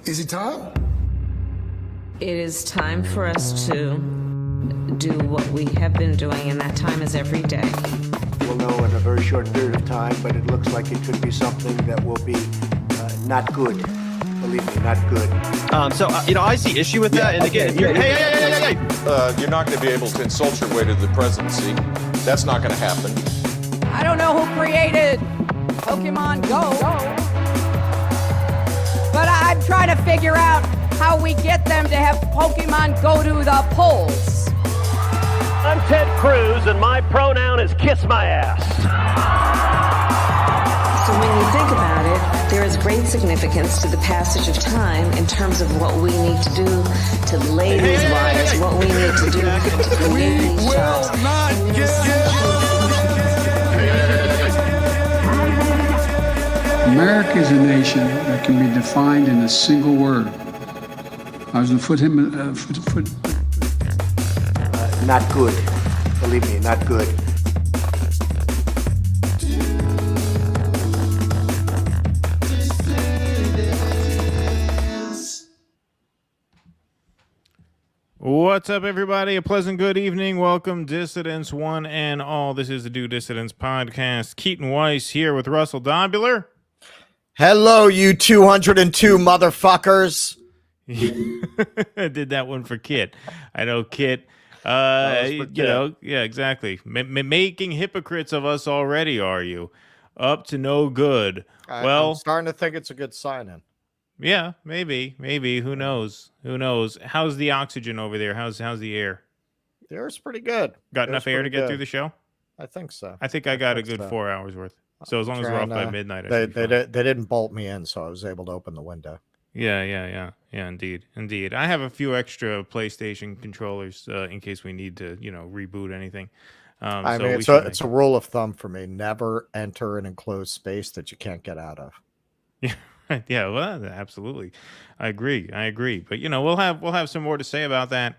Is it time? It is time for us to do what we have been doing, and that time is every day. We'll know in a very short period of time, but it looks like it could be something that will be not good. Believe me, not good. I see issue with that. And again, hey. You're not going to be able to insult your way to the presidency. That's not going to happen. I don't know who created Pokemon Go, but I'm trying to figure out how we get them to have Pokemon go to the polls. I'm Ted Cruz, and my pronoun is kiss my ass. So when you think about it, there is great significance to the passage of time in terms of what we need to do to lay these wires, what we need to do to create these jobs. America is a nation that can be defined in a single word. I was going to Not good. Believe me, not good. What's up, everybody? A pleasant good evening. Welcome, dissidents one and all. This is the Do Dissidents podcast. Keaton Weiss here with Russell Dobular. Hello, you 202 motherfuckers. I did that one for Kit. I know Kit. Yeah, exactly. Making hypocrites of us already, are you? Up to no good. I'm starting to think it's a good sign-in. Yeah, maybe. Who knows? How's the oxygen over there? How's the air? The air's pretty good. Got enough air to get through the show? I think so. I think I got a good 4 hours worth. So as long as we're off by midnight, they didn't bolt me in, so I was able to open the window. Yeah. Indeed. I have a few extra PlayStation controllers in case we need to, reboot anything. It's a rule of thumb for me: never enter an enclosed space that you can't get out of. Yeah, well, absolutely, I agree. But we'll have some more to say about that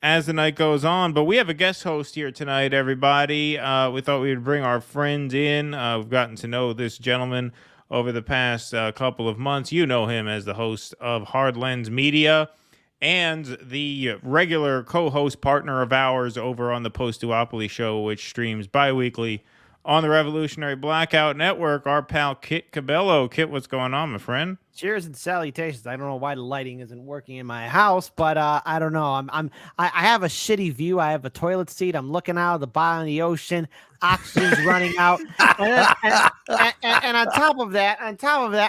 as the night goes on. But we have a guest host here tonight, everybody. We thought we would bring our friend in. We've gotten to know this gentleman over the past couple of months. You know him as the host of Hard Lens Media and the regular co-host partner of ours over on the Post-Duopoly Show, which streams bi-weekly on the Revolutionary Blackout Network. Our pal Kit Cabello. Kit, what's going on, my friend? Cheers and salutations. I don't know why the lighting isn't working in my house, but I don't know. I have a shitty view. I have a toilet seat. I'm looking out of the bottom of the ocean. Oxygen's running out, and on top of that,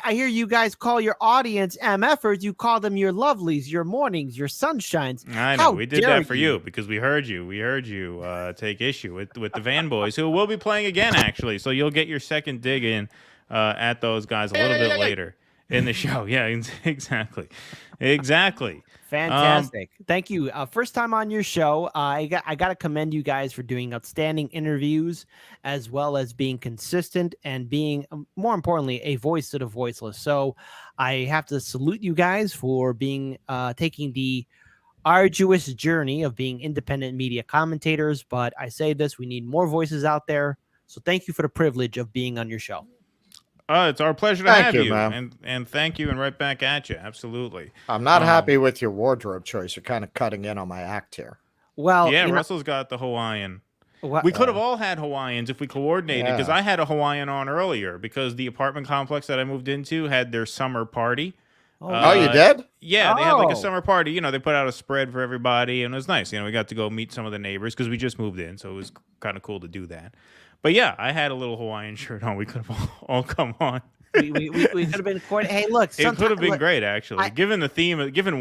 I hear you guys call your audience MFers. You call them your lovelies, your mornings, your sunshines. I know we did that for you because we heard you. Take issue with the Van Boys, who will be playing again, actually. So you'll get your second dig in at those guys a little bit later in the show. Yeah, exactly. Fantastic. Thank you. First time on your show. I got to commend you guys for doing outstanding interviews, as well as being consistent and being, more importantly, a voice to the voiceless. So I have to salute you guys for being taking the arduous journey of being independent media commentators. But I say this, we need more voices out there. So thank you for the privilege of being on your show. It's our pleasure to have you, and thank you, and right back at you. Absolutely. I'm not happy with your wardrobe choice. You're kind of cutting in on my act here. Well, yeah, Russell's got the Hawaiian. We could have all had Hawaiians if we coordinated, because I had a Hawaiian on earlier because the apartment complex that I moved into had their summer party. Oh, you did? Yeah, they had like a summer party. They put out a spread for everybody, and it was nice. We got to go meet some of the neighbors because we just moved in, so it was kind of cool to do that. But yeah, I had a little Hawaiian shirt on. We could have all come on. we could have been quite. Hey, look, it could have been great actually. Given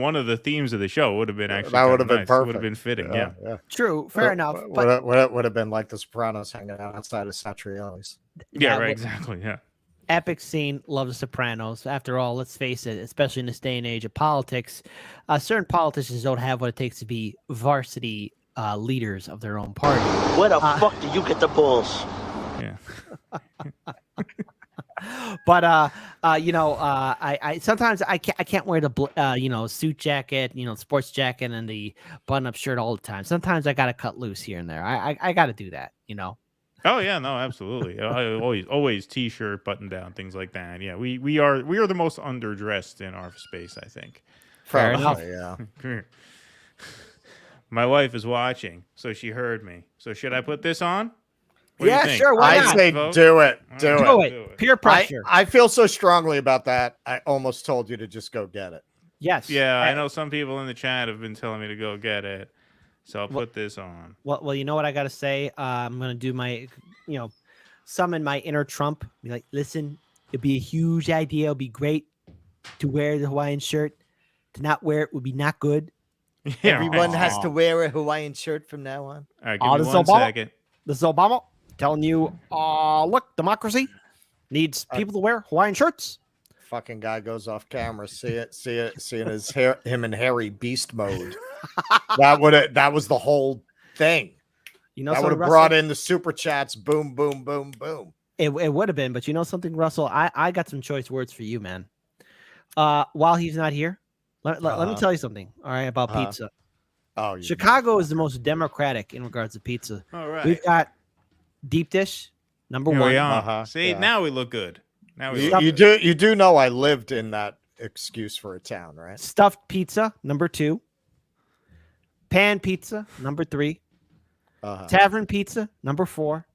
one of the themes of the show, would have been actually that would have been perfect. Would have been fitting. Yeah. True, fair enough. But would have been like the Sopranos hanging out outside of Satriali's. Yeah, right. Exactly. Yeah. Epic scene. Love the Sopranos. After all, let's face it, especially in this day and age of politics, certain politicians don't have what it takes to be varsity leaders of their own party. Where the fuck do you get the balls? Yeah. But I sometimes I can't wear the suit jacket, sports jacket and the button up shirt all the time. Sometimes I gotta cut loose here and there. I gotta do that. Oh yeah, no, absolutely. I always t-shirt, button down, things like that. Yeah, we are the most underdressed in our space, I think. Fair enough. Yeah. My wife is watching, so she heard me. So should I put this on? What do you Yeah, think? sure. Why I not? say Vote? do it. Do Do it. it. Peer pressure. I feel so strongly about that. I almost told you to just go get it. Yes. Yeah, I know some people in the chat have been telling me to go get it. So I'll put this on. Well, you know what I got to say? I'm going to do my, summon my inner Trump. Be like, listen, it'd be a huge idea. It'd be great to wear the Hawaiian shirt. To not wear it would be not good. Yeah. Everyone has to wear a Hawaiian shirt from now on. All right, give me this one Obama. second. This is Obama telling you, look, democracy needs people to wear Hawaiian shirts. Fucking guy goes off camera. Seeing his hair, him in hairy beast mode. That was the whole thing. That would have brought in the super chats. Boom, boom, boom, boom. It would have been, but you know something, Russell? I got some choice words for you, man. While he's not here, let me tell you something. All right, about pizza. Oh, Chicago is the most democratic in regards to pizza. All right. We've got deep dish number Here one. we are. See, now we look good. Now we look you good. do you do know I lived in that excuse for a town, right? Stuffed pizza number 2. Pan pizza number 3. Tavern pizza number 4.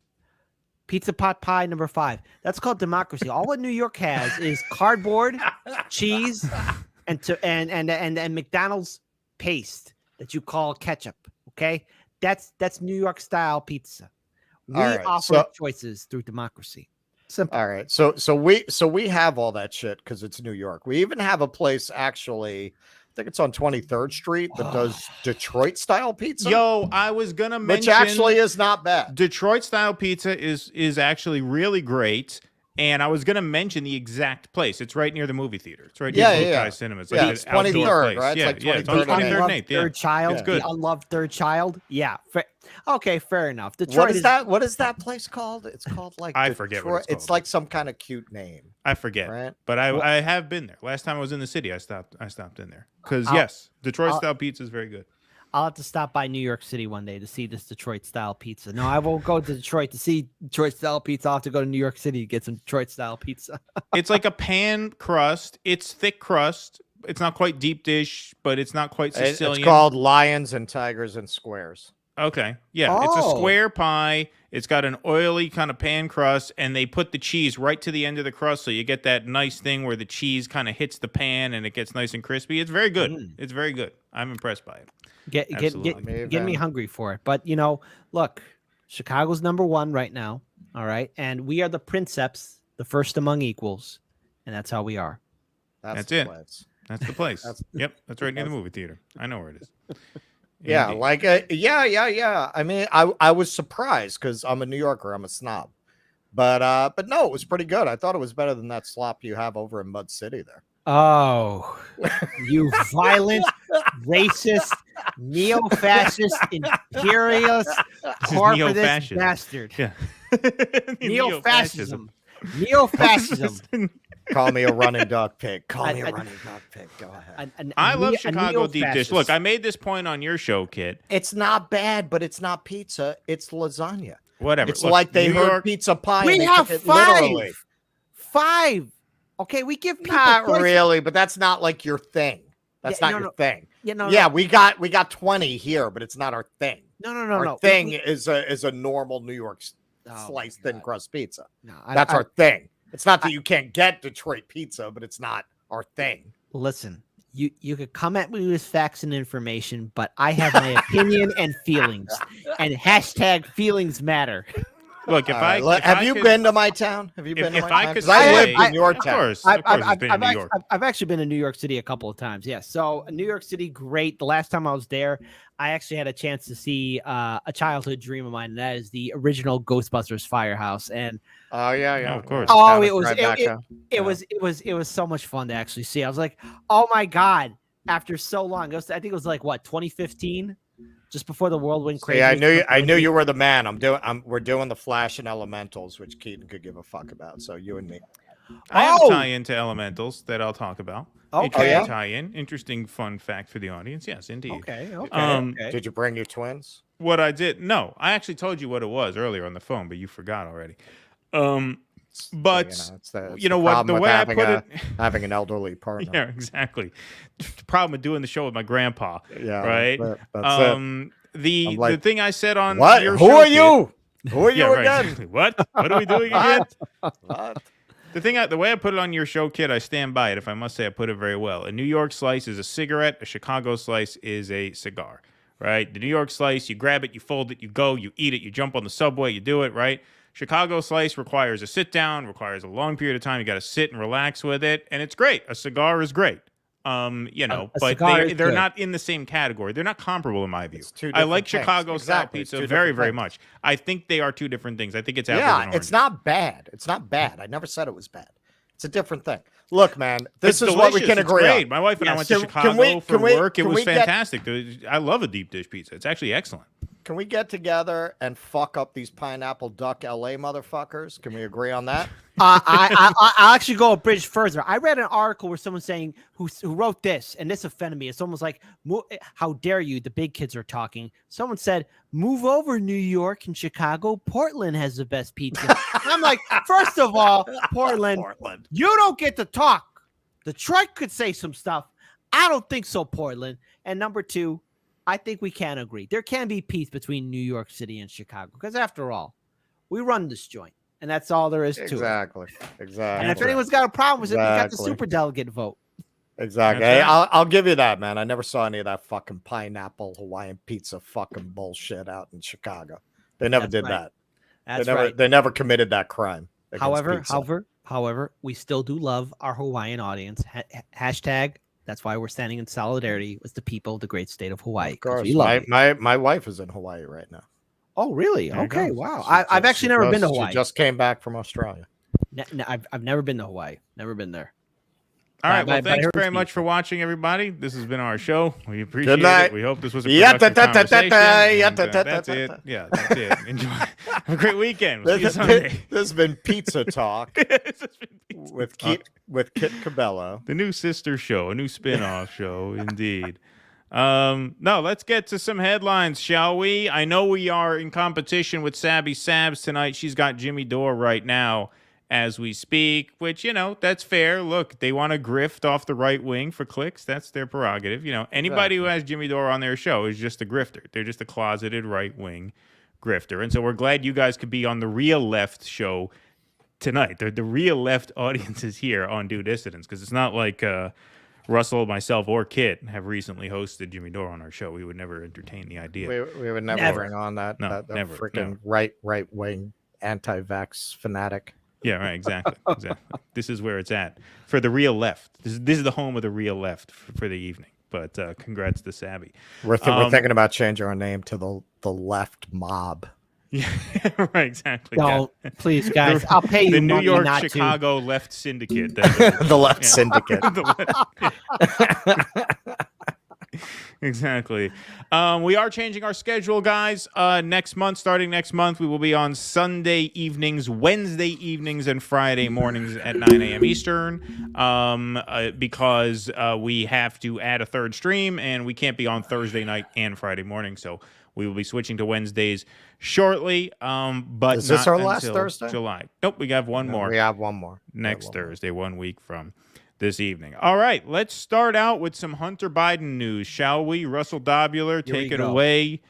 Pizza pot pie number 5. That's called democracy. All what New York has is cardboard, cheese, and McDonald's paste that you call ketchup. Okay, that's New York style pizza. We offer choices through democracy. Simple. All right, so we have all that shit because it's New York. We even have a place actually. I think it's on 23rd Street that does Detroit style pizza. Yo, I was gonna mention, which actually is not bad. Detroit style pizza is actually really great. And I was gonna mention the exact place. It's right near the movie theater. It's right near Blue Sky Cinema. It's it's 23rd, right? Yeah, it's like 23rd, it's on 23rd and 8th. Third child, it's good. the unloved third child. Yeah. Okay, fair enough. Detroit that? What is that place called? It's called like I forget what it's called. It's like some kind of cute name. I forget, right? But I have been there. Last time I was in the city, I stopped in there because yes, Detroit style pizza is very good. I'll have to stop by New York City one day to see this Detroit style pizza. No, I won't go to Detroit to see Detroit style pizza. I'll have to go to New York City to get some Detroit style pizza. It's like a pan crust. It's thick crust. It's not quite deep dish, but it's not quite Sicilian. It's called Lions and Tigers and Squares. Okay. Yeah. It's a square pie. It's got an oily kind of pan crust, and they put the cheese right to the end of the crust. So you get that nice thing where the cheese kind of hits the pan and it gets nice and crispy. It's very good. It's very good. I'm impressed by it. Get me hungry for it. But, look, Chicago's number 1 right now. All right. And we are the princeps, the first among equals. And that's how we are. That's it. That's the place. That's right near the movie theater. I know where it is. Yeah, yeah. I mean, I was surprised because I'm a New Yorker. I'm a snob, but no, it was pretty good. I thought it was better than that slop you have over in Mud City there. Oh, you violent, racist, neo-fascist, imperialist, corporatist bastard. Yeah. Neo-fascism. Neo-fascism. Call me a running dog pig. Call me a running dog pig. Go ahead. I love Chicago deep dish. Look, I made this point on your show, Kit. It's not bad, but it's not pizza. It's lasagna. Whatever. It's like they heard pizza pie. We and have took it 5. literally. 5. Okay, we give people not choices. really, but that's not like your thing. That's not your thing. Yeah, we got 20 here, but it's not our thing. No. Our thing is a normal New York sliced thin crust pizza. That's our thing. It's not that you can't get Detroit pizza, but it's not our thing. Listen, you could come at me with facts and information, but I have my opinion and feelings, and hashtag feelings matter. Look, have you been to my town? Have you been to my town? Because I lived in your town. Of course, I've been in New York. I've actually been in New York City a couple of times. Yes. So New York City, great. The last time I was there, I actually had a chance to see a childhood dream of mine. And that is the original Ghostbusters firehouse. And of course. Oh, it was so much fun to actually see. I was like, oh my God, after so long. I think it was like what, 2015? Just before the world went crazy. Yeah, I knew you were the man. We're doing the Flash and Elementals, which Keaton could give a fuck about. So you and me. I have a tie-in to Elementals that I'll talk about. Tie-in. Interesting fun fact for the audience. Yes, indeed. Okay. Did you bring your twins? what I did. No, I actually told you what it was earlier on the phone, but you forgot already. But it's what the way I put it, having an elderly partner. Yeah, exactly. The problem with doing the show with my grandpa. Yeah, right. That's it. The thing I said on what? Your Who show, are you? Kid, Who are you again? Exactly. What are we doing again? What? The way I put it on your show, Kid, I stand by it. If I must say, I put it very well. A New York slice is a cigarette. A Chicago slice is a cigar. Right? The New York slice, you grab it, you fold it, you go, you eat it, you jump on the subway, you do it. Right? Chicago slice requires a sit down, requires a long period of time. You got to sit and relax with it, and it's great. A cigar is great. But they're not in the same category. They're not comparable in my view. I like Chicago style pizza very, very much. I think they are two different things. I think it's apples and oranges. It's not bad. It's not bad. I never said it was bad. It's a different thing. Look, man, this is what we can agree on. My wife and I went to Chicago for work. It was fantastic. I love a deep dish pizza. It's actually excellent. Can we get together and fuck up these pineapple duck LA motherfuckers? Can we agree on that? I'll actually go a bridge further. I read an article where someone's saying who wrote this, and this offended me. It's almost like, how dare you? The big kids are talking. Someone said, move over New York and Chicago. Portland has the best pizza. I'm like, first of all, Portland, you don't get to talk. Detroit could say some stuff. I don't think so, Portland. And number two, I think we can agree. There can be peace between New York City and Chicago because, after all, we run this joint, and that's all there is to it. Exactly. And if anyone's got a problem with it, we got the superdelegate vote. Exactly. Hey, I'll give you that, man. I never saw any of that fucking pineapple Hawaiian pizza fucking bullshit out in Chicago. They never did that. They never committed that crime. However, we still do love our Hawaiian audience. Hashtag. That's why we're standing in solidarity with the people of the great state of Hawaii. Of course. My wife is in Hawaii right now. Oh, really? Okay. Wow. I've actually never been to Hawaii. She just came back from Australia. I've never been to Hawaii. Never been there. All right. Well, thanks very much for watching, everybody. This has been our show. We appreciate it. We hope this was a productive conversation. That's it. Yeah, that's it. Enjoy. Have a great weekend. We'll see you Sunday. This has been Pizza Talk with Kit Cabello. The new sister show, a new spin-off show, indeed. No, let's get to some headlines, shall we? I know we are in competition with Sabby Sabs tonight. She's got Jimmy Dore right now as we speak, which, that's fair. Look, they want to grift off the right wing for clicks. That's their prerogative. Anybody who has Jimmy Dore on their show is just a grifter. They're just a closeted right wing grifter. And so we're glad you guys could be on the Real Left show tonight. The Real Left audience is here on Due Dissidence, because it's not like Russell, myself, or Kit have recently hosted Jimmy Dore on our show. We would never entertain the idea. We would never bring on that freaking right wing anti-vax fanatic. Yeah, right. Exactly. This is where it's at for the Real Left. This is the home of the Real Left for the evening. But congrats to Sabby. We're thinking about changing our name to the Left Mob. Yeah, right. Exactly. No, please, guys. I'll pay you the New money York not Chicago Left Syndicate. The Left Syndicate. Exactly. We are changing our schedule, guys. Starting next month, we will be on Sunday evenings, Wednesday evenings, and Friday mornings at 9 a.m. Eastern, because we have to add a third stream, and we can't be on Thursday night and Friday morning, so we will be switching to Wednesdays shortly. But is this our last Thursday? July. Nope, we have one more. We have one more. Next Thursday, 1 week from this evening. All right, let's start out with some Hunter Biden news, shall we? Russell Dobular, take it away.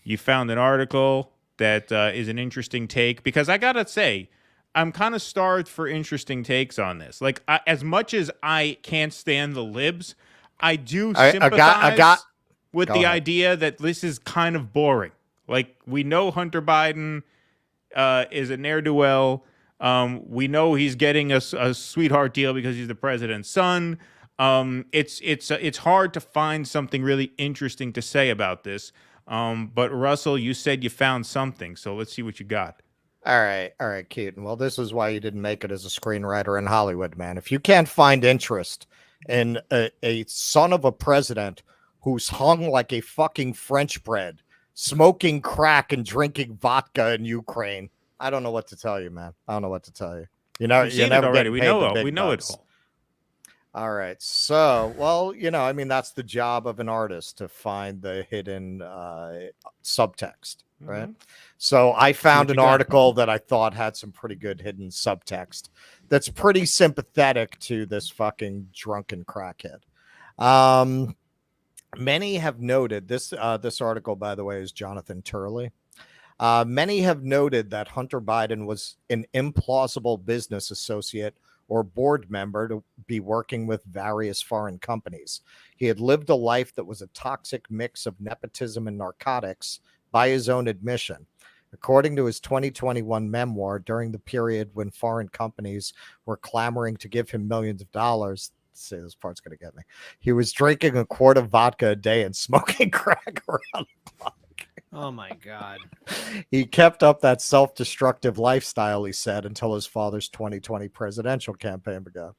You found an article that is an interesting take, because I gotta say, I'm kind of starved for interesting takes on this. Like, as much as I can't stand the libs, I do sympathize with the idea that this is kind of boring. Like, we know Hunter Biden is a ne'er-do-well. We know he's getting a sweetheart deal because he's the president's son. It's hard to find something really interesting to say about this. But Russell, you said you found something, so let's see what you got. All right, Keaton. Well, this is why you didn't make it as a screenwriter in Hollywood, man. If you can't find interest in a son of a president who's hung like a fucking French bread, smoking crack and drinking vodka in Ukraine, I don't know what to tell you, man. I don't know what to tell you. You know, We've seen it already. We know it all. All right. So, well, I mean, that's the job of an artist to find the hidden subtext, right? Mhm. So I found what an you got. article that I thought had some pretty good hidden subtext that's pretty sympathetic to this fucking drunken crackhead. Many have noted this article, by the way, is Jonathan Turley. Many have noted that Hunter Biden was an implausible business associate or board member to be working with various foreign companies. He had lived a life that was a toxic mix of nepotism and narcotics, by his own admission. According to his 2021 memoir, during the period when foreign companies were clamoring to give him millions of dollars, see, this part's going to get me, he was drinking a quart of vodka a day and smoking crack around the clock. Oh my God. He kept up that self-destructive lifestyle, he said, until his father's 2020 presidential campaign began.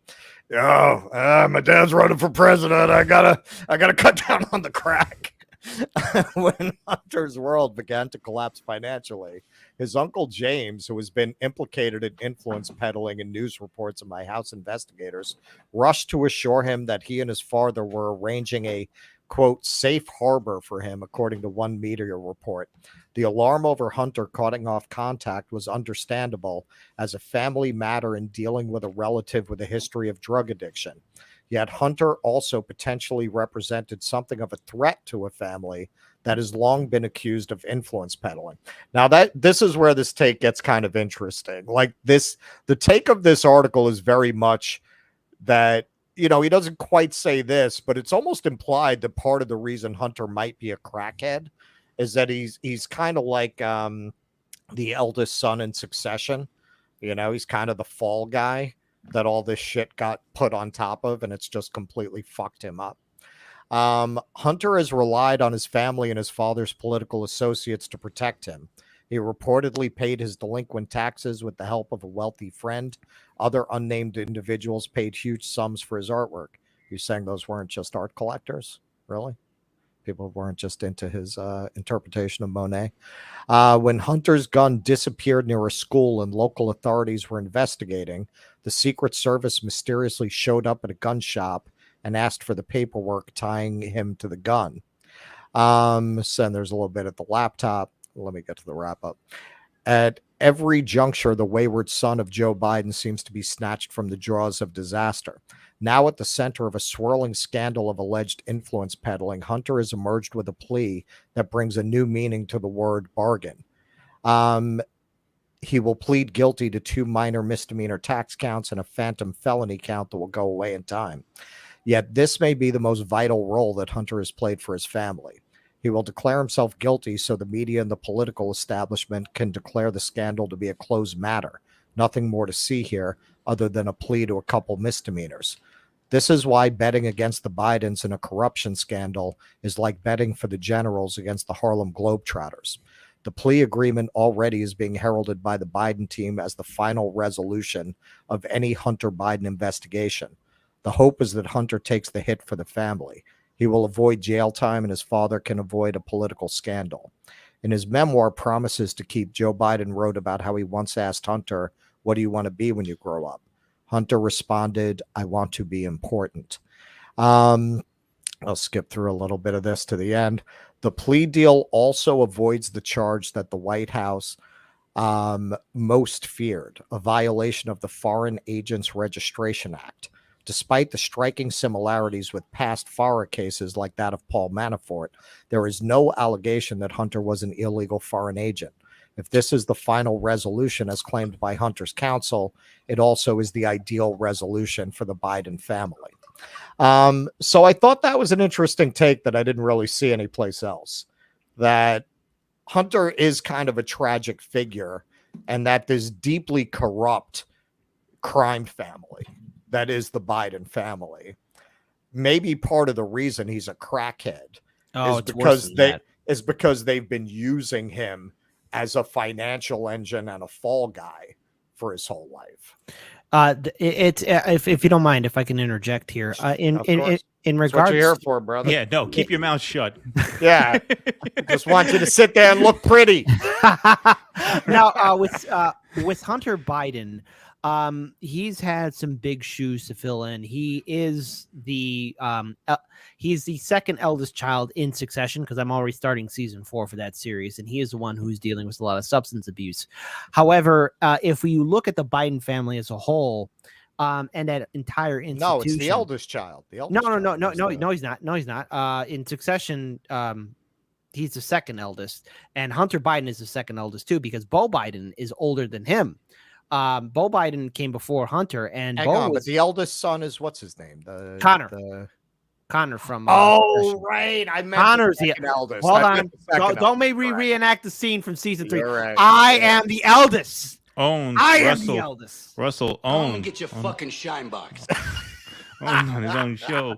My dad's running for president. I gotta cut down on the crack. When Hunter's world began to collapse financially, his uncle James, who has been implicated in influence peddling in news reports by House investigators, rushed to assure him that he and his father were arranging a, quote, safe harbor for him, according to one media report. The alarm over Hunter cutting off contact was understandable as a family matter in dealing with a relative with a history of drug addiction. Yet Hunter also potentially represented something of a threat to a family that has long been accused of influence peddling. Now this is where this take gets kind of interesting. Like the take of this article is very much that, he doesn't quite say this, but it's almost implied that part of the reason Hunter might be a crackhead is that he's kind of like the eldest son in succession. He's kind of the fall guy that all this shit got put on top of, and it's just completely fucked him up. Hunter has relied on his family and his father's political associates to protect him. He reportedly paid his delinquent taxes with the help of a wealthy friend. Other unnamed individuals paid huge sums for his artwork. You're saying those weren't just art collectors? Really? People weren't just into his interpretation of Monet. When Hunter's gun disappeared near a school and local authorities were investigating, the Secret Service mysteriously showed up at a gun shop and asked for the paperwork tying him to the gun. So there's a little bit at the laptop. Let me get to the wrap up. At every juncture, the wayward son of Joe Biden seems to be snatched from the jaws of disaster. Now at the center of a swirling scandal of alleged influence peddling, Hunter has emerged with a plea that brings a new meaning to the word bargain. He will plead guilty to 2 minor misdemeanor tax counts and a phantom felony count that will go away in time. Yet this may be the most vital role that Hunter has played for his family. He will declare himself guilty so the media and the political establishment can declare the scandal to be a closed matter. Nothing more to see here other than a plea to a couple misdemeanors. This is why betting against the Bidens in a corruption scandal is like betting for the Generals against the Harlem Globetrotters. The plea agreement already is being heralded by the Biden team as the final resolution of any Hunter Biden investigation. The hope is that Hunter takes the hit for the family. He will avoid jail time and his father can avoid a political scandal. In his memoir, Promises to Keep, Joe Biden wrote about how he once asked Hunter, "What do you want to be when you grow up?" Hunter responded, "I want to be important." I'll skip through a little bit of this to the end. The plea deal also avoids the charge that the White House most feared, a violation of the Foreign Agents Registration Act. Despite the striking similarities with past FARA cases like that of Paul Manafort, there is no allegation that Hunter was an illegal foreign agent. If this is the final resolution as claimed by Hunter's counsel, it also is the ideal resolution for the Biden family. So I thought that was an interesting take that I didn't really see anyplace else, that Hunter is kind of a tragic figure and that this deeply corrupt crime family that is the Biden family, maybe part of the reason he's a crackhead is because they've been using him as a financial engine and a fall guy for his whole life. If you don't mind, if I can interject here, in regards, that's what you're here for, brother. Yeah, no, keep your mouth shut. Yeah, just want you to sit there and look pretty. Now, with Hunter Biden, He's had some big shoes to fill in. He's the second eldest child in succession, because I'm already starting season 4 for that series, and he is the one who's dealing with a lot of substance abuse. However, if we look at the Biden family as a whole, and that entire institution, no, it's the eldest child. No, he's not. No, he's not. In succession, he's the second eldest, and Hunter Biden is the second eldest too, because Beau Biden is older than him. Beau Biden came before Hunter, and but the eldest son is, what's his name? Connor. Connor from. Right. I meant Connor's the eldest. Hold on. Don't make me reenact the scene from season 3. Right. I am the eldest. Owns. I am the eldest. Russell owns. Get your fucking shine box. On his own show.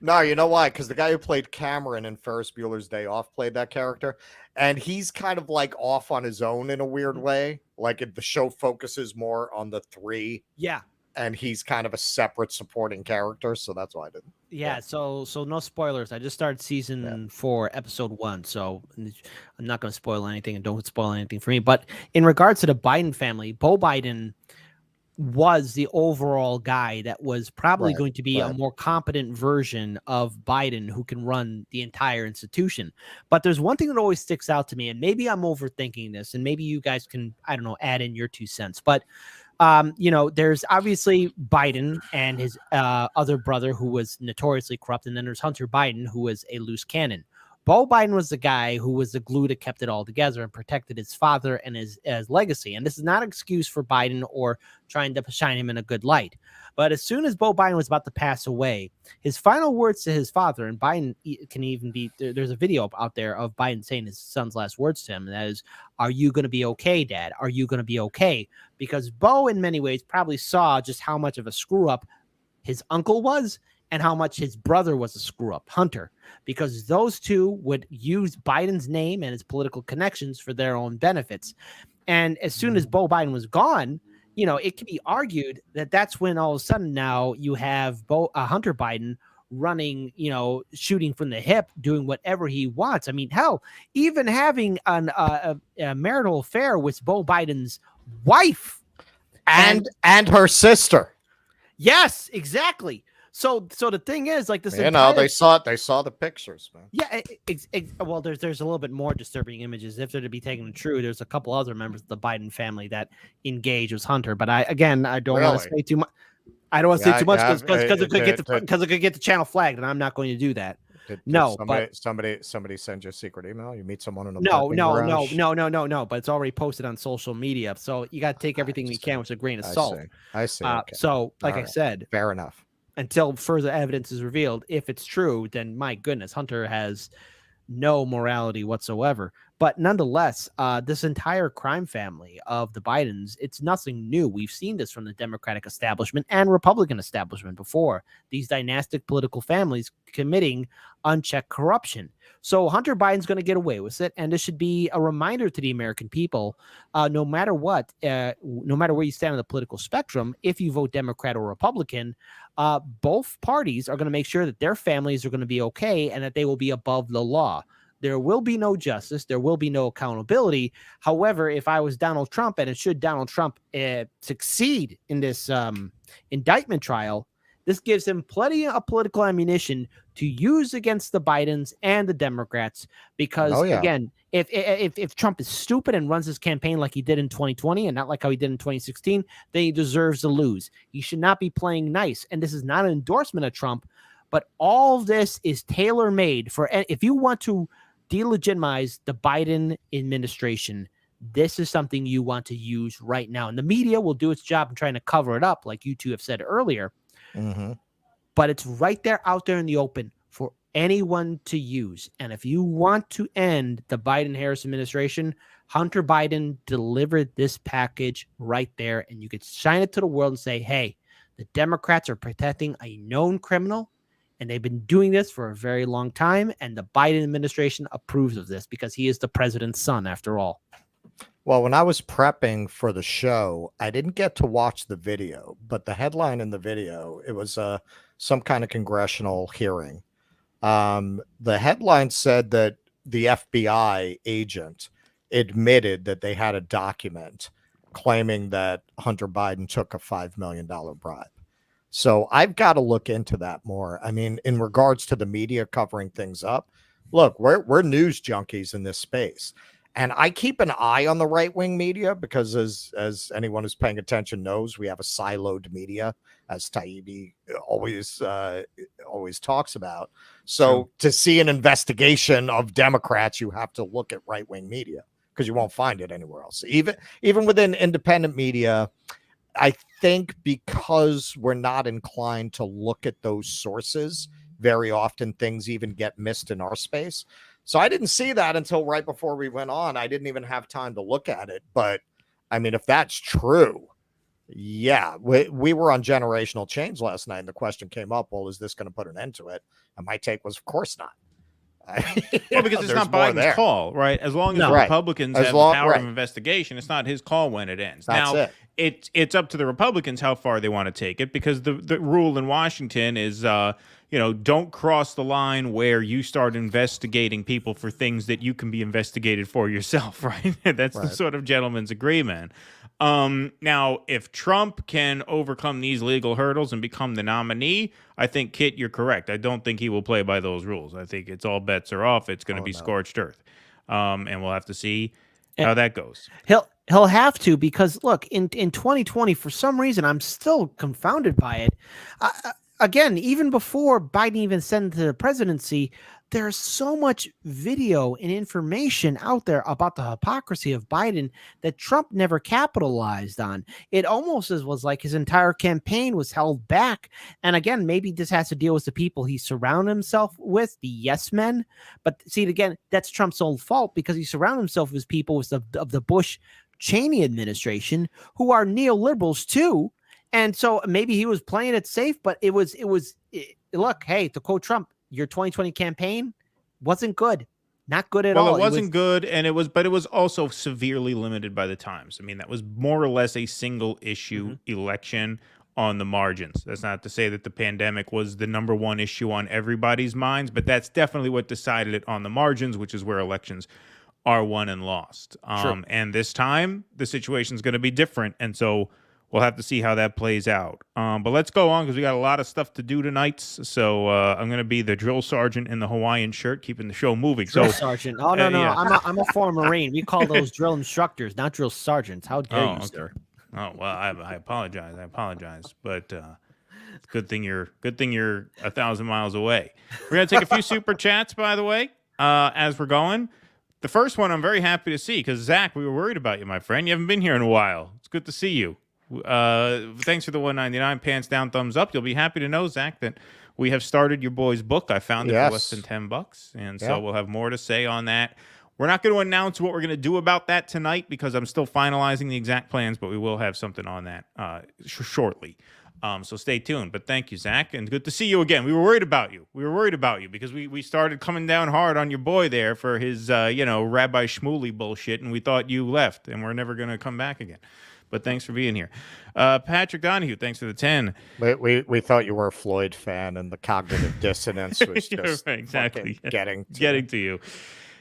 No, you know why? Because the guy who played Cameron in Ferris Bueller's Day Off played that character, and he's kind of like off on his own in a weird way. Like the show focuses more on the 3. Yeah. And he's kind of a separate supporting character, so that's why I didn't. Yeah, so no spoilers. I just started season 4, episode 1, so I'm not going to spoil anything, and don't spoil anything for me. But in regards to the Biden family, Beau Biden was the overall guy that was probably going to be a more competent version of Biden who can run the entire institution. But there's one thing that always sticks out to me, and maybe I'm overthinking this, and maybe you guys can, I don't know, add in your 2 cents. But, there's obviously Biden and his other brother who was notoriously corrupt, and then there's Hunter Biden, who was a loose cannon. Beau Biden was the guy who was the glue that kept it all together and protected his father and his legacy. And this is not an excuse for Biden or trying to shine him in a good light. But as soon as Beau Biden was about to pass away, his final words to his father, and Biden can even be, there's a video out there of Biden saying his son's last words to him, and that is, "Are you going to be okay, Dad? Are you going to be okay?" Because Beau, in many ways, probably saw just how much of a screw up his uncle was, and how much his brother was a screw up, Hunter, because those two would use Biden's name and his political connections for their own benefits. And as soon as Beau Biden was gone, it can be argued that that's when all of a sudden now you have Hunter Biden running, shooting from the hip, doing whatever he wants. I mean, hell, even having a marital affair with Beau Biden's wife and her sister. Yes, exactly. So the thing is, like this, they saw it. They saw the pictures, man. Yeah. Well, there's a little bit more disturbing images. If they're to be taken true, there's a couple other members of the Biden family that engage with Hunter. But I don't want to say too much. I don't want to say too much because it could get the channel flagged, and I'm not going to do that. But somebody send you a secret email. You meet someone in a no. But it's already posted on social media, so you got to take everything you can with a grain of salt. I see. Okay. So, like I said, fair enough. Until further evidence is revealed, if it's true, then my goodness, Hunter has no morality whatsoever. But nonetheless, this entire crime family of the Bidens, it's nothing new. We've seen this from the Democratic establishment and Republican establishment before. These dynastic political families committing unchecked corruption. So Hunter Biden's going to get away with it, and this should be a reminder to the American people, no matter what, no matter where you stand on the political spectrum, if you vote Democrat or Republican, both parties are going to make sure that their families are going to be okay and that they will be above the law. There will be no justice. There will be no accountability. However, if I was Donald Trump, and it should Donald Trump succeed in this indictment trial, this gives him plenty of political ammunition to use against the Bidens and the Democrats. Because again, if Trump is stupid and runs his campaign like he did in 2020 and not like how he did in 2016, then he deserves to lose. He should not be playing nice. And this is not an endorsement of Trump, but all of this is tailor-made for, if you want to delegitimize the Biden administration, this is something you want to use right now. And the media will do its job in trying to cover it up, like you two have said earlier. Mm-hmm. But it's right there out there in the open for anyone to use. And if you want to end the Biden-Harris administration, Hunter Biden delivered this package right there. And you could shine it to the world and say, hey, the Democrats are protecting a known criminal, and they've been doing this for a very long time. And the Biden administration approves of this because he is the president's son, after all. Well, when I was prepping for the show, I didn't get to watch the video, but the headline in the video, it was some kind of congressional hearing. The headline said that the FBI agent admitted that they had a document claiming that Hunter Biden took a $5 million bribe. So I've got to look into that more. I mean, in regards to the media covering things up, look, we're news junkies in this space. And I keep an eye on the right-wing media because as anyone who's paying attention knows, we have a siloed media, as Taibbi always talks about. So to see an investigation of Democrats, you have to look at right-wing media because you won't find it anywhere else. Even within independent media, I think because we're not inclined to look at those sources, very often things even get missed in our space. So I didn't see that until right before we went on. I didn't even have time to look at it. But I mean, if that's true, yeah, we were on generational change last night. And the question came up, well, is this going to put an end to it? And my take was, of course not. Well, because it's not Biden's call, right? As long as the Republicans have the power of investigation, it's not his call when it ends. Now, it's up to the Republicans how far they want to take it, because the rule in Washington is, don't cross the line where you start investigating people for things that you can be investigated for yourself, right? That's the sort of gentleman's agreement. Now, if Trump can overcome these legal hurdles and become the nominee, I think, Kit, you're correct. I don't think he will play by those rules. I think it's all bets are off. It's going to be scorched earth. And we'll have to see how that goes. He'll have to, because look, in 2020, for some reason, I'm still confounded by it. Again, even before Biden even sent to the presidency, there's so much video and information out there about the hypocrisy of Biden that Trump never capitalized on. It almost was like his entire campaign was held back. And again, maybe this has to deal with the people he surrounded himself with, the yes men. But see, again, that's Trump's own fault, because he surrounded himself with people of the Bush-Cheney administration who are neoliberals too. And so maybe he was playing it safe, but it was look, hey, to quote Trump, your 2020 campaign wasn't good. Not good at all. Well, it wasn't good, but it was also severely limited by the times. I mean, that was more or less a single issue election on the margins. That's not to say that the pandemic was the number one issue on everybody's minds, but that's definitely what decided it on the margins, which is where elections are won and lost. And this time, the situation is going to be different. And so we'll have to see how that plays out. But let's go on, because we got a lot of stuff to do tonight. So I'm going to be the drill sergeant in the Hawaiian shirt, keeping the show moving. Drill sergeant. Oh, no. Yeah. I'm a former Marine. We call those drill instructors, not drill sergeants. How dare you, sir? Oh, well, I apologize. But good thing you're 1,000 miles away. We're going to take a few super chats, by the way, as we're going. The first one I'm very happy to see, because, Zach, we were worried about you, my friend. You haven't been here in a while. It's good to see you. Thanks for the 199 pants down, thumbs up. You'll be happy to know, Zach, that we have started your boy's book. I found it for less than $10, and so we'll have more to say on that. We're not going to announce what we're going to do about that tonight, because I'm still finalizing the exact plans, but we will have something on that shortly. So stay tuned. But thank you, Zach, and good to see you again. We were worried about you. Because we started coming down hard on your boy there for his Rabbi Shmuley bullshit, and we thought you left, and we're never going to come back again. But thanks for being here. Patrick Donahue, thanks for the 10. We thought you were a Floyd fan, and the cognitive dissonance was just exactly getting to you.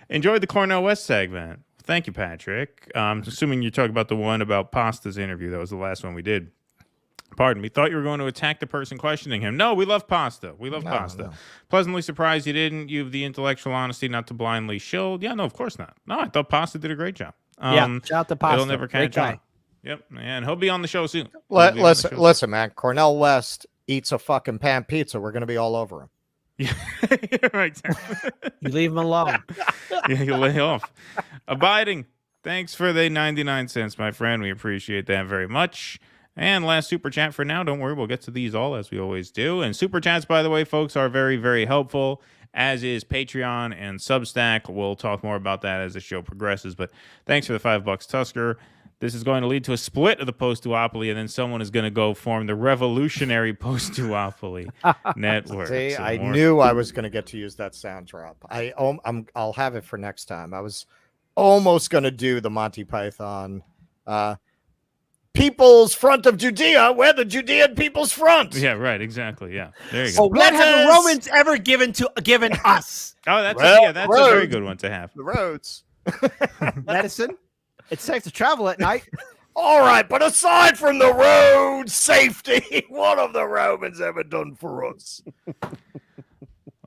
Enjoyed the Cornel West segment. Thank you, Patrick. I'm assuming you're talking about the one about Pasta's interview. That was the last one we did. Pardon me. Thought you were going to attack the person questioning him. No, we love Pasta. Pasta. No. Pleasantly surprised you didn't. You have the intellectual honesty not to blindly shield. Yeah, no, of course not. No, I thought Pasta did a great job. Shout out to Pasta. It'll never catch on. Yep, and he'll be on the show soon. Listen, man. Cornel West eats a fucking pan pizza. We're going to be all over him. Yeah, right. You leave him alone. Yeah, you lay off. Abiding. Thanks for the 99 cents, my friend. We appreciate that very much. And last super chat for now. Don't worry, we'll get to these all as we always do. And super chats, by the way, folks, are very, very helpful, as is Patreon and Substack. We'll talk more about that as the show progresses. But thanks for the $5, Tusker. This is going to lead to a split of the post-duopoly, and then someone is going to go form the revolutionary post-duopoly network. See, I knew I was going to get to use that sound drop. I'll have it for next time. I was almost going to do the Monty Python People's Front of Judea. We're the Judean People's Front. Yeah, right. Exactly. Yeah. There you go. So what have the Romans ever given us? Oh, that's a very good one to have. The roads. Medicine. It's safe to travel at night. All right, but aside from the road safety, what have the Romans ever done for us?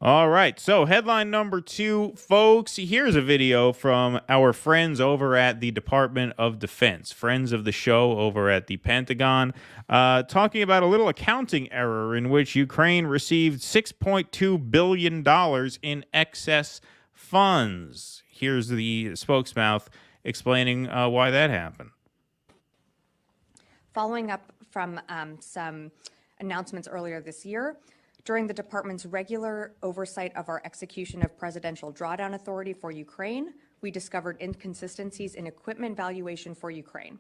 All right, so headline number 2, folks. Here's a video from our friends over at the Department of Defense, friends of the show over at the Pentagon, talking about a little accounting error in which Ukraine received $6.2 billion in excess funds. Here's the spokesmouth explaining why that happened. Following up from some announcements earlier this year, during the department's regular oversight of our execution of Presidential Drawdown Authority for Ukraine, we discovered inconsistencies in equipment valuation for Ukraine.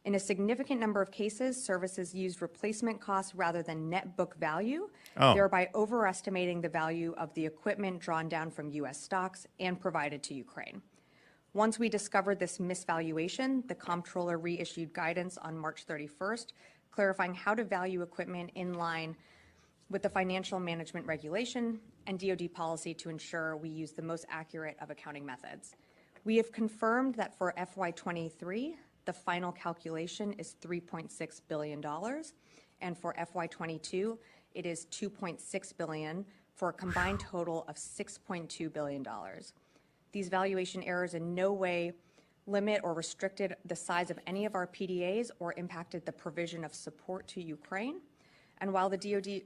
In a significant number of cases, services used replacement costs rather than net book value, thereby overestimating the value of the equipment drawn down from U.S. stocks and provided to Ukraine. Once we discovered this misvaluation, the comptroller reissued guidance on March 31st, clarifying how to value equipment in line with the financial management regulation and DoD policy to ensure we use the most accurate of accounting methods. We have confirmed that for FY23, the final calculation is $3.6 billion, and for FY22, it is $2.6 billion, for a combined total of $6.2 billion. These valuation errors in no way limit or restricted the size of any of our PDAs or impacted the provision of support to Ukraine. And while the DoD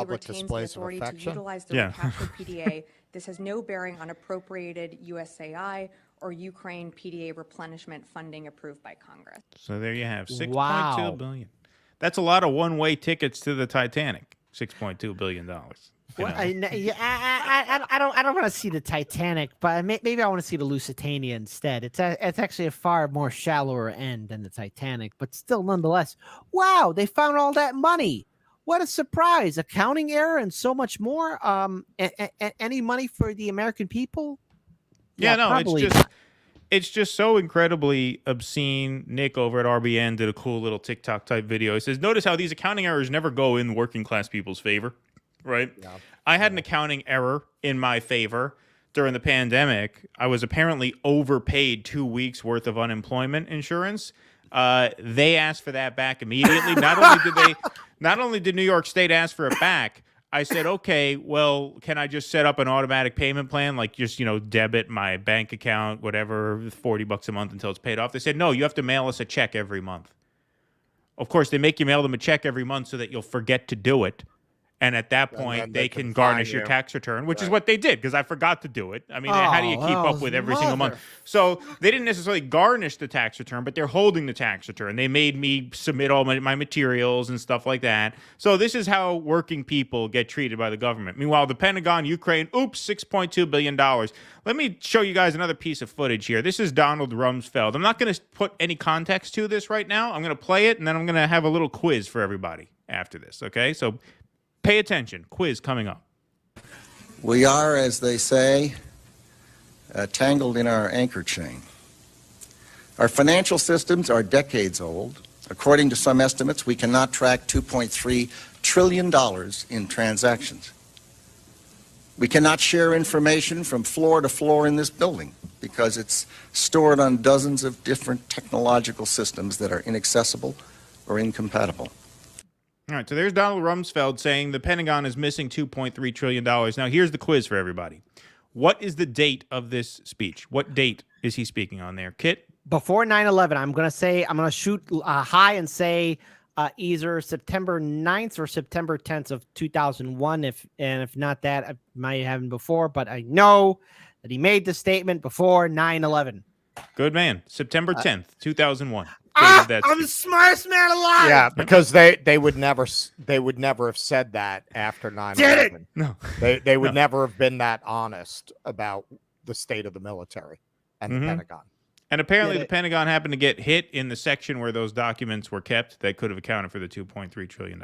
retains the authority to utilize the recaptured PDA, this has no bearing on appropriated USAI or Ukraine PDA replenishment funding approved by Congress. So there you have $6.2 billion. That's a lot of one-way tickets to the Titanic. $6.2 billion. Well, I don't want to see the Titanic, but maybe I want to see the Lusitania instead. It's actually a far more shallower end than the Titanic, but still, nonetheless, wow! They found all that money. What a surprise! Accounting error and so much more. Any money for the American people? Yeah, no, it's just so incredibly obscene. Nick over at RBN did a cool little TikTok type video. He says, "Notice how these accounting errors never go in working class people's favor." Right? Yeah. I had an accounting error in my favor during the pandemic. I was apparently overpaid 2 weeks worth of unemployment insurance. They asked for that back immediately. Not only did New York State ask for it back, I said, okay, well, can I just set up an automatic payment plan? Like just, debit my bank account, whatever, $40 a month until it's paid off. They said, no, you have to mail us a check every month. Of course, they make you mail them a check every month so that you'll forget to do it. And at that point, they can garnish your tax return, which is what they did, because I forgot to do it. I mean, how do you keep up with every single month? So they didn't necessarily garnish the tax return, but they're holding the tax return. They made me submit all my materials and stuff like that. So this is how working people get treated by the government. Meanwhile, the Pentagon, Ukraine, $6.2 billion. Let me show you guys another piece of footage here. This is Donald Rumsfeld. I'm not going to put any context to this right now. I'm going to play it, and then I'm going to have a little quiz for everybody after this, okay? So pay attention. Quiz coming up. We are, as they say, tangled in our anchor chain. Our financial systems are decades old. According to some estimates, we cannot track $2.3 trillion in transactions. We cannot share information from floor to floor in this building because it's stored on dozens of different technological systems that are inaccessible or incompatible. All right, so there's Donald Rumsfeld saying the Pentagon is missing $2.3 trillion. Now, here's the quiz for everybody. What is the date of this speech? What date is he speaking on there? Kit? Before 9/11, I'm going to shoot high and say either September 9th or September 10th of 2001. If not that, I might have him before, but I know that he made the statement before 9/11. Good man. September 10th, 2001. I'm the smartest man alive. Yeah, because they would never have said that after 9/11. No, they would never have been that honest about the state of the military and the Pentagon. And apparently, the Pentagon happened to get hit in the section where those documents were kept. That could have accounted for the $2.3 trillion.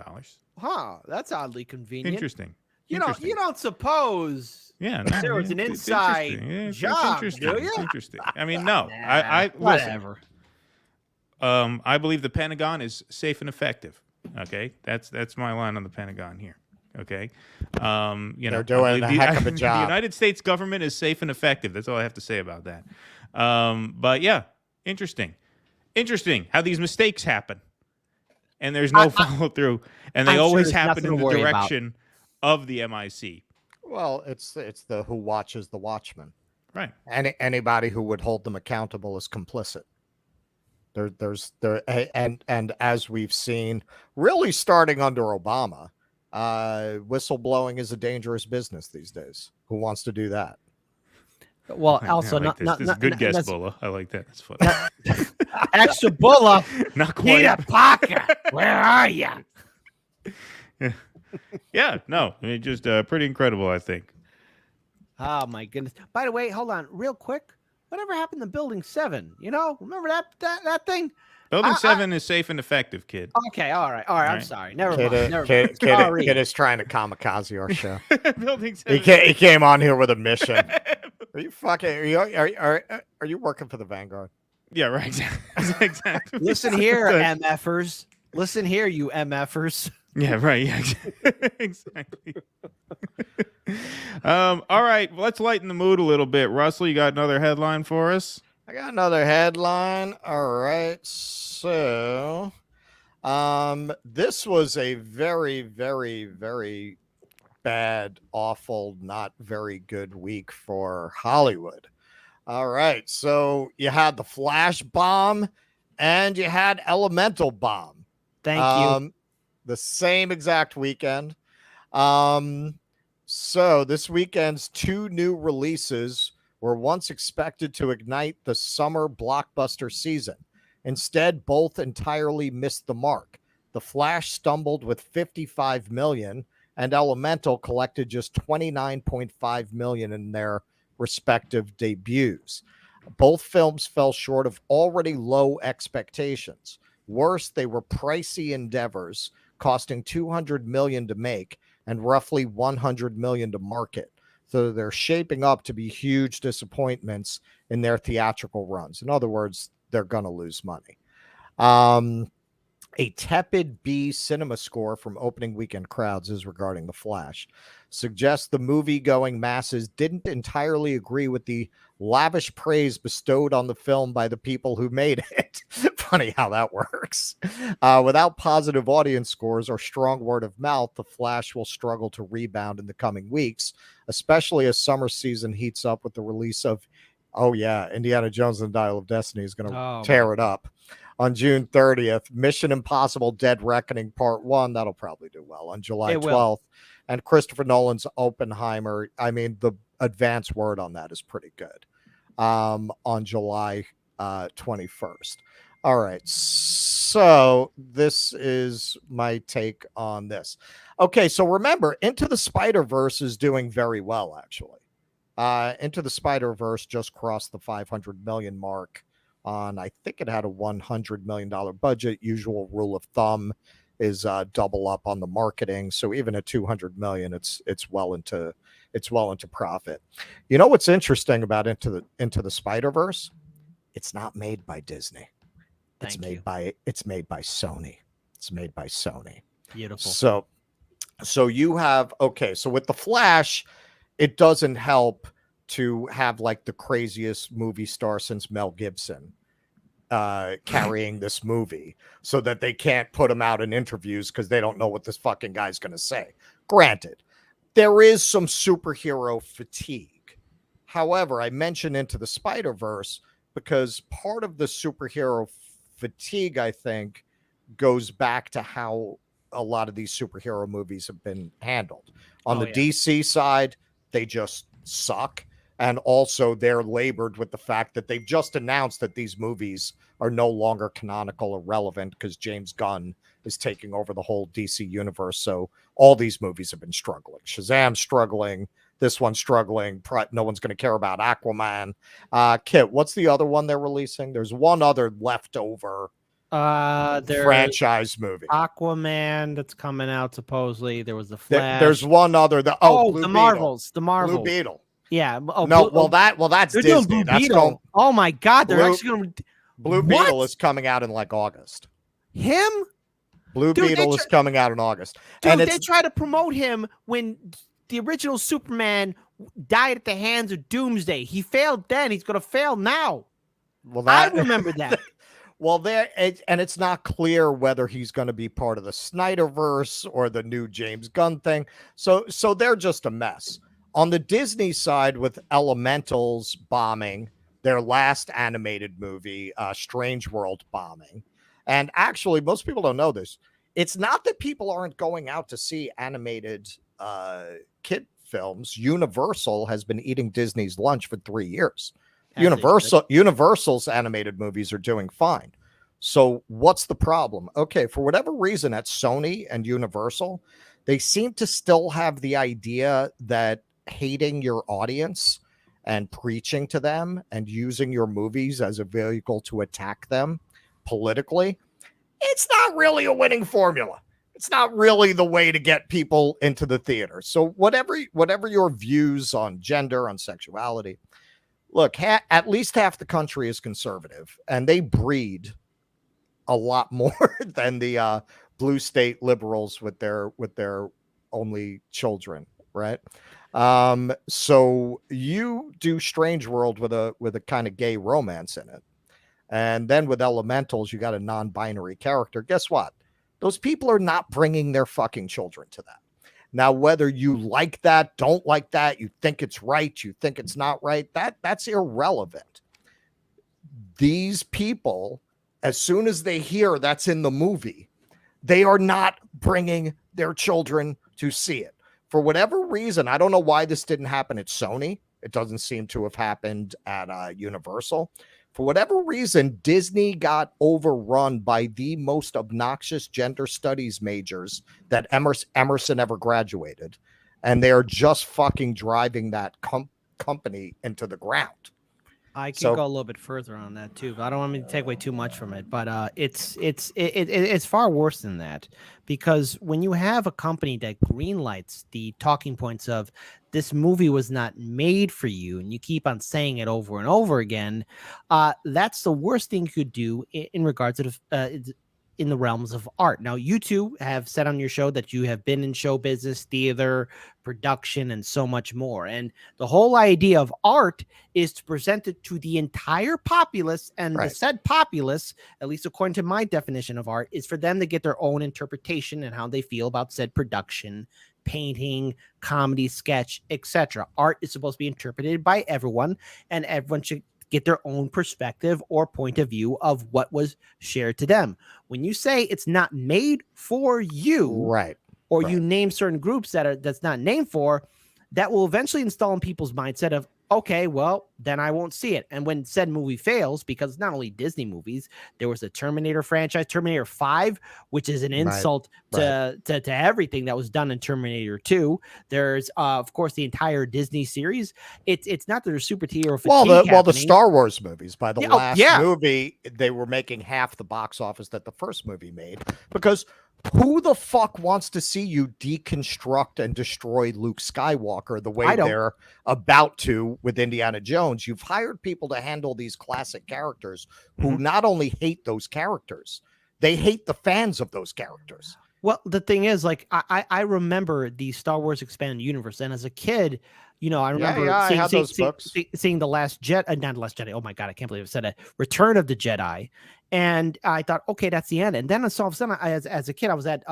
Huh? That's oddly convenient. Interesting. You don't suppose? Yeah, there was an inside job, do you? It's interesting. I mean, no, whatever. I believe the Pentagon is safe and effective. Okay, that's my line on the Pentagon here. Okay, they're doing a heck of a job. The United States government is safe and effective. That's all I have to say about that. But yeah, interesting. interesting how these mistakes happen, and there's no follow through, and they always happen in the direction of the MIC. Well, it's the who watches the watchman, right? Anybody who would hold them accountable is complicit. And as we've seen, really starting under Obama, whistleblowing is a dangerous business these days. Who wants to do that? Well, also, this is a good guess, Bulla. I like that. That's funny. Extra Bulla. Not quite. Peter Parker, where are you? Yeah, no, I mean, just pretty incredible, I think. Oh my goodness! By the way, hold on, real quick. Whatever happened to Building 7? You know, remember that thing? Building 7 is safe and effective, kid. Okay, all right. I'm sorry. Never mind. Kid is trying to kamikaze our show. Building 7. He came on here with a mission. Are you fucking? Are you working for the Vanguard? Yeah, right. Exactly. Listen here, MFers. Listen here, you MFers. Yeah, right. Yeah, exactly. All right, let's lighten the mood a little bit. Russell, you got another headline for us? I got another headline. All right. So, this was a very, very, very bad, awful, not very good week for Hollywood. All right. So you had the Flash bomb and you had Elemental bomb. Thank you. The same exact weekend. So this weekend's two new releases were once expected to ignite the summer blockbuster season. Instead, both entirely missed the mark. The Flash stumbled with 55 million and Elemental collected just 29.5 million in their respective debuts. Both films fell short of already low expectations. Worse, they were pricey endeavors, costing 200 million to make and roughly 100 million to market. So they're shaping up to be huge disappointments in their theatrical runs. In other words, they're going to lose money. A tepid B cinema score from opening weekend crowds is regarding The Flash. Suggests the movie-going masses didn't entirely agree with the lavish praise bestowed on the film by the people who made it. Funny how that works. Without positive audience scores or strong word of mouth, The Flash will struggle to rebound in the coming weeks, especially as summer season heats up with the release of, Indiana Jones and the Dial of Destiny is going to tear it up. On June 30th, Mission Impossible Dead Reckoning Part 1, that'll probably do well, on July 12th. And Christopher Nolan's Oppenheimer, I mean, the advance word on that is pretty good, on July 21st. All right, so this is my take on this. Okay, so remember, Into the Spider-Verse is doing very well, actually. Into the Spider-Verse just crossed the 500 million mark. I think it had a $100 million budget. Usual rule of thumb is double up on the marketing. So even at 200 million, it's well into profit. You know what's interesting about Into the Spider-Verse? It's not made by Disney. It's made by Sony. It's made by Sony. Beautiful. So you have so with the Flash, it doesn't help to have like the craziest movie star since Mel Gibson carrying this movie so that they can't put him out in interviews because they don't know what this fucking guy's going to say. Granted, there is some superhero fatigue. However, I mentioned Into the Spider-Verse because part of the superhero fatigue, I think, goes back to how a lot of these superhero movies have been handled. On the DC side, they just suck. And also they're labored with the fact that they've just announced that these movies are no longer canonical or relevant because James Gunn is taking over the whole DC universe. So all these movies have been struggling. Shazam's struggling. This one's struggling. No one's going to care about Aquaman. Kit, what's the other one they're releasing? There's one other leftover franchise movie. Aquaman that's coming out supposedly. There was the Flash. There's one other. The Marvels. Blue Beetle. Yeah. That's Disney. Oh my God, they're actually going to. Blue Beetle is coming out in like August. Him? Blue Beetle is coming out in August. Dude, they try to promote him when the original Superman died at the hands of Doomsday. He failed then. He's going to fail now. Well, I remember that. Well, and it's not clear whether he's going to be part of the Snyderverse or the new James Gunn thing. So they're just a mess. On the Disney side, with Elementals bombing their last animated movie, Strange World bombing, and actually most people don't know this. It's not that people aren't going out to see animated kid films. Universal has been eating Disney's lunch for 3 years. Universal's animated movies are doing fine. So what's the problem? Okay, for whatever reason at Sony and Universal, they seem to still have the idea that hating your audience and preaching to them and using your movies as a vehicle to attack them politically, it's not really a winning formula. It's not really the way to get people into the theater. So whatever your views on gender, on sexuality, look, at least half the country is conservative, and they breed a lot more than the blue state liberals with their only children, right? So you do Strange World with a kind of gay romance in it, and then with Elementals, you got a non-binary character. Guess what? Those people are not bringing their fucking children to that. Now, whether you like that, don't like that, you think it's right, you think it's not right, that's irrelevant. These people, as soon as they hear that's in the movie, they are not bringing their children to see it. For whatever reason, I don't know why this didn't happen at Sony. It doesn't seem to have happened at Universal. For whatever reason, Disney got overrun by the most obnoxious gender studies majors that Emerson ever graduated. And they're just fucking driving that company into the ground. I can go a little bit further on that too, but I don't want me to take away too much from it. But it's far worse than that, because when you have a company that greenlights the talking points of this movie was not made for you, and you keep on saying it over and over again, that's the worst thing you could do in regards to in the realms of art. Now, you two have said on your show that you have been in show business, theater, production, and so much more. And the whole idea of art is to present it to the entire populace, and the said populace, at least according to my definition of art, is for them to get their own interpretation and how they feel about said production, painting, comedy, sketch, etc. Art is supposed to be interpreted by everyone, and everyone should get their own perspective or point of view of what was shared to them. When you say it's not made for you, or you name certain groups that's not named for, that will eventually install in people's mindset of, okay, well, then I won't see it. And when said movie fails, because it's not only Disney movies, there was a Terminator franchise, Terminator 5, which is an insult to everything that was done in Terminator 2. There's, of course, the entire Disney series. It's not that there's superhero fatigue. Well, the Star Wars movies, by the last movie, they were making half the box office that the first movie made, because who the fuck wants to see you deconstruct and destroy Luke Skywalker the way they're about to with Indiana Jones? You've hired people to handle these classic characters who not only hate those characters, they hate the fans of those characters. Well, the thing is, like, I remember the Star Wars Expanded Universe, and as a kid, you know, I remember seeing the Last Jedi, not the Last Jedi. Oh my God, I can't believe I said it. Return of the Jedi, and I thought, okay, that's the end. And then all of a sudden, as a kid, I was at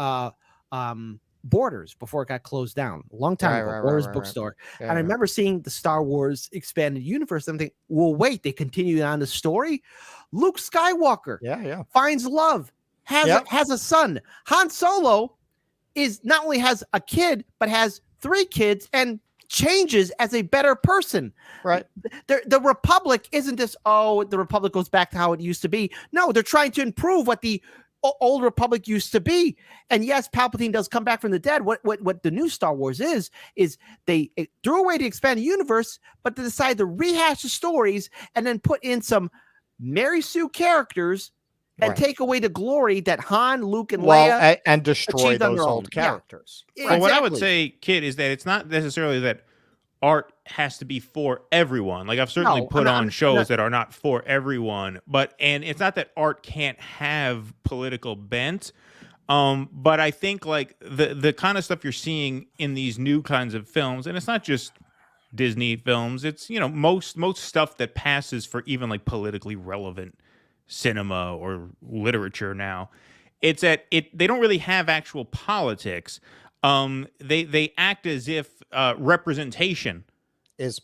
Borders before it got closed down a long time ago. Borders bookstore, and I remember seeing the Star Wars Expanded Universe. And I'm thinking, well, wait, they continued on the story. Luke Skywalker, finds love, has a son. Han Solo is not only has a kid, but has 3 kids and changes as a better person. Right. The Republic isn't this, the Republic goes back to how it used to be. No, they're trying to improve what the old Republic used to be. And yes, Palpatine does come back from the dead. What the new Star Wars is they threw away the expanded universe, but they decided to rehash the stories and then put in some Mary Sue characters and take away the glory that Han, Luke, and Leia and destroy those old characters. Yeah. Well, what I would say, Kid, is that it's not necessarily that art has to be for everyone. Like, I've certainly put on shows that are not for everyone, and it's not that art can't have political bent. But I think like the kind of stuff you're seeing in these new kinds of films, and it's not just Disney films, it's, you know, most stuff that passes for even like politically relevant cinema or literature now. It's that they don't really have actual politics. They act as if representation is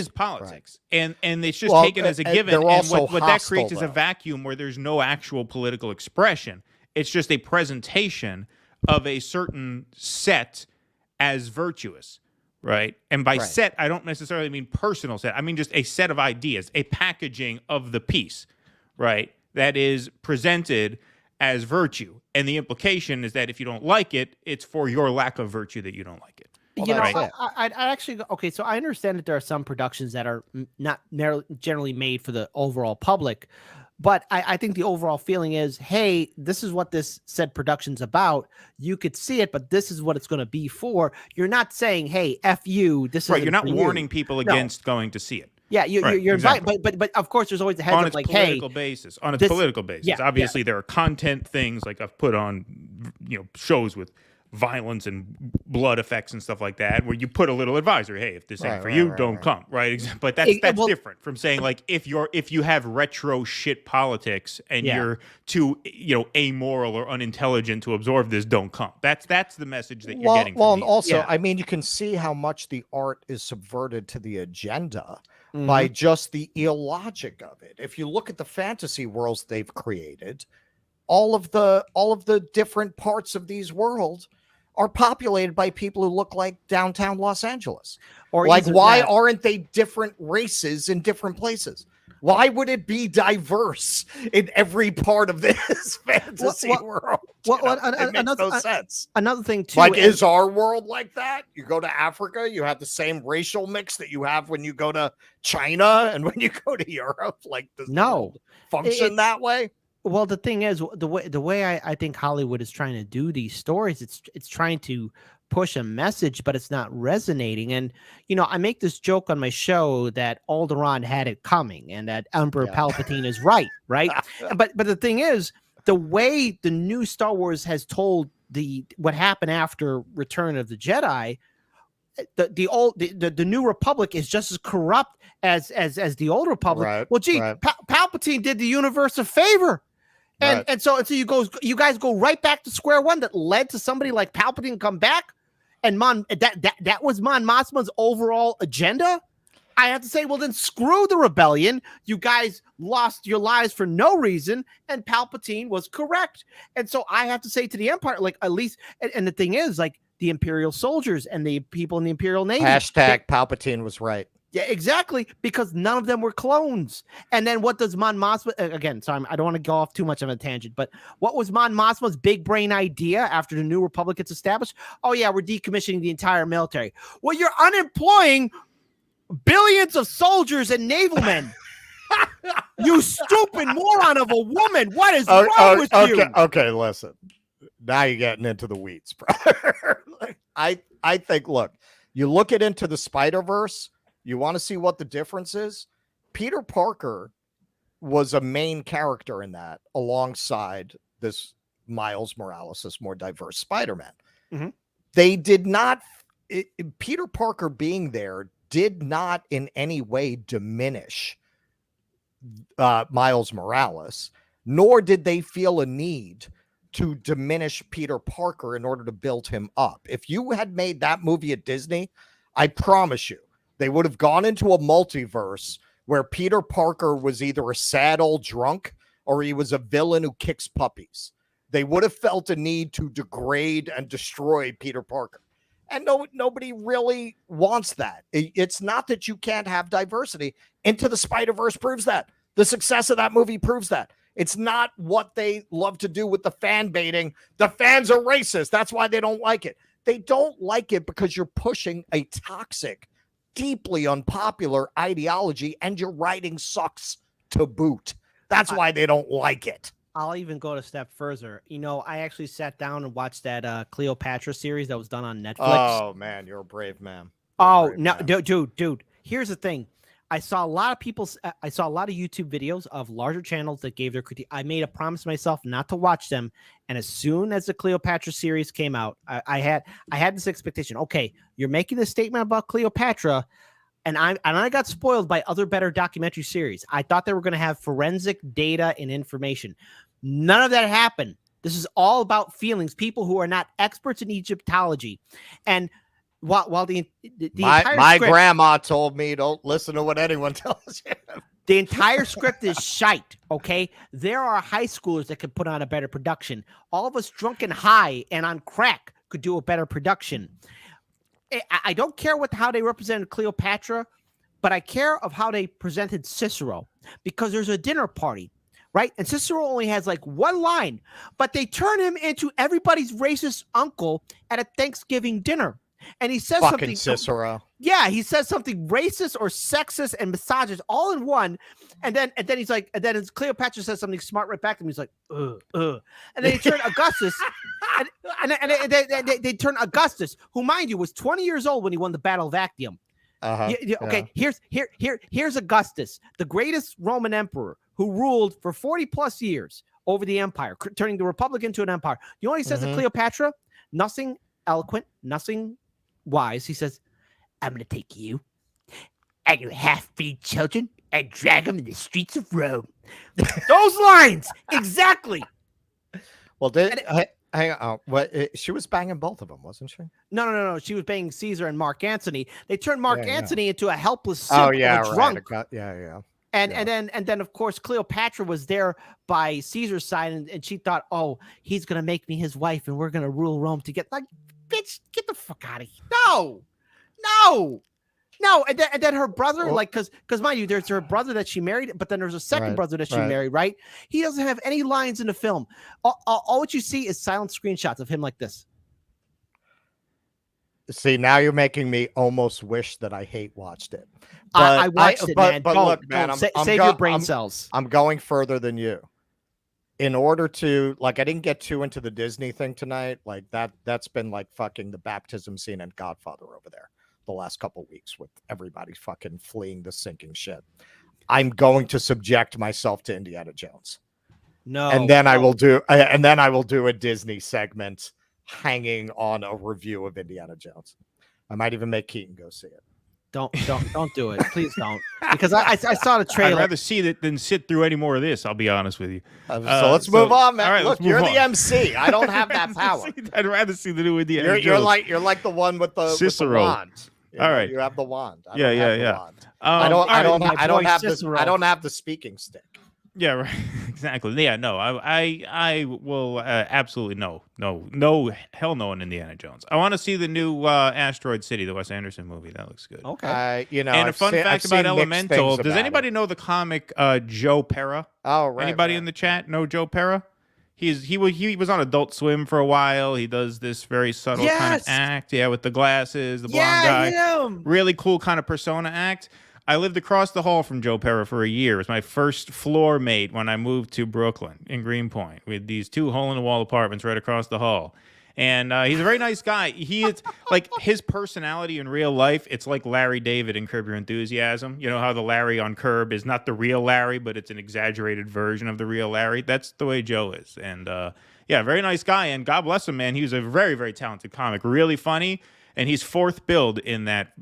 politics, right. and it's just taken as a given. And what that creates is a vacuum where there's no actual political expression. It's just a presentation of a certain set as virtuous, right? And by set, I don't necessarily mean personal set. I mean just a set of ideas, a packaging of the piece, right? That is presented as virtue. And the implication is that if you don't like it, it's for your lack of virtue that you don't like it. Well, you know, I actually, okay, so I understand that there are some productions that are not generally made for the overall public, but I think the overall feeling is, hey, this is what this said production's about. You could see it, but this is what it's going to be for. You're not saying, hey, F you, this is right. You're not warning people against going to see it. Yeah, you're exactly. But of course, there's always a heads up, like, hey, on its political basis. Yeah, obviously, there are content things like I've put on, shows with violence and blood effects and stuff like that, where you put a little advisory, hey, if this ain't for you, don't come, right? But that's different from saying like if you have retro shit politics and you're too amoral or unintelligent to absorb this, don't come. That's the message that you're getting. Well, and also, I mean, you can see how much the art is subverted to the agenda. By just the illogic of it. If you look at the fantasy worlds they've created, all of the different parts of these worlds are populated by people who look like downtown Los Angeles. Or like, why aren't they different races in different places? Why would it be diverse in every part of this fantasy world? It makes no sense. Another thing too, like, is our world like that? You go to Africa, you have the same racial mix that you have when you go to China and when you go to Europe. Like, does no function that way? Well, the thing is, the way I think Hollywood is trying to do these stories, it's trying to push a message, but it's not resonating. And I make this joke on my show that Alderaan had it coming, and that Emperor Palpatine is right. But the thing is, the way the new Star Wars has told what happened after Return of the Jedi, the New Republic is just as corrupt as the Old Republic. Right, well, gee, Palpatine did the universe a favor. And so you guys go right back to square one. That led to somebody like Palpatine come back, and that was Mon Mothma's overall agenda. I have to say, well, then screw the rebellion. You guys lost your lives for no reason, and Palpatine was correct. And so I have to say to the Empire, like, at least, and the thing is, like, the Imperial soldiers and the people in the Imperial Navy. Palpatine was right. Yeah, exactly, because none of them were clones. And then what does Mon Mothma, again, sorry, I don't want to go off too much of a tangent, but what was Mon Mothma's big brain idea after the New Republic gets established? Oh, yeah, we're decommissioning the entire military. Well, you're unemploying billions of soldiers and naval men. You stupid moron of a woman. What is wrong with you? Okay, listen. Now you're getting into the weeds, brother. I think, look, you look into the Spider-Verse, you want to see what the difference is? Peter Parker was a main character in that alongside this Miles Morales, this more diverse Spider-Man. Mm-hmm. They did not, Peter Parker being there did not in any way diminish Miles Morales, nor did they feel a need to diminish Peter Parker in order to build him up. If you had made that movie at Disney, I promise you, they would have gone into a multiverse where Peter Parker was either a sad old drunk or he was a villain who kicks puppies. They would have felt a need to degrade and destroy Peter Parker. And nobody really wants that. It's not that you can't have diversity. Into the Spider-Verse proves that. The success of that movie proves that. It's not what they love to do with the fan baiting. The fans are racist. That's why they don't like it. They don't like it because you're pushing a toxic, deeply unpopular ideology, and your writing sucks to boot. That's why they don't like it. I'll even go a step further. I actually sat down and watched that Cleopatra series that was done on Netflix. Oh, man, you're a brave man. Dude, here's the thing. I saw a lot of YouTube videos of larger channels that gave their critique. I made a promise to myself not to watch them. And as soon as the Cleopatra series came out, I had this expectation. Okay, you're making this statement about Cleopatra. and I got spoiled by other better documentary series. I thought they were going to have forensic data and information. None of that happened. This is all about feelings, people who are not experts in Egyptology. And while the entire my script, grandma told me, don't listen to what anyone tells you. the entire script is shite, okay? There are high schoolers that could put on a better production. All of us drunk and high and on crack could do a better production. I don't care how they represented Cleopatra, but I care of how they presented Cicero, because there's a dinner party, right? And Cicero only has like one line, but they turn him into everybody's racist uncle at a Thanksgiving dinner. And he says fucking something. Cicero. Yeah, he says something racist or sexist and misogynist all in one. And then he's like, and then Cleopatra says something smart right back to him. He's like, And then they turn Augustus, and they turn Augustus, who, mind you, was 20 years old when he won the Battle of Actium. Okay, here's Augustus, the greatest Roman emperor who ruled for 40 plus years over the empire, turning the republic into an empire. You know what he says to Cleopatra? Nothing eloquent, nothing wise. He says, I'm going to take you and your half-breed children and drag them in the streets of Rome. Those lines, exactly. Well, hang on. She was banging both of them, wasn't she? No. She was banging Caesar and Mark Antony. They turned Mark Antony into a helpless simp, a drunk. And then of course Cleopatra was there by Caesar's side, and she thought, oh, he's gonna make me his wife, and we're gonna rule Rome together. Like, bitch, get the fuck out of here! No. And then her brother, because mind you, there's her brother that she married, but then there's a second brother that she married, right? He doesn't have any lines in the film. All what you see is silent screenshots of him like this. See, now you're making me almost wish that I hate watched it. I watched it, man. But look, man, save your brain cells. I'm going further than you. In order to, like, I didn't get too into the Disney thing tonight. Like, that's been like fucking the baptism scene in Godfather over there the last couple weeks, with everybody fucking fleeing the sinking ship. I'm going to subject myself to Indiana Jones. And then I will do a Disney segment hanging on a review of Indiana Jones. I might even make Keaton go see it. Don't do it. Please don't. Because I saw the trailer. I'd rather see it than sit through any more of this. I'll be honest with you. So let's move on, man. All right, look, you're the MC. I don't have that power. I'd rather see the new Indiana Jones. You're like the one with the Cicero. With the wand. All right, you have the wand. Yeah. I don't have the speaking stick. Yeah, right. Exactly. Yeah, no, I will absolutely no, hell no on Indiana Jones. I want to see the new Asteroid City, the Wes Anderson movie. That looks good. Okay. And a fun fact about Elemental. Does anybody know the comic Joe Pera? Oh, right. Anybody in the chat know Joe Pera? He was on Adult Swim for a while. He does this very subtle kind of act. Yeah, with the glasses, the blonde guy. Him. Really cool kind of persona act. I lived across the hall from Joe Pera for a year. It was my first floor mate when I moved to Brooklyn in Greenpoint. We had these 2 hole-in-the-wall apartments right across the hall. And he's a very nice guy. He is like, his personality in real life, it's like Larry David in Curb Your Enthusiasm. You know how the Larry on Curb is not the real Larry, but it's an exaggerated version of the real Larry? That's the way Joe is. And very nice guy. And God bless him, man. He was a very, very talented comic. Really funny. And he's 4th billed in that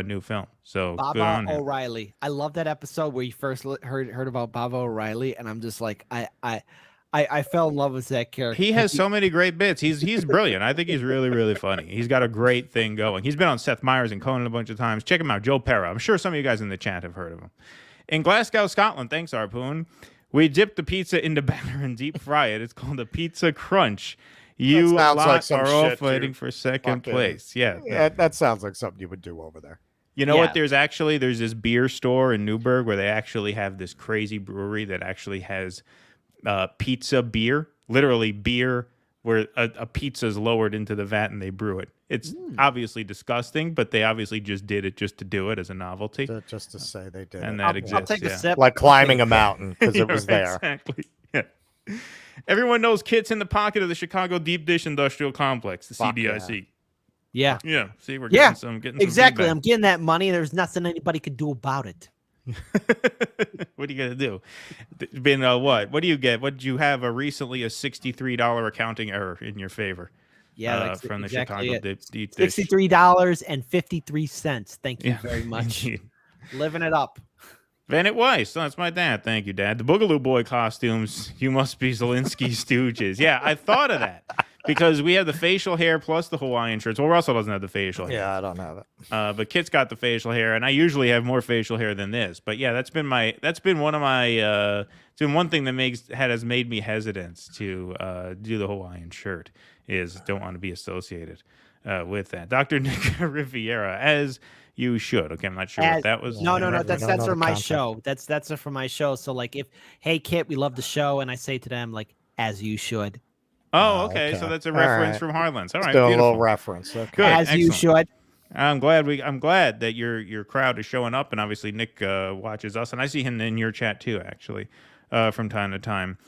new film. So Baba O'Reilly. I love that episode where you first heard about Baba O'Reilly, and I'm just like, I fell in love with that character. He has so many great bits. He's brilliant. I think he's really, really funny. He's got a great thing going. He's been on Seth Meyers and Conan a bunch of times. Check him out, Joe Pera. I'm sure some of you guys in the chat have heard of him. In Glasgow, Scotland, thanks, Harpoon, we dip the pizza into batter and deep fry it. It's called a pizza crunch. You lot like are all fighting for second place. Yeah, that sounds like something you would do over there. You know what? There's this beer store in Newburgh where they actually have this crazy brewery that actually has pizza beer, literally beer where a pizza is lowered into the vat and they brew it. It's obviously disgusting, but they obviously just did it just to do it as a novelty. Just to say they did and it. That exists. I'll take a sip. Like climbing a mountain because it was there. Exactly. Yeah. Everyone knows Kit's in the pocket of the Chicago Deep Dish Industrial Complex, the CDIC. Yeah. Yeah. See, we're getting some exactly. Some I'm getting that money. There's nothing anybody could do about it. What are you gonna do? What? What do you get? What did you have recently a $63 accounting error in your favor? Yeah, from the exactly Chicago deep dish. $63.53. Thank you very much. Indeed. Living it up. Bennett Weiss, that's my dad. Thank you, Dad. The Boogaloo Boy costumes, you must be Zelensky stooges. Yeah, I thought of that because we have the facial hair plus the Hawaiian shirts. Well, Russell doesn't have the facial hair. Yeah, I don't have it. But Kit's got the facial hair, and I usually have more facial hair than this. But yeah, that's been one of my it's been one thing that has made me hesitant to do the Hawaiian shirt is don't want to be associated with that. Dr. Nick Riviera, as you should. Okay, I'm not sure what that was. No. That's for my show. That's for my show. So like, hey Kit, we love the show, and I say to them like, as you should. Oh, okay. So that's a reference from Heartlands. All right, still beautiful. A little reference. Okay. Good, as you should. I'm glad that your crowd is showing up, and obviously Nick watches us, and I see him in your chat too, actually, from time to time.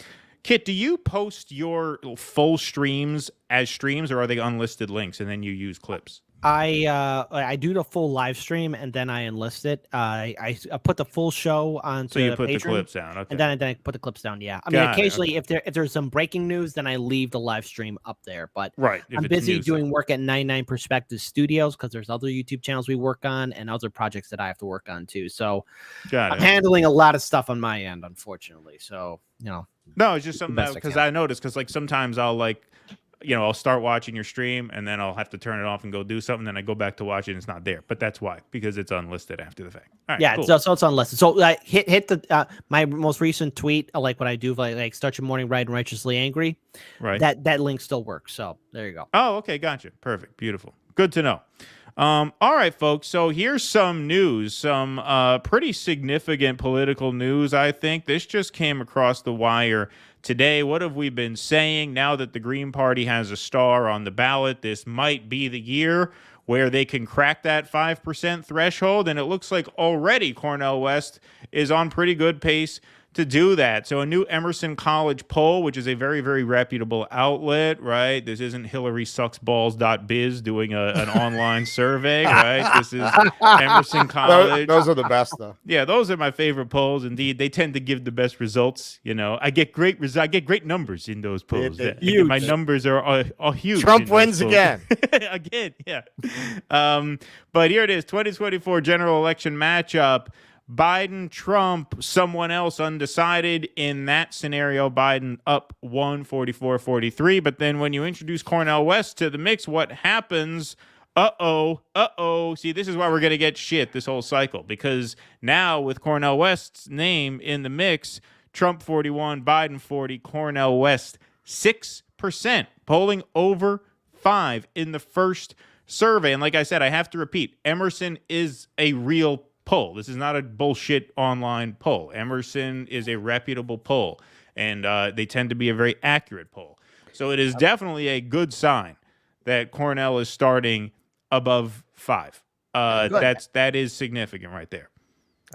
Kit, do you post your full streams as streams, or are they unlisted links, and then you use clips? I do the full live stream and then I enlist it. I put the full show on. So you put Patreon, the clips down, okay? And then I put the clips down. Yeah, I mean occasionally if there's some breaking news, then I leave the live stream up there. But right, I'm busy doing work at 99 Perspective Studios because there's other YouTube channels we work on and other projects that I have to work on too. So I'm handling a lot of stuff on my end, unfortunately. So no, it's just something because I noticed because like sometimes I'll I'll start watching your stream and then I'll have to turn it off and go do something. Then I go back to watch it and it's not there. But that's why, because it's unlisted after the fact. All right, yeah, cool. so it's unlisted. So hit the my most recent tweet, like what I do, like start your morning right and righteously angry. Right. That link still works. So there you go. Oh, okay, gotcha. Perfect, beautiful, good to know. All right, folks. So here's some news, some pretty significant political news. I think this just came across the wire today. What have we been saying? Now that the Green Party has a star on the ballot, this might be the year where they can crack that 5% threshold. And it looks like already Cornel West is on pretty good pace to do that. So a new Emerson College poll, which is a very, very reputable outlet, right? This isn't HillarySucksBalls.biz doing an online survey, right? This is Emerson College. Those are the best, though. Yeah, those are my favorite polls. Indeed, they tend to give the best results. I get great numbers in those polls. My numbers are huge. Trump wins again. Again, yeah. But here it is, 2024 general election matchup. Biden, Trump, someone else undecided. In that scenario, Biden up 144-43. But then when you introduce Cornel West to the mix, what happens? Uh-oh. See, this is why we're going to get shit this whole cycle. Because now with Cornel West's name in the mix, Trump 41, Biden 40, Cornel West 6%, polling over 5 in the first survey. And like I said, I have to repeat, Emerson is a real poll. This is not a bullshit online poll. Emerson is a reputable poll, and they tend to be a very accurate poll. So it is definitely a good sign that Cornel is starting above 5. That is significant right there.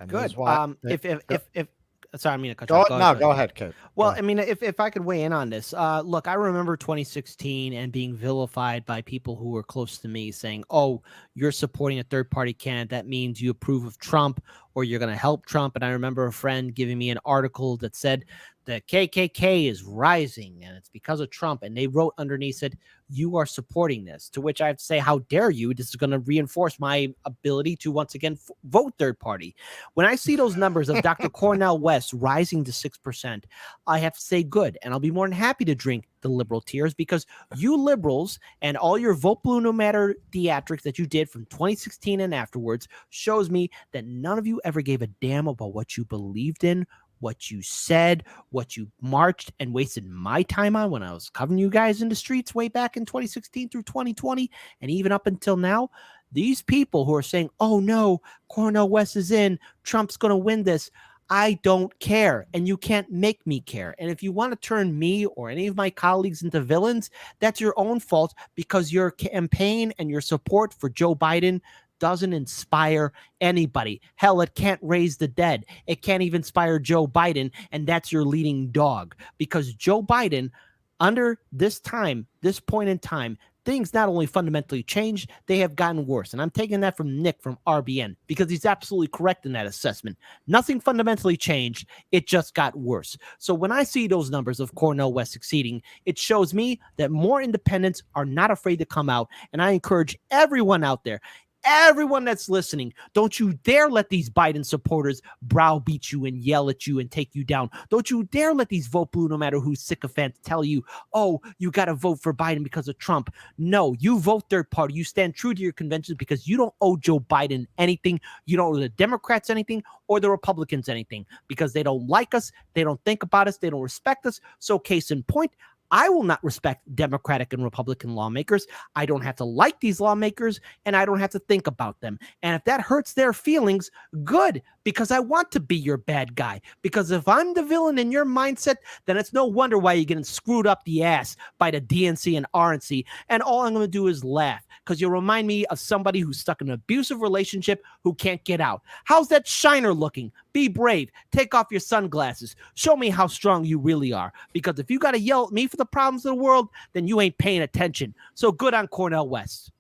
Good. If sorry, I mean to cut you off. Go ahead, Kate. Well, I mean, if I could weigh in on this, look, I remember 2016 and being vilified by people who were close to me saying, oh, you're supporting a third-party candidate. That means you approve of Trump or you're going to help Trump. And I remember a friend giving me an article that said the KKK is rising and it's because of Trump. And they wrote underneath, said, you are supporting this, to which I have to say, how dare you? This is going to reinforce my ability to once again vote third party. When I see those numbers of Dr. Cornel West rising to 6%, I have to say good. And I'll be more than happy to drink the liberal tears because you liberals and all your vote blue no matter theatrics that you did from 2016 and afterwards shows me that none of you ever gave a damn about what you believed in, what you said, what you marched and wasted my time on when I was covering you guys in the streets way back in 2016 through 2020 and even up until now. These people who are saying, oh no, Cornel West is in, Trump's going to win this. I don't care, and you can't make me care. And if you want to turn me or any of my colleagues into villains, that's your own fault because your campaign and your support for Joe Biden doesn't inspire anybody. Hell, it can't raise the dead. It can't even inspire Joe Biden, and that's your leading dog because Joe Biden, under this time, this point in time, things not only fundamentally changed, they have gotten worse. And I'm taking that from Nick from RBN because he's absolutely correct in that assessment. Nothing fundamentally changed. It just got worse. So when I see those numbers of Cornel West succeeding, it shows me that more independents are not afraid to come out. And I encourage everyone out there, everyone that's listening, don't you dare let these Biden supporters browbeat you and yell at you and take you down. Don't you dare let these vote blue no matter who sycophants tell you, oh, you got to vote for Biden because of Trump. No, you vote third party. You stand true to your conventions because you don't owe Joe Biden anything. You don't owe the Democrats anything or the Republicans anything because they don't like us. They don't think about us. They don't respect us. So case in point, I will not respect Democratic and Republican lawmakers. I don't have to like these lawmakers, and I don't have to think about them. And if that hurts their feelings, good, because I want to be your bad guy. Because if I'm the villain in your mindset, then it's no wonder why you're getting screwed up the ass by the DNC and RNC. And all I'm going to do is laugh, because you'll remind me of somebody who's stuck in an abusive relationship who can't get out. How's that shiner looking? Be brave. Take off your sunglasses. Show me how strong you really are. Because if you got to yell at me for the problems of the world, then you ain't paying attention. So good on Cornel West.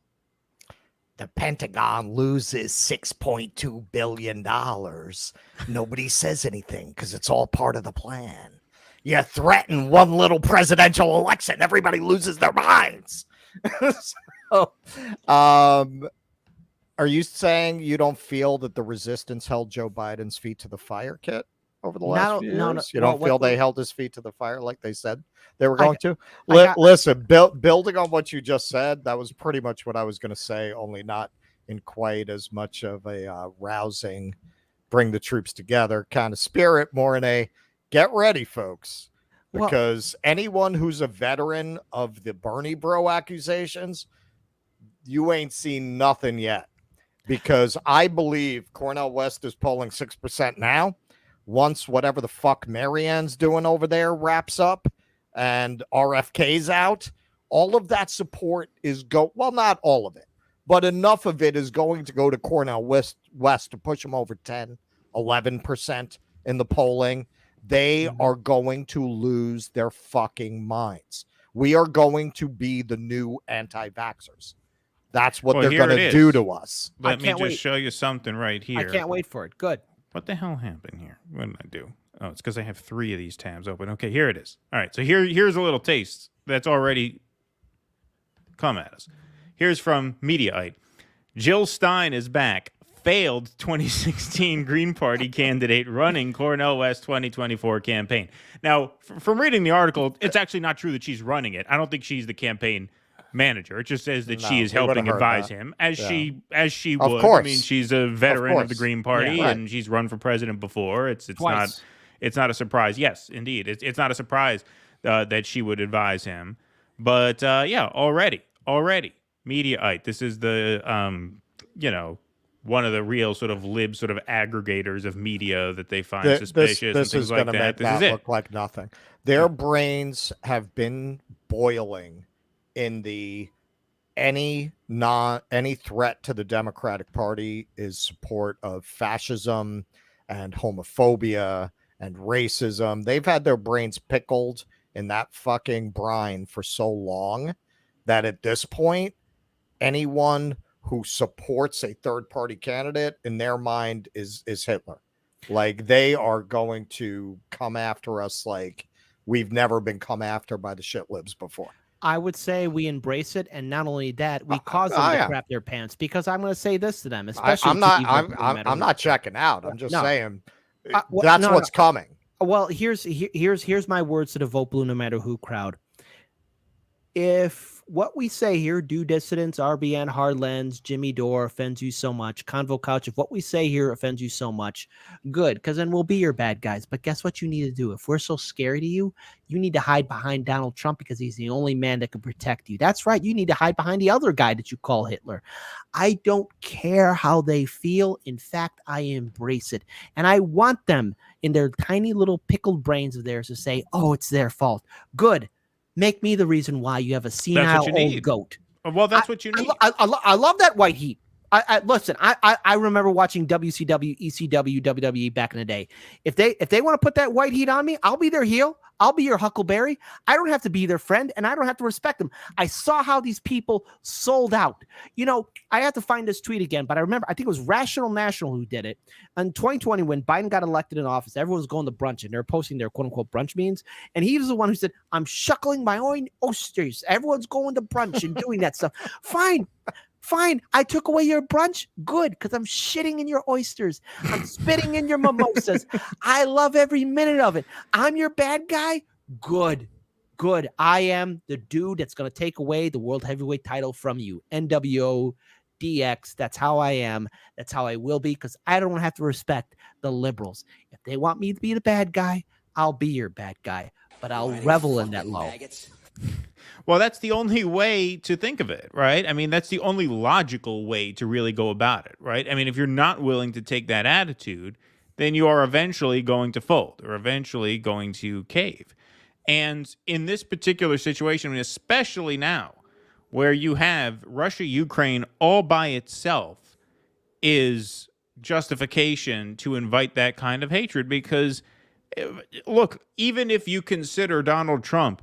The Pentagon loses $6.2 billion. Nobody says anything because it's all part of the plan. You threaten one little presidential election, everybody loses their minds. So, are you saying you don't feel that the resistance held Joe Biden's feet to the fire, Kit, over the last few years? No, you don't feel they held his feet to the fire like they said they were going to? Listen, building on what you just said, that was pretty much what I was going to say, only not in quite as much of a rousing, bring the troops together kind of spirit, more in a get ready, folks. Because anyone who's a veteran of the Bernie bro accusations, you ain't seen nothing yet. Because I believe Cornel West is polling 6% now. Once whatever the fuck Marianne's doing over there wraps up and RFK's out, all of that support is not all of it, but enough of it is going to go to Cornel West to push him over 10, 11% in the polling. They are going to lose their fucking minds. We are going to be the new anti-vaxxers. That's what they're going to do to us. Let me just show you something right here. I can't wait for it. Good. What the hell happened here? What did I do? Oh, it's because I have 3 of these tabs open. Okay, here it is. All right, so here's a little taste that's already come at us. Here's from Mediaite. Jill Stein is back. Failed 2016 Green Party candidate running Cornel West 2024 campaign. Now, from reading the article, it's actually not true that she's running it. I don't think she's the campaign manager. It just says that she is helping advise him as she would. Of course. I mean, she's a veteran of the Green Party and she's run for president before. It's not a surprise. Yes, indeed. It's not a surprise that she would advise him. But already Mediaite. This is the one of the real sort of lib sort of aggregators of media that they find suspicious and things like that. This is look like nothing. Their brains have been boiling in the any threat to the Democratic Party is support of fascism and homophobia and racism. They've had their brains pickled in that fucking brine for so long that at this point, anyone who supports a third party candidate in their mind is Hitler. Like, they are going to come after us like we've never been come after by the shit libs before. I would say we embrace it, and not only that, we cause them to crap their pants. Because I'm going to say this to them, especially I'm not checking out. I'm just saying that's what's coming. Well, here's my words to the vote blue no matter who crowd. If what we say here, do dissidents, RBN, Hardlands, Jimmy Dore, offends you so much, Convo Couch, if what we say here offends you so much, good, because then we'll be your bad guys. But guess what you need to do? If we're so scary to you, you need to hide behind Donald Trump because he's the only man that can protect you. That's right. You need to hide behind the other guy that you call Hitler. I don't care how they feel. In fact, I embrace it. And I want them in their tiny little pickled brains of theirs to say, oh, it's their fault. Good. Make me the reason why you have a senile old goat. Well, that's what you need. I love that white heat. I listen. I remember watching WCW, ECW, WWE back in the day. If they want to put that white heat on me, I'll be their heel. I'll be your Huckleberry. I don't have to be their friend, and I don't have to respect them. I saw how these people sold out. You know, I have to find this tweet again, but I remember, I think it was Rational National who did it. In 2020, when Biden got elected in office, everyone was going to brunch, and they were posting their quote-unquote brunch means, and he was the one who said, I'm shuckling my own oysters. Everyone's going to brunch and doing that stuff. Fine. I took away your brunch. Good, because I'm shitting in your oysters. I'm spitting in your mimosas. I love every minute of it. I'm your bad guy. Good. I am the dude that's going to take away the world heavyweight title from you. NWO DX. That's how I am. That's how I will be, because I don't have to respect the liberals. If they want me to be the bad guy, I'll be your bad guy. But I'll revel in that low. Well, that's the only way to think of it, right? I mean, that's the only logical way to really go about it, right? I mean, if you're not willing to take that attitude, then you are eventually going to fold or eventually going to cave. And in this particular situation, I mean, especially now, where you have Russia-Ukraine all by itself is justification to invite that kind of hatred because, look, even if you consider Donald Trump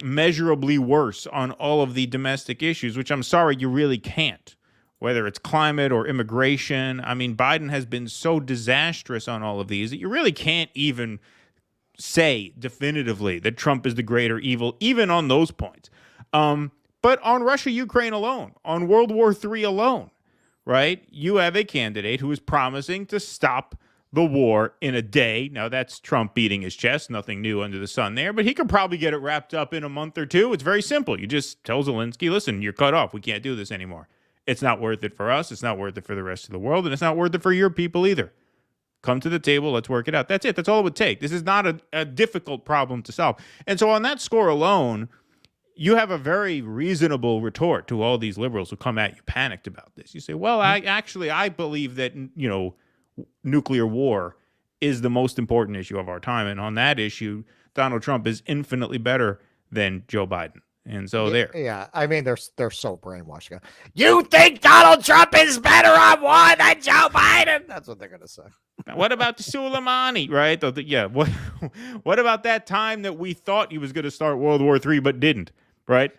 measurably worse on all of the domestic issues, which I'm sorry, you really can't, whether it's climate or immigration. I mean, Biden has been so disastrous on all of these that you really can't even say definitively that Trump is the greater evil, even on those points. But on Russia-Ukraine alone, on World War III alone, right, you have a candidate who is promising to stop the war in a day. Now, that's Trump beating his chest. Nothing new under the sun there, but he could probably get it wrapped up in a month or two. It's very simple. You just tell Zelensky, listen, you're cut off. We can't do this anymore. It's not worth it for us. It's not worth it for the rest of the world, and it's not worth it for your people either. Come to the table. Let's work it out. That's it. That's all it would take. This is not a difficult problem to solve. And so on that score alone, you have a very reasonable retort to all these liberals who come at you panicked about this. You say, well, I believe that, you know, nuclear war is the most important issue of our time. And on that issue, Donald Trump is infinitely better than Joe Biden. And so there. Yeah, I mean, they're so brainwashed. You think Donald Trump is better on war than Joe Biden? That's what they're going to say. What about the Soleimani, right? Yeah, what about that time that we thought he was going to start World War III but didn't? Right?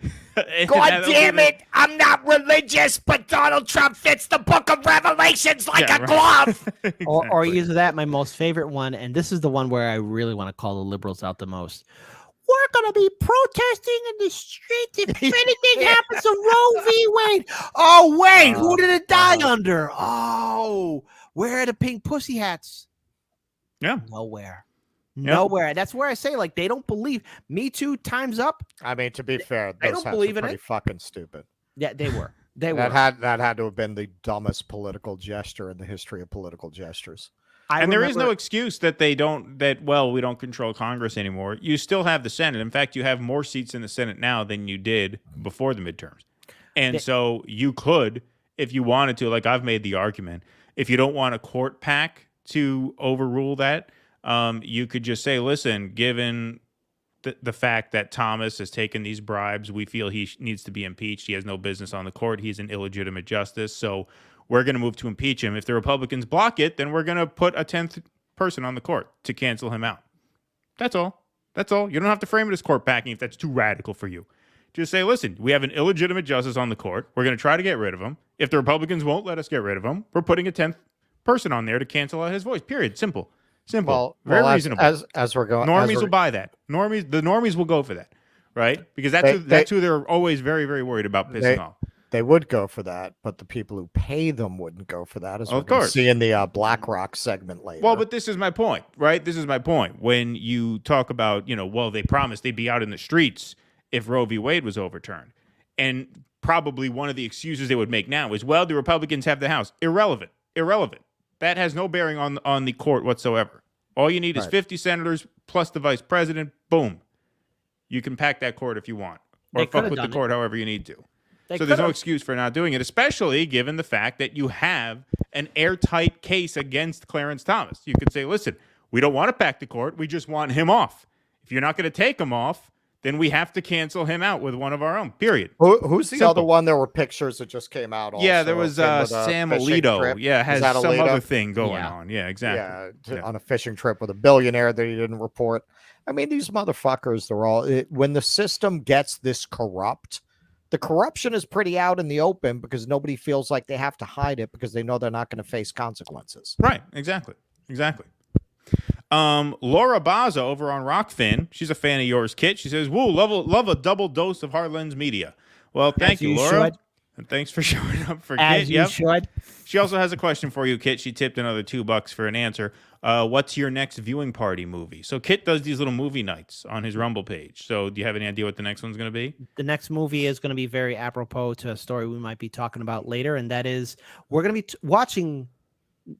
God damn it! I'm not religious, but Donald Trump fits the Book of Revelations like a glove. Exactly. Or either that, my most favorite one, and this is the one where I really want to call the liberals out the most. We're going to be protesting in the streets if anything happens to Roe v. Wade. Oh, wait, who did it die under? Oh, where are the pink pussy hats? Yeah. Nowhere. Nowhere. That's where I say, like, they don't believe. Me Too, time's up. I mean, to be fair, they those don't believe in pretty it. Fucking stupid. Yeah, they were. That had to have been the dumbest political gesture in the history of political gestures. There is no excuse that we don't control Congress anymore. You still have the Senate. In fact, you have more seats in the Senate now than you did before the midterms. And so you could, if you wanted to, like I've made the argument, if you don't want a court pack to overrule that, you could just say, listen, given the fact that Thomas has taken these bribes, we feel he needs to be impeached. He has no business on the court. He's an illegitimate justice. So we're going to move to impeach him. If the Republicans block it, then we're going to put a 10th person on the court to cancel him out. That's all. That's all. You don't have to frame it as court packing if that's too radical for you. Just say, listen, we have an illegitimate justice on the court. We're going to try to get rid of him. If the Republicans won't let us get rid of him, we're putting a 10th person on there to cancel out his voice. Period. Simple. Very reasonable. As we're going, normies will buy that. The normies will go for that, right? Because that's who they're always very, very worried about pissing off. They would go for that, but the people who pay them wouldn't go for that, as we're going to see in the BlackRock segment later. Well, but this is my point, right? This is my point. When you talk about, they promised they'd be out in the streets if Roe v. Wade was overturned. And probably one of the excuses they would make now is, well, the Republicans have the House. Irrelevant. That has no bearing on the court whatsoever. All you need is 50 senators plus the vice president. Boom. You can pack that court if you want. Or fuck with the court however you need to. So there's no excuse for not doing it, especially given the fact that you have an airtight case against Clarence Thomas. You could say, listen, we don't want to pack the court. We just want him off. If you're not going to take him off, then we have to cancel him out with one of our own. Period. Who's the Simple. other one? There were pictures that just came out. Also, Yeah, there was Sam Alito. Yeah, has some Alito? other thing going on. Yeah, exactly. On a fishing trip with a billionaire that he didn't report. I mean, these motherfuckers, they're all, when the system gets this corrupt, the corruption is pretty out in the open because nobody feels like they have to hide it because they know they're not going to face consequences. Right. Exactly. Laura Baza over on Rockfin, she's a fan of yours, Kit. She says, "Woo, love a double dose of Heartland's media." Well, thank you, Laura. Should. And thanks for showing up for As Kit. you should. She also has a question for you, Kit. She tipped another $2 for an answer. What's your next viewing party movie? So Kit does these little movie nights on his Rumble page. So do you have any idea what the next one's going to be? The next movie is going to be very apropos to a story we might be talking about later, and that is we're going to be watching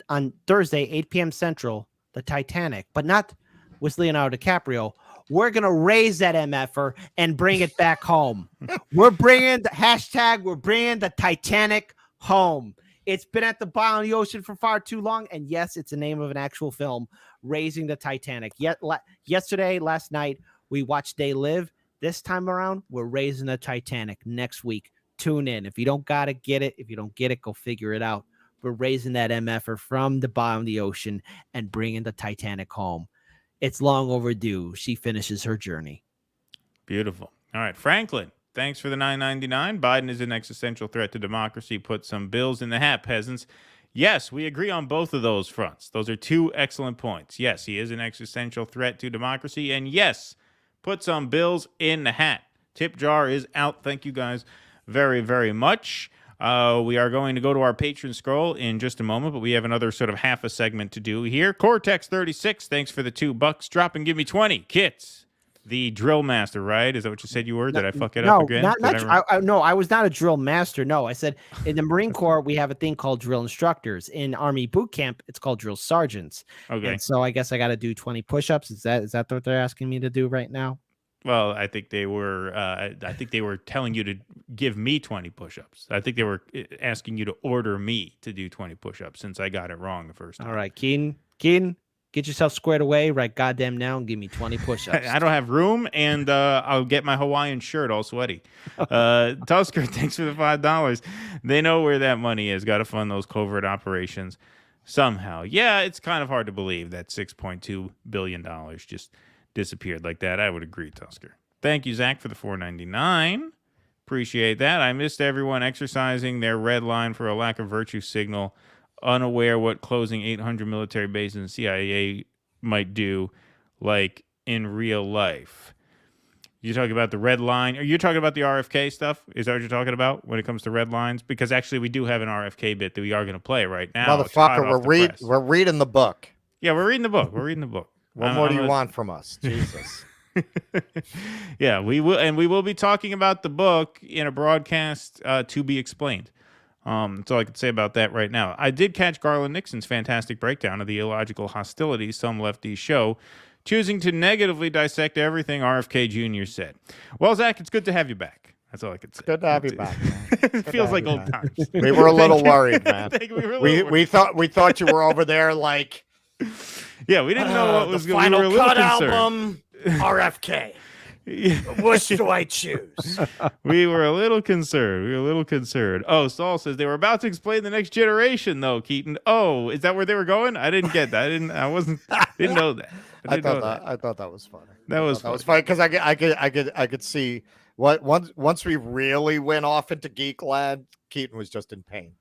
on Thursday, 8 p.m. Central, the Titanic, but not with Leonardo DiCaprio. We're going to raise that MFer and bring it back home. We're bringing the Titanic home. It's been at the bottom of the ocean for far too long. And yes, it's the name of an actual film, Raising the Titanic. Last night, we watched They Live. This time around, we're raising the Titanic next week. Tune in. If you don't got to get it, if you don't get it, go figure it out. We're raising that MFer from the bottom of the ocean and bringing the Titanic home. It's long overdue. She finishes her journey. Beautiful. All right, Franklin, thanks for the $9.99. Biden is an existential threat to democracy. Put some bills in the hat, peasants. Yes, we agree on both of those fronts. Those are two excellent points. Yes, he is an existential threat to democracy. And yes, put some bills in the hat. Tip jar is out. Thank you guys very, very much. We are going to go to our patron scroll in just a moment, but we have another sort of half a segment to do here. Cortex36, thanks for the $2. Drop and give me 20. Kits, the drill master, right? Is that what you said you were? Did I fuck it up again? No, I was not a drill master. No, I said in the Marine Corps, we have a thing called drill instructors. In Army boot camp, it's called drill sergeants. Okay. And so I guess I got to do 20 push-ups. Is that what they're asking me to do right now? Well, I think they were telling you to give me 20 push-ups. I think they were asking you to order me to do 20 push-ups since I got it wrong the first time. All right, Keaton, get yourself squared away right goddamn now and give me 20 push-ups. I don't have room, and I'll get my Hawaiian shirt all sweaty. Tusker, thanks for the $5. They know where that money is. Got to fund those covert operations somehow. Yeah, it's kind of hard to believe that $6.2 billion just disappeared like that. I would agree, Tusker. Thank you, Zach, for the $4.99. Appreciate that. I missed everyone exercising their red line for a lack of virtue signal, unaware what closing 800 military bases in CIA might do, like in real life. You talking about the red line? Are you talking about the RFK stuff? Is that what you're talking about when it comes to red lines? Because actually, we do have an RFK bit that we are going to play right now. Motherfucker, we're reading the book. Yeah, we're reading the book. What more do you want from us? Jesus. Yeah, we will be talking about the book in a broadcast to be explained. That's all I can say about that right now. I did catch Garland Nixon's fantastic breakdown of the illogical hostilities some lefties show, choosing to negatively dissect everything RFK Jr. said. Well, Zach, it's good to have you back. That's all I can say. Good to have you back, man. It feels like old times. We were a little worried, man. We thought you were over there like... Yeah, we didn't know what was going on. Final Cut album, RFK. Which do I choose? We were a little concerned. Oh, Saul says they were about to explain the next generation, though, Keaton. Oh, is that where they were going? I didn't get that. Didn't know that. I thought that was funny. That was funny because I could see what once we really went off into Geekland, Keaton was just in pain.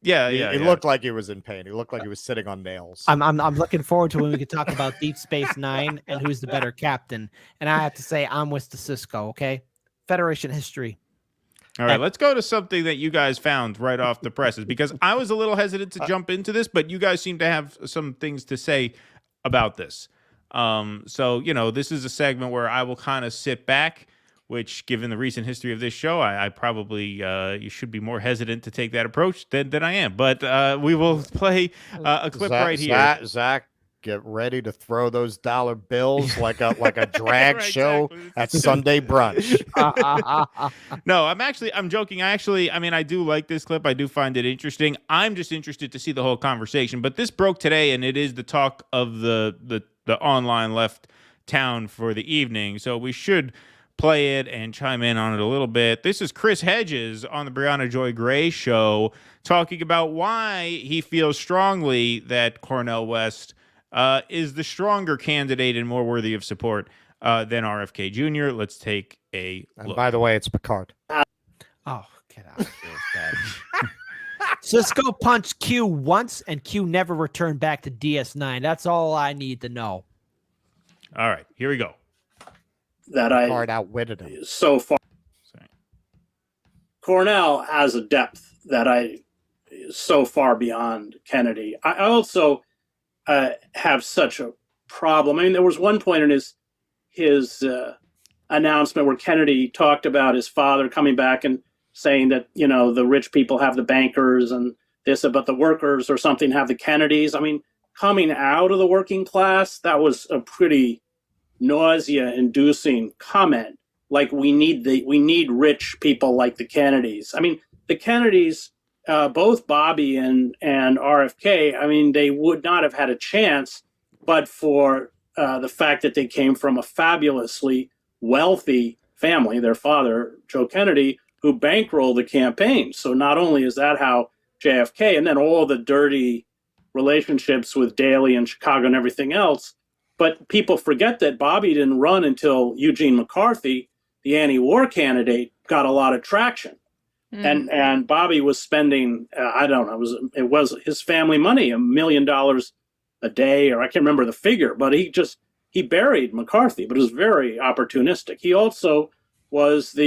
Yeah, he looked like he was in pain. He looked like he was sitting on nails. I'm looking forward to when we can talk about Deep Space Nine and who's the better captain. And I have to say, I'm with the Cisco. Okay, Federation history. All right, let's go to something that you guys found right off the presses because I was a little hesitant to jump into this, but you guys seem to have some things to say about this. So this is a segment where I will kind of sit back. Which, given the recent history of this show, I probably you should be more hesitant to take that approach than I am. But we will play a clip right here. Zach, get ready to throw those dollar bills like a drag right, show exactly. at Sunday brunch. No, I'm joking. I do like this clip. I do find it interesting. I'm just interested to see the whole conversation. But this broke today, and it is the talk of the online left town for the evening. So we should play it and chime in on it a little bit. This is Chris Hedges on the Brianna Joy Gray Show talking about why he feels strongly that Cornel West is the stronger candidate and more worthy of support than RFK Jr. Let's take a look. And by the way, it's Picard. Oh, get out of here, Dad. Cisco punched Q once, and Q never returned back to DS9. That's all I need to know. All right, here we go. That I Picard outwitted him so far. Sorry. Cornel has a depth that I so far beyond Kennedy. I also have such a problem. I mean, there was one point in his announcement where Kennedy talked about his father coming back and saying that, you know, the rich people have the bankers and this, but the workers or something have the Kennedys. I mean, coming out of the working class, that was a pretty nausea-inducing comment. Like, we need rich people like the Kennedys. I mean, the Kennedys, both Bobby and RFK, I mean, they would not have had a chance but for the fact that they came from a fabulously wealthy family, their father, Joe Kennedy, who bankrolled the campaign. So not only is that how JFK, and then all the dirty relationships with Daley and Chicago and everything else, but people forget that Bobby didn't run until Eugene McCarthy, the anti-war candidate, got a lot of traction. And Bobby was spending, I don't know, it was his family money, $1 million a day, or I can't remember the figure, but he buried McCarthy, but it was very opportunistic. He also was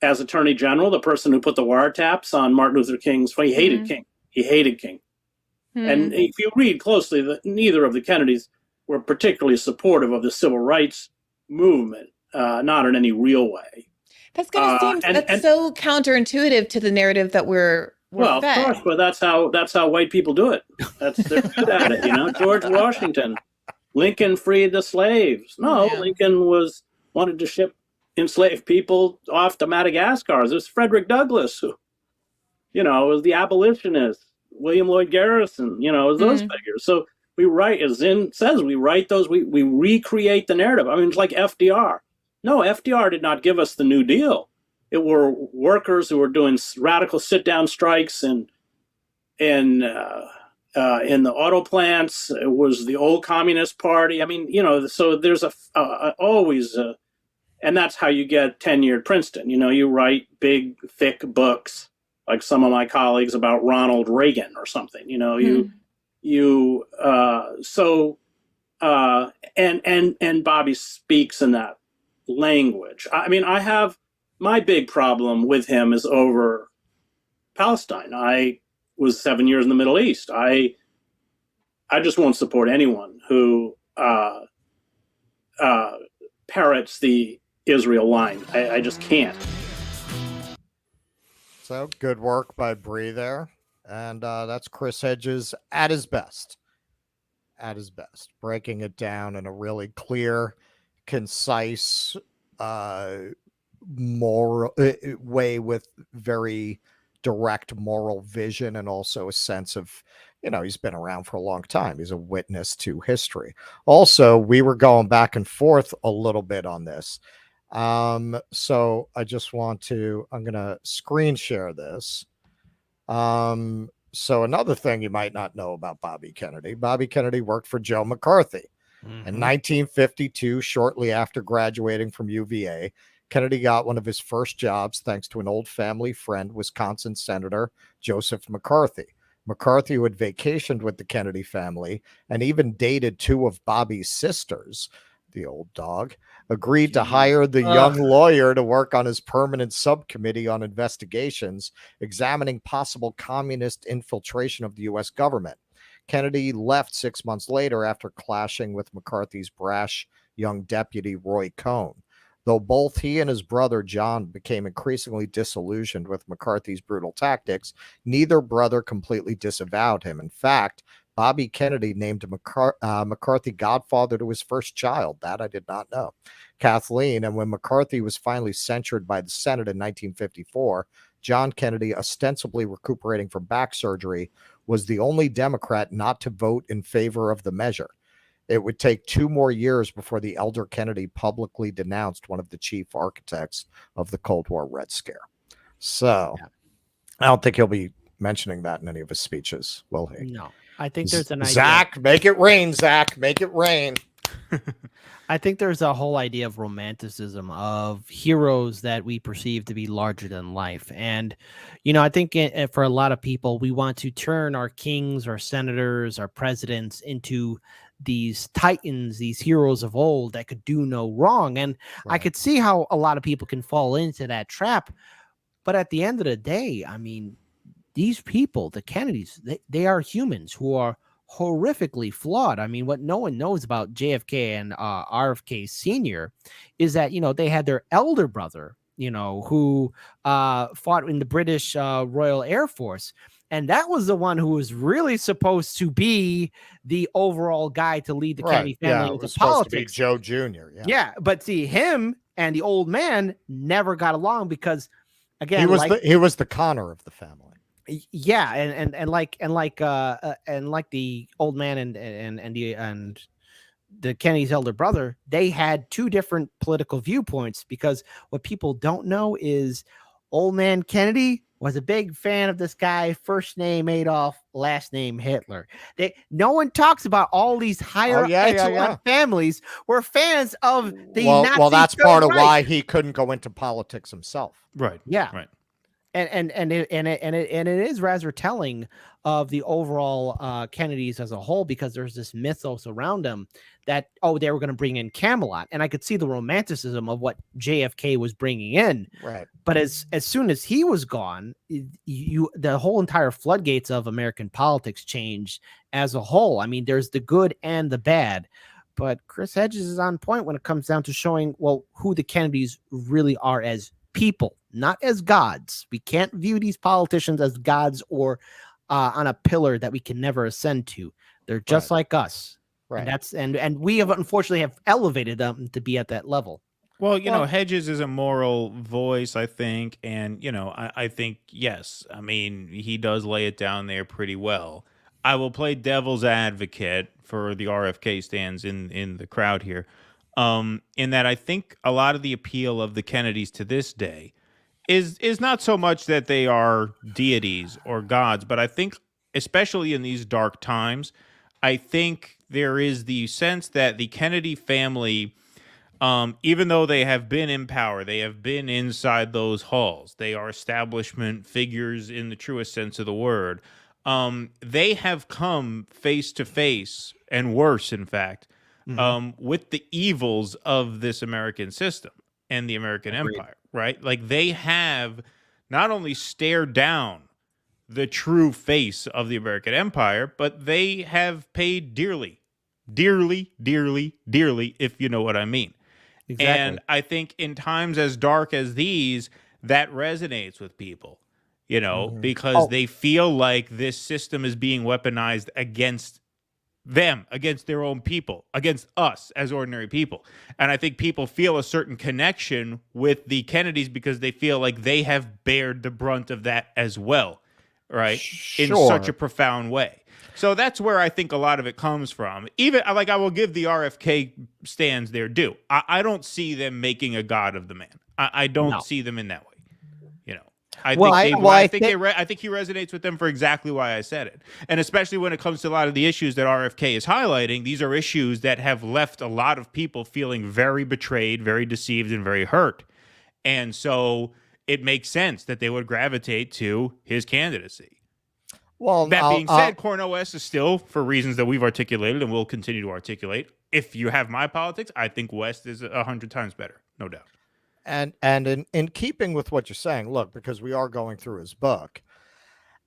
as Attorney General, the person who put the wiretaps on Martin Luther King's, he hated King. He hated King. And if you read closely, neither of the Kennedys were particularly supportive of the civil rights movement, not in any real way. That's going to seem that's so counterintuitive to the narrative that we're well, fed. Of course, but that's how white people do it. They're good at it, you know. George Washington, Lincoln freed the slaves. No, yeah. Lincoln wanted to ship enslaved people off to Madagascar. There's Frederick Douglass, who, you know, was the abolitionist. William Lloyd Garrison, you know, those figures. So we write, as Zinn says, we write those, we recreate the narrative. I mean, it's like FDR. No, FDR did not give us the New Deal. It were workers who were doing radical sit-down strikes in the auto plants. It was the old Communist Party. I mean, you know, so there's always and that's how you get tenured Princeton. You know, you write big, thick books, like some of my colleagues, about Ronald Reagan or something. You know, and Bobby speaks in that language. I mean, I have my big problem with him is over Palestine. I was 7 years in the Middle East. I just won't support anyone who parrots the Israel line. I just can't. So good work by Bree there. And that's Chris Hedges at his best. At his best. Breaking it down in a really clear, concise, moral way with very direct moral vision and also a sense of, you know, he's been around for a long time. He's a witness to history. Also, we were going back and forth a little bit on this. So I just want to, I'm going to screen share this. So another thing you might not know about Bobby Kennedy worked for Joe McCarthy. In 1952, shortly after graduating from UVA, Kennedy got one of his first jobs thanks to an old family friend, Wisconsin Senator Joseph McCarthy. McCarthy, who had vacationed with the Kennedy family and even dated two of Bobby's sisters, the old dog, agreed to hire the young lawyer to work on his permanent subcommittee on investigations examining possible communist infiltration of the U.S. government. Kennedy left 6 months later after clashing with McCarthy's brash young deputy, Roy Cohn. Though both he and his brother John became increasingly disillusioned with McCarthy's brutal tactics, neither brother completely disavowed him. In fact, Bobby Kennedy named McCarthy godfather to his first child. That I did not know. Kathleen. And when McCarthy was finally censured by the Senate in 1954, John Kennedy, ostensibly recuperating from back surgery, was the only Democrat not to vote in favor of the measure. it would take 2 more years before the elder Kennedy publicly denounced one of the chief architects of the Cold War Red Scare. So I don't think he'll be mentioning that in any of his speeches, will he? No. I think there's an idea. Zach, make it rain, Zach. Make it rain. I think there's a whole idea of romanticism of heroes that we perceive to be larger than life. And, I think for a lot of people, we want to turn our kings, our senators, our presidents into these titans, these heroes of old that could do no wrong. And I could see how a lot of people can fall into that trap. But at the end of the day, I mean, these people, the Kennedys, they are humans who are horrifically flawed. I mean, what no one knows about JFK and RFK Sr. is that, they had their elder brother, who fought in the British Royal Air Force. And that was the one who was really supposed to be the overall guy to lead the Kennedy family into politics. Joe Jr. Yeah. But see, him and the old man never got along because, again, he was the Connor of the family. Yeah, and like the old man and the Kennedy's elder brother, they had two different political viewpoints, because what people don't know is old man Kennedy was a big fan of this guy, first name Adolf, last name Hitler. No one talks about all these higher echelon families were fans of the Nazi. Well, that's part of why he couldn't go into politics himself. Right. Yeah. Right. And it is rather telling of the overall Kennedys as a whole, because there's this mythos around them that, they were going to bring in Camelot, and I could see the romanticism of what JFK was bringing in. Right. But as soon as he was gone, the whole entire floodgates of American politics changed as a whole. I mean, there's the good and the bad. But Chris Hedges is on point when it comes down to showing, who the Kennedys really are as people, not as gods. We can't view these politicians as gods or on a pillar that we can never ascend to. They're just like us. Right. And we have unfortunately elevated them to be at that level. Well, Hedges is a moral voice, I think. And, I think, yes, I mean, he does lay it down there pretty well. I will play devil's advocate for the RFK stands in the crowd here. In that I think a lot of the appeal of the Kennedys to this day is not so much that they are deities or gods, but I think especially in these dark times, I think there is the sense that the Kennedy family, even though they have been in power, they have been inside those halls, they are establishment figures in the truest sense of the word, they have come face to face, and worse, in fact, with the evils of this American system and the American empire, right? Like, they have not only stared down the true face of the American empire, but they have paid dearly, if you know what I mean. Exactly. And I think in times as dark as these, that resonates with people, because they feel like this system is being weaponized against them, against their own people, against us as ordinary people. And I think people feel a certain connection with the Kennedys because they feel like they have bared the brunt of that as well, right? Sure. In such a profound way. So that's where I think a lot of it comes from. Even, I will give the RFK stands their due. I don't see them making a god of the man. I don't see them in that way. I think he resonates with them for exactly why I said it. And especially when it comes to a lot of the issues that RFK is highlighting, these are issues that have left a lot of people feeling very betrayed, very deceived, and very hurt. And so it makes sense that they would gravitate to his candidacy. Well, that being said, Cornel West is still, for reasons that we've articulated and will continue to articulate, if you have my politics, I think West is 100 times better, no doubt. And in keeping with what you're saying, look, because we are going through his book,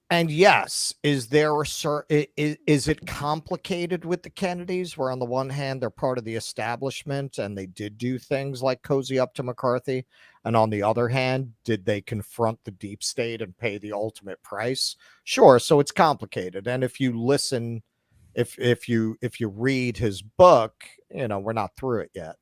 and yes, is it complicated with the Kennedys, where on the one hand they're part of the establishment and they did do things like cozy up to McCarthy, and on the other hand, did they confront the deep state and pay the ultimate price? Sure. So it's complicated, and if you listen, if you read his book, we're not through it yet.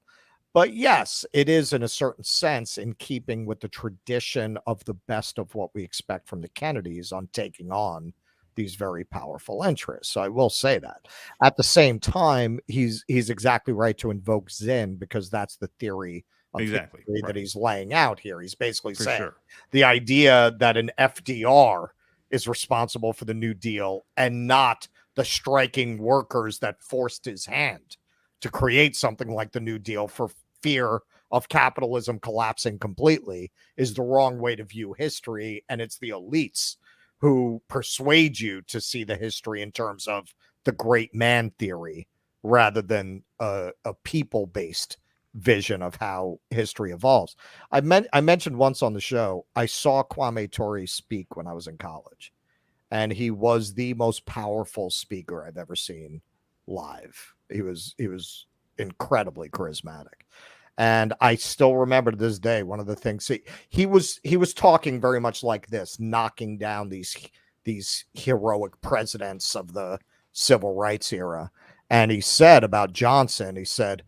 But yes, it is in a certain sense in keeping with the tradition of the best of what we expect from the Kennedys on taking on these very powerful interests. So I will say that. At the same time, he's exactly right to invoke Zinn, because that's the theory of Exactly. history that he's laying out here. He's basically For saying sure. the idea that an FDR is responsible for the New Deal and not the striking workers that forced his hand to create something like the New Deal for fear of capitalism collapsing completely is the wrong way to view history. And it's the elites who persuade you to see the history in terms of the great man theory rather than a people-based vision of how history evolves. I mentioned once on the show, I saw Kwame Ture speak when I was in college, and he was the most powerful speaker I've ever seen live. He was incredibly charismatic. And I still remember to this day, one of the things he was talking very much like this, knocking down these heroic presidents of the civil rights era. And he said about Johnson, he said,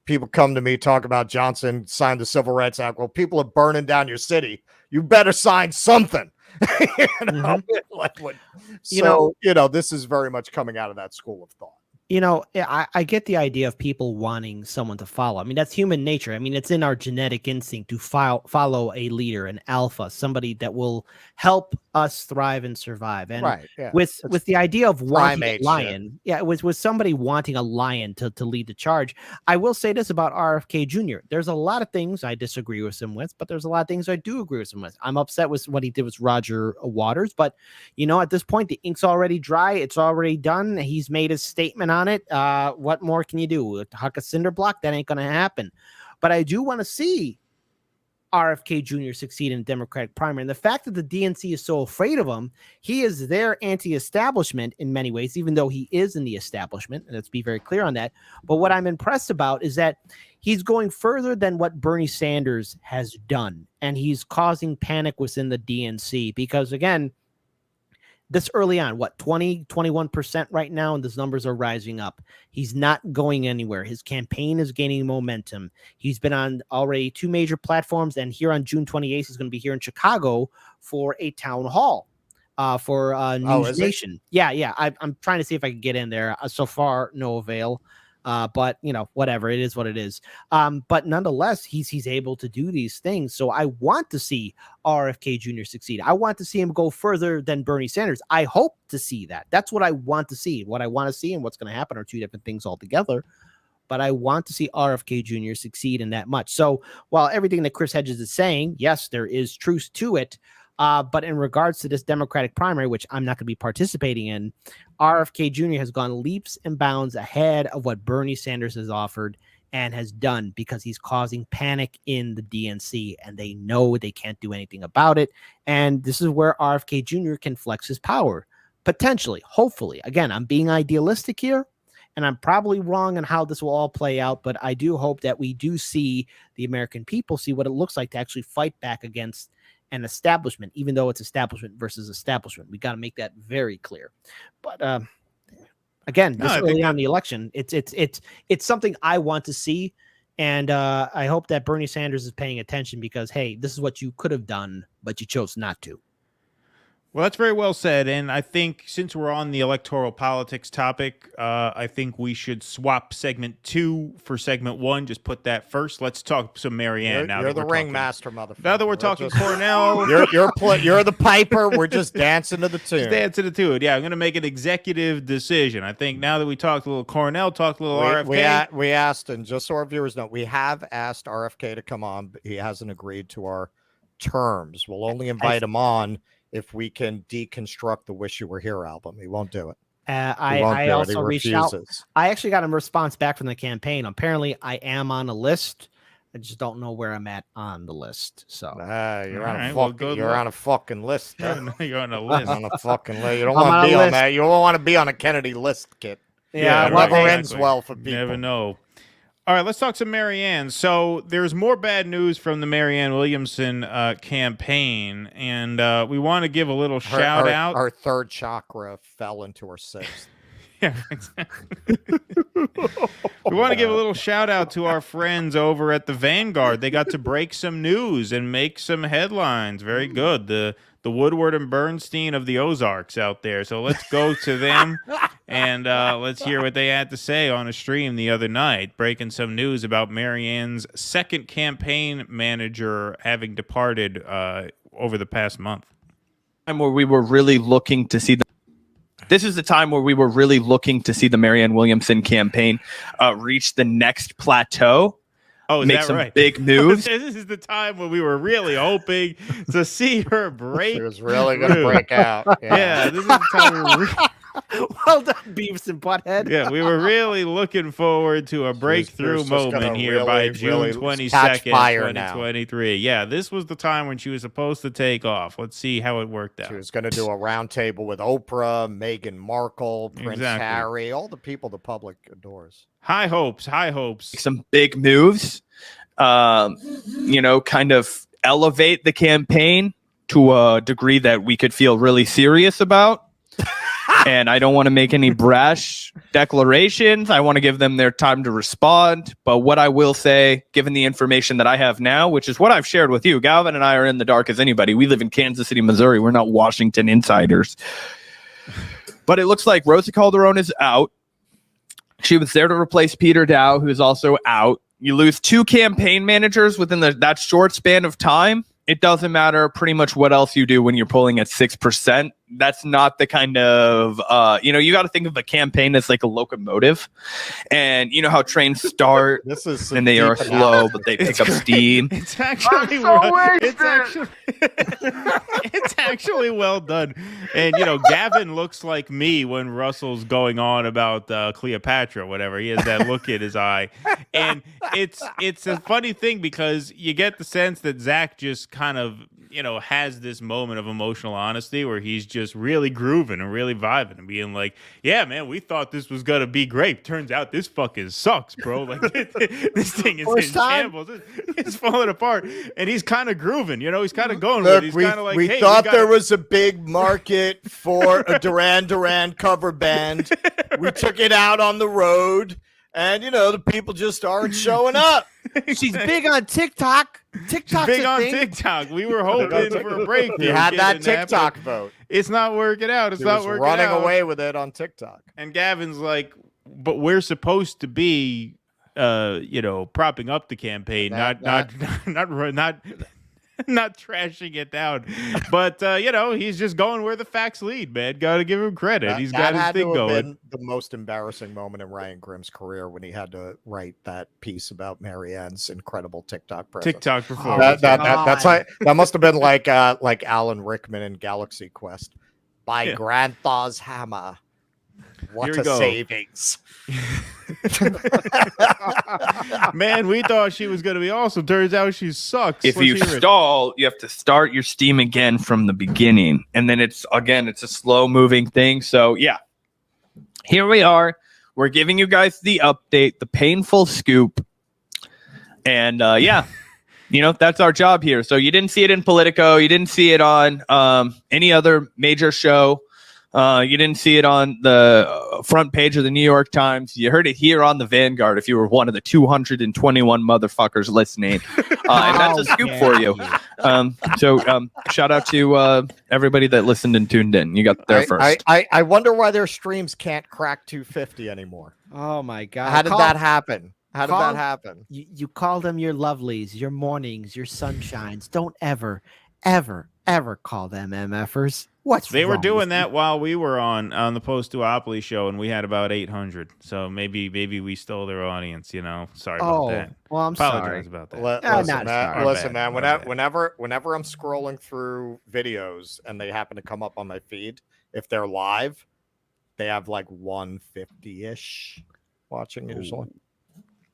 people come to me, talk about Johnson, signed the Civil Rights Act. Well, people are burning down your city. You better sign something. This is very much coming out of that school of thought. I get the idea of people wanting someone to follow. I mean, that's human nature. I mean, it's in our genetic instinct to follow a leader, an alpha, somebody that will help us thrive and survive. And with the idea of wanting a lion, it was with somebody wanting a lion to lead the charge. I will say this about RFK Jr. There's a lot of things I disagree with him with, but there's a lot of things I do agree with him with. I'm upset with what he did with Roger Waters, but at this point, the ink's already dry. It's already done. He's made his statement on it. What more can you do? Huck a cinder block? That ain't going to happen. But I do want to see RFK Jr. succeed in the Democratic primary. And the fact that the DNC is so afraid of him, he is their anti-establishment in many ways, even though he is in the establishment. And let's be very clear on that. But what I'm impressed about is that he's going further than what Bernie Sanders has done. And he's causing panic within the DNC because, again, this early on, 21% right now, and those numbers are rising up. He's not going anywhere. His campaign is gaining momentum. He's been on already 2 major platforms, and here on June 28th, he's going to be here in Chicago for a town hall for News Nation. Yeah. I'm trying to see if I can get in there. So far, no avail. But whatever, it is what it is. But nonetheless, he's able to do these things. So I want to see RFK Jr. succeed. I want to see him go further than Bernie Sanders. I hope to see that. That's what I want to see. What I want to see and what's going to happen are 2 different things altogether. But I want to see RFK Jr. succeed in that much. So while everything that Chris Hedges is saying, yes, there is truth to it. But in regards to this Democratic primary, which I'm not going to be participating in, RFK Jr. has gone leaps and bounds ahead of what Bernie Sanders has offered and has done because he's causing panic in the DNC, and they know they can't do anything about it. And this is where RFK Jr. can flex his power, potentially, hopefully. Again, I'm being idealistic here, and I'm probably wrong on how this will all play out, but I do hope that we do see the American people see what it looks like to actually fight back against an establishment, even though it's establishment versus establishment. We got to make that very clear. But again, this early on the election, it's something I want to see, and I hope that Bernie Sanders is paying attention because, hey, this is what you could have done, but you chose not to. Well, that's very well said. And I think since we're on the electoral politics topic, I think we should swap segment 2 for segment 1. Just put that first. Let's talk some Marianne. You're the ringmaster, motherfucker. Now that we're talking Cornel. You're the piper. We're just dancing to the tune. Just dancing to the tune. Yeah, I'm going to make an executive decision. I think now that we talked a little Cornel, talked a little RFK. We asked, and just so our viewers know, we have asked RFK to come on, but he hasn't agreed to our terms. We'll only invite him on if we can deconstruct the Wish You Were Here album. He won't do it. I also reached out. I actually got a response back from the campaign. Apparently, I am on a list. I just don't know where I'm at on the list. So you're on a fucking list. You're on a list. On a fucking list. You don't want to be on that. You don't want to be on a Kennedy list, kid. Yeah, it never ends well for people. You never know. All right, let's talk some Marianne. So there's more bad news from the Marianne Williamson campaign, and we want to give a little shout out. Our third chakra fell into her sixth. Yeah, exactly. We want to give a little shout out to our friends over at the Vanguard. They got to break some news and make some headlines. Very good. The the Woodward and Bernstein of the Ozarks out there. So let's go to them and let's hear what they had to say on a stream the other night, breaking some news about Marianne's second campaign manager having departed over the past month. Where we were really looking to see this is the time where we were really looking to see the Marianne Williamson campaign reach the next plateau. Oh, is make that some right? big moves. This is the time when we were really hoping to see her break. She was really going to break out. Yeah, this is the time we were Well done, Beavis and Butthead. Yeah, we were really looking forward to a breakthrough moment here by June 22nd, 2023. Yeah, this was the time when she was supposed to take off. Let's see how it worked out. She was going to do a roundtable with Oprah, Meghan Markle, Prince Harry, all the people the public adores. High hopes, high hopes. Some big moves, kind of elevate the campaign to a degree that we could feel really serious about. And I don't want to make any brash declarations. I want to give them their time to respond. But what I will say, given the information that I have now, which is what I've shared with you, Galvin and I are in the dark as anybody. We live in Kansas City, Missouri. We're not Washington insiders. But it looks like Rosa Calderon is out. She was there to replace Peter Dow, who's also out. You lose 2 campaign managers within that short span of time. It doesn't matter pretty much what else you do when you're polling at 6%. That's not the kind of, you got to think of a campaign as like a locomotive. And you know how trains start and they are slow, but they pick up steam. It's actually it's actually well done. And, Gavin looks like me when Russell's going on about Cleopatra, whatever. He has that look in his eye. And it's a funny thing because you get the sense that Zach just kind of, has this moment of emotional honesty where he's just really grooving and really vibing and being like, yeah, man, we thought this was going to be great. Turns out this fucking sucks, bro. Like, this thing is in shambles. It's falling apart. And he's kind of grooving, he's kind of going with it. He's kind of like, we hey, thought there was a big market for a Duran Duran cover band. We took it out on the road. And, the people just aren't showing up. She's big on TikTok. TikTok's big on thing. TikTok. We were hoping for a break. You had that TikTok vote. It's not working out. It's not working out. Running away with it on TikTok. And Gavin's like, but we're supposed to be, propping up the campaign, not trashing it down. But, he's just going where the facts lead, man. Got to give him credit. He's got his thing going. Been the most embarrassing moment in Ryan Grimm's career when he had to write that piece about Marianne's incredible TikTok presence. TikTok performance. That must have been like Alan Rickman in Galaxy Quest. By Grandpa's hammer. What a savings. Man, we thought she was going to be awesome. Turns out she sucks. If you stall, you have to start your steam again from the beginning. And then it's a slow moving thing. So, yeah, here we are. We're giving you guys the update, the painful scoop. And, that's our job here. So you didn't see it in Politico. You didn't see it on any other major show. You didn't see it on the front page of the New York Times. You heard it here on the Vanguard if you were one of the 221 motherfuckers listening. And that's a scoop for you. Shout out to everybody that listened and tuned in. You got there first. I wonder why their streams can't crack 250 anymore. Oh, my God. How did that happen? How did that happen? You call them your lovelies, your mornings, your sunshines. Don't ever, ever, ever call them MFers. They were doing that while we were on the post-duopoly show, and we had about 800. So maybe we stole their audience. Sorry about that. Well, I'm Apologize sorry about that. Listen, man. Whenever I'm scrolling through videos and they happen to come up on my feed, if they're live, they have like 150-ish watching usually.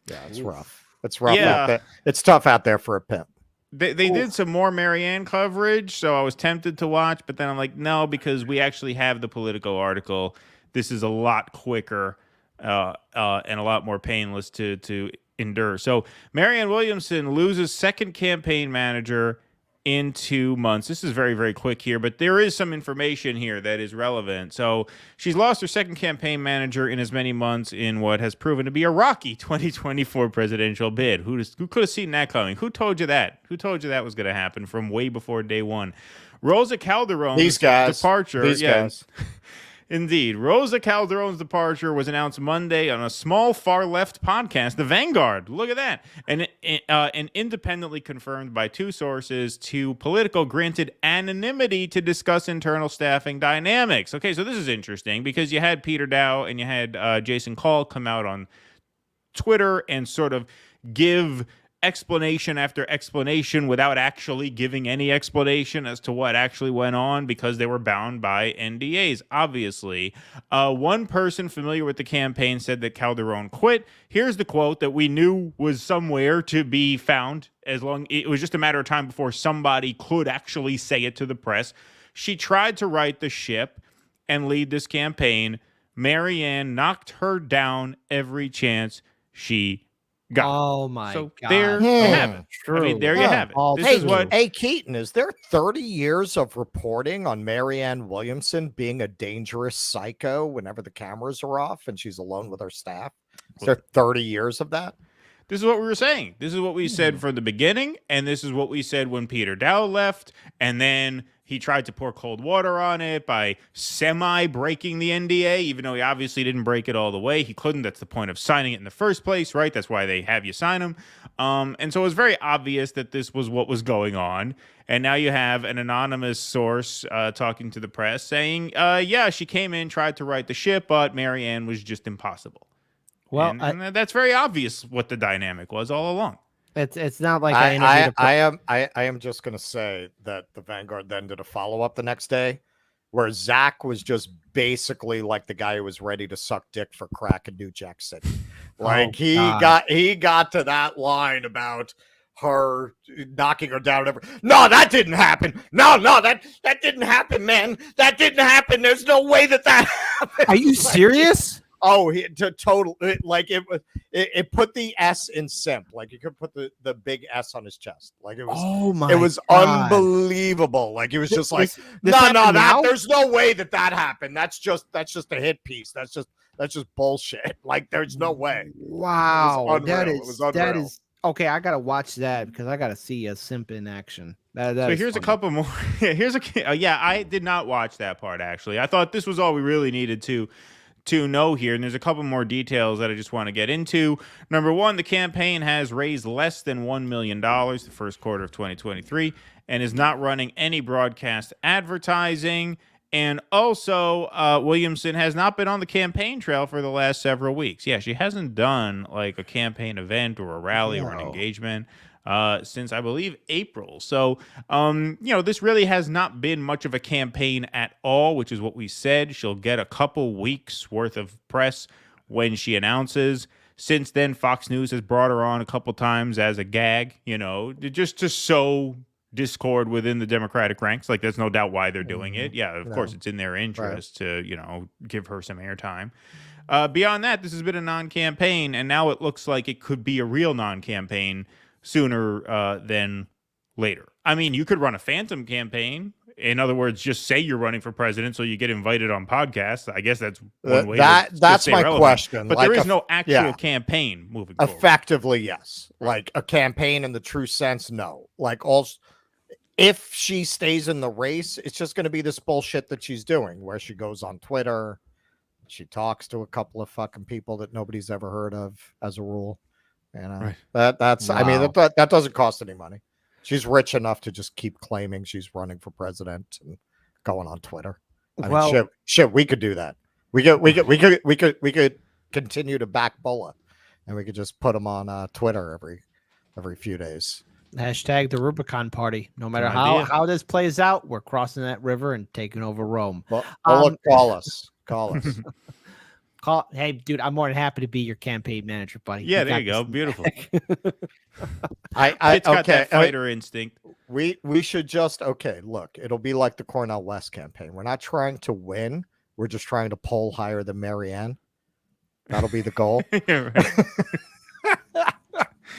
Yeah, it's rough. It's rough out there. It's tough out there for a pimp. They did some more Marianne coverage, so I was tempted to watch, but then I'm like, no, because we actually have the Politico article. This is a lot quicker and a lot more painless to endure. So Marianne Williamson loses second campaign manager in 2 months. This is very, very quick here, but there is some information here that is relevant. So she's lost her second campaign manager in as many months in what has proven to be a rocky 2024 presidential bid. Who could have seen that coming? Who told you that? Who told you that was going to happen from way before day one? Rosa Calderon's These guys. departure. These guys. Indeed. Rosa Calderon's departure was announced Monday on a small far-left podcast, The Vanguard. Look at that. And independently confirmed by two sources to Politico granted anonymity to discuss internal staffing dynamics. Okay, so this is interesting because you had Peter Dow and you had Jason Call come out on Twitter and sort of give explanation after explanation without actually giving any explanation as to what actually went on because they were bound by NDAs, obviously. One person familiar with the campaign said that Calderon quit. Here's the quote that we knew was somewhere to be found. It was just a matter of time before somebody could actually say it to the press. She tried to right the ship and lead this campaign. Marianne knocked her down every chance she got. Oh my so God. There you have it. True. I mean, there you have it. This is what. Hey, Keaton, is there 30 years of reporting on Marianne Williamson being a dangerous psycho whenever the cameras are off and she's alone with her staff? Is there 30 years of that? This is what we were saying. This is what we said from the beginning, and this is what we said when Peter Dow left, and then he tried to pour cold water on it by semi-breaking the NDA, even though he obviously didn't break it all the way. He couldn't. That's the point of signing it in the first place, right? That's why they have you sign them. And so it was very obvious that this was what was going on. And now you have an anonymous source talking to the press saying, yeah, she came in, tried to right the ship, but Marianne was just impossible. Well, and that's very obvious what the dynamic was all along. It's not like I am just going to say that the Vanguard then did a follow-up the next day where Zach was just basically like the guy who was ready to suck dick for crack in New Jack City. Like he got to that line about her knocking her down. No, that didn't happen. No, that didn't happen, man. That didn't happen. There's no way that happened. Are you serious? Oh, it put the S in simp. Like you could put the big S on his chest. Like it was. It was God. Unbelievable. Like he was just like, there's no way that happened. That's just a hit piece. That's just bullshit. Like there's no way. Wow, that is okay. I gotta watch that because I gotta see a simp in action. So here's funny. A couple more. I did not watch that part actually. I thought this was all we really needed to know here, and there's a couple more details that I just want to get into. Number one, the campaign has raised less than $1 million the first quarter of 2023 and is not running any broadcast advertising. And also, Williamson has not been on the campaign trail for the last several weeks. Yeah, she hasn't done like a campaign event or a rally or an engagement since I believe April. So, this really has not been much of a campaign at all, which is what we said. She'll get a couple weeks worth of press when she announces. Since then, Fox News has brought her on a couple times as a gag, just to sow discord within the Democratic ranks. Like, there's no doubt why they're doing it. Yeah, of course, it's in their interest to, give her some airtime. Beyond that, this has been a non-campaign, and now it looks like it could be a real non-campaign sooner than later. I mean, you could run a phantom campaign. In other words, just say you're running for president so you get invited on podcasts. I guess that's one way. That's my question. But there is no actual campaign moving forward. Effectively, yes. Like a campaign in the true sense, no. Like if she stays in the race, it's just going to be this bullshit that she's doing where she goes on Twitter. She talks to a couple of fucking people that nobody's ever heard of as a rule. That's wow. I mean, that doesn't cost any money. She's rich enough to just keep claiming she's running for president and going on Twitter. I mean, shit, we could do that. We could continue to back Bola, and we could just put him on Twitter every few days. Hashtag the Rubicon Party. No matter how this plays out, we're crossing that river and taking over Rome. Bola, call us. Hey, dude, I'm more than happy to be your campaign manager, buddy. Yeah, there you go. Beautiful. It's got that fighter instinct. We should just look, it'll be like the Cornel West campaign. We're not trying to win. We're just trying to poll higher than Marianne. That'll be the goal.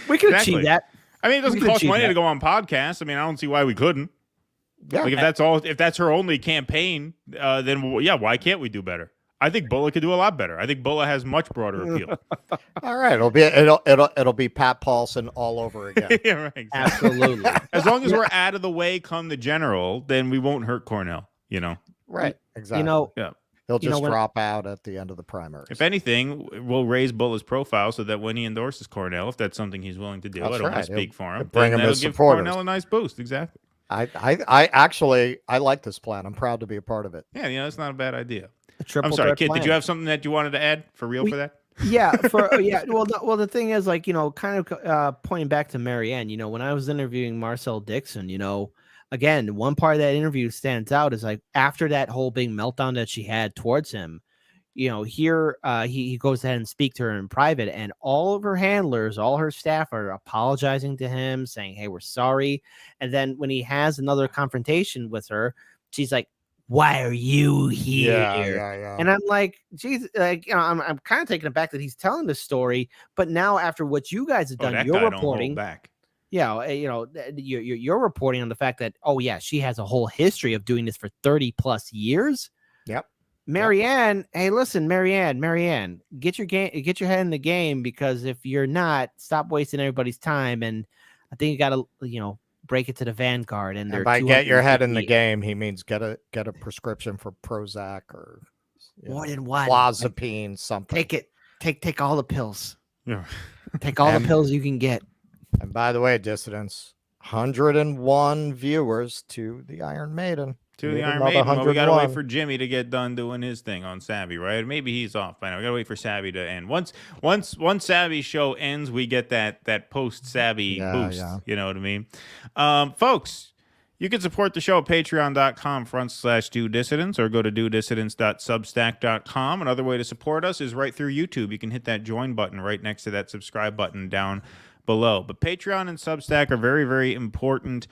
We can achieve that. I mean, it doesn't cost money to go on podcasts. I mean, I don't see why we couldn't. Yeah. Like if that's her only campaign, then why can't we do better? I think Bulla could do a lot better. I think Bulla has much broader appeal. All right, it'll be Pat Paulson all over again. Yeah, right, exactly. Absolutely. As long as we're out of the way come the general, then we won't hurt Cornel, Right, exactly. Yeah. He'll just drop out at the end of the primaries. If anything, we'll raise Bulla's profile so that when he endorses Cornel, if that's something he's willing to do, I don't want to speak for him. Bring him as give supporters. Cornel a nice boost. Exactly. I actually like this plan. I'm proud to be a part of it. Yeah, that's not a bad idea. I'm sorry, Kit. Did you have something that you wanted to add for real for that? Yeah, Well, the thing is, kind of pointing back to Marianne. When I was interviewing Marcel Dixon, again, one part of that interview stands out is like after that whole big meltdown that she had towards him, here he goes ahead and speak to her in private, and all of her handlers, all her staff are apologizing to him, saying, "Hey, we're sorry." And then when he has another confrontation with her, she's like, "Why are you here?" Yeah. And I'm like, geez, I'm kind of taken aback that he's telling this story, but now after what you guys have done, you're reporting back. Yeah, you're reporting on the fact that she has a whole history of doing this for 30 plus years. Yep. Marianne, hey, listen, Marianne, get your head in the game, because if you're not, stop wasting everybody's time. And I think you got to, break it to the vanguard. And by get your head in the game, he means get a prescription for Prozac or more than one, clozapine, something. Take it. Take all the pills. Yeah. Take all the pills you can get. And by the way, dissidents, 101 viewers to the Iron Maiden. To the Iron Maiden. Well, we got to wait for Jimmy to get done doing his thing on Savvy, right? Maybe he's off by now. We got to wait for Savvy to end. Once Savvy's show ends, we get that post-Savvy boost. Yeah. You know what I mean? Folks, you can support the show at patreon.com/DoDissidents or go to DoDissidents.substack.com. Another way to support us is right through YouTube. You can hit that join button right next to that subscribe button down below. But Patreon and Substack are very, very important.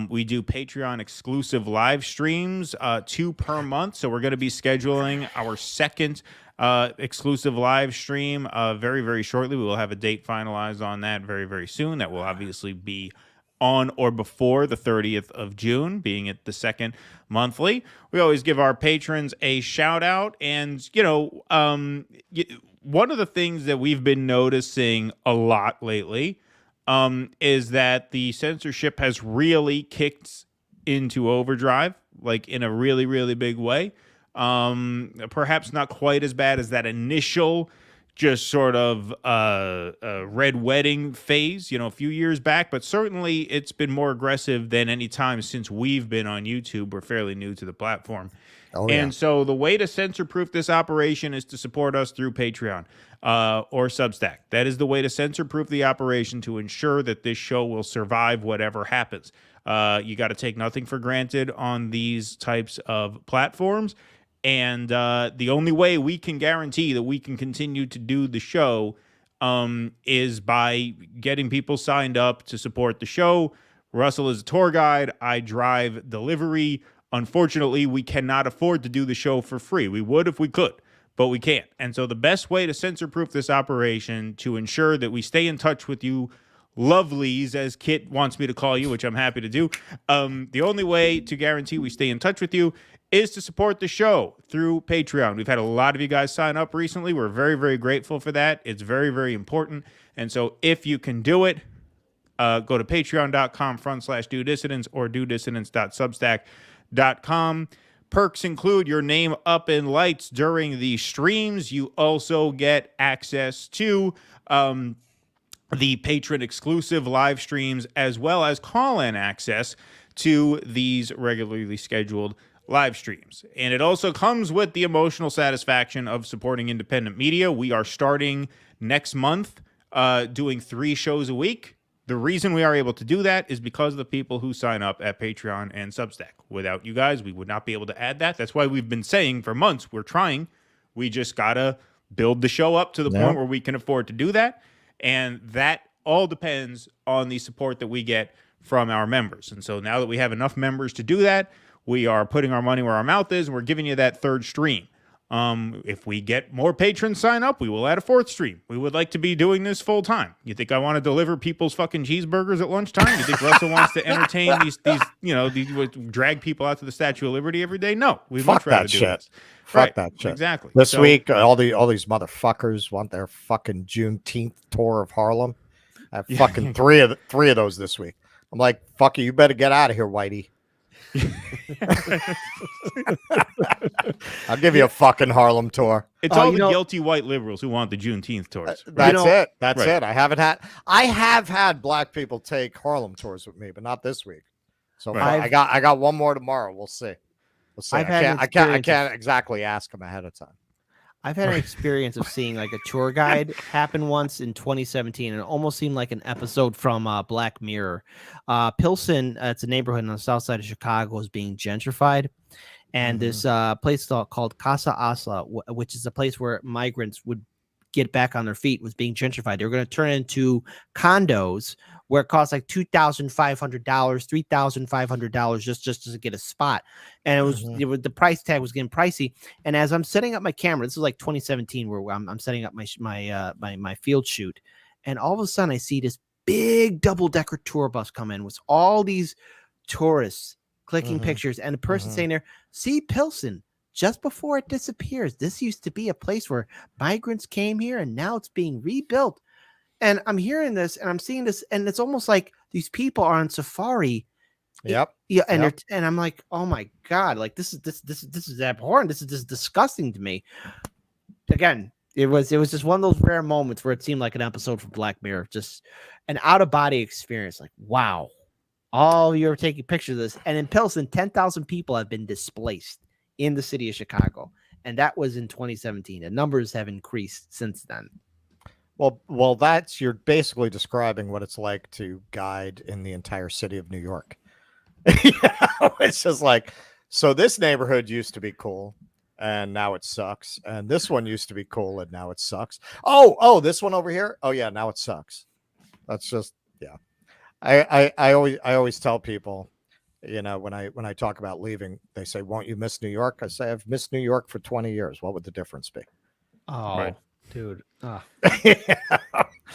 We do Patreon exclusive live streams, 2 per month. So we're going to be scheduling our second exclusive live stream very, very shortly. We will have a date finalized on that very, very soon. That will obviously be on or before the 30th of June, being it the second monthly. We always give our patrons a shout out. And, one of the things that we've been noticing a lot lately is that the censorship has really kicked into overdrive, like in a really, really big way. Perhaps not quite as bad as that initial just sort of red wedding phase, a few years back, but certainly it's been more aggressive than any time since we've been on YouTube. We're fairly new to the platform. And so the way to censor-proof this operation is to support us through Patreon or Substack. That is the way to censor-proof the operation to ensure that this show will survive whatever happens. You got to take nothing for granted on these types of platforms. And the only way we can guarantee that we can continue to do the show is by getting people signed up to support the show. Russell is a tour guide. I drive delivery. Unfortunately, we cannot afford to do the show for free. We would if we could, but we can't. And so the best way to censor-proof this operation to ensure that we stay in touch with you lovelies, as Kit wants me to call you, which I'm happy to do, the only way to guarantee we stay in touch with you is to support the show through Patreon. We've had a lot of you guys sign up recently. We're very, very grateful for that. It's very, very important. And so if you can do it, go to patreon.com/DoDissidents or DoDissidents.substack.com. Perks include your name up in lights during the streams. You also get access to the patron exclusive live streams, as well as call-in access to these regularly scheduled live streams. And it also comes with the emotional satisfaction of supporting independent media. We are starting next month doing 3 shows a week. The reason we are able to do that is because of the people who sign up at Patreon and Substack. Without you guys, we would not be able to add that. That's why we've been saying for months, we're trying. We just got to build the show up to the point where we can afford to do that. And that all depends on the support that we get from our members. And so now that we have enough members to do that, we are putting our money where our mouth is, and we're giving you that third stream. If we get more patrons sign up, we will add a 4th stream. We would like to be doing this full time. You think I want to deliver people's fucking cheeseburgers at lunchtime? You think Russell wants to entertain these drag people out to the Statue of Liberty every day? No, we'd much rather do this. Fuck that shit. Exactly. This week, all these motherfuckers want their fucking Juneteenth tour of Harlem. I have fucking three of those this week. I'm like, fuck you better get out of here, Whitey. I'll give you a fucking Harlem tour. It's all the guilty white liberals who want the Juneteenth tours. That's it. That's it. I have had black people take Harlem tours with me, but not this week. So I got one more tomorrow. We'll see. I can't exactly ask them ahead of time. I've had an experience of seeing like a tour guide happen once in 2017, and it almost seemed like an episode from Black Mirror. Pilsen, it's a neighborhood on the south side of Chicago, is being gentrified. And this place called Casa Asa, which is a place where migrants would get back on their feet, was being gentrified. They were going to turn it into condos where it costs like $2,500, $3,500 just to get a spot. And it was the price tag was getting pricey. And as I'm setting up my camera, this is like 2017, where I'm setting up my field shoot, and all of a sudden I see this big double-decker tour bus come in with all these tourists clicking pictures, and the person saying there, "See Pilsen, just before it disappears. This used to be a place where migrants came here, and now it's being rebuilt." And I'm hearing this, and I'm seeing this, and it's almost like these people are on safari. Yep. Yeah, and and I'm like, oh my god, like this is abhorrent. This is just disgusting to me. Again, it was just one of those rare moments where it seemed like an episode from Black Mirror, just an out of body experience. Like, wow, all you're taking pictures of this, and in Pilsen, 10,000 people have been displaced in the city of Chicago, and that was in 2017. The numbers have increased since then. Well, you're basically describing what it's like to guide in the entire city of New York. It's just like, so this neighborhood used to be cool, and now it sucks. And this one used to be cool, and now it sucks. Oh, this one over here. Oh yeah, now it sucks. That's just, yeah. I always tell people, when I talk about leaving, they say, "Won't you miss New York?" I say, "I've missed New York for 20 years. What would the difference be?" Oh, right. Dude.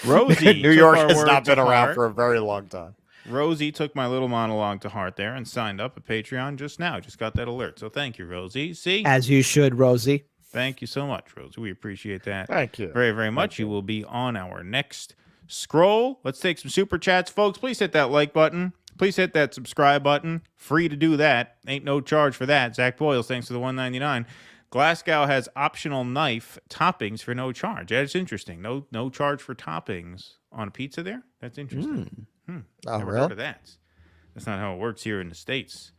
Rosie, New York has not been around for a very long time. Rosie took my little monologue to heart there and signed up at Patreon just now. Just got that alert. So thank you, Rosie. See? As you should, Rosie. Thank you so much, Rosie. We appreciate that. Thank you. Very, very much. You will be on our next scroll. Let's take some super chats, folks. Please hit that like button. Please hit that subscribe button. Free to do that. Ain't no charge for that. Zach Boyles, thanks for the $1.99. Glasgow has optional knife toppings for no charge. That's interesting. No charge for toppings on a pizza there? That's interesting. Never heard of that. That's not how it works here in the States.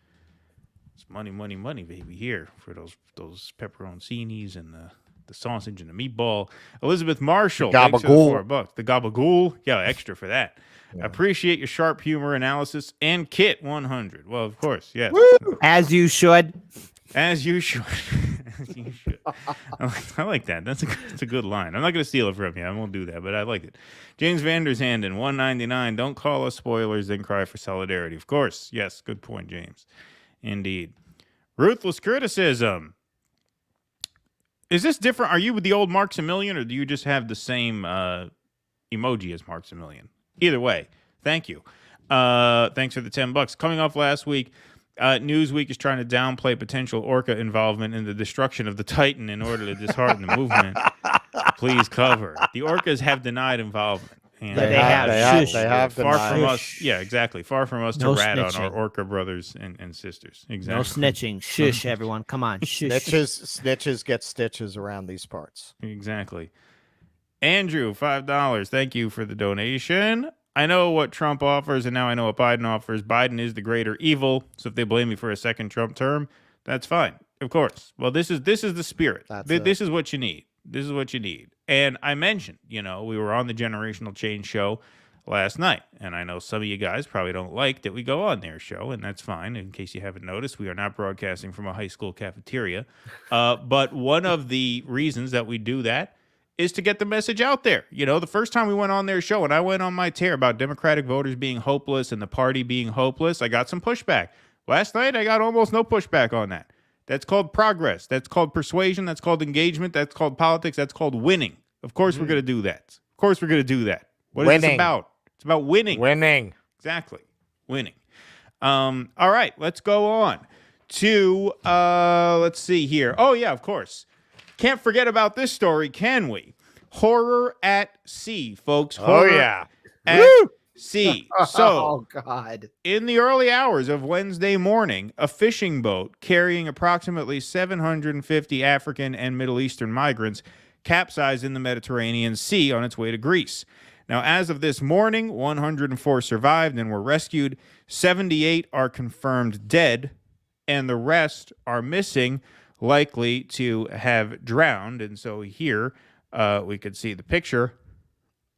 It's money, money, money, baby, here for those pepperoncinis and the sausage and the meatball. Elizabeth Marshall, thanks for the $4. The gabagool, yeah, extra for that. Yeah. Appreciate your sharp humor analysis. And Kit 100. Well, of course, yes. Woo! As you should. As you should. As you should. I like that. That's a good line. I'm not going to steal it from you. I won't do that, but I like it. James Vandershanden, $1.99. Don't call us spoilers, then cry for solidarity. Of course. Yes, good point, James. Indeed. Ruthless criticism. Is this different? Are you with the old Marximilian, or do you just have the same emoji as Marximilian? Either way, thank you. Thanks for the $10. Coming off last week, Newsweek is trying to downplay potential Orca involvement in the destruction of the Titan in order to dishearten the movement. Please cover. The Orcas have denied involvement. And they have far denied. From us. Yeah, exactly. Far from us to rat on our Orca brothers and sisters. Exactly. No snitching. Shush, everyone. Come on. Shush. Snitches get stitches around these parts. Exactly. Andrew, $5. Thank you for the donation. I know what Trump offers, and now I know what Biden offers. Biden is the greater evil, so if they blame me for a second Trump term, that's fine. Of course. Well, this is the spirit. This is what you need. This is what you need. And I mentioned, we were on the Generational Change show last night, and I know some of you guys probably don't like that we go on their show, and that's fine. In case you haven't noticed, we are not broadcasting from a high school cafeteria. But one of the reasons that we do that is to get the message out there. The first time we went on their show and I went on my tear about Democratic voters being hopeless and the party being hopeless, I got some pushback. Last night, I got almost no pushback on that. That's called progress. That's called persuasion. That's called engagement. That's called politics. That's called winning. Of course, we're going to do that. Of course, we're going to do that. What is this about? It's about winning. Winning. Exactly. Winning. All right, let's go on to, let's see here. Oh, yeah, of course. Can't forget about this story, can we? Horror at sea, folks. Horror at sea. So, oh, God. In the early hours of Wednesday morning, a fishing boat carrying approximately 750 African and Middle Eastern migrants capsized in the Mediterranean Sea on its way to Greece. Now, as of this morning, 104 survived and were rescued. 78 are confirmed dead, and the rest are missing, likely to have drowned. And so here we could see the picture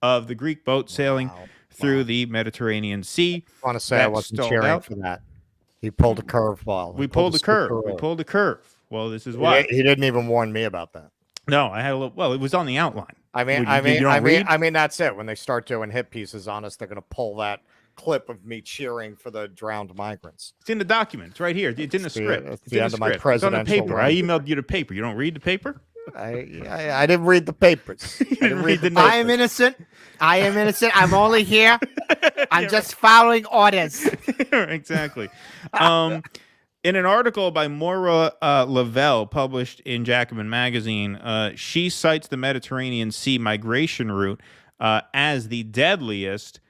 of the Greek boat sailing through the Mediterranean Sea. I want to say I wasn't cheering for that. He pulled a curveball. We pulled a curve. We pulled a curve. Well, this is why. He didn't even warn me about that. No, I had a little. Well, it was on the outline. I mean, that's it. When they start doing hit pieces on us, they're going to pull that clip of me cheering for the drowned migrants. It's in the document. It's right here. It's in the script. It's the end of my presidential. It's on the paper. I emailed you the paper. You don't read the paper? I didn't read the papers. I didn't read the I am innocent. I am innocent. I'm only here. I'm just following orders. Exactly. In an article by Moira Lavelle published in Jacobin magazine, she cites the Mediterranean Sea migration route as the deadliest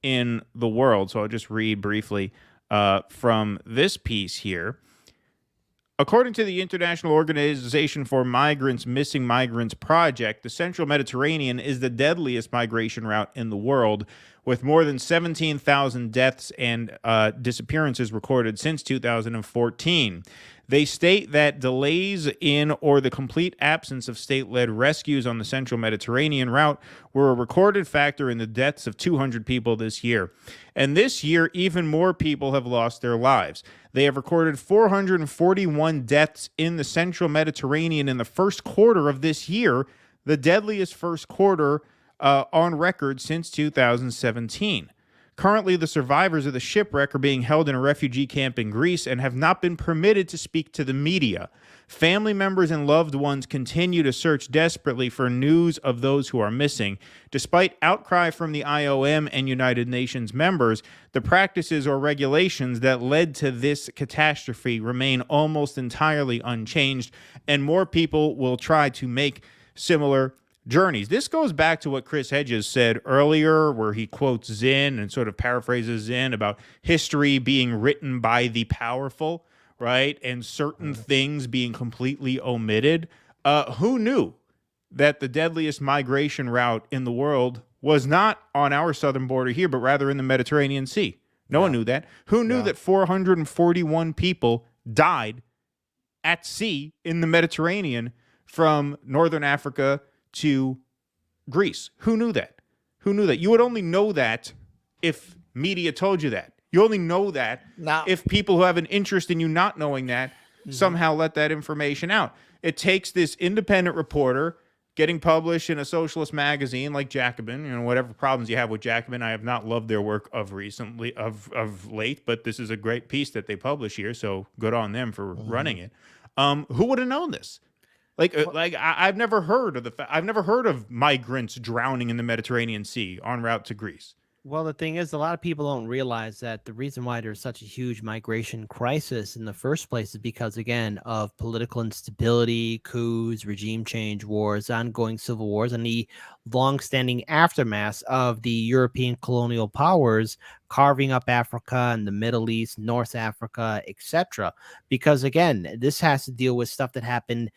in the world. So I'll just read briefly from this piece here. According to the International Organization for Migrants Missing Migrants Project, the Central Mediterranean is the deadliest migration route in the world, with more than 17,000 deaths and disappearances recorded since 2014. They state that delays in or the complete absence of state-led rescues on the Central Mediterranean route were a recorded factor in the deaths of 200 people this year. And this year, even more people have lost their lives. They have recorded 441 deaths in the Central Mediterranean in the first quarter of this year, the deadliest first quarter on record since 2017. Currently, the survivors of the shipwreck are being held in a refugee camp in Greece and have not been permitted to speak to the media. Family members and loved ones continue to search desperately for news of those who are missing. Despite outcry from the IOM and United Nations members, the practices or regulations that led to this catastrophe remain almost entirely unchanged, and more people will try to make similar journeys. This goes back to what Chris Hedges said earlier, where he quotes Zinn and sort of paraphrases Zinn about history being written by the powerful, right? And certain things being completely omitted. Who knew that the deadliest migration route in the world was not on our southern border here, but rather in the Mediterranean Sea? No one knew that. Who knew that 441 people died at sea in the Mediterranean from northern Africa to Greece? Who knew that? Who knew that? You would only know that if media told you that. You only know that if people who have an interest in you not knowing that somehow let that information out. It takes this independent reporter getting published in a socialist magazine like Jacobin, you know, whatever problems you have with Jacobin, I have not loved their work of late, but this is a great piece that they publish here, so good on them for running it. Who would have known this? I've never heard of I've never heard of migrants drowning in the Mediterranean Sea en route to Greece. Well, the thing is, a lot of people don't realize that the reason why there's such a huge migration crisis in the first place is because, again, of political instability, coups, regime change, wars, ongoing civil wars, and the long-standing aftermath of the European colonial powers carving up Africa and the Middle East, North Africa, etc. Because, again, this has to deal with stuff that happened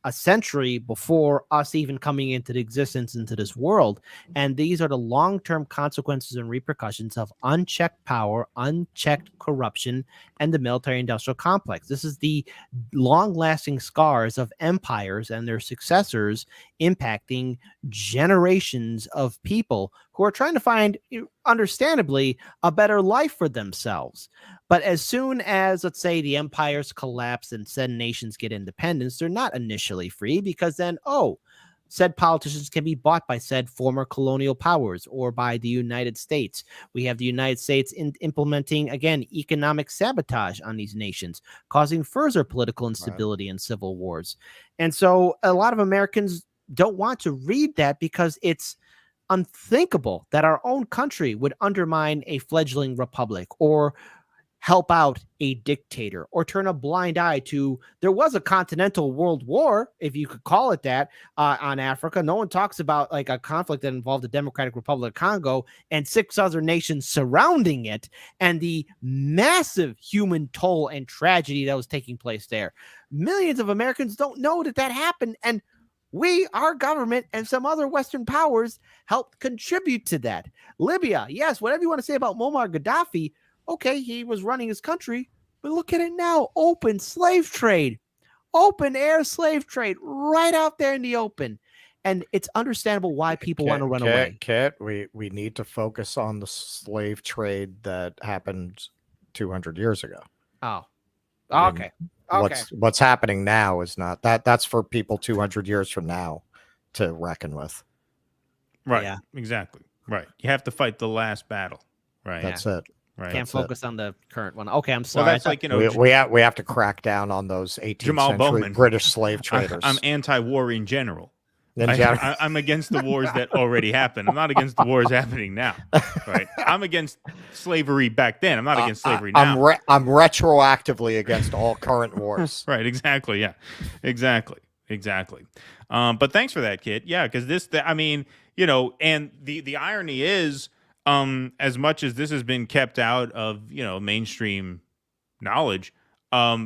a century before us even coming into the existence into this world. And these are the long-term consequences and repercussions of unchecked power, unchecked corruption, and the military-industrial complex. This is the long-lasting scars of empires and their successors impacting generations of people who are trying to find, understandably, a better life for themselves. But as soon as, let's say, the empires collapse and said nations get independence, they're not initially free, because then, said politicians can be bought by said former colonial powers or by the United States. We have the United States implementing, again, economic sabotage on these nations, causing further political instability and civil wars. And so a lot of Americans don't want to read that because it's unthinkable that our own country would undermine a fledgling republic or help out a dictator or turn a blind eye to, there was a continental world war, if you could call it that, on Africa. No one talks about like a conflict that involved the Democratic Republic of Congo and 6 other nations surrounding it and the massive human toll and tragedy that was taking place there. Millions of Americans don't know that that happened, and we, our government, and some other Western powers helped contribute to that. Libya, yes, whatever you want to say about Muammar Gaddafi, okay, he was running his country, but look at it now. Open slave trade, open air slave trade right out there in the open. And it's understandable why people want to run away. Kit, we need to focus on the slave trade that happened 200 years ago. Oh, okay. What's happening now is not that. That's for people 200 years from now to reckon with. Right. Yeah. Exactly. Right. You have to fight the last battle. Right. That's it. Right. Can't focus on the current one. Okay, I'm sorry. Well, that's like, you know, we have to crack down on those 18th century British slave traders. I'm anti-war in general. I'm against the wars that already happened. I'm not against the wars happening now. Right. I'm against slavery back then. I'm not against slavery now. I'm retroactively against all current wars. Right. Exactly. Yeah. Exactly. But thanks for that, kid. Yeah, because I mean, you know, and the irony is, as much as this has been kept out of, you know, mainstream knowledge,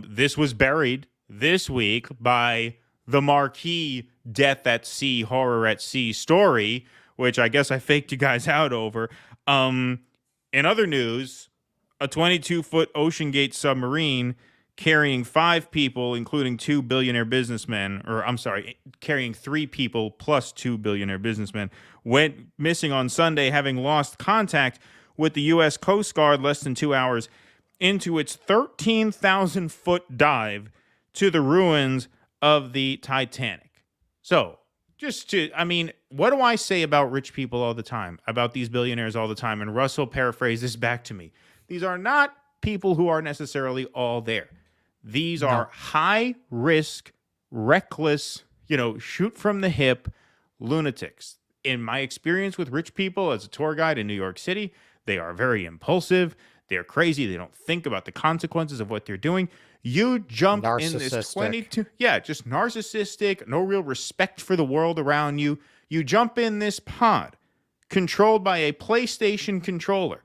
this was buried this week by the marquee Death at Sea, Horror at Sea story, which I guess I faked you guys out over. In other news, a 22-foot Russiagate submarine carrying 5 people, including 2 billionaire businessmen, or I'm sorry, carrying 3 people plus 2 billionaire businessmen, went missing on Sunday, having lost contact with the U.S. Coast Guard less than 2 hours into its 13,000-foot dive to the ruins of the Titanic. So, what do I say about rich people all the time, about these billionaires all the time? And Russell paraphrased this back to me. These are not people who are necessarily all there. These are high-risk, reckless, shoot from the hip lunatics. In my experience with rich people as a tour guide in New York City, they are very impulsive. They're crazy. They don't think about the consequences of what they're doing. You jump in this 22, just narcissistic, no real respect for the world around you. You jump in this pod controlled by a PlayStation controller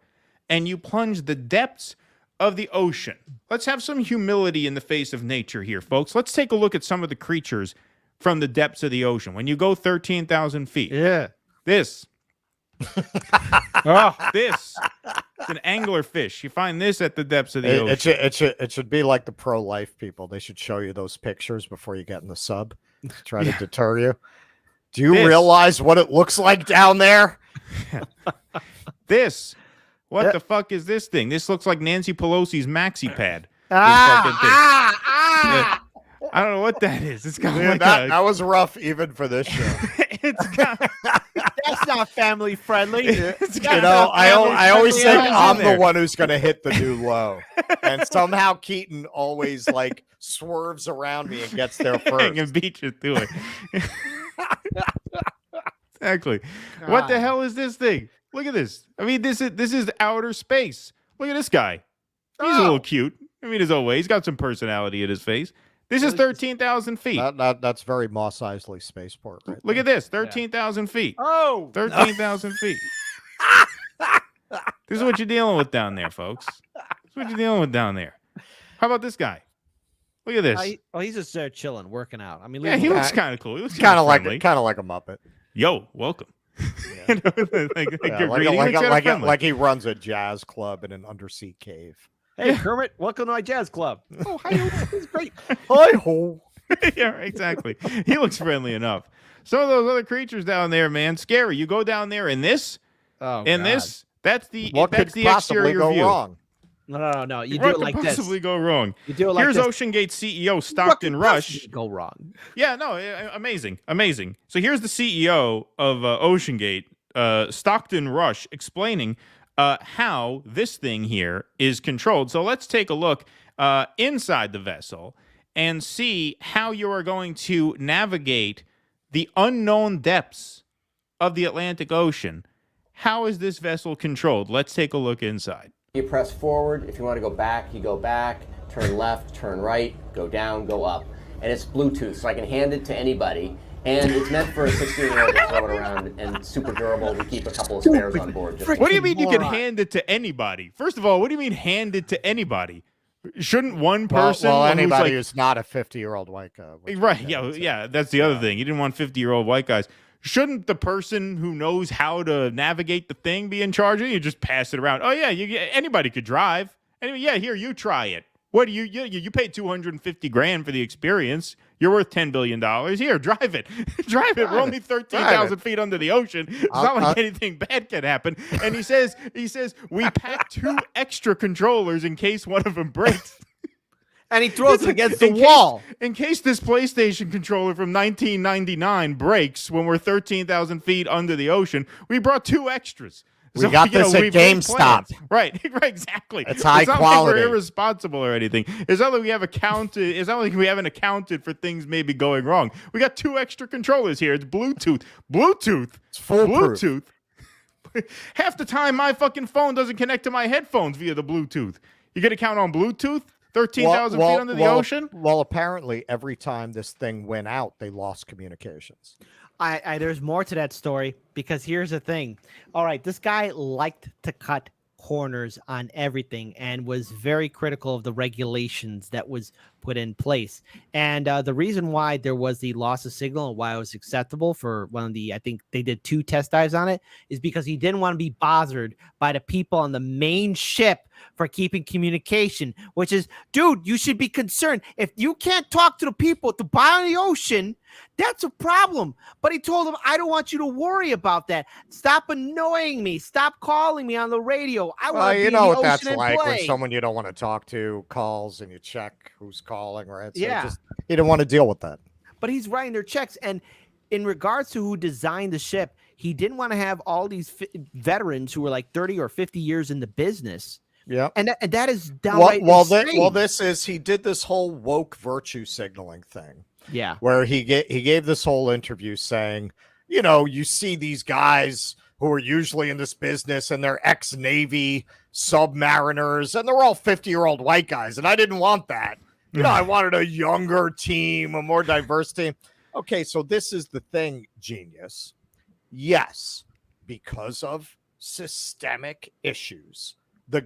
and you plunge the depths of the ocean. Let's have some humility in the face of nature here, folks. Let's take a look at some of the creatures from the depths of the ocean. When you go 13,000 feet. Yeah. This. This. It's an anglerfish. You find this at the depths of the ocean. It should be like the pro-life people. They should show you those pictures before you get in the sub to try to deter you. Do you realize what it looks like down there? This. What the fuck is this thing? This looks like Nancy Pelosi's maxi pad. I don't know what that is. It's got that was rough even for this show. That's not family friendly. I always think I'm the one who's going to hit the new low, and somehow Keaton always swerves around me and gets there first and beat you through it. Exactly. God. What the hell is this thing? Look at this. I mean, this is outer space. Look at this guy. He's a little cute. I mean, his own way. He's got some personality in his face. This is 13,000 feet. That's very Moss Eisley spaceport. Right Look at this, 13,000 feet. Oh, 13,000 feet. This is what you're dealing with down there, folks. This is what you're dealing with down there. How about this guy? Look at this. He's just there chilling, working out. I mean, he looks kind of cool. He looks kind of like a Muppet. Yo, welcome. Yeah. like he runs a jazz club in an undersea cave. Hey, Kermit, welcome to my jazz club. Oh, hi, this is great. Hi, ho. Yeah, exactly. He looks friendly enough. Some of those other creatures down there, man, scary. You go down there in this, that's the what could the possibly exterior go view. Wrong? No. You do it like this. What could possibly go wrong? You do it like Here's this. Oceangate CEO Stockton Rush. Go wrong. Yeah, no, amazing. So here's the CEO of Oceangate, Stockton Rush, explaining how this thing here is controlled. So let's take a look inside the vessel and see how you are going to navigate the unknown depths of the Atlantic Ocean. How is this vessel controlled? Let's take a look inside. You press forward. If you want to go back, you go back. Turn left, turn right, go down, go up. And it's Bluetooth, so I can hand it to anybody. And it's meant for a 16-year-old to throw it around, and super durable. We keep a couple of spares on board. What do you mean you can hand it to anybody? First of all, what do you mean hand it to anybody? Shouldn't one person... Well, anybody who's not a 50-year-old white guy. Right, yeah, that's the other thing. You didn't want 50-year-old white guys. Shouldn't the person who knows how to navigate the thing be in charge of it? You just pass it around. Oh, yeah, anybody could drive. Anyway, yeah, here, you try it. What do you paid $250,000 for the experience. You're worth $10 billion. Here, drive it. Drive it. We're only 13,000 feet under the ocean. It's not like anything bad can happen. And he says, we packed 2 extra controllers in case one of them breaks. And he throws it against the wall. In case this PlayStation controller from 1999 breaks when we're 13,000 feet under the ocean, we brought 2 extras. We got this at GameStop. Right, exactly. It's high quality. Not like we're irresponsible or anything. It's not like we have accounted. It's not like we haven't accounted for things maybe going wrong. We got 2 extra controllers here. It's Bluetooth. It's foolproof. Bluetooth. Half the time, my fucking phone doesn't connect to my headphones via the Bluetooth. You gonna count on Bluetooth? 13,000 feet under the ocean? Well, apparently, every time this thing went out, they lost communications. There's more to that story, because here's the thing. All right, this guy liked to cut corners on everything and was very critical of the regulations that was put in place. And the reason why there was the loss of signal and why it was acceptable for one of the, I think they did 2 test dives on it, is because he didn't want to be bothered by the people on the main ship for keeping communication, which is, dude, you should be concerned. If you can't talk to the people at the bottom of the ocean, that's a problem. But he told them, I don't want you to worry about that. Stop annoying me. Stop calling me on the radio. I want to be in the what ocean that's and like play. when someone you don't want to talk to calls and you check who's calling, right? So Yeah. he didn't want to deal with that. But he's writing their checks. And in regards to who designed the ship, he didn't want to have all these veterans who were like 30 or 50 years in the business. Yeah. And that is downright insane. He did this whole woke virtue signaling thing. Yeah. Where he gave this whole interview saying, you see these guys who are usually in this business and they're ex-Navy submariners and they're all 50-year-old white guys. And I didn't want that. I wanted a younger team, a more diverse team. Okay, so this is the thing, genius. Yes, because of systemic issues, the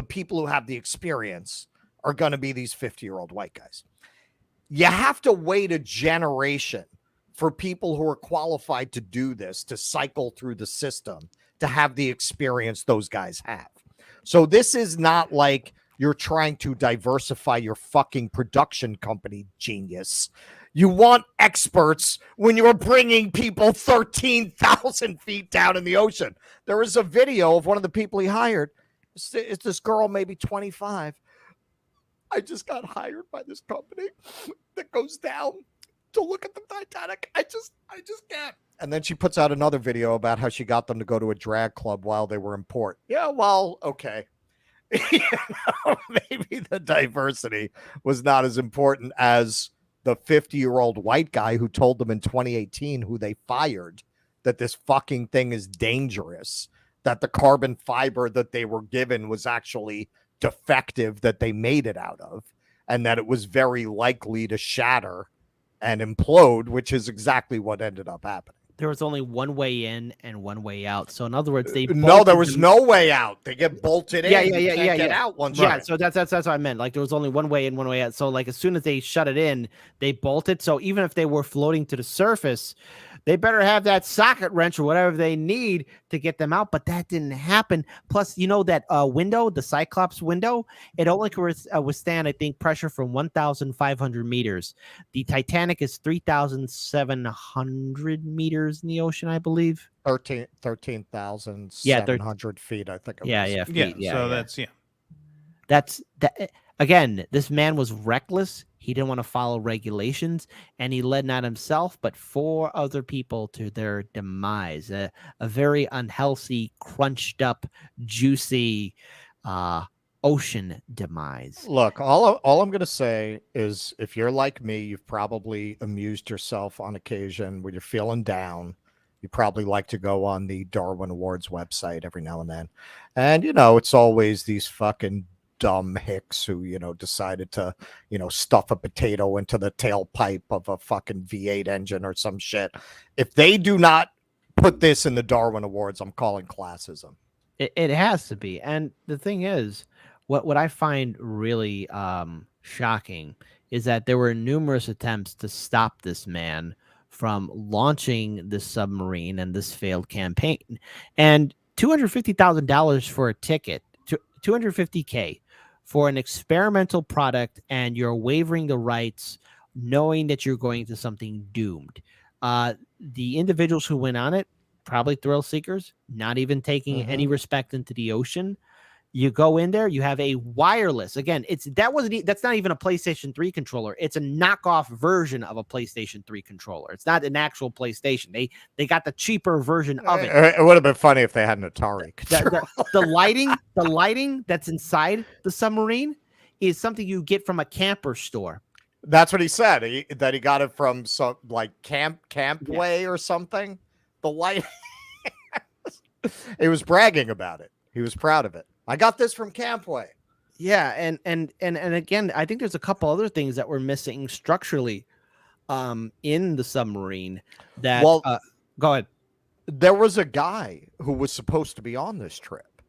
people who have the experience are going to be these 50-year-old white guys. You have to wait a generation for people who are qualified to do this, to cycle through the system, to have the experience those guys have. So this is not like you're trying to diversify your fucking production company, genius. You want experts when you're bringing people 13,000 feet down in the ocean. There is a video of one of the people he hired. It's this girl, maybe 25. I just got hired by this company that goes down to look at the Titanic. I just can't. And then she puts out another video about how she got them to go to a drag club while they were in port. Yeah, well, okay. Maybe the diversity was not as important as the 50-year-old white guy who told them in 2018, who they fired, that this fucking thing is dangerous, that the carbon fiber that they were given was actually defective, that they made it out of, and that it was very likely to shatter and implode, which is exactly what ended up happening. There was only one way in and one way out. So in other words, there was no way out. They get bolted in. Yeah. Get out once. Yeah. So that's what I meant. Like there was only one way in, one way out. So like as soon as they shut it in, they bolted. So even if they were floating to the surface, they better have that socket wrench or whatever they need to get them out. But that didn't happen. Plus, that window, the Cyclops window, it only can withstand, I think, pressure from 1,500 meters. The Titanic is 3,700 meters in the ocean, I believe. 13,700 feet, I think. Feet, So that's That's that. Again, this man was reckless. He didn't want to follow regulations, and he led not himself, but 4 other people to their demise. A very unhealthy, crunched up, juicy ocean demise. Look, all I'm going to say is if you're like me, you've probably amused yourself on occasion when you're feeling down. You probably like to go on the Darwin Awards website every now and then. And, it's always these fucking dumb hicks who, decided to, stuff a potato into the tailpipe of a fucking V8 engine or some shit. If they do not put this in the Darwin Awards, I'm calling classism. It has to be. And the thing is, what I find really shocking is that there were numerous attempts to stop this man from launching this submarine and this failed campaign. And $250,000 for a ticket, $250K for an experimental product, and you're waiving the rights knowing that you're going to something doomed. The individuals who went on it, probably thrill seekers, not even taking any respect into the ocean. You go in there, you have a wireless. Again, that's not even a PlayStation 3 controller. It's a knockoff version of a PlayStation 3 controller. It's not an actual PlayStation. They got the cheaper version of it. It would have been funny if they had an Atari controller. The lighting that's inside the submarine is something you get from a camper store. That's what he said. That he got it from some like Campway or something. The light. He was bragging about it. He was proud of it. I got this from Campway. Yeah, and again, I think there's a couple other things that were missing structurally in the submarine. That go ahead. There was a guy who was supposed to be on this trip,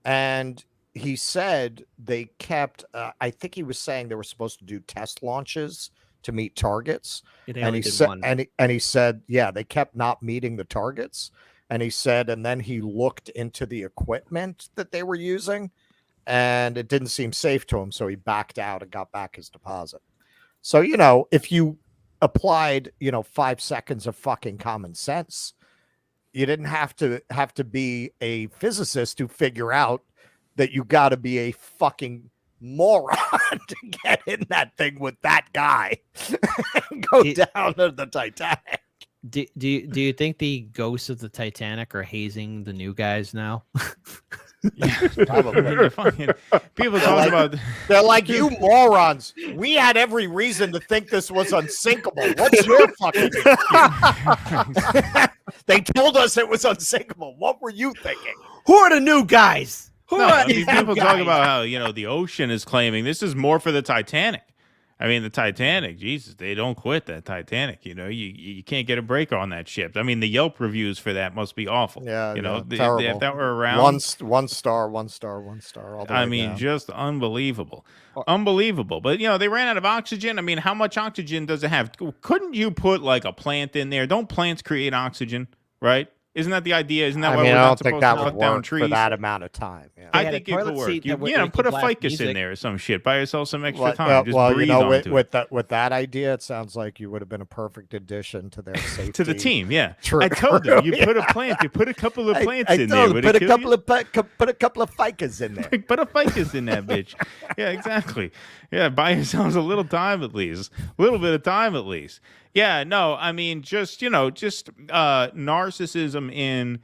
and he said they kept. I think he was saying they were supposed to do test launches to meet targets, and he said, yeah, they kept not meeting the targets. And he said, and then he looked into the equipment that they were using, and it didn't seem safe to him. So he backed out and got back his deposit. So, if you applied, 5 seconds of fucking common sense, you didn't have to be a physicist to figure out that you got to be a fucking moron to get in that thing with that guy and go down to the Titanic. Do you think the ghosts of the Titanic are hazing the new guys now? Yeah, probably. People talk about. They're like, you morons. We had every reason to think this was unsinkable. What's your fucking They told us it was unsinkable. What were you thinking? Who are the new guys? These people talk about how the ocean is claiming this is more for the Titanic. I mean, the Titanic, Jesus, they don't quit that Titanic. You can't get a break on that ship. I mean, the Yelp reviews for that must be awful. Yeah, terrible. If that were around, one star. All the way down. Just unbelievable, unbelievable. But they ran out of oxygen. I mean, how much oxygen does it have? Couldn't you put like a plant in there? Don't plants create oxygen, right? Isn't that the idea? Isn't that why we're not supposed to cut down trees for that amount of time? Yeah. I think it could work. Put a ficus in there or some shit. Buy yourself some extra time. Just breathe onto it. With that idea, it sounds like you would have been a perfect addition to their safety. To the team, yeah. I told them you put a plant. You put a couple of plants in there. Put a couple of ficus in there. Put a ficus in that bitch. Yeah, exactly. Yeah, buy yourselves a little time at least. A little bit of time at least. Yeah, no, I mean, just narcissism in,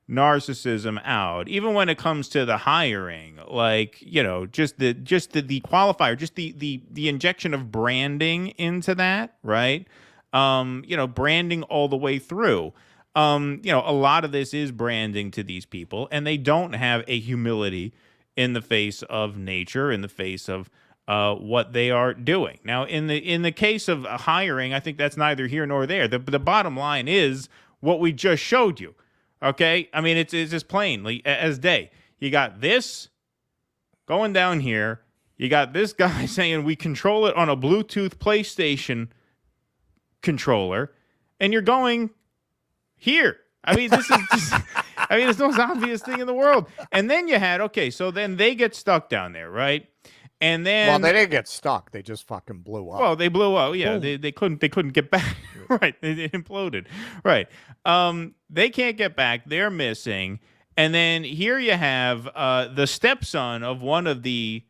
narcissism out. Even when it comes to the hiring, like, just the qualifier, just the injection of branding into that, right? Branding all the way through. A lot of this is branding to these people, and they don't have a humility in the face of nature, in the face of what they are doing. Now, in the case of hiring, I think that's neither here nor there. The bottom line is what we just showed you. Okay, I mean it's just plain as day. You got this going down here. You got this guy saying we control it on a Bluetooth PlayStation controller, and you're going here. I mean, this is just. I mean, it's the most obvious thing in the world. And then you had so then they get stuck down there, right? And then they didn't get stuck. They just fucking blew up. Well, they blew up. Yeah, they couldn't get back. Right, it imploded. Right. They can't get back. They're missing. And then here you have the stepson of one of the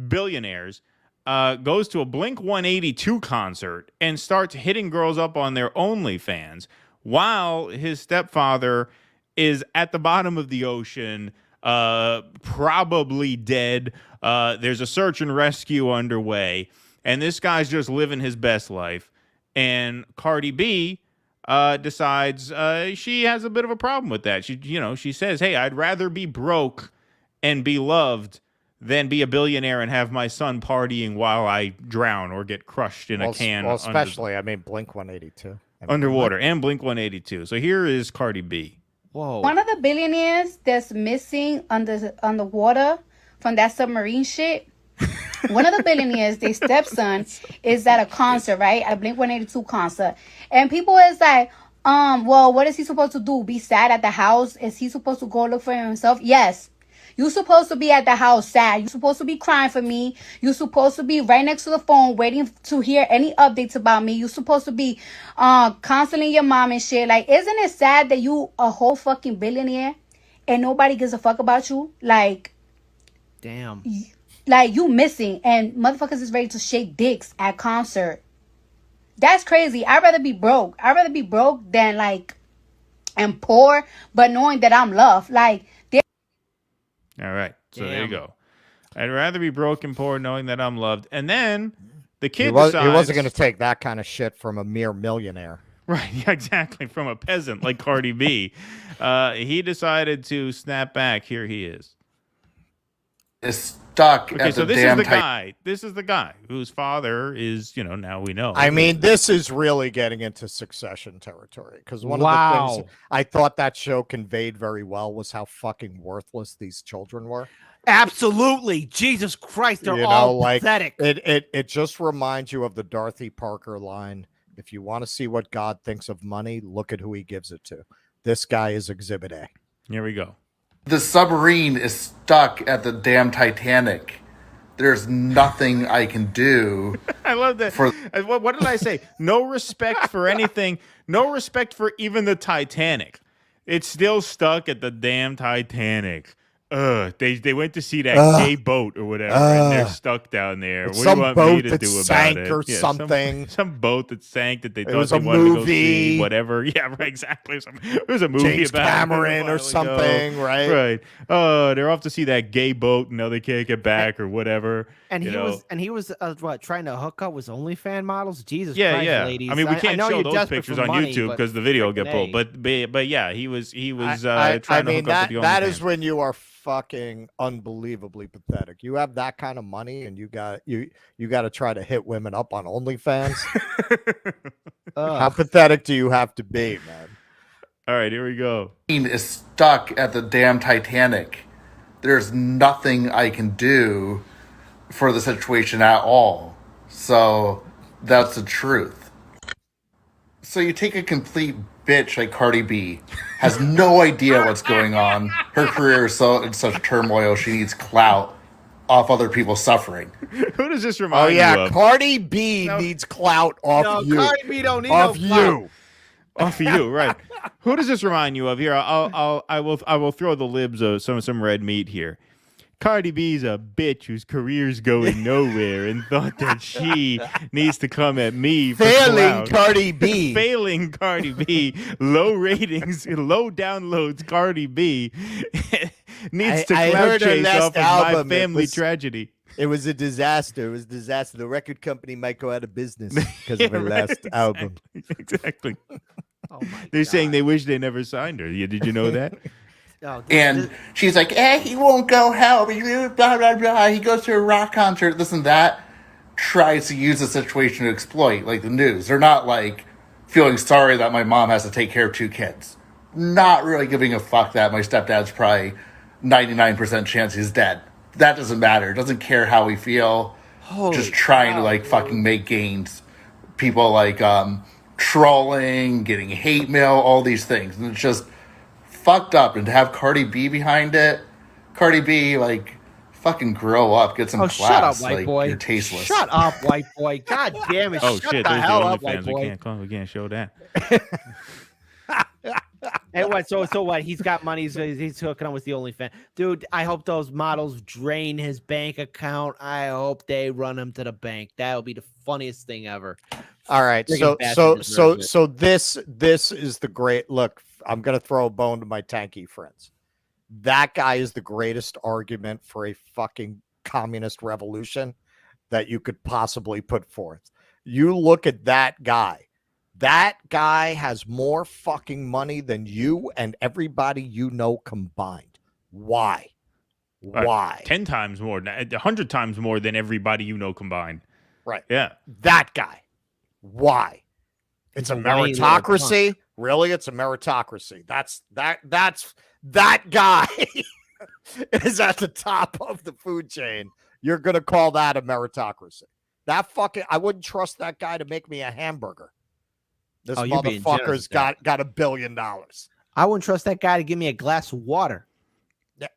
billionaires, goes to a Blink-182 concert and starts hitting girls up on their OnlyFans while his stepfather is at the bottom of the ocean, probably dead. There's a search and rescue underway, and this guy's just living his best life. And Cardi B decides she has a bit of a problem with that. She says, "Hey, I'd rather be broke and be loved than be a billionaire and have my son partying while I drown or get crushed in a can." Well, especially, Blink-182. Underwater and Blink-182. So here is Cardi B. Whoa. One of the billionaires that's missing on the water from that submarine shit. One of the billionaires, their stepson, is at a concert, right? At a Blink-182 concert. And people is like, well, what is he supposed to do? Be sad at the house? Is he supposed to go look for himself? Yes. You're supposed to be at the house sad. You're supposed to be crying for me. You're supposed to be right next to the phone waiting to hear any updates about me. You're supposed to be counseling your mom and shit. Like, isn't it sad that you a whole fucking billionaire and nobody gives a fuck about you? Like, damn. Like, you missing and motherfuckers is ready to shake dicks at concert. That's crazy. I'd rather be broke. I'd rather be broke than like and poor, but knowing that I'm loved. Like, all right. So there you go. I'd rather be broke and poor knowing that I'm loved. And then the kid decides... He wasn't going to take that kind of shit from a mere millionaire. Right. Yeah, exactly. From a peasant like Cardi B. He decided to snap back. Here he is. Is stuck okay, at so the this damn is the guy. This is the guy whose father is, now we know. This is really getting into Succession territory, because one of the things I thought that show conveyed very well was how fucking worthless these children were. Absolutely. Jesus Christ, they're all pathetic. It just reminds you of the Dorothy Parker line. If you want to see what God thinks of money, look at who he gives it to. This guy is Exhibit A. Here we go. The submarine is stuck at the damn Titanic. There's nothing I can do. I love that. What did I say? No respect for anything. No respect for even the Titanic. It's still stuck at the damn Titanic. They went to see that gay boat or whatever, and they're stuck down there. What do you want me to do about it? Or something. Some boat that sank that they thought they wanted to go see. Whatever. Yeah, right, exactly. It was a movie James about Cameron or something, right? Right. They're off to see that gay boat, and now they can't get back or whatever. And he was trying to hook up with OnlyFans models. Jesus Christ, ladies. I mean, we can't show those pictures on money, YouTube because the video will get pulled. But yeah, he was trying to hook up with the OnlyFans. That is when you are fucking unbelievably pathetic. You have that kind of money, and you got to try to hit women up on OnlyFans. How pathetic do you have to be, man? All right, here we go. Is stuck at the damn Titanic. There's nothing I can do for the situation at all. So that's the truth. So you take a complete bitch like Cardi B, has no idea what's going on. Her career is in such turmoil, she needs clout off other people suffering. Who does this remind you of? Cardi B needs clout off you. Cardi B don't need off no you. Off of you, right? Who does this remind you of? Here, I will throw the libs of some red meat here. Cardi B's a bitch whose career's going nowhere and thought that she needs to come at me for failing clout. Cardi B. Failing Cardi B. Low ratings, low downloads. Cardi B needs to clout chase off of my family tragedy. It was a disaster. It was a disaster. The record company might go out of business because of her last album. Exactly. They're saying they wish they never signed her. Did you know that? And she's like, he won't go help. Blah, blah, blah. He goes to a rock concert, this and that. Tries to use the situation to exploit, like the news. They're not like feeling sorry that my mom has to take care of 2 kids. Not really giving a fuck that my stepdad's probably 99% chance he's dead. That doesn't matter. Doesn't care how we feel. Just trying to fucking make gains. People trolling, getting hate mail, all these things. And it's just fucked up. And to have Cardi B behind it, Cardi B, fucking grow up, get some class. Shut up, white boy. You're tasteless. Shut up, white boy. God damn it. Oh, shut shit. the There's hell the up, OnlyFans. white boy. We can't show that. And what? So what? He's got money. He's hooking up with the OnlyFans. Dude, I hope those models drain his bank account. I hope they run him to the bank. That would be the funniest thing ever. All right. So this is the great look. I'm gonna throw a bone to my tanky friends. That guy is the greatest argument for a fucking communist revolution that you could possibly put forth. You look at that guy. That guy has more fucking money than you and everybody you know combined. Why? Why? 10 times more, 100 times more than everybody you know combined. Right. Yeah. That guy. Why? It's a meritocracy. Really? It's a meritocracy. That guy is at the top of the food chain. You're going to call that a meritocracy. I wouldn't trust that guy to make me a hamburger. This motherfucker's got $1 billion. I wouldn't trust that guy to give me a glass of water. Yeah.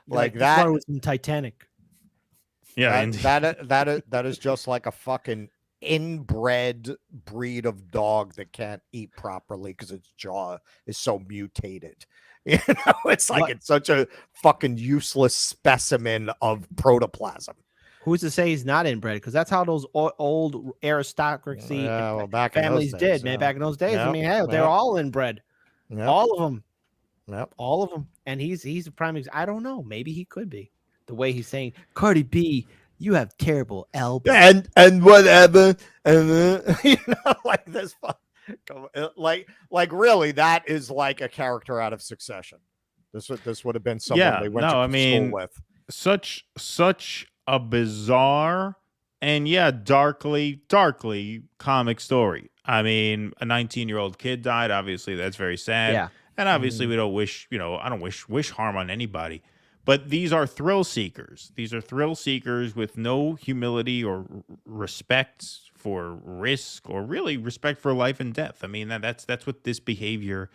like that. Water was in Titanic. Yeah. That is just like a fucking inbred breed of dog that can't eat properly because its jaw is so mutated. You know, it's like it's such a fucking useless specimen of protoplasm. Who's to say he's not inbred? Because that's how those old aristocracy families did, man. Back in those days, I mean, hell, they're all inbred, all of them, all of them. And he's a prime example. I don't know. Maybe he could be. The way he's saying, Cardi B, you have terrible elbows, and whatever, and you know, like this, like really, that is like a character out of Succession. This would have been someone they went to school with. Such a bizarre and darkly comic story. I mean, a 19-year-old kid died. Obviously, that's very sad. Yeah. And obviously, we don't wish, I don't wish harm on anybody. But these are thrill seekers. These are thrill seekers with no humility or respect for risk or really respect for life and death. I mean, that's what this behavior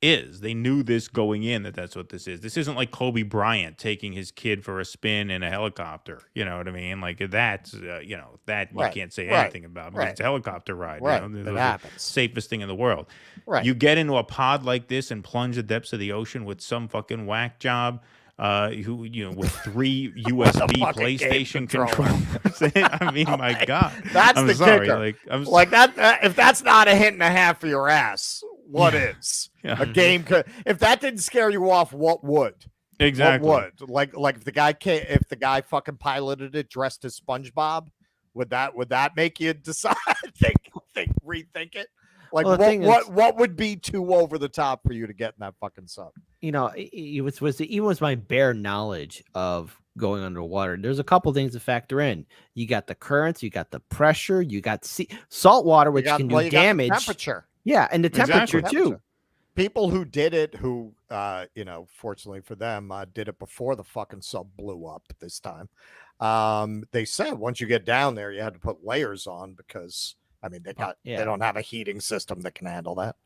is. They knew this going in that's what this is. This isn't like Kobe Bryant taking his kid for a spin in a helicopter. You know what I mean? Like that's that you can't say anything about because it's a helicopter ride. Right. You know? It happens. Safest thing in the world. Right. You get into a pod like this and plunge the depths of the ocean with some fucking whack job. Who with 3 USB PlayStation controllers. I mean, my God, that's the sorry. kicker. Like that. If that's not a hit and a half for your ass, what is a game? If that didn't scare you off, what would? Exactly. What would? Like if the guy fucking piloted it dressed as SpongeBob, would that make you decide rethink it? Like what would be too over the top for you to get in that fucking sub? You know, it was my bare knowledge of going underwater. There's a couple things to factor in. You got the currents, you got the pressure, you got salt water, which can do damage. Temperature. Yeah, and the temperature too. People who did it, who fortunately for them, did it before the fucking sub blew up this time. They said once you get down there, you had to put layers on because they don't have a heating system that can handle that.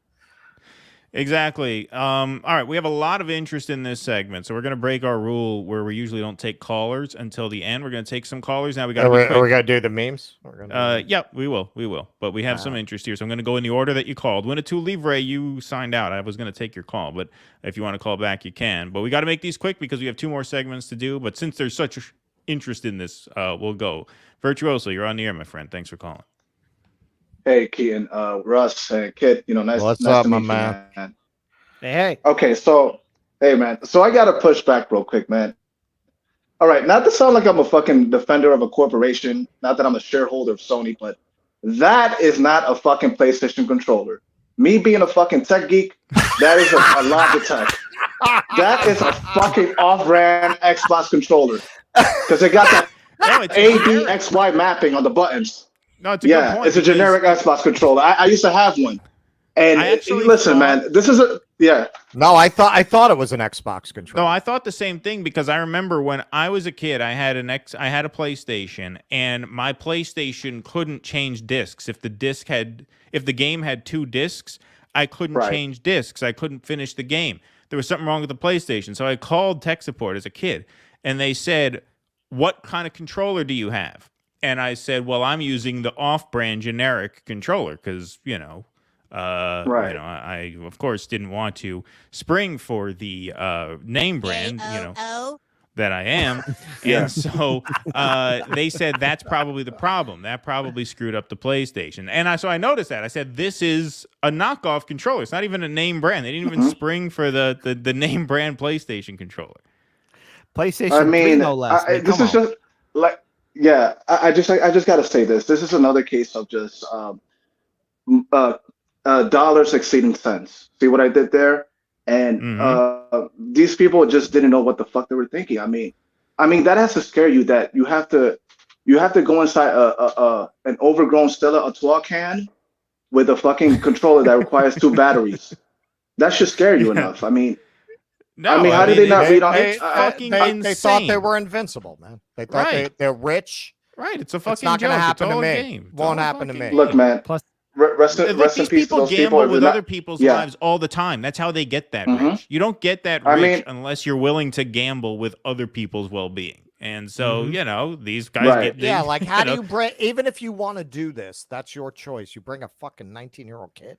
Exactly. All right. We have a lot of interest in this segment, so we're going to break our rule where we usually don't take callers until the end. We're going to take some callers now. We got. Are we going to do the memes? Yeah, we will. But we have some interest here, so I'm going to go in the order that you called. Win a 2 Livre, you signed out. I was going to take your call, but if you want to call back, you can. But we got to make these quick because we have 2 more segments to do. But since there's such interest in this, we'll go. Virtuoso, you're on the air, my friend. Thanks for calling. Hey, Keaton, Russ, and Kit, nice up, to my meet man? You, man. Hey. Okay, so, hey, man. So I got to push back real quick, man. All right, not to sound like I'm a fucking defender of a corporation, not that I'm a shareholder of Sony, but that is not a fucking PlayStation controller. Me being a fucking tech geek, that is a Logitech. That is a fucking off-brand Xbox controller because it got that ADXY mapping on the buttons. No, it's a good point. It's a generic Xbox controller. I used to have one. And listen, man, this is No, I thought it was an Xbox controller. No, I thought the same thing because I remember when I was a kid, I had a PlayStation, and my PlayStation couldn't change discs. If the game had 2 discs, I couldn't change discs. I couldn't finish the game. There was something wrong with the PlayStation. So I called tech support as a kid, and they said, "What kind of controller do you have?" And I said, "Well, I'm using the off-brand generic controller because, Right. You know, I of course didn't want to spring for the name brand, that I am. Yeah. And so they said that's probably the problem. That probably screwed up the PlayStation. And so I noticed that. I said, this is a knockoff controller. It's not even a name brand. They didn't even spring for the name brand PlayStation controller. PlayStation I mean, 3, no less. this is just like, yeah, I just got to say this. This is another case of just dollars exceeding cents. See what I did there? And these people just didn't know what the fuck they were thinking. I mean, that has to scare you that you have to go inside an overgrown Stella Artois can with a fucking controller that requires 2 batteries. That should scare you enough. I mean, how did they not read on it? They thought they were invincible, man. They thought they're rich. Right. It's a fucking it's not joke. gonna happen It's to all a me. game. Won't happen to me. Look, man. Plus, rest in these peace to people those gamble people. with other people's lives all the time. That's how they get that rich. You don't get that rich unless you're willing to gamble with other people's well-being. And so, you know, these guys get like how do you bring, even if you want to do this, that's your choice. You bring a fucking 19-year-old kid.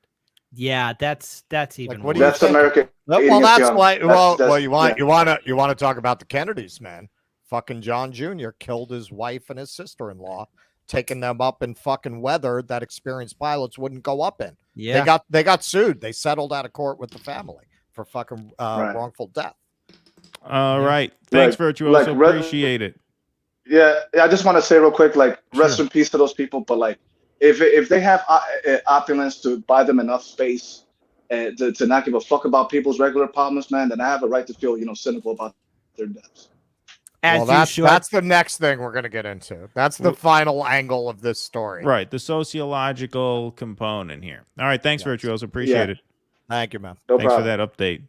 Yeah, that's even. Like, what do you That's think? American. Well, that's why. That's, you want to talk about the Kennedys, man. Fucking John Jr. killed his wife and his sister-in-law, taking them up in fucking weather that experienced pilots wouldn't go up in. Yeah, they got sued. They settled out of court with the family for fucking wrongful death. All right. Thanks, Virtuoso. Appreciate it. Yeah, I just want to say real quick, like, rest in peace to those people. But like, if they have opulence to buy them enough space to not give a fuck about people's regular problems, man, then I have a right to feel, cynical about their deaths. That's the next thing we're going to get into. That's the final angle of this story. Right. The sociological component here. All right. Thanks, Virtuoso. Appreciate it. Thank you, man. Thanks for that update.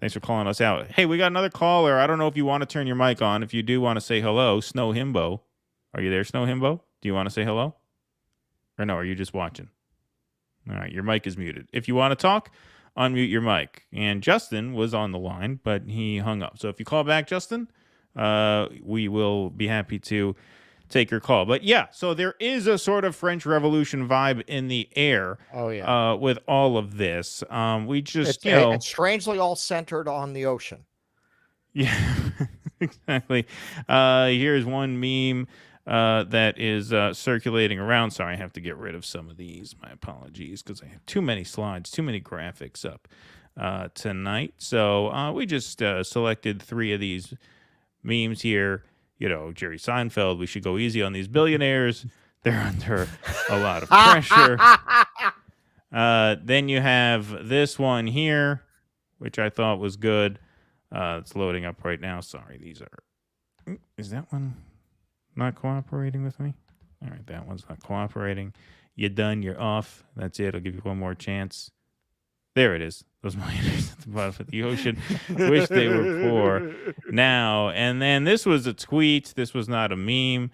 Thanks for calling us out. Hey, we got another caller. I don't know if you want to turn your mic on. If you do want to say hello, Snow Himbo. Are you there, Snow Himbo? Do you want to say hello? Or no, are you just watching? All right, your mic is muted. If you want to talk, unmute your mic. And Justin was on the line, but he hung up. So if you call back, Justin, we will be happy to take your call. But yeah, so there is a sort of French Revolution vibe in the air. Oh yeah. With all of this, we just it's strangely all centered on the ocean. Yeah, exactly. Here's one meme that is circulating around. Sorry, I have to get rid of some of these. My apologies, because I have too many slides, too many graphics up tonight. So we just selected 3 of these memes here. Jerry Seinfeld, we should go easy on these billionaires. They're under a lot of pressure. Then you have this one here, which I thought was good. It's loading up right now. Sorry, is that one not cooperating with me? All right, that one's not cooperating. You're done. You're off. That's it. I'll give you one more chance. There it is. Those millionaires at the bottom of the ocean wish they were poor now. And then this was a tweet. This was not a meme,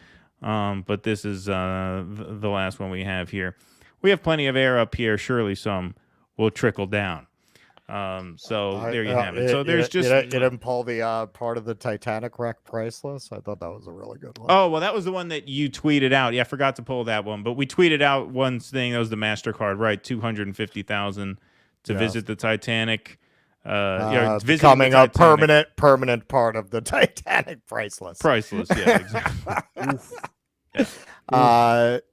but this is the last one we have here. We have plenty of air up here. Surely some will trickle down. So there you have it. So there's you didn't pull the part of the Titanic wreck priceless. I thought that was a really good one. Oh, well, that was the one that you tweeted out. Yeah, I forgot to pull that one, but we tweeted out one thing. That was the MasterCard, right? $250,000 to visit the Titanic. Becoming a permanent part of the Titanic priceless. Priceless, yeah, exactly.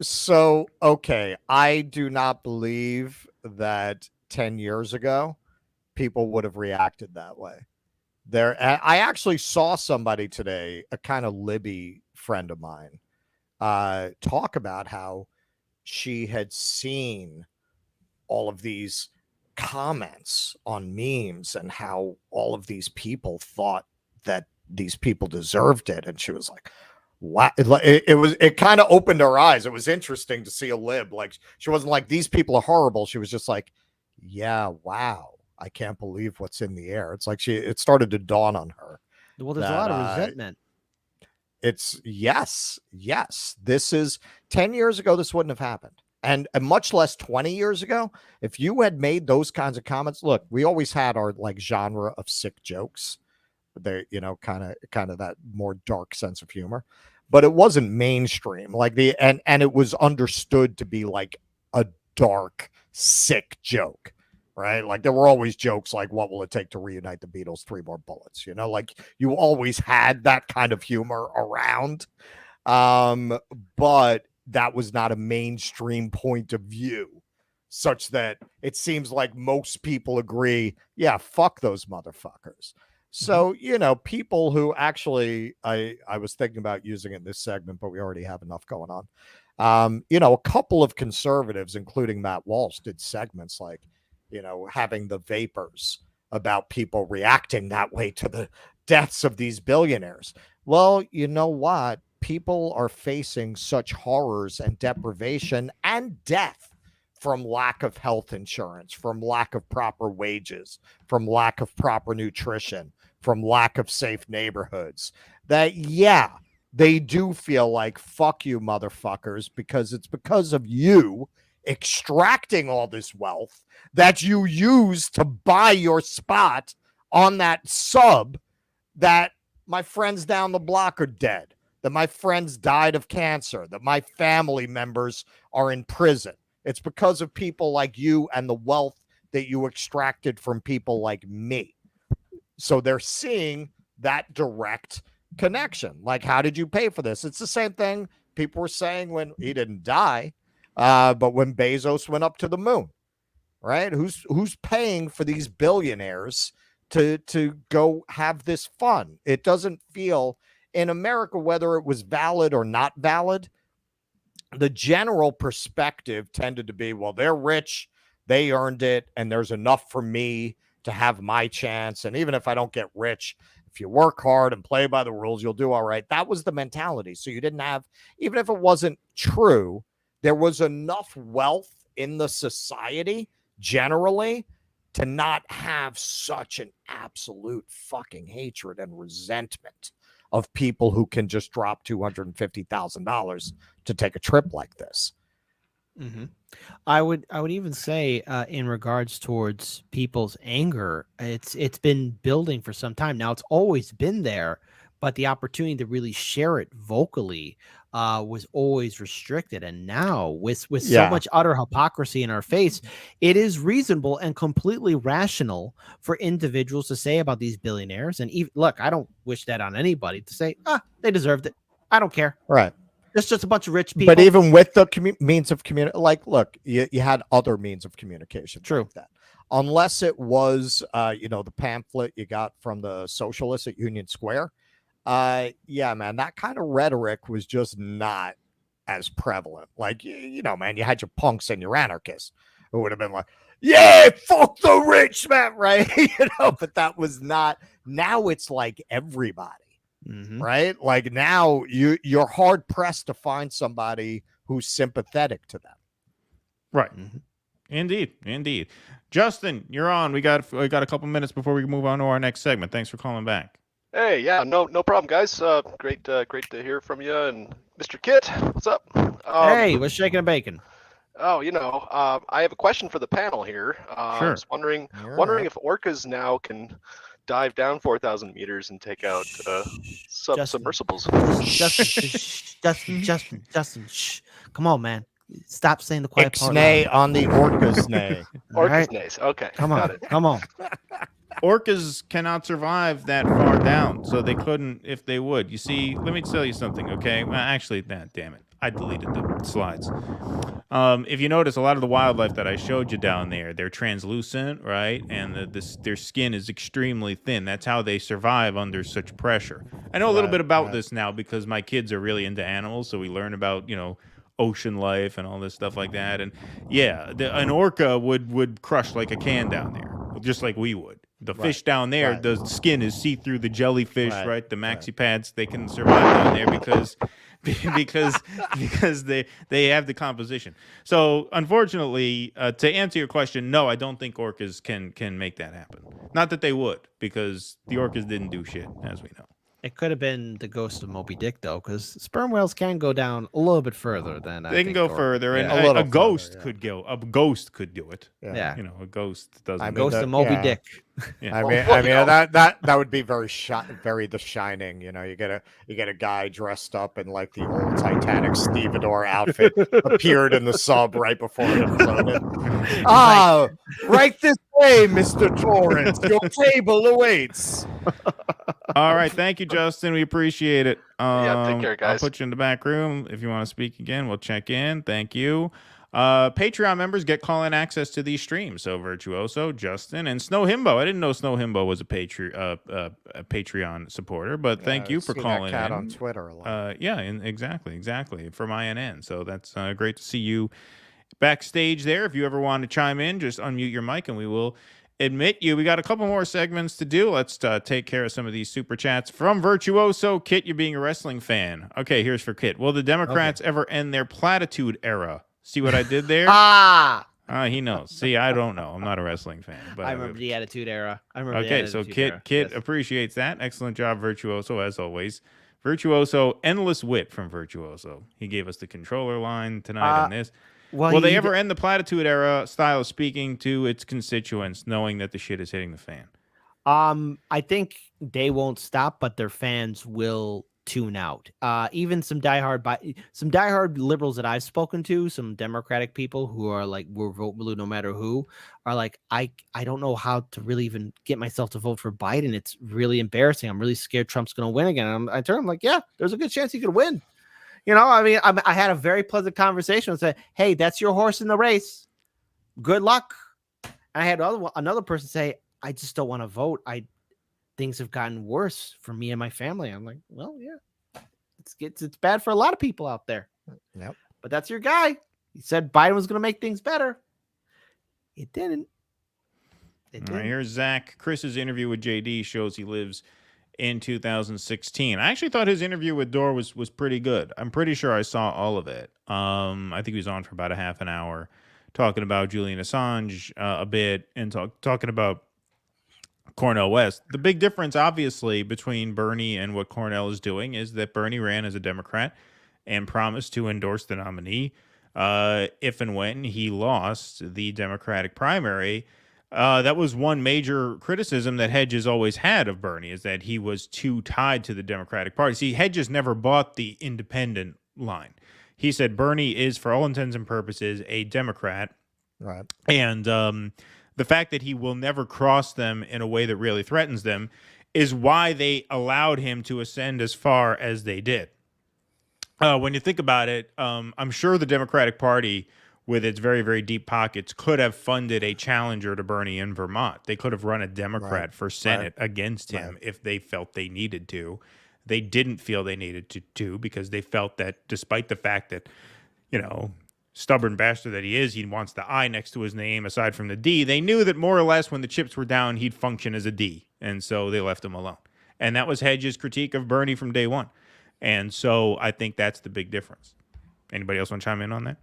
So okay, I do not believe that 10 years ago people would have reacted that way. I actually saw somebody today, a kind of Libby friend of mine, talk about how she had seen all of these comments on memes and how all of these people thought that these people deserved it, and she was like, wow. It kind of opened her eyes. It was interesting to see a lib. Like, she wasn't like, these people are horrible. She was just like, yeah, wow, I can't believe what's in the air. It's like it started to dawn on her. Well, there's a lot of resentment. It's yes. This is 10 years ago. This wouldn't have happened. And much less 20 years ago, if you had made those kinds of comments, look, we always had our like genre of sick jokes. They, kind of that more dark sense of humor, but it wasn't mainstream. Like and it was understood to be like adult dark, sick joke, right? Like there were always jokes like, what will it take to reunite the Beatles? 3 more bullets, you know, like you always had that kind of humor around. But that was not a mainstream point of view, such that it seems like most people agree, yeah, fuck those motherfuckers. So, you know, people who actually, I was thinking about using it in this segment, but we already have enough going on. You know, a couple of conservatives, including Matt Walsh, did segments like, you know, having the vapors about people reacting that way to the deaths of these billionaires. Well, you know what? People are facing such horrors and deprivation and death from lack of health insurance, from lack of proper wages, from lack of proper nutrition, from lack of safe neighborhoods, that, yeah, they do feel like, fuck you, motherfuckers, because it's because of you extracting all this wealth that you use to buy your spot on that sub, that my friends down the block are dead, that my friends died of cancer, that my family members are in prison. It's because of people like you and the wealth that you extracted from people like me. So they're seeing that direct connection. Like, how did you pay for this? It's the same thing people were saying when he didn't die, but when Bezos went up to the moon, right? Who's paying for these billionaires to go have this fun? It doesn't feel, in America, whether it was valid or not valid, the general perspective tended to be, well, they're rich, they earned it, and there's enough for me to have my chance. And even if I don't get rich, if you work hard and play by the rules, you'll do all right. That was the mentality. So you didn't have, even if it wasn't true, there was enough wealth in the society generally to not have such an absolute fucking hatred and resentment of people who can just drop $250,000 to take a trip like this. Mm-hmm. I would even say, in regards towards people's anger, it's been building for some time now. It's always been there, but the opportunity to really share it vocally was always restricted. And now, with so much utter hypocrisy in our face, it is reasonable and completely rational for individuals to say about these billionaires. And even, look, I don't wish that on anybody, to say, they deserved it. I don't care. Right. It's just a bunch of rich people. But even with the means of community, like, look, you had other means of communication. True. Like that. Unless it was, you know, the pamphlet you got from the socialists at Union Square. Yeah, man, that kind of rhetoric was just not as prevalent. Like, you know, man, you had your punks and your anarchists who would have been like, yeah, fuck the rich, man, right? You know, but that was not. Now it's like everybody. Mm-hmm. Right? Like now you're hard pressed to find somebody who's sympathetic to them. Right. Mm-hmm. Indeed. Justin, you're on. We got a couple minutes before we move on to our next segment. Thanks for calling back. Hey, yeah, no problem, guys. Great to hear from you. And Mr. Kit, what's up? Hey, what's shaking a bacon? Oh, you know, I have a question for the panel here. Sure. I was wondering if orcas now can dive down 4,000 meters and take out submersibles. Justin, shh. Come on, man. Stop saying the quiet part. Ixnay on the orcas nay. Orcas nays. Okay. Come on. Come on. Orcas cannot survive that far down, so they couldn't if they would. You see, let me tell you something, okay? Well, actually, damn it. I deleted the slides. If you notice, a lot of the wildlife that I showed you down there, they're translucent, right? And their skin is extremely thin. That's how they survive under such pressure. I know a little bit about this now because my kids are really into animals, so we learn about, you know, ocean life and all this stuff like that. And yeah, an orca would crush like a can down there, just like we would. The fish down there, the skin is see-through. The jellyfish, right? The maxi pads, they can survive down there because they have the composition. So unfortunately, to answer your question, no, I don't think orcas can make that happen. Not that they would, because the orcas didn't do shit, as we know. It could have been the ghost of Moby Dick, though, because sperm whales can go down a little bit further than they can go further, and a ghost could go. A ghost could do it. Yeah, you know, a ghost doesn't. Ghost of Moby Dick. Yeah. I mean that would be very The Shining. You know, you get a guy dressed up in like the old Titanic stevedore outfit appeared in the sub right before it imploded. Right this way, Mr. Torrance. Your table awaits. All right, thank you, Justin. We appreciate it. Yeah, take care, guys. I'll put you in the back room if you want to speak again. We'll check in. Thank you. Patreon members get call-in access to these streams. So Virtuoso, Justin, and Snow Himbo. I didn't know Snow Himbo was a Patreon supporter, but thank you for calling that cat in on Twitter a lot. Exactly from INN. So that's great to see you backstage there. If you ever want to chime in, just unmute your mic and we will admit you. We got a couple more segments to do. Let's take care of some of these super chats from Virtuoso. Kit, you're being a wrestling fan. Okay, here's for Kit. Will the Democrats ever end their platitude era? See what I did there? He knows. See, I don't know. I'm not a wrestling fan, but I remember the Attitude Era. So Kit appreciates that. Excellent job, Virtuoso, as always. Virtuoso, endless wit from Virtuoso. He gave us the controller line tonight on this. Will they ever end the platitude era style of speaking to its constituents, knowing that the shit is hitting the fan? I think they won't stop, but their fans will tune out. Even some diehard liberals that I've spoken to, some Democratic people who are like, we'll vote blue no matter who, are like, I don't know how to really even get myself to vote for Biden. It's really embarrassing. I'm really scared Trump's going to win again. I tell them like, yeah, there's a good chance he could win. You know, I mean, I had a very pleasant conversation and said, hey, that's your horse in the race. Good luck. And I had another person say, I just don't want to vote. Things have gotten worse for me and my family. I'm like, well, yeah, it's bad for a lot of people out there. Yep. But that's your guy. He said Biden was going to make things better. It didn't. All right, here's Zach. Chris's interview with JD shows he lives in 2016. I actually thought his interview with Dore was pretty good. I'm pretty sure I saw all of it. I think he was on for about a half an hour talking about Julian Assange a bit and talking about Cornel West. The big difference, obviously, between Bernie and what Cornel is doing is that Bernie ran as a Democrat and promised to endorse the nominee if and when he lost the Democratic primary. That was one major criticism that Hedges always had of Bernie, is that he was too tied to the Democratic Party. See, Hedges never bought the independent line. He said Bernie is, for all intents and purposes, a Democrat. Right. And the fact that he will never cross them in a way that really threatens them is why they allowed him to ascend as far as they did. When you think about it, I'm sure the Democratic Party, with its very, very deep pockets, could have funded a challenger to Bernie in Vermont. They could have run a Democrat for Senate against him if they felt they needed to. They didn't feel they needed to because they felt that despite the fact that, you know, stubborn bastard that he is, he wants the I next to his name aside from the D. They knew that more or less when the chips were down, he'd function as a D. And so they left him alone. And that was Hedges' critique of Bernie from day one. And so I think that's the big difference. Anybody else want to chime in on that?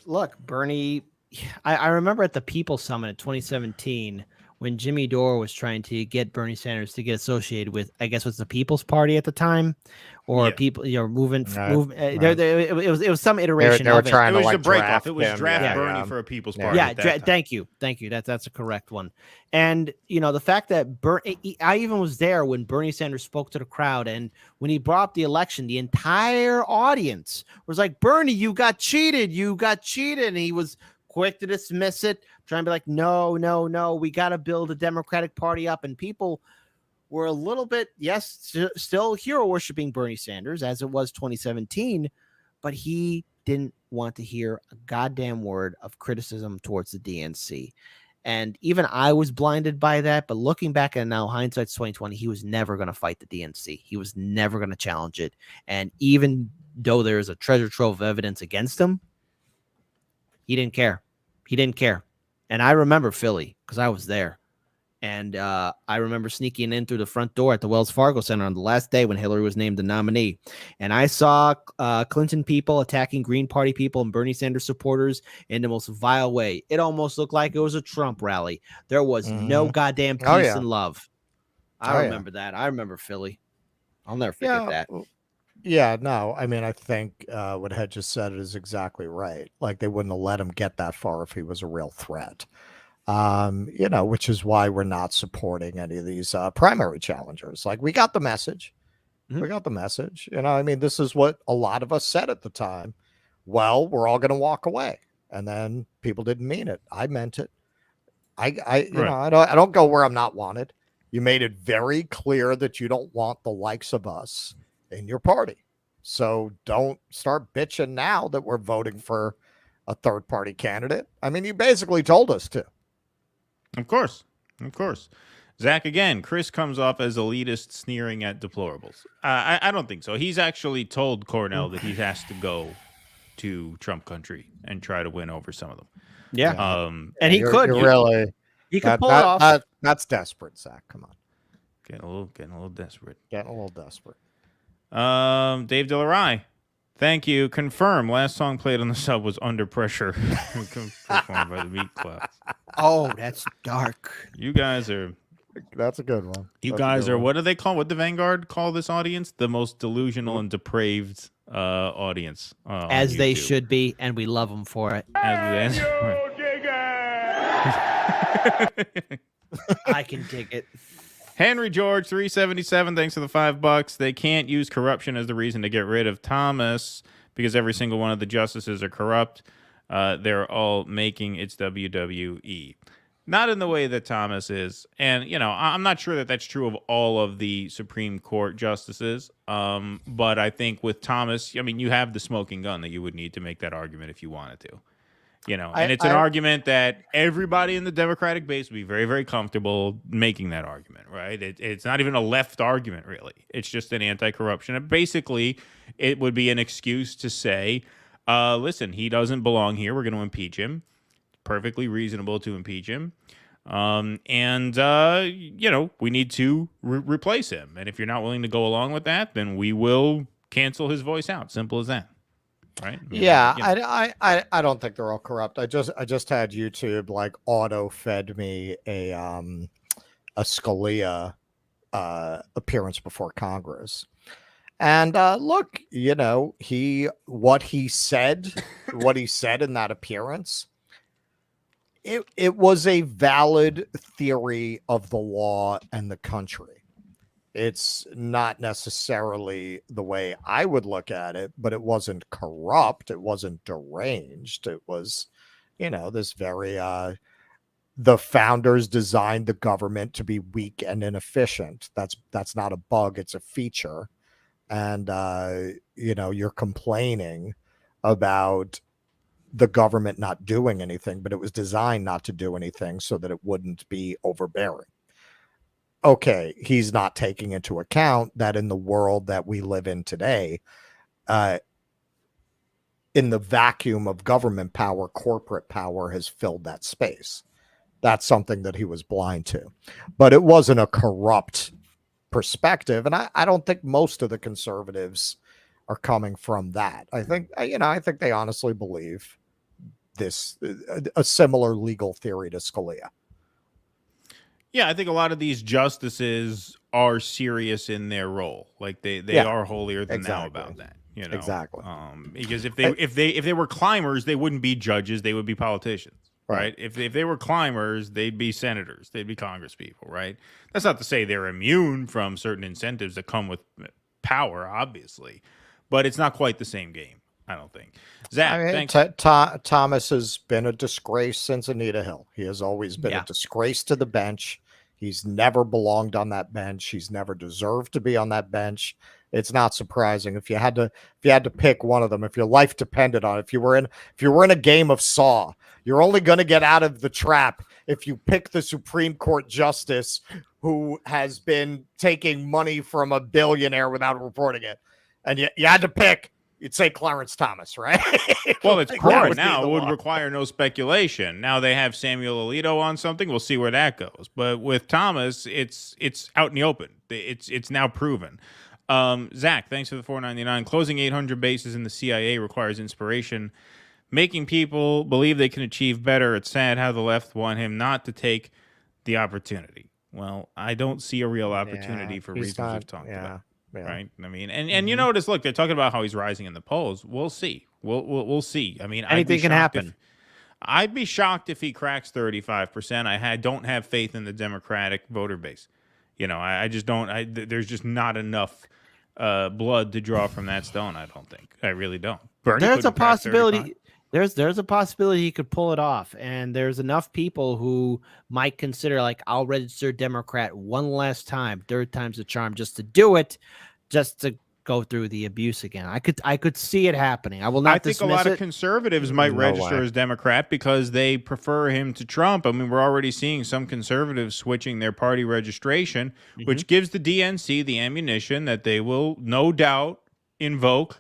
Look, Bernie, I remember at the People's Summit in 2017 when Jimmy Dore was trying to get Bernie Sanders to get associated with, I guess, was the People's Party at the time, or people, you know, movement. It was some iteration. They were trying to like a break off. draft It was him. draft Bernie for a People's Party. Yeah, thank you. That's a correct one. And you know, the fact that I even was there when Bernie Sanders spoke to the crowd, and when he brought up the election, the entire audience was like, "Bernie, you got cheated! You got cheated!" And he was quick to dismiss it, trying to be like, no, we got to build a Democratic Party up. And people were a little bit, still hero worshiping Bernie Sanders as it was 2017, but he didn't want to hear a goddamn word of criticism towards the DNC. And even I was blinded by that. But looking back at now, hindsight's 2020, he was never going to fight the DNC. He was never going to challenge it. And even though there is a treasure trove of evidence against him, he didn't care. And I remember Philly because I was there. And I remember sneaking in through the front door at the Wells Fargo Center on the last day when Hillary was named the nominee. And I saw Clinton people attacking Green Party people and Bernie Sanders supporters in the most vile way. It almost looked like it was a Trump rally. There was no goddamn peace and love. I remember that. I remember Philly. I'll never forget that. Yeah, no, I mean, I think what Hedges said is exactly right. Like, they wouldn't have let him get that far if he was a real threat. Which is why we're not supporting any of these primary challengers. Like, we got the message. We got the message. This is what a lot of us said at the time. Well, we're all going to walk away. And then people didn't mean it. I meant it. I don't go where I'm not wanted. You made it very clear that you don't want the likes of us in your party. So don't start bitching now that we're voting for a third party candidate. You basically told us to. Of course. Zach, again, Chris comes off as elitist, sneering at deplorables. I don't think so. He's actually told Cornel that he has to go to Trump country and try to win over some of them. Yeah. And he could. He could pull it off. That's desperate, Zach. Come on. Getting a little desperate. Dave Delarai. Thank you. Confirm. Last song played on the sub was Under Pressure. Performed by the Meat Clouds. Oh, that's dark. You guys are... That's a good one. You guys are... What do they call... What the Vanguard call this audience? The most delusional and depraved audience. As they should be, and we love them for it. I can dig it. Henry George 377, thanks for the $5. They can't use corruption as the reason to get rid of Thomas because every single one of the justices are corrupt. They're all making its WWE. Not in the way that Thomas is. And, I'm not sure that that's true of all of the Supreme Court justices. But I think with Thomas, you have the smoking gun that you would need to make that argument if you wanted to. And it's an argument that everybody in the Democratic base would be very, very comfortable making that argument, right? It's not even a left argument, really. It's just an anti-corruption. And basically, it would be an excuse to say, listen, he doesn't belong here. We're going to impeach him. Perfectly reasonable to impeach him. We need to replace him. And if you're not willing to go along with that, then we will cancel his voice out. Simple as that. Right? Yeah, I don't think they're all corrupt. I just had YouTube auto fed me a Scalia appearance before Congress, and look, what he said in that appearance, it was a valid theory of the law and the country. It's not necessarily the way I would look at it, but it wasn't corrupt. It wasn't deranged. It was, this very, the founders designed the government to be weak and inefficient. That's not a bug. It's a feature. And, you're complaining about the government not doing anything, but it was designed not to do anything so that it wouldn't be overbearing. Okay, he's not taking into account that in the world that we live in today, in the vacuum of government power, corporate power has filled that space. That's something that he was blind to. But it wasn't a corrupt perspective, and I don't think most of the conservatives are coming from that. I think they honestly believe this, a similar legal theory to Scalia. Yeah, I think a lot of these justices are serious in their role. Like they are holier than thou about that. Exactly. Because if they were climbers, they wouldn't be judges; they would be politicians, right? If they were climbers, they'd be senators, they'd be congresspeople, right? That's not to say they're immune from certain incentives that come with power, obviously, but it's not quite the same game. I don't think. Zach, thanks. Thomas has been a disgrace since Anita Hill. He has always been a disgrace to the bench. He's never belonged on that bench. He's never deserved to be on that bench. It's not surprising if you had to pick one of them, if your life depended on it, if you were in a game of Saw, you're only going to get out of the trap if you pick the Supreme Court justice who has been taking money from a billionaire without reporting it. And you had to pick. You'd say Clarence Thomas, right? Well, it's court now. It would require no speculation. Now they have Samuel Alito on something. We'll see where that goes. But with Thomas, it's out in the open. It's now proven. Zach, thanks for the $4.99. Closing 800 bases in the CIA requires inspiration. Making people believe they can achieve better. It's sad how the left want him not to take the opportunity. Well, I don't see a real opportunity for reasons we've talked about. Yeah. Right. I mean, and you notice, look, they're talking about how he's rising in the polls. We'll see. We'll see. I mean, anything can happen. I'd be shocked if he cracks 35%. I don't have faith in the Democratic voter base. I just don't. There's just not enough blood to draw from that stone. I don't think. I really don't. There's a possibility. There's a possibility he could pull it off, and there's enough people who might consider, like, I'll register Democrat one last time, third time's the charm, just to do it, just to go through the abuse again. I could see it happening. I will not. I think a lot of conservatives might register as Democrat because they prefer him to Trump. I mean, we're already seeing some conservatives switching their party registration, which gives the DNC the ammunition that they will no doubt invoke.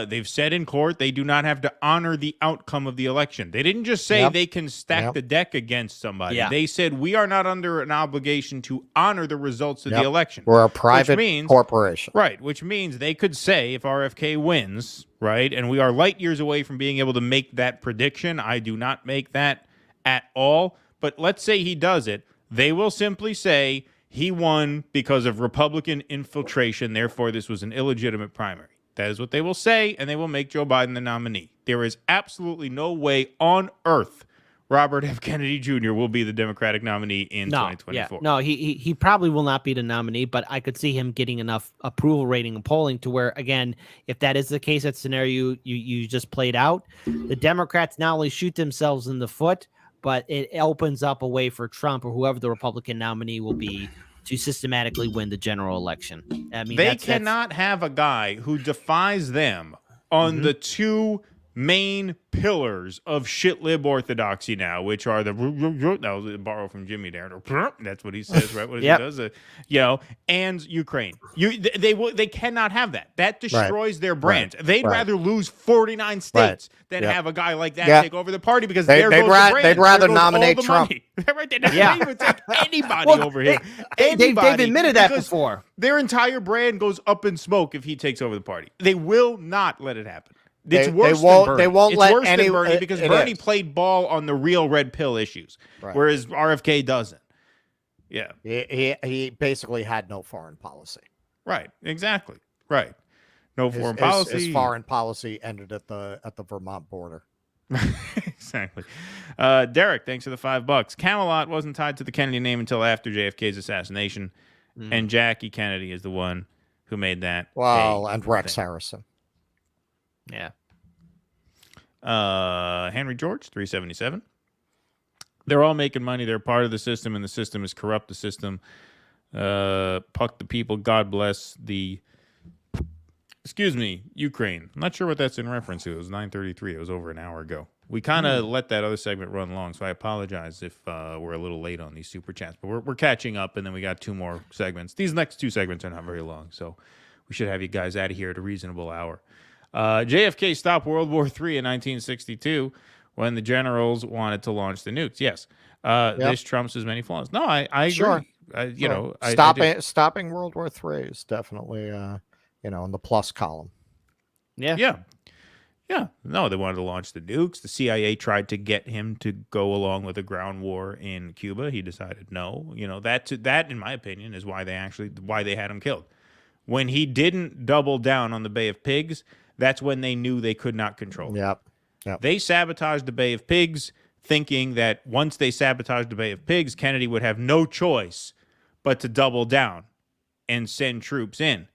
They've said in court they do not have to honor the outcome of the election. They didn't just say they can stack the deck against somebody. Yeah. They said we are not under an obligation to honor the results of the election. We're a private corporation. Right, which means they could say if RFK wins, right, and we are light years away from being able to make that prediction. I do not make that at all. But let's say he does it. They will simply say he won because of Republican infiltration. Therefore, this was an illegitimate primary. That is what they will say, and they will make Joe Biden the nominee. There is absolutely no way on earth Robert F. Kennedy Jr. will be the Democratic nominee in 2024. No, he probably will not be the nominee, but I could see him getting enough approval rating and polling to where, again, if that is the case, that scenario you just played out, the Democrats not only shoot themselves in the foot, but it opens up a way for Trump or whoever the Republican nominee will be to systematically win the general election. I mean, they cannot have a guy who defies them on the two main pillars of shitlib orthodoxy now, which are that was borrow from Jimmy there. That's what he says, right? What he does, and Ukraine. They cannot have that. That destroys their brand. They'd rather lose 49 states than have a guy like that take over the party because they'd rather nominate Trump. Right? They would take anybody over here. They've admitted that before. Their entire brand goes up in smoke if he takes over the party. They will not let it happen. It's worse than Bernie. They won't let any Bernie because Bernie played ball on the real red pill issues, whereas RFK doesn't. Yeah, he basically had no foreign policy. Right, exactly. Right, no foreign policy. His foreign policy ended at the Vermont border. Exactly. Derek, thanks for the $5. Camelot wasn't tied to the Kennedy name until after JFK's assassination, and Jackie Kennedy is the one who made that. Well, and Rex Harrison. Yeah. Henry George, 377. They're all making money. They're part of the system, and the system is corrupt. The system, puck the people. God bless the, Ukraine. I'm not sure what that's in reference to. It was 9:33. It was over an hour ago. We kind of let that other segment run long, so I apologize if we're a little late on these super chats. But we're catching up, and then we got two more segments. These next two segments are not very long, so we should have you guys out of here at a reasonable hour. JFK stopped World War III in 1962 when the generals wanted to launch the nukes. Yes. This trumps as many flaws. No, I agree. Sure. Stopping World War III is definitely, in the plus column. Yeah. No, they wanted to launch the nukes. The CIA tried to get him to go along with a ground war in Cuba. He decided no. That in my opinion is why they had him killed. When he didn't double down on the Bay of Pigs, that's when they knew they could not control it. Yep. They sabotaged the Bay of Pigs, thinking that once they sabotaged the Bay of Pigs, Kennedy would have no choice but to double down and send troops in.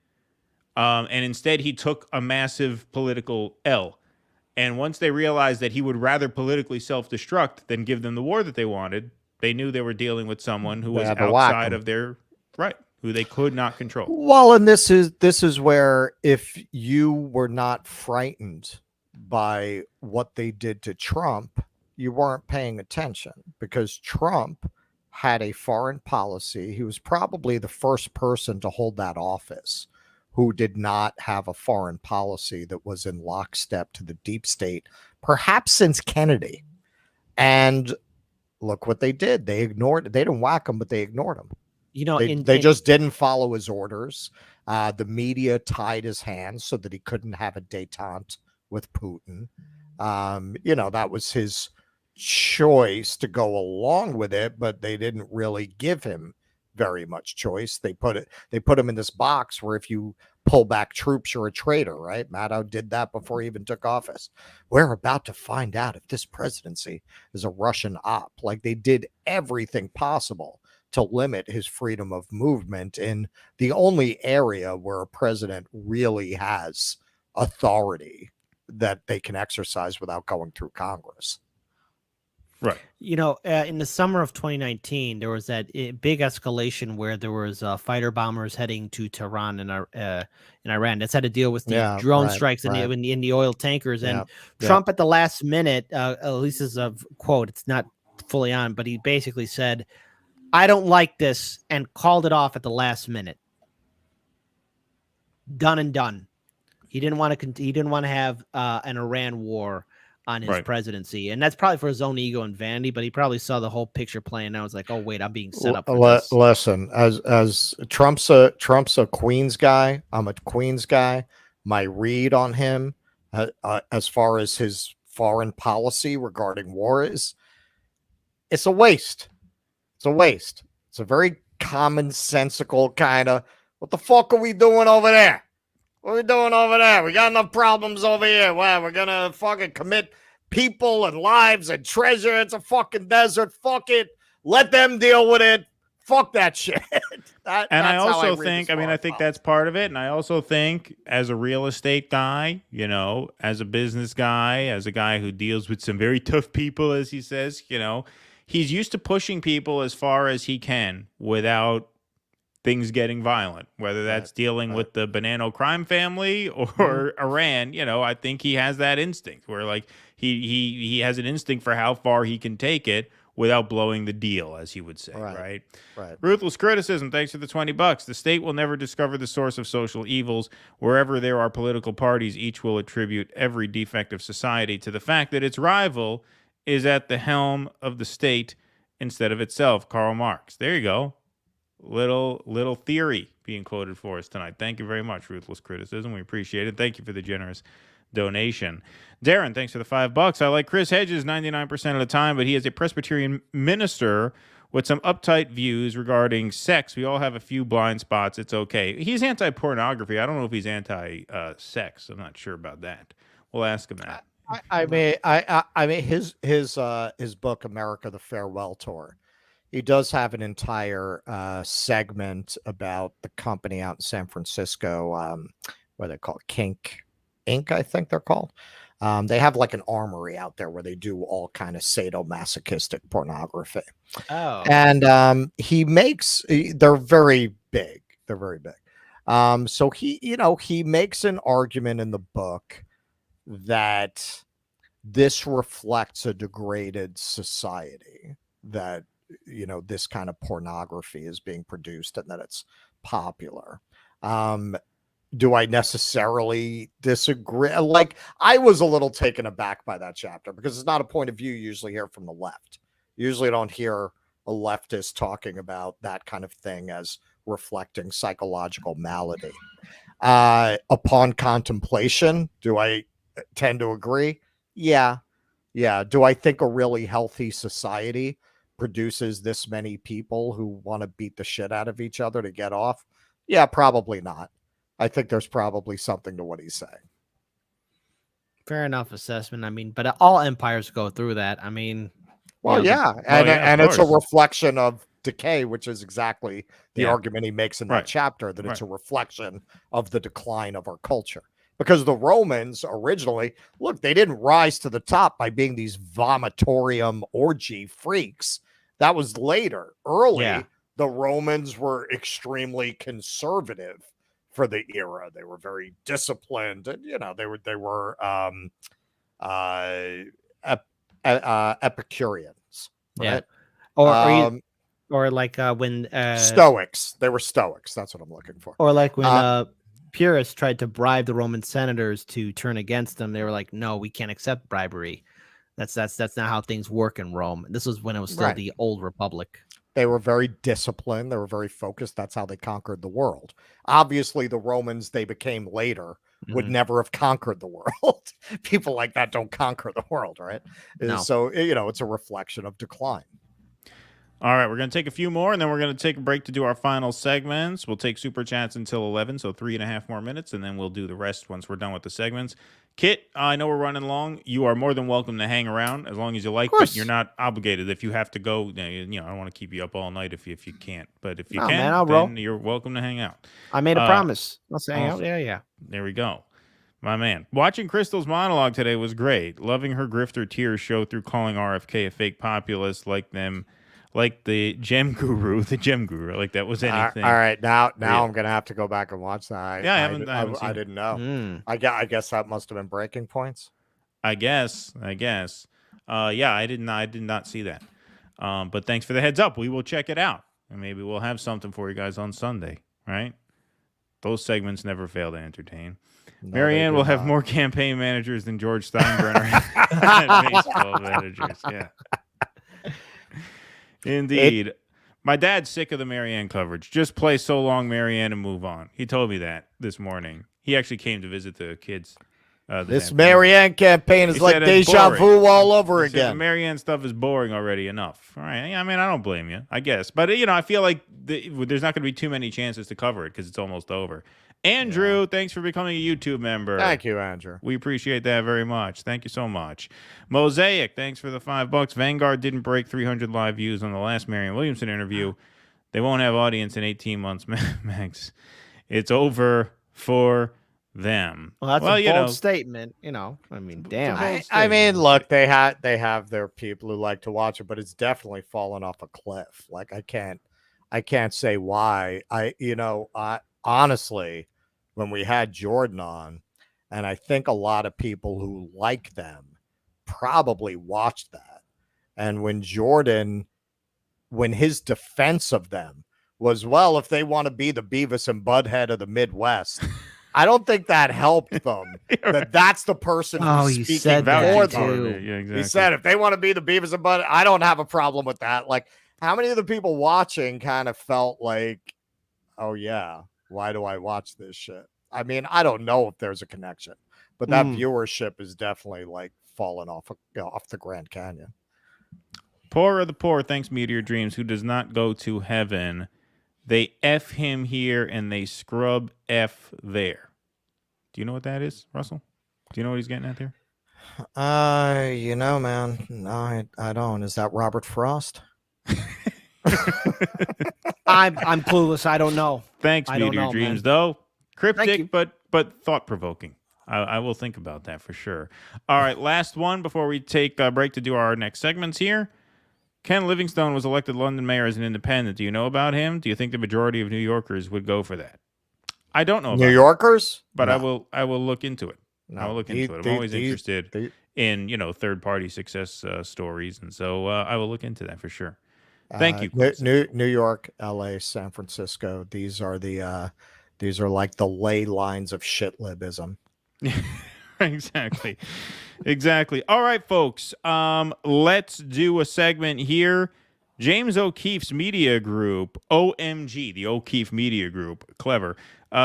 And instead, he took a massive political L. And once they realized that he would rather politically self-destruct than give them the war that they wanted, they knew they were dealing with someone who was outside of their right, who they could not control. Well, and this is where if you were not frightened by what they did to Trump, you weren't paying attention, because Trump had a foreign policy. He was probably the first person to hold that office who did not have a foreign policy that was in lockstep to the deep state, perhaps since Kennedy. And look what they did. They ignored, they didn't whack him, but they ignored him. They just didn't follow his orders. The media tied his hands so that he couldn't have a détente with Putin. That was his choice to go along with it, but they didn't really give him very much choice. They put him in this box where if you pull back troops, you're a traitor, right? Maddow did that before he even took office. We're about to find out if this presidency is a Russian op. Like, they did everything possible to limit his freedom of movement in the only area where a president really has authority that they can exercise without going through Congress. Right. You know, in the summer of 2019, there was that big escalation where there was fighter bombers heading to Tehran in Iran. That's had to deal with the drone strikes in the oil tankers. And Trump at the last minute, at least as a quote, it's not fully on, but he basically said, "I don't like this," and called it off at the last minute. Done and done. He didn't want to have an Iran war on his presidency, and that's probably for his own ego and vanity. But he probably saw the whole picture play, and I was like, "Oh wait, I'm being set up for this." Listen, as Trump's a Queens guy, I'm a Queens guy. My read on him, as far as his foreign policy regarding war is, it's a waste. It's a waste. It's a very commonsensical kind of, what the fuck are we doing over there? What are we doing over there? We got enough problems over here. Wow, we're going to fucking commit people and lives and treasure. It's a fucking desert. Fuck it. Let them deal with it. Fuck that shit. I also think, I think that's part of it. And I also think, as a real estate guy, you know, as a business guy, as a guy who deals with some very tough people, as he says, you know, he's used to pushing people as far as he can without things getting violent, whether that's dealing with the Bonanno crime family or Iran. You know, I think he has that instinct where, like, he has an instinct for how far he can take it without blowing the deal, as he would say, right? Ruthless criticism, thanks for the $20. The state will never discover the source of social evils. Wherever there are political parties, each will attribute every defect of society to the fact that its rival is at the helm of the state instead of itself. Karl Marx. There you go. Little theory being quoted for us tonight. Thank you very much, Ruthless Criticism. We appreciate it. Thank you for the generous donation. Darren, thanks for the $5. I like Chris Hedges 99% of the time, but he is a Presbyterian minister with some uptight views regarding sex. We all have a few blind spots. It's okay. He's anti-pornography. I don't know if he's anti-sex. I'm not sure about that. We'll ask him that. I mean, his book, America: The Farewell Tour, he does have an entire segment about the company out in San Francisco, what they call it, Kink Inc., I think they're called. They have like an armory out there where they do all kind of sadomasochistic pornography. Oh, and they're very big. They're very big. So he makes an argument in the book that this reflects a degraded society, that, you know, this kind of pornography is being produced and that it's popular. Do I necessarily disagree? Like, I was a little taken aback by that chapter because it's not a point of view you usually hear from the left. You usually don't hear a leftist talking about that kind of thing as reflecting psychological malady. Upon contemplation, do I tend to agree? Yeah. Do I think a really healthy society produces this many people who want to beat the shit out of each other to get off? Yeah, probably not. I think there's probably something to what he's saying. Fair enough assessment. I mean, but all empires go through that. I mean, well, yeah. And it's a reflection of decay, which is exactly the argument he makes in that chapter, that it's a reflection of the decline of our culture. Because the Romans originally, look, they didn't rise to the top by being these vomitorium orgy freaks. That was later. Early, the Romans were extremely conservative for the era. They were very disciplined, and you know, they were Epicureans, right? Or like when Stoics. They were Stoics. That's what I'm looking for. Or like when purists tried to bribe the Roman senators to turn against them. They were like, "No, we can't accept bribery. That's not how things work in Rome." This was when it was still the old republic. They were very disciplined. They were very focused. That's how they conquered the world. Obviously, the Romans they became later would never have conquered the world. People like that don't conquer the world, right? No. So, you know, it's a reflection of decline. All right, we're going to take a few more, and then we're going to take a break to do our final segments. We'll take Super Chats until 11, so 3.5 more minutes, and then we'll do the rest once we're done with the segments. Kit, I know we're running long. You are more than welcome to hang around as long as you like, but you're not obligated. If you have to go, I don't want to keep you up all night if you can't. But if you can, man, I'll roll. you're welcome to hang out. I made a promise. I'll say hang out. awesome. Yeah. There we go. My man. Watching Crystal's monologue today was great. Loving her grifter tears show through calling RFK a fake populist like the gem guru. Like that was anything. All right, now I'm gonna have to go back and watch that. I haven't I didn't know. I guess that must have been breaking points. I guess. I did not see that. But thanks for the heads up. We will check it out, and maybe we'll have something for you guys on Sunday. Right? Those segments never fail to entertain. No, Marianne will have more campaign managers than George Steinbrenner had baseball managers. Yeah. Indeed. My dad's sick of the Marianne coverage. Just play So Long, Marianne, and move on. He told me that this morning. He actually came to visit the kids. This Marianne campaign is like deja vu all over again. The Marianne stuff is boring already enough. All right. I mean, I don't blame you, I guess. But, I feel like there's not going to be too many chances to cover it because it's almost over. Andrew, thanks for becoming a YouTube member. Thank you, Andrew. We appreciate that very much. Thank you so much. Mosaic, thanks for the $5. Vanguard didn't break 300 live views on the last Marianne Williamson interview. They won't have audience in 18 months, Max. It's over for them. Well, that's a bold statement. I mean, damn. I mean, look, they have their people who like to watch it, but it's definitely fallen off a cliff. Like I can't say why. I honestly, when we had Jordan on, and I think a lot of people who like them probably watched that. And when his defense of them was, well, if they want to be the Beavis and Butthead of the Midwest, I don't think that helped them. That's the person who's speaking for them. Yeah, exactly. He said, if they want to be the Beavis and Butthead, I don't have a problem with that. Like, how many of the people watching kind of felt like, oh, yeah, why do I watch this shit? I mean, I don't know if there's a connection, but that viewership is definitely like falling off the Grand Canyon. Poor of the poor, thanks Meteor Dreams, who does not go to heaven. They F him here and they scrub F there. Do you know what that is, Russell? Do you know what he's getting at there? Man, no, I don't. Is that Robert Frost? I'm clueless. I don't know. Thanks, Meteor Dreams, though. Cryptic, but thought-provoking. I will think about that for sure. All right, last one before we take a break to do our next segments here. Ken Livingstone was elected London mayor as an independent. Do you know about him? Do you think the majority of New Yorkers would go for that? I don't know about New Yorkers, but no. I will look into it. No, I will look into it. I'm always interested in third-party success stories, and so I will look into that for sure. Thank you. New York, LA, San Francisco. These are like the ley lines of shitlibism. Exactly. All right, folks. Let's do a segment here. James O'Keefe's media group, OMG, the O'Keefe Media Group, clever,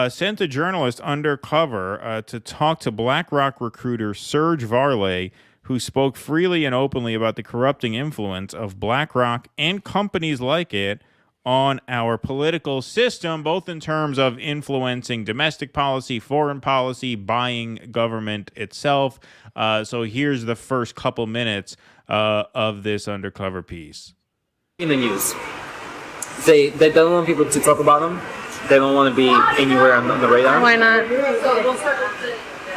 sent a journalist undercover to talk to BlackRock recruiter Serge Varley, who spoke freely and openly about the corrupting influence of BlackRock and companies like it on our political system, both in terms of influencing domestic policy, foreign policy, buying government itself. So here's the first couple minutes of this undercover piece. In the news, they don't want people to talk about them. They don't want to be anywhere on the radar. Why not?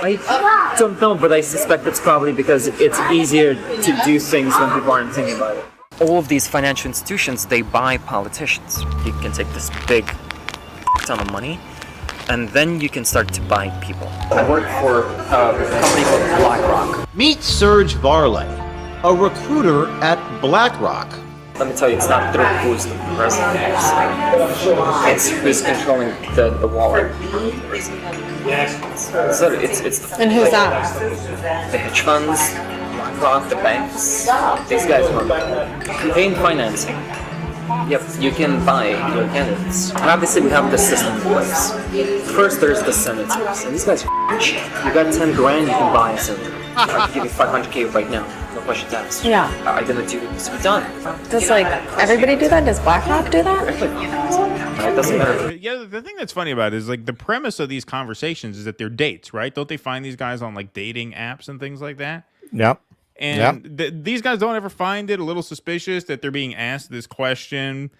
I don't know, but I suspect it's probably because it's easier to do things when people aren't thinking about it. All of these financial institutions, they buy politicians. You can take this big ton of money, and then you can start to buy people. I work for a company called BlackRock. Meet Serge Varley, a recruiter at BlackRock. Let me tell you, it's not through who's the president. It's who's controlling the wallet. So it's and who's that? The hedge funds, BlackRock, the banks. These guys run campaign financing. Yep, you can buy your candidates. And obviously, we have the system in place. First, there's the senators, and these guys are cheap. You got 10 grand, you can buy a senator. I can give you 500K right now. No questions asked. Yeah. Identity to be done. Does like everybody do that? Does BlackRock do that? It doesn't matter. Yeah, the thing that's funny about it is like the premise of these conversations is that they're dates, right? Don't they find these guys on like dating apps and things like that? Yep. And these guys don't ever find it a little suspicious that they're being asked this question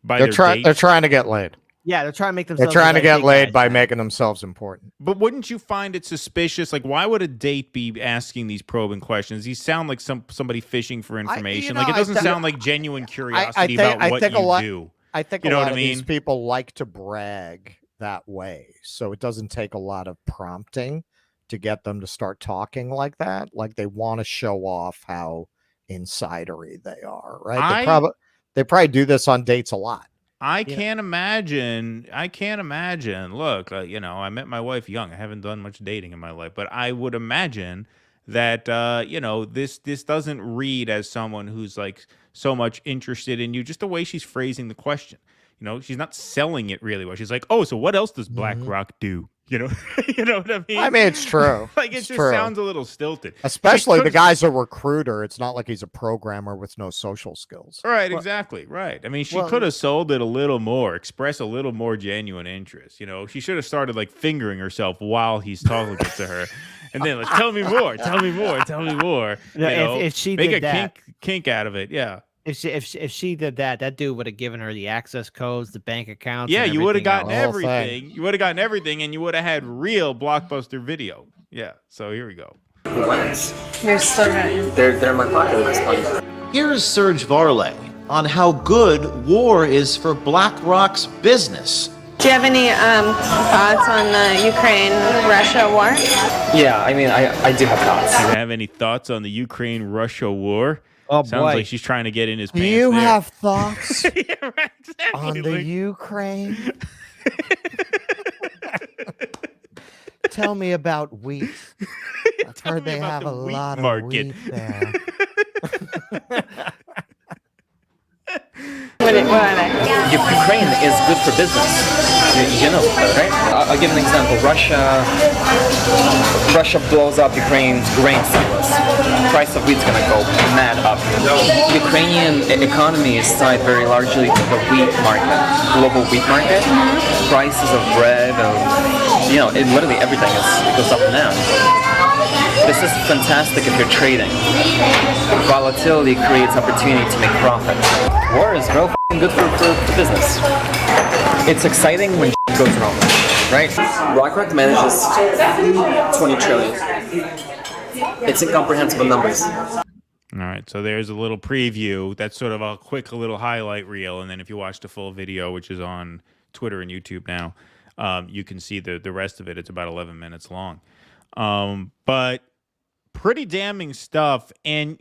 by They're trying to get laid. Yeah, they're trying to make themselves. They're trying to get laid guys. by making themselves important. But wouldn't you find it suspicious? Like, why would a date be asking these probing questions? These sound like somebody fishing for information. Like, it doesn't sound like genuine curiosity about what you do. I think you a know lot what of I mean? these people like to brag that way, so it doesn't take a lot of prompting to get them to start talking like that. Like they want to show off how insidery they are, right? They probably do this on dates a lot. I can't imagine. Look, I met my wife young. I haven't done much dating in my life, but I would imagine that this doesn't read as someone who's like so much interested in you. Just the way she's phrasing the question. She's not selling it really well. She's like, "Oh, so what else does BlackRock do?" You know what I mean? I mean, it's true. Like it just sounds a little stilted. Especially the guy's a recruiter. It's not like he's a programmer with no social skills. Right, exactly. Right. I mean, she could have sold it a little more, express a little more genuine interest. She should have started like fingering herself while he's talking to her. And then like, tell me more. If she make did a kink out of it. Yeah. If she did that dude would have given her the access codes, the bank accounts. Yeah, and you would have gotten else. everything. You would have gotten everything, and you would have had real blockbuster video. Yeah. So here we go. You're still right. They're in my pocket at this point. Here's Serge Varley on how good war is for BlackRock's business. Do you have any thoughts on the Ukraine-Russia war? Yeah, I mean, I do have thoughts. Do you have any thoughts on the Ukraine-Russia war? Oh, Sounds boy. like she's trying to get in his pants. Do you there. have thoughts Yeah, right, exactly. on the Ukraine? Tell me about wheat. I've heard they have a lot of wheat there. What are they? Ukraine is good for business. You know, right? I'll give an example. Russia blows up Ukraine's grain silos. Price of wheat's gonna go mad up. Ukrainian economy is tied very largely to the wheat market, global wheat market. Prices of bread, literally everything goes up and down. This is fantastic if you're trading. Volatility creates opportunity to make profit. War is real good for business. It's exciting when goes wrong, right? BlackRock manages 20 trillion. It's incomprehensible numbers. All right, so there's a little preview. That's sort of a quick little highlight reel, and then if you watch the full video, which is on Twitter and YouTube now, you can see the rest of it. It's about 11 minutes long. But pretty damning stuff. And,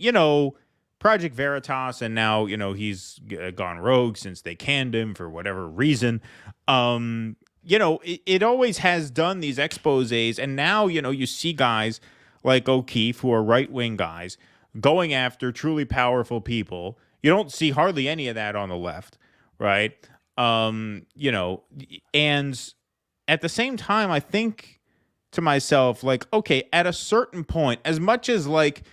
Project Veritas, and now, he's gone rogue since they canned him for whatever reason. It always has done these exposés. And now, you see guys like O'Keefe, who are right-wing guys, going after truly powerful people. You don't see hardly any of that on the left, right? And at the same time, I think to myself, like, okay, at a certain point, as much as like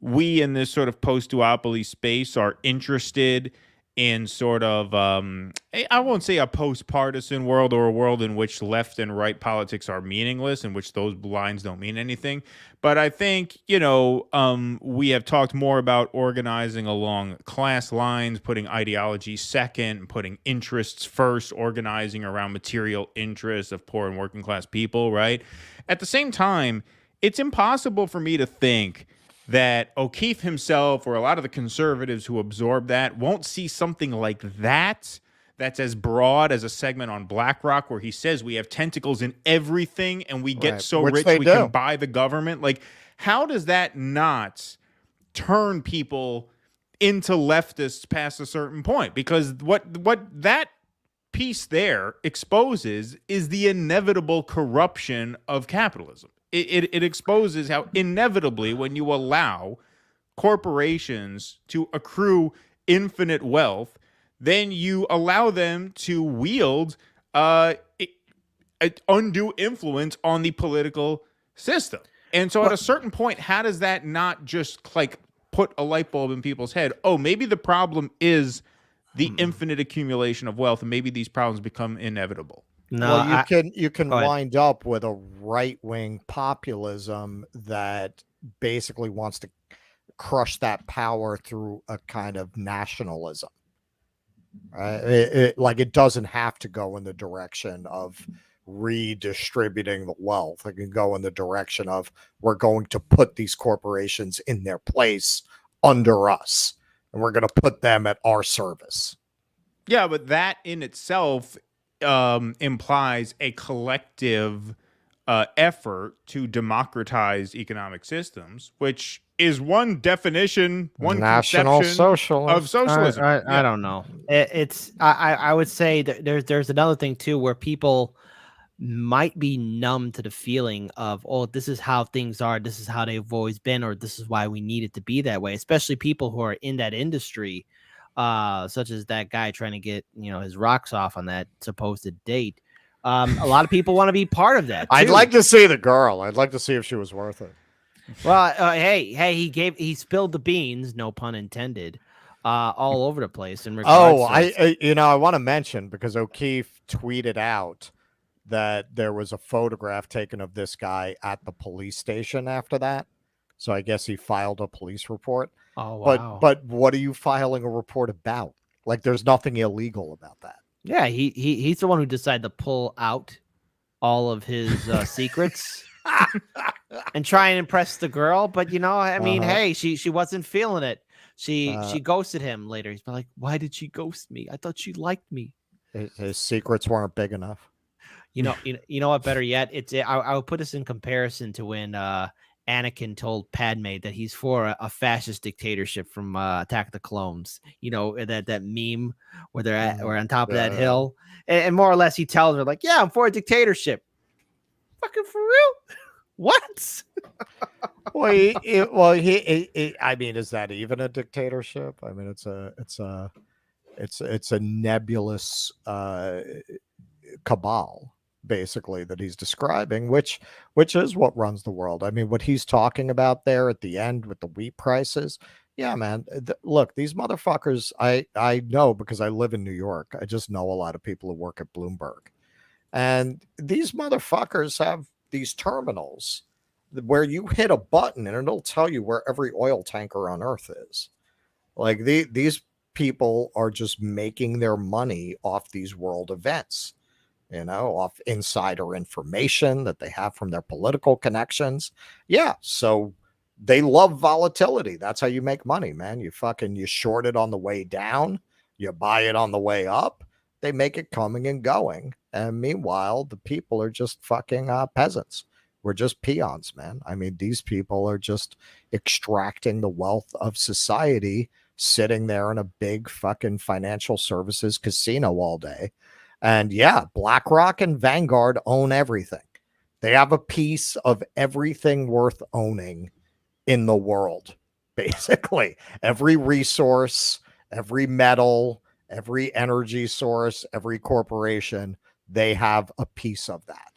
we in this sort of post-duopoly space are interested in sort of, I won't say a post-partisan world or a world in which left and right politics are meaningless, in which those lines don't mean anything. But I think, we have talked more about organizing along class lines, putting ideology second, putting interests first, organizing around material interests of poor and working class people, right? At the same time, it's impossible for me to think that O'Keefe himself or a lot of the conservatives who absorb that won't see something like that that's as broad as a segment on BlackRock where he says we have tentacles in everything and we get so rich we can buy the government. Like, how does that not turn people into leftists past a certain point? Because what that piece there exposes is the inevitable corruption of capitalism. It exposes how inevitably when you allow corporations to accrue infinite wealth, then you allow them to wield undue influence on the political system. And so at a certain point, how does that not just like put a light bulb in people's head. Oh, maybe the problem is the infinite accumulation of wealth, and maybe these problems become inevitable. No, well, you can wind up with a right-wing populism that basically wants to crush that power through a kind of nationalism. It doesn't have to go in the direction of redistributing the wealth. It can go in the direction of we're going to put these corporations in their place under us, and we're going to put them at our service. Yeah, but that in itself implies a collective effort to democratize economic systems, which is one definition, one national socialist of socialism. I don't know. I would say that there's another thing too where people might be numb to the feeling of, oh, this is how things are, this is how they've always been, or this is why we need it to be that way, especially people who are in that industry, such as that guy trying to get his rocks off on that supposed date. A lot of people want to be part of that too. I'd like to see the girl. I'd like to see if she was worth it. Well, hey, he spilled the beans, no pun intended, all over the place. In regards I want to mention, because O'Keefe tweeted out that there was a photograph taken of this guy at the police station after that. So I guess he filed a police report. Oh, wow. But what are you filing a report about? Like, there's nothing illegal about that. Yeah, he's the one who decided to pull out all of his secrets and try and impress the girl. But hey, she wasn't feeling it. She ghosted him later. He's been like, why did she ghost me? I thought she liked me. His secrets weren't big enough. You know what? Better yet, I would put this in comparison to when Anakin told Padme that he's for a fascist dictatorship from Attack of the Clones. That meme where they're on top of that hill, and more or less he tells her like, "Yeah, I'm for a dictatorship." Fucking for real? What? I mean, is that even a dictatorship? I mean, it's a nebulous cabal, basically, that he's describing, which is what runs the world. I mean, what he's talking about there at the end with the wheat prices. Yeah, man. Look, these motherfuckers, I know because I live in New York. I just know a lot of people who work at Bloomberg. And these motherfuckers have these terminals where you hit a button and it'll tell you where every oil tanker on earth is. Like these people are just making their money off these world events, off insider information that they have from their political connections. Yeah. So they love volatility. That's how you make money, man. You short it on the way down, you buy it on the way up. They make it coming and going. And meanwhile, the people are just fucking peasants. We're just peons, man. I mean, these people are just extracting the wealth of society, sitting there in a big fucking financial services casino all day. And yeah, BlackRock and Vanguard own everything. They have a piece of everything worth owning in the world, basically. Every resource, every metal, every energy source, every corporation, they have a piece of that.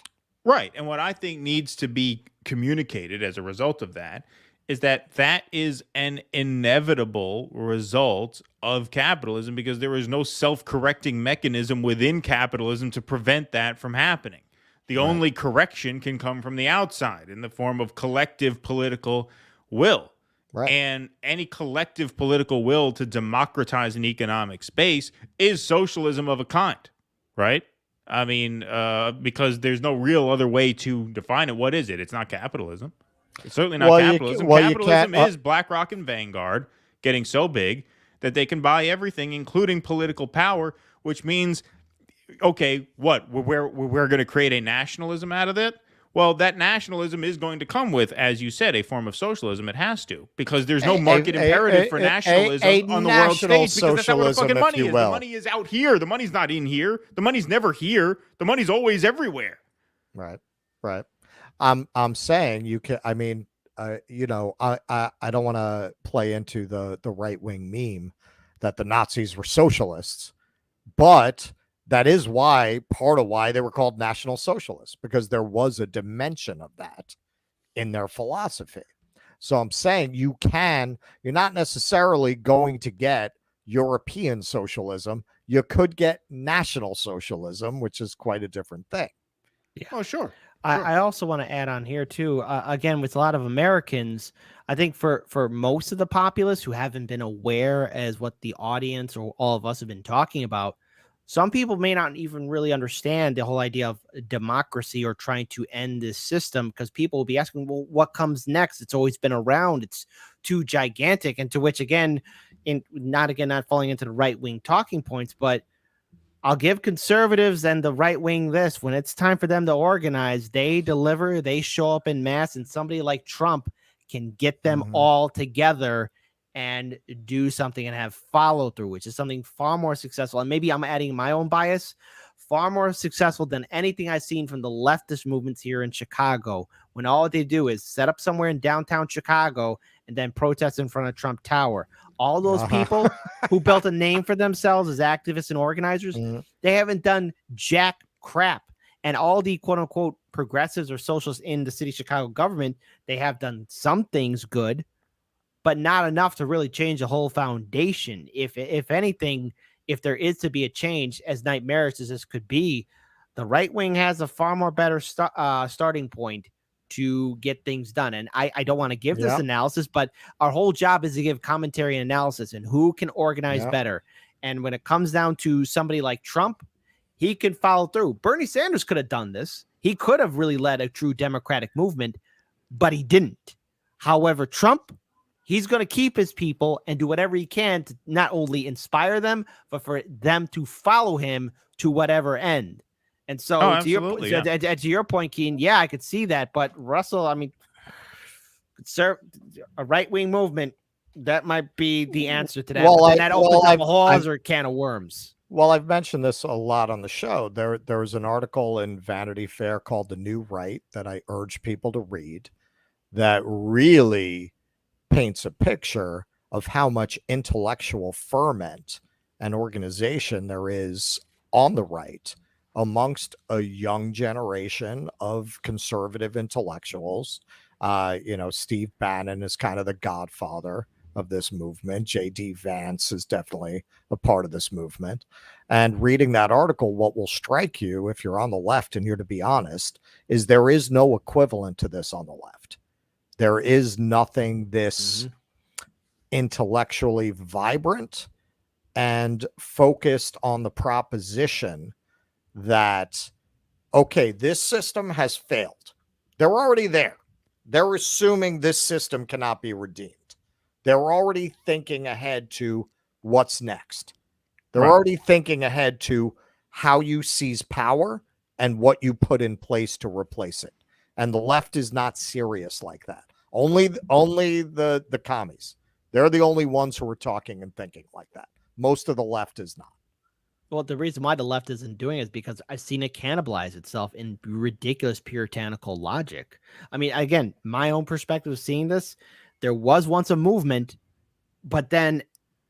Right. And what I think needs to be communicated as a result of that is that is an inevitable result of capitalism, because there is no self-correcting mechanism within capitalism to prevent that from happening. The only correction can come from the outside in the form of collective political will. Right. And any collective political will to democratize an economic space is socialism of a kind, right? I mean, because there's no real other way to define it. What is it? It's not capitalism. It's certainly not capitalism. Capitalism is BlackRock and Vanguard getting so big that they can buy everything, including political power, which means, okay, what? We're going to create a nationalism out of it? Well, that nationalism is going to come with, as you said, a form of socialism. It has to, because there's no market imperative for nationalism on the world stage, because that's not where the fucking money is. The money is out here. The money's not in here. The money's never here. The money's always everywhere. Right. I'm saying you can. I mean, I don't want to play into the right wing meme that the Nazis were socialists, but that is part of why they were called National Socialists, because there was a dimension of that in their philosophy. So I'm saying you're not necessarily going to get European socialism. You could get national socialism, which is quite a different thing. Yeah. Oh, sure. I also want to add on here too, again, with a lot of Americans, I think for most of the populace who haven't been aware as what the audience or all of us have been talking about, some people may not even really understand the whole idea of democracy or trying to end this system, because people will be asking, well, what comes next? It's always been around. It's too gigantic. And to which, again, not falling into the right-wing talking points, but I'll give conservatives and the right wing this: when it's time for them to organize, they deliver, they show up in mass, and somebody like Trump can get them all together and do something and have follow through, which is something far more successful. And maybe I'm adding my own bias, far more successful than anything I've seen from the leftist movements here in Chicago, when all they do is set up somewhere in downtown Chicago and then protest in front of Trump Tower. All those people who built a name for themselves as activists and organizers, they haven't done jack crap. And all the quote unquote progressives or socialists in the city of Chicago government, they have done some things good, but not enough to really change the whole foundation. If anything, if there is to be a change, as nightmarish as this could be, the right wing has a far more better starting point to get things done. And I don't want to give this analysis, but our whole job is to give commentary and analysis and who can organize better. And when it comes down to somebody like Trump, he can follow through. Bernie Sanders could have done this. He could have really led a true democratic movement, but he didn't. However, Trump, he's going to keep his people and do whatever he can to not only inspire them, but for them to follow him to whatever end. And so, to your point, Keen, yeah, I could see that. But Russell, I mean, a right-wing movement, that might be the answer to that. Well, that opens up a whole other can of worms. Well, I've mentioned this a lot on the show. There was an article in Vanity Fair called The New Right that I urge people to read that really paints a picture of how much intellectual ferment and organization there is on the right amongst a young generation of conservative intellectuals. Steve Bannon is kind of the godfather of this movement. J.D. Vance is definitely a part of this movement. And reading that article, what will strike you if you're on the left and you're to be honest, is there is no equivalent to this on the left. There is nothing this intellectually vibrant and focused on the proposition that, okay, this system has failed. They're already there. They're assuming this system cannot be redeemed. They're already thinking ahead to what's next. They're already thinking ahead to how you seize power and what you put in place to replace it. And the left is not serious like that. Only the commies. They're the only ones who are talking and thinking like that. Most of the left is not. Well, the reason why the left isn't doing it is because I've seen it cannibalize itself in ridiculous puritanical logic. I mean, again, my own perspective of seeing this, there was once a movement, but then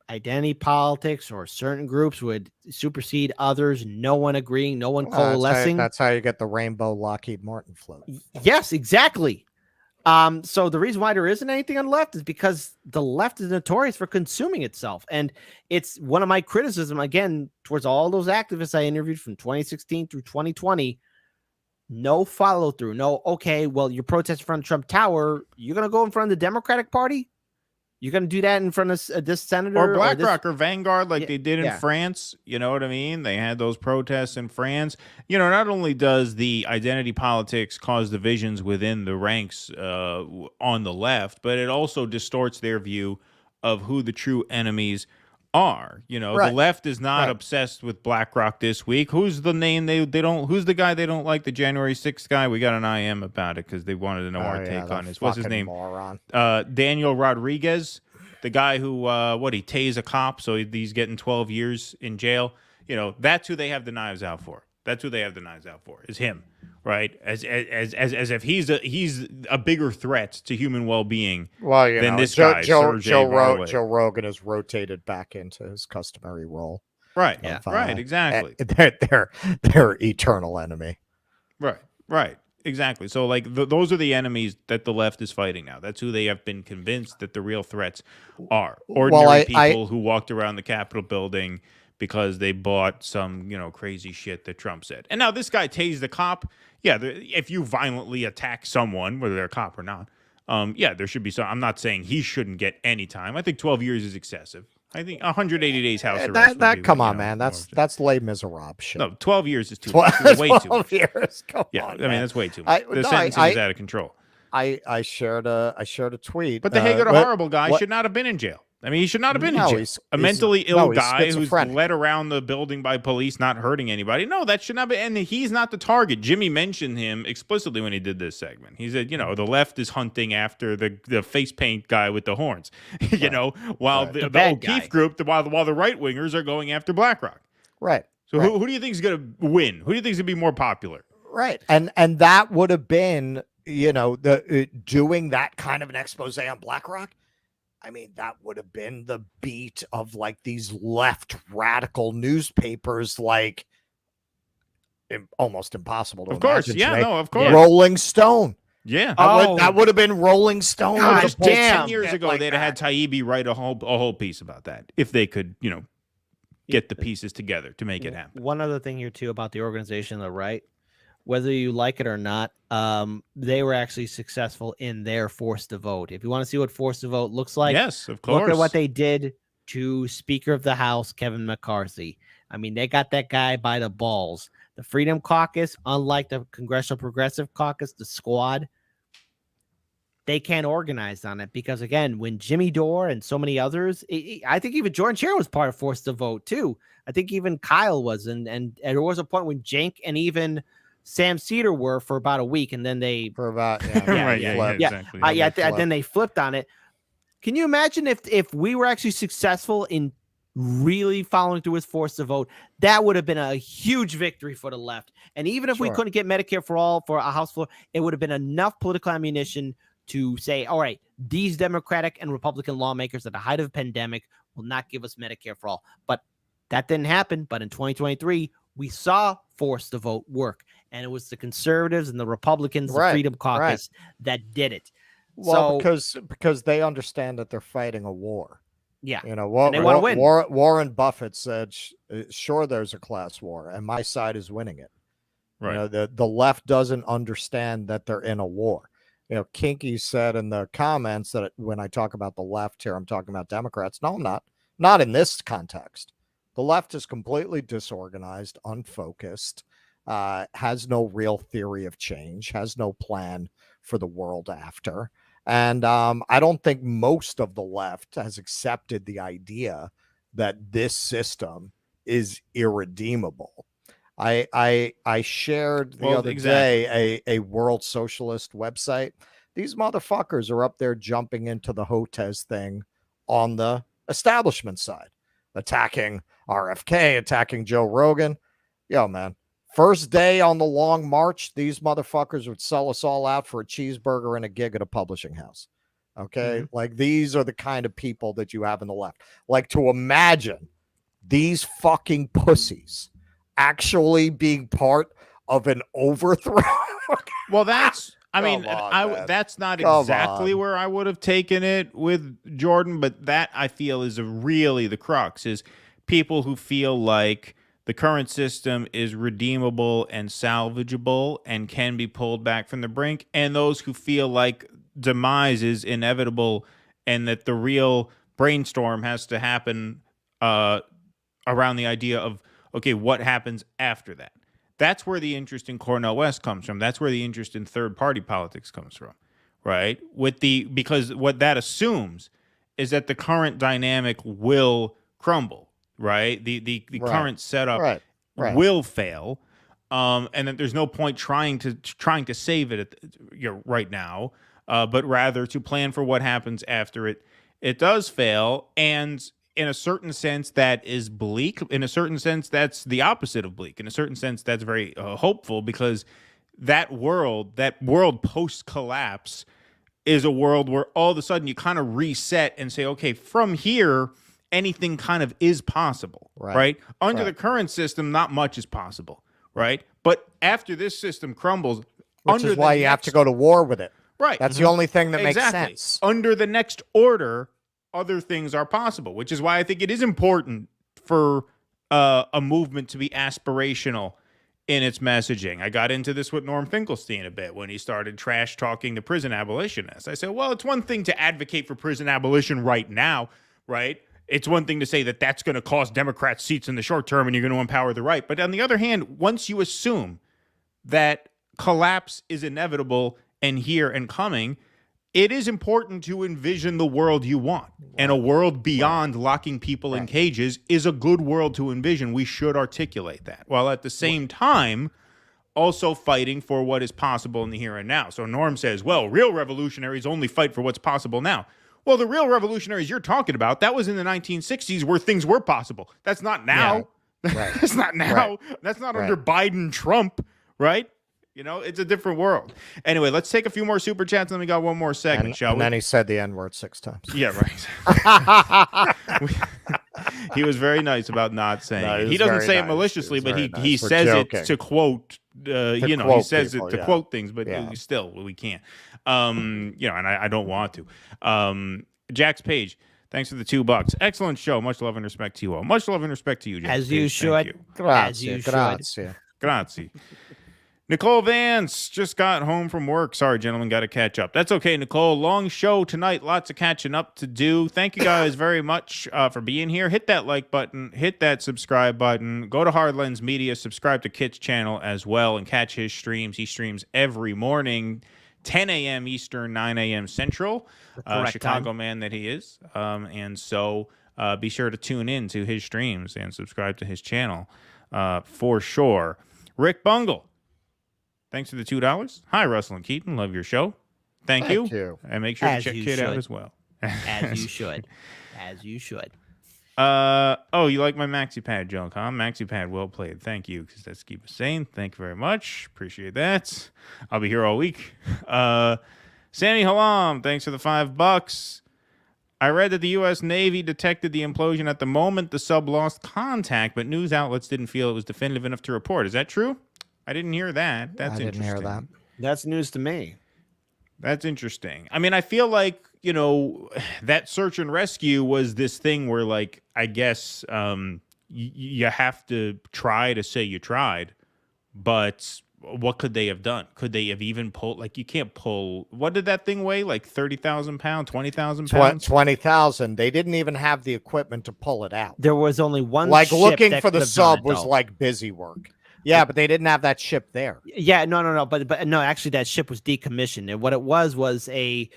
identity politics or certain groups would supersede others, no one agreeing, no one coalescing. That's how you get the rainbow Lockheed Martin float. Yes, exactly. So the reason why there isn't anything on the left is because the left is notorious for consuming itself. And it's one of my criticism, again, towards all those activists I interviewed from 2016 through 2020, no follow through. No, okay, well, you're protesting in front of Trump Tower. You're going to go in front of the Democratic Party? You're going to do that in front of this senator? Or BlackRock or Vanguard like they did in France. You know what I mean? They had those protests in France. You know, not only does the identity politics cause divisions within the ranks on the left, but it also distorts their view of who the true enemies are. You know, the left is not obsessed with BlackRock this week. Who's the name they don't? Who's the guy they don't like? The January 6th guy. We got an IM about it because they wanted to know our take on this. What's his name? Moron. Daniel Rodriguez, the guy who he tased a cop, so he's getting 12 years in jail. You know, that's who they have the knives out for. That's who they have the knives out for. Is him, right? As if he's a bigger threat to human well-being than this guy. Joe Rogan has rotated back into his customary role. Right. Yeah. Right. Exactly. They're eternal enemy. Right. Exactly. So, like, those are the enemies that the left is fighting now. That's who they have been convinced that the real threats are. Ordinary people who walked around the Capitol building because they bought some, crazy shit that Trump said. And now this guy tased the cop. Yeah, if you violently attack someone, whether they're a cop or not, there should be some. I'm not saying he shouldn't get any time. I think 12 years is excessive. I think 180 days house arrest. Come on, man. That's Les Miserables shit. No, 12 years is too much. It's way too much. 12 years. Come on, I mean, that's way too much. The sentencing is out of control. I shared a tweet. But the Hager the Horrible guy should not have been in jail. I mean, he should not have been in jail. He's a mentally ill guy who's led around the building by police, not hurting anybody. No, that should not be. And he's not the target. Jimmy mentioned him explicitly when he did this segment. He said, the left is hunting after the face paint guy with the horns, while the O'Keefe group, while the right wingers are going after BlackRock. Right. So who do you think is going to win? Who do you think is going to be more popular? Right. And that would have been, doing that kind of an expose on BlackRock. I mean, that would have been the beat of like these left radical newspapers, like almost impossible to imagine. Of course. Rolling Stone. Yeah. That would have been Rolling Stone. Gosh, 10 years ago, they'd have had Taibbi write a whole piece about that if they could, get the pieces together to make it happen. One other thing here, too, about the organization on the right, whether you like it or not, they were actually successful in their force to vote. If you want to see what force to vote looks like, yes, of course. Look at what they did to Speaker of the House, Kevin McCarthy. I mean, they got that guy by the balls. The Freedom Caucus, unlike the Congressional Progressive Caucus, the Squad, they can't organize on it because, again, when Jimmy Dore and so many others, I think even Jordan Chair was part of force to vote, too. I think even Kyle was, and there was a point when Cenk and even Sam Cedar were for about a week, and then they then they flipped on it. Can you imagine if we were actually successful in really following through with force to vote? That would have been a huge victory for the left. And even if we couldn't get Medicare for all for a House floor, it would have been enough political ammunition to say, all right, these Democratic and Republican lawmakers at the height of the pandemic will not give us Medicare for all. But that didn't happen. But in 2023, we saw force to vote work. And it was the conservatives and the Republicans, the Freedom Caucus that did it. Well, because they understand that they're fighting a war. Yeah. And they want to win. Warren Buffett said, sure, there's a class war, and my side is winning it. Right. The left doesn't understand that they're in a war. Kinky said in the comments that when I talk about the left here, I'm talking about Democrats. No, I'm not. Not in this context. The left is completely disorganized, unfocused, has no real theory of change, has no plan for the world after. And I don't think most of the left has accepted the idea that this system is irredeemable. I shared the other day a World Socialist website. These motherfuckers are up there jumping into the Hedges thing on the establishment side, attacking RFK, attacking Joe Rogan. Yo, man, first day on the long march, these motherfuckers would sell us all out for a cheeseburger and a gig at a publishing house. Okay. Like, these are the kind of people that you have in the left. Like, to imagine these fucking pussies actually being part of an overthrow. Well, that's that's not exactly where I would have taken it with Jordan, but that I feel is really the crux, is people who feel like the current system is redeemable and salvageable and can be pulled back from the brink, and those who feel like demise is inevitable and that the real brainstorm has to happen around the idea of, okay, what happens after that? That's where the interest in Cornel West comes from. That's where the interest in third-party politics comes from, right? Because what that assumes is that the current dynamic will crumble, right? The current setup will fail, and that there's no point trying to save it right now, but rather to plan for what happens after it does fail. And in a certain sense, that is bleak. In a certain sense, that's the opposite of bleak. In a certain sense, that's very hopeful, because that world post-collapse is a world where all of a sudden you kind of reset and say, okay, from here, anything kind of is possible, right? Under the current system, not much is possible, right? But after this system crumbles, Which is why you have to go to war with it. Right. That's the only thing that makes Exactly. sense. Under the next order, other things are possible, which is why I think it is important for a movement to be aspirational in its messaging. I got into this with Norm Finkelstein a bit when he started trash talking the prison abolitionists. I said, well, it's one thing to advocate for prison abolition right now, right? It's one thing to say that that's going to cost Democrats seats in the short term and you're going to empower the right. But on the other hand, once you assume that collapse is inevitable and here and coming, it is important to envision the world you want. And a world beyond locking people in cages is a good world to envision. We should articulate that, while at the same time also fighting for what is possible in the here and now. So Norm says, well, real revolutionaries only fight for what's possible now. Well, the real revolutionaries you're talking about, that was in the 1960s where things were possible. That's not now. Right. That's not now. That's not under Biden, Trump, right? You know, it's a different world. Anyway, let's take a few more super chats, and then we got one more segment, shall we? And then he said the N-word 6 times. Yeah, right. He was very nice about not saying it. He doesn't say it maliciously, but he says it to quote, he says it to quote things, but still, we can't. And I don't want to. Jax Page, thanks for the $2. Excellent show. Much love and respect to you all. Much love and respect to you, Jax As you Page. should. Thank you. Grazie. Grazie. Nicole Vance just got home from work. Sorry, gentlemen, got to catch up. That's okay, Nicole. Long show tonight. Lots of catching up to do. Thank you guys very much for being here. Hit that like button. Hit that subscribe button. Go to Hard Lens Media. Subscribe to Kit's channel as well and catch his streams. He streams every morning, 10 a.m. Eastern, 9 a.m. Central. Chicago time. Man that he is. And so be sure to tune in to his streams and subscribe to his channel for sure. Rick Bungle, thanks for the $2. Hi, Russell and Keaton. Love your show. Thank you. And make sure to check Kid out as well. As you should. As you should. You like my maxi pad joke, huh? Maxi pad, well played. Thank you, because that's keep us sane. Thank you very much. Appreciate that. I'll be here all week. Sammy Halam, thanks for the $5. I read that the U.S. Navy detected the implosion at the moment the sub lost contact, but news outlets didn't feel it was definitive enough to report. Is that true? I didn't hear that. That's interesting. Hear that. That's news to me. That's interesting. I mean, I feel like, that search and rescue was this thing where, like, I guess you have to try to say you tried, but what could they have done? Could they have even pulled, like, you can't pull, what did that thing weigh? Like 30,000 pounds, 20,000 pounds? 20,000. They didn't even have the equipment to pull it out. There was only one like ship looking that for the could have sub done it, was though. like busy work. Yeah, but they didn't have that ship there. Yeah, no. But no, actually that ship was decommissioned. And what it was a in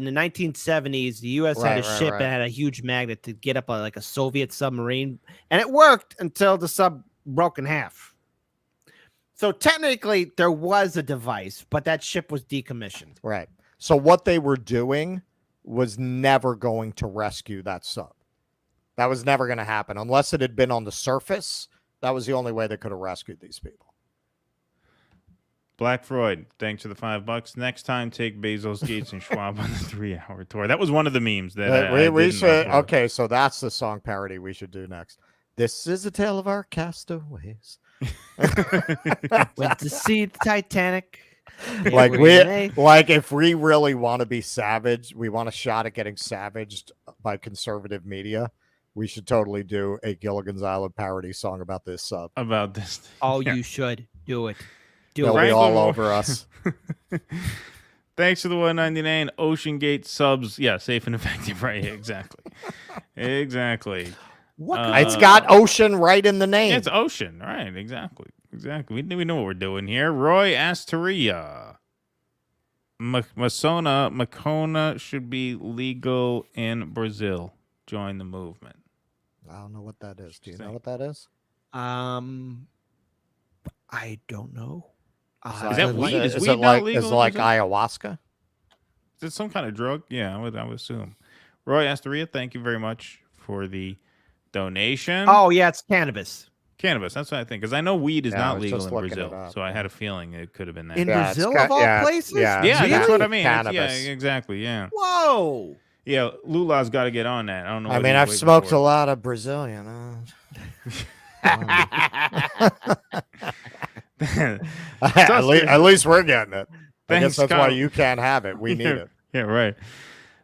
the 1970s, the U.S. had a ship that had a huge magnet to get up like a Soviet submarine, and it worked until the sub broke in half. So technically, there was a device, but that ship was decommissioned. Right. So what they were doing was never going to rescue that sub. That was never going to happen unless it had been on the surface. That was the only way they could have rescued these people. Black Freud, thanks for the $5. Next time, take Bezos, Gates, and Schwab on the 3-hour tour. That was one of the memes that we should. Okay, so that's the song parody we should do next. This is a tale of our castaways. Went to see the Titanic. Like if we really want to be savage, we want a shot at getting savaged by conservative media. We should totally do a Gilligan's Island parody song about this sub. About this. Oh, you should do it. They'll be all over us. Thanks for the $1.99 Ocean Gate subs. Yeah, safe and effective. Right. Exactly. Exactly. What? It's got ocean right in the name. Yeah, it's ocean. Right. Exactly. We know what we're doing here. Roy Asteria. Macona should be legal in Brazil. Join the movement. I don't know what that is. Do you know what that is? I don't know. Is that weed? Is weed it not legal? Is it like ayahuasca? Is it some kind of drug? Yeah, I would assume. Roy Asteria, thank you very much for the donation. Oh, yeah, it's cannabis. Cannabis, that's what I think. Because I know weed is not legal in Brazil. So I had a feeling it could have been that. In Brazil, of all places? Yeah, really? That's what I mean. Cannabis. Yeah, exactly, yeah. Whoa! Yeah, Lula's got to get on that. I don't know. I mean, I've smoked a lot of Brazilian. At least we're getting it. I guess Thanks, that's why you can't have it. We need it. Yeah, right.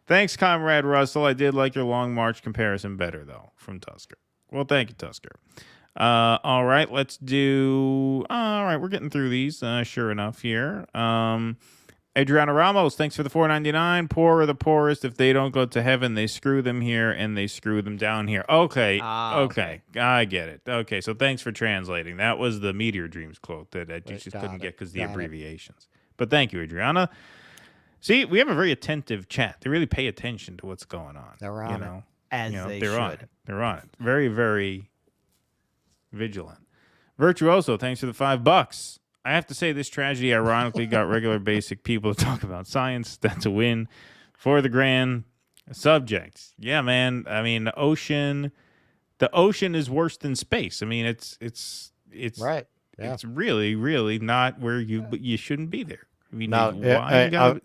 Thanks, Comrade Russell. I did like your Long March comparison better, though, from Tusker. Well, thank you, Tusker. All right, let's do... All right, we're getting through these, sure enough, here. Adriana Ramos, thanks for the $4.99. Poor are the poorest. If they don't go to heaven, they screw them here, and they screw them down here. Okay, okay. I get it. Okay, so thanks for translating. That was the Meteor Dreams quote that I just couldn't get because the abbreviations. But thank you, Adriana. See, we have a very attentive chat. They really pay attention to what's going on. They're on it. As they they're should. on it. They're on it. Very, very vigilant. Virtuoso, thanks for the $5. I have to say this tragedy ironically got regular basic people to talk about science. That's a win for the grand subjects. Yeah, man. I mean, the ocean is worse than space. I mean, it's right. Yeah. It's really, really not where you shouldn't be there. I mean, Now, why you gotta,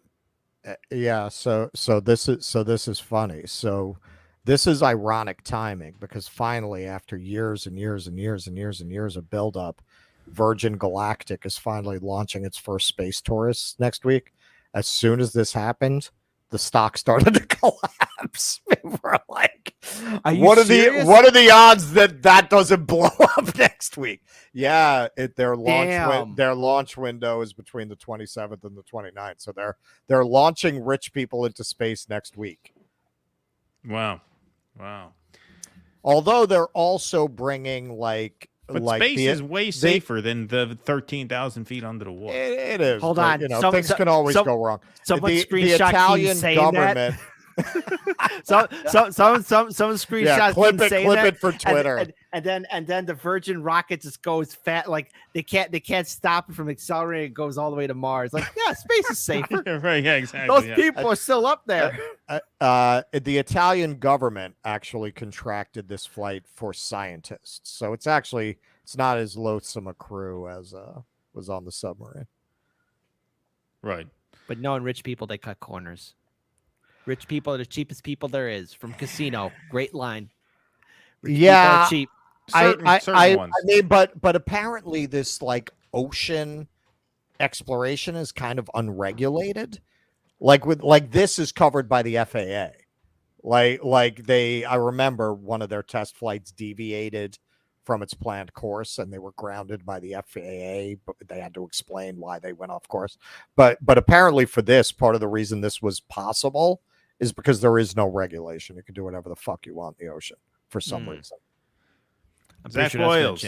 yeah. So this is funny. So this is ironic timing because finally, after years and years and years and years and years of buildup, Virgin Galactic is finally launching its first space tourists next week. As soon as this happened, the stock started to collapse. We're like, what are the odds that doesn't blow up next week? Yeah, their launch window is between the 27th and the 29th. So they're launching rich people into space next week. Wow. Although they're also bringing but space is way safer than the 13,000 feet under the water. It is. Hold on. Things can always go wrong. Someone the screenshot Italian government. Some screenshot clip it for Twitter. And then the Virgin rocket just goes fat, like they can't stop it from accelerating. It goes all the way to Mars. Like, yeah, space is safer. Right, yeah, exactly. Those people are still up there. The Italian government actually contracted this flight for scientists, so it's not as loathsome a crew as was on the submarine. Right. But knowing rich people, they cut corners. Rich people are the cheapest people there is. From Casino, great line. Rich people are cheap. I mean, but apparently this ocean exploration is kind of unregulated. This is covered by the FAA. I remember one of their test flights deviated from its planned course and they were grounded by the FAA, but they had to explain why they went off course. But apparently for this, part of the reason this was possible is because there is no regulation. You can do whatever the fuck you want in the ocean for some reason. Zach Boyles,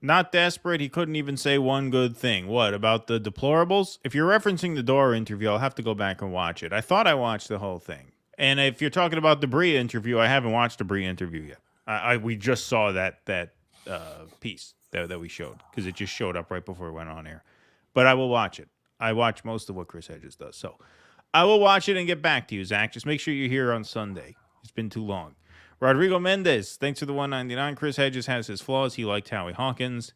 not desperate. He couldn't even say one good thing. What about the deplorables? If you're referencing the Dora interview, I'll have to go back and watch it. I thought I watched the whole thing. And if you're talking about the Brie interview, I haven't watched the Brie interview yet. We just saw that piece that we showed because it just showed up right before it went on air. But I will watch it. I watch most of what Chris Hedges does. So I will watch it and get back to you, Zach. Just make sure you're here on Sunday. It's been too long. Rodrigo Mendez, thanks for the $1.99. Chris Hedges has his flaws. He liked Howie Hawkins.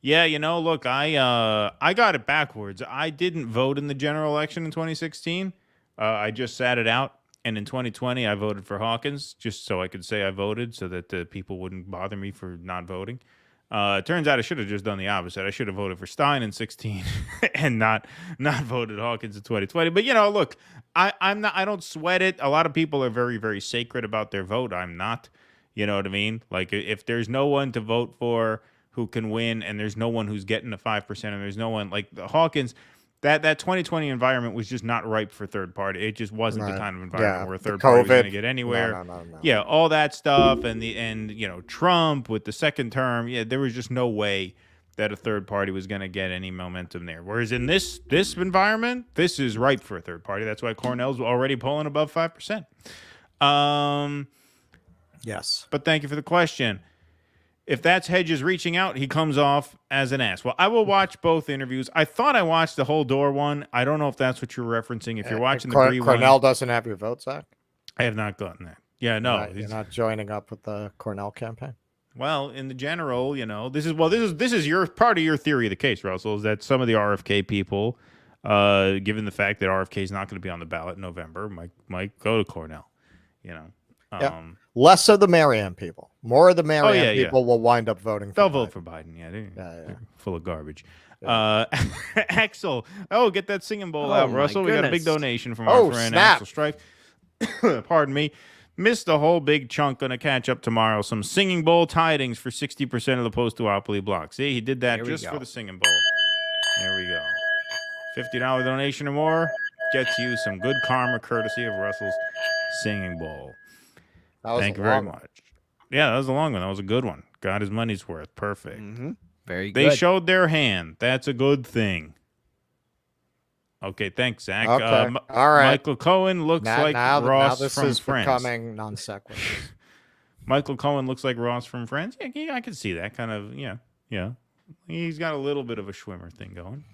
Yeah, look, I got it backwards. I didn't vote in the general election in 2016. I just sat it out. And in 2020, I voted for Hawkins just so I could say I voted so that the people wouldn't bother me for not voting. It turns out I should have just done the opposite. I should have voted for Stein in 2016 and not voted Hawkins in 2020. But look, I don't sweat it. A lot of people are very, very sacred about their vote. I'm not. You know what I mean? Like if there's no one to vote for who can win, and there's no one who's getting the 5%, and there's no one like the Hawkins. That 2020 environment was just not ripe for third party. It just wasn't the kind of environment where a third party was going to get anywhere. No. Yeah, all that stuff and Trump with the second term. Yeah, there was just no way that a third party was going to get any momentum there. Whereas in this environment, this is ripe for a third party. That's why Cornell's already polling above 5%. Yes. But thank you for the question. If that's Hedges reaching out, he comes off as an ass. Well, I will watch both interviews. I thought I watched the whole Door one. I don't know if that's what you're referencing. If you're watching the Brie one. Cornell doesn't have your vote, Zach? I have not gotten that. Yeah, no. You're not joining up with the Cornell campaign? Well, in the general, this is your part of your theory of the case, Russell, is that some of the RFK people, given the fact that RFK is not going to be on the ballot in November, might go to Cornell. Yeah. Less of the Marianne people. More of the Marianne people will wind up voting for They'll Biden. vote for Biden. Yeah, they're full of garbage. Axel, get that singing bowl out, Russell. We got a big donation from our friend Axel Strife. Pardon me. Missed a whole big chunk. Gonna catch up tomorrow. Some singing bowl tidings for 60% of the post-duopoly block. See, he did that just for the singing bowl. There we go. $50 donation or more gets you some good karma courtesy of Russell's singing bowl. Thank you very much. Yeah, that was a long one. That was a good one. Got his money's worth. Perfect. Very good. They showed their hand. That's a good thing. Okay, thanks, Zach. Okay. All right. Michael Cohen looks like Ross this from is Friends. becoming non sequitur. Michael Cohen looks like Ross from Friends. Yeah, I can see that kind of. Yeah. He's got a little bit of a Schwimmer thing going.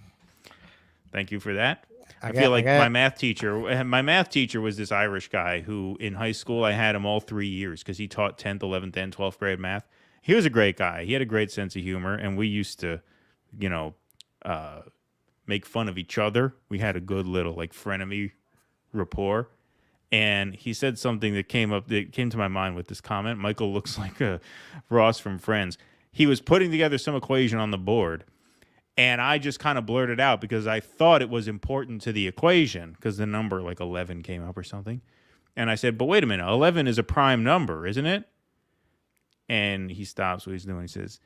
Thank you for that. I feel like my math teacher was this Irish guy who in high school I had him all 3 years because he taught 10th, 11th, and 12th grade math. He was a great guy. He had a great sense of humor, and we used to, make fun of each other. We had a good little frenemy rapport. And he said something that came to my mind with this comment. Michael looks like Ross from Friends. He was putting together some equation on the board, and I just kind of blurted out because I thought it was important to the equation because the number 11 came up or something. And I said, but wait a minute, 11 is a prime number, isn't it? And he stops what he's doing. He says,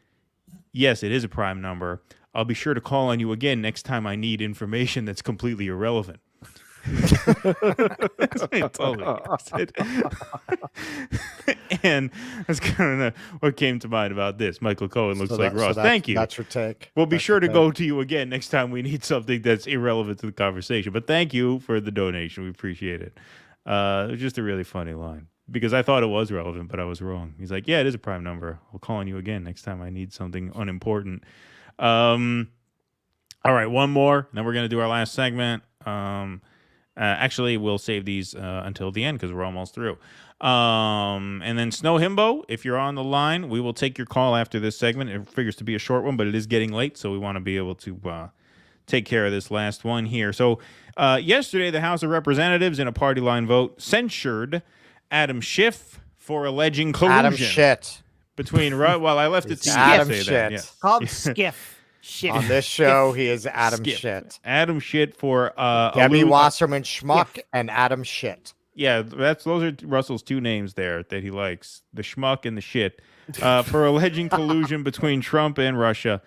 yes, it is a prime number. I'll be sure to call on you again next time I need information that's completely irrelevant. That's what he told me. And that's kind of what came to mind about this. Michael Cohen looks like Ross. Thank you. That's your take. We'll be sure to go to you again next time we need something that's irrelevant to the conversation. But thank you for the donation. We appreciate it. It was just a really funny line because I thought it was relevant, but I was wrong. He's like, yeah, it is a prime number. I'll call on you again next time I need something unimportant. All right, one more, and then we're going to do our last segment. Actually, we'll save these until the end because we're almost through. And then Snow Himbo, if you're on the line, we will take your call after this segment. It figures to be a short one, but it is getting late, so we want to be able to take care of this last one here. So yesterday, the House of Representatives, in a party line vote, censured Adam Schiff for alleging collusion. Adam Shit. Between, I left it to you Adam to say Shit. that. Yeah. Called Skiff. Shit. On this show, he is Adam Skip. Shit. Adam Shit for Debbie Wasserman Schmuck and Adam Shit. Yeah, those are Russell's two names there that he likes: the Schmuck and the Shit, for alleging collusion between Trump and Russia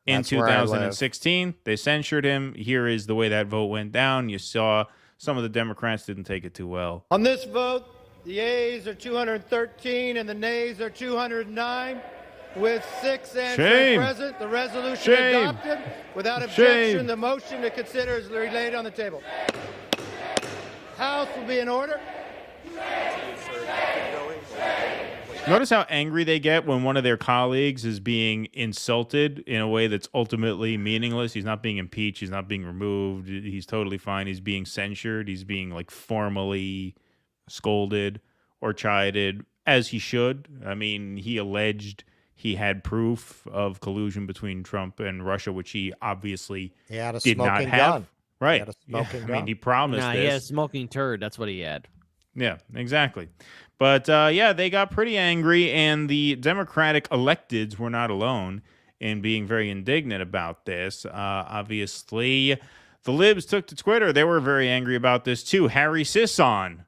in 2016. They censured him. Here is the way that vote went down. You saw some of the Democrats didn't take it too well. On this vote, the yeas are 213 and the nays are 209. With 6 answering present, the resolution adopted. Without objection, the motion to consider is laid on the table. House will be in order. Notice how angry they get when one of their colleagues is being insulted in a way that's ultimately meaningless. He's not being impeached. He's not being removed. He's totally fine. He's being censured. He's being formally scolded or chided, as he should. I mean, he alleged he had proof of collusion between Trump and Russia, which he obviously did not have. Gun. Right. He had a smoking gun. I mean, he promised this. He had a smoking turd. That's what he had. Yeah, exactly. But, they got pretty angry, and the Democratic electeds were not alone in being very indignant about this. Obviously, the libs took to Twitter. They were very angry about this, too. Harry Sisson,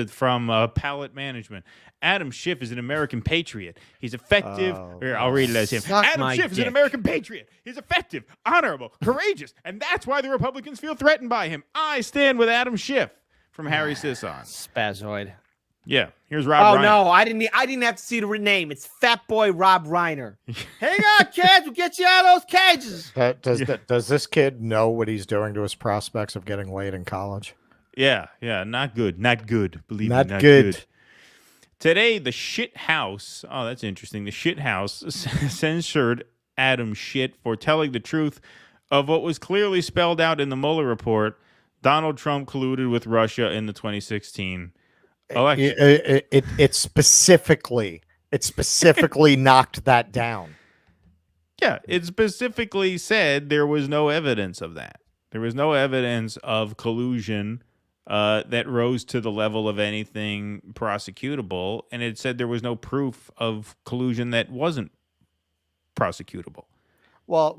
from Palette Management. Adam Schiff is an American patriot. He's effective. Here, I'll read it as him. Adam Schiff is an American patriot. He's effective, honorable, courageous, and that's why the Republicans feel threatened by him. I stand with Adam Schiff from Harry Sisson. Spazoid. Yeah, here's Rob Reiner. No, I didn't have to see the name. It's Fat Boy Rob Reiner. Hang on, kids. We'll get you out of those cages. Does this kid know what he's doing to his prospects of getting laid in college? Yeah, not good. Not good. Believe me, not good. Today, the Shit House, that's interesting. The Shit House censured Adam Shit for telling the truth of what was clearly spelled out in the Mueller report. Donald Trump colluded with Russia in the 2016 election. It specifically knocked that down. Yeah, it specifically said there was no evidence of that. There was no evidence of collusion that rose to the level of anything prosecutable, and it said there was no proof of collusion that wasn't prosecutable. Well,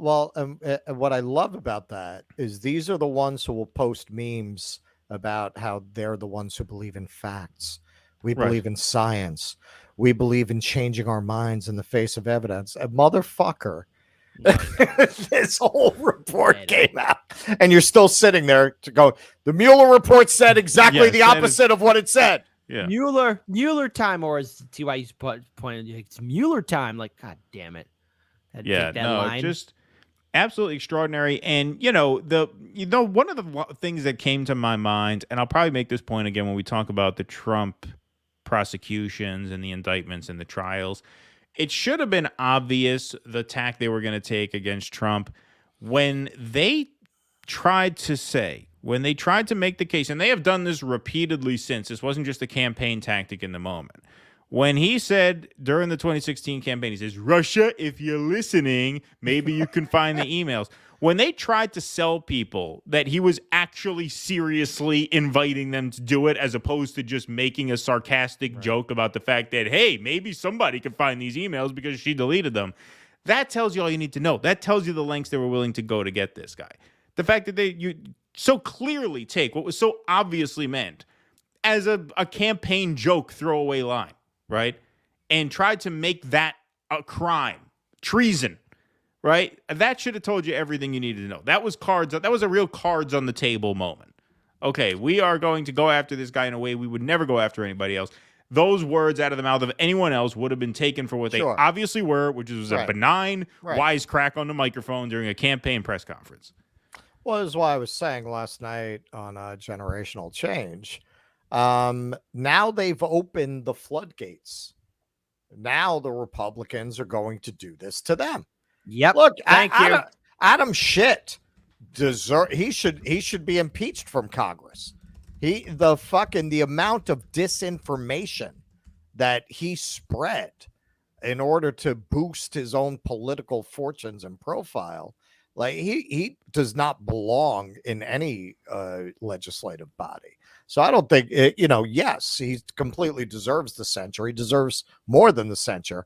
what I love about that is these are the ones who will post memes about how they're the ones who believe in facts. We believe in science. We believe in changing our minds in the face of evidence. A motherfucker. This whole report came out, and you're still sitting there to go, the Mueller report said exactly the opposite of what it said. Yeah. Mueller time, or as TY used to point, it's Mueller time. Like, God damn it. Just absolutely extraordinary. And one of the things that came to my mind, and I'll probably make this point again when we talk about the Trump prosecutions and the indictments and the trials, it should have been obvious the tack they were going to take against Trump when they tried to make the case, and they have done this repeatedly since. This wasn't just a campaign tactic in the moment. When he said during the 2016 campaign, he says, Russia, if you're listening, maybe you can find the emails. When they tried to sell people that he was actually seriously inviting them to do it, as opposed to just making a sarcastic joke about the fact that, hey, maybe somebody could find these emails because she deleted them, that tells you all you need to know. That tells you the lengths they were willing to go to get this guy. The fact that you so clearly take what was so obviously meant as a campaign joke throwaway line, right? And tried to make that a crime, treason, right? That should have told you everything you needed to know. That was a real cards on the table moment. Okay, we are going to go after this guy in a way we would never go after anybody else. Those words out of the mouth of anyone else would have been taken for what they obviously were, which was a benign wisecrack on the microphone during a campaign press conference. Well, this is why I was saying last night on Generational Change. Now they've opened the floodgates. Now the Republicans are going to do this to them. Yep. Look, Thank you. Adam Schiff he should be impeached from Congress. The amount of disinformation that he spread in order to boost his own political fortunes and profile, like he does not belong in any legislative body. So I don't think, yes, he completely deserves the censure. He deserves more than the censure.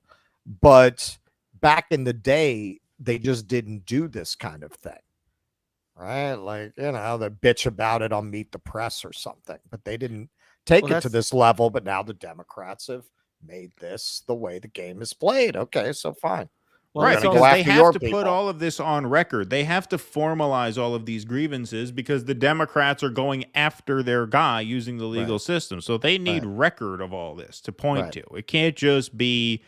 But back in the day, they just didn't do this kind of thing. Right? Like, they bitch about it on Meet the Press or something. But they didn't take it to this level. But now the Democrats have made this the way the game is played. Okay, so fine. Right, because they have to put all of this on record. They have to formalize all of these grievances because the Democrats are going after their guy using the legal system. So they need record of all this to point to. It can't just be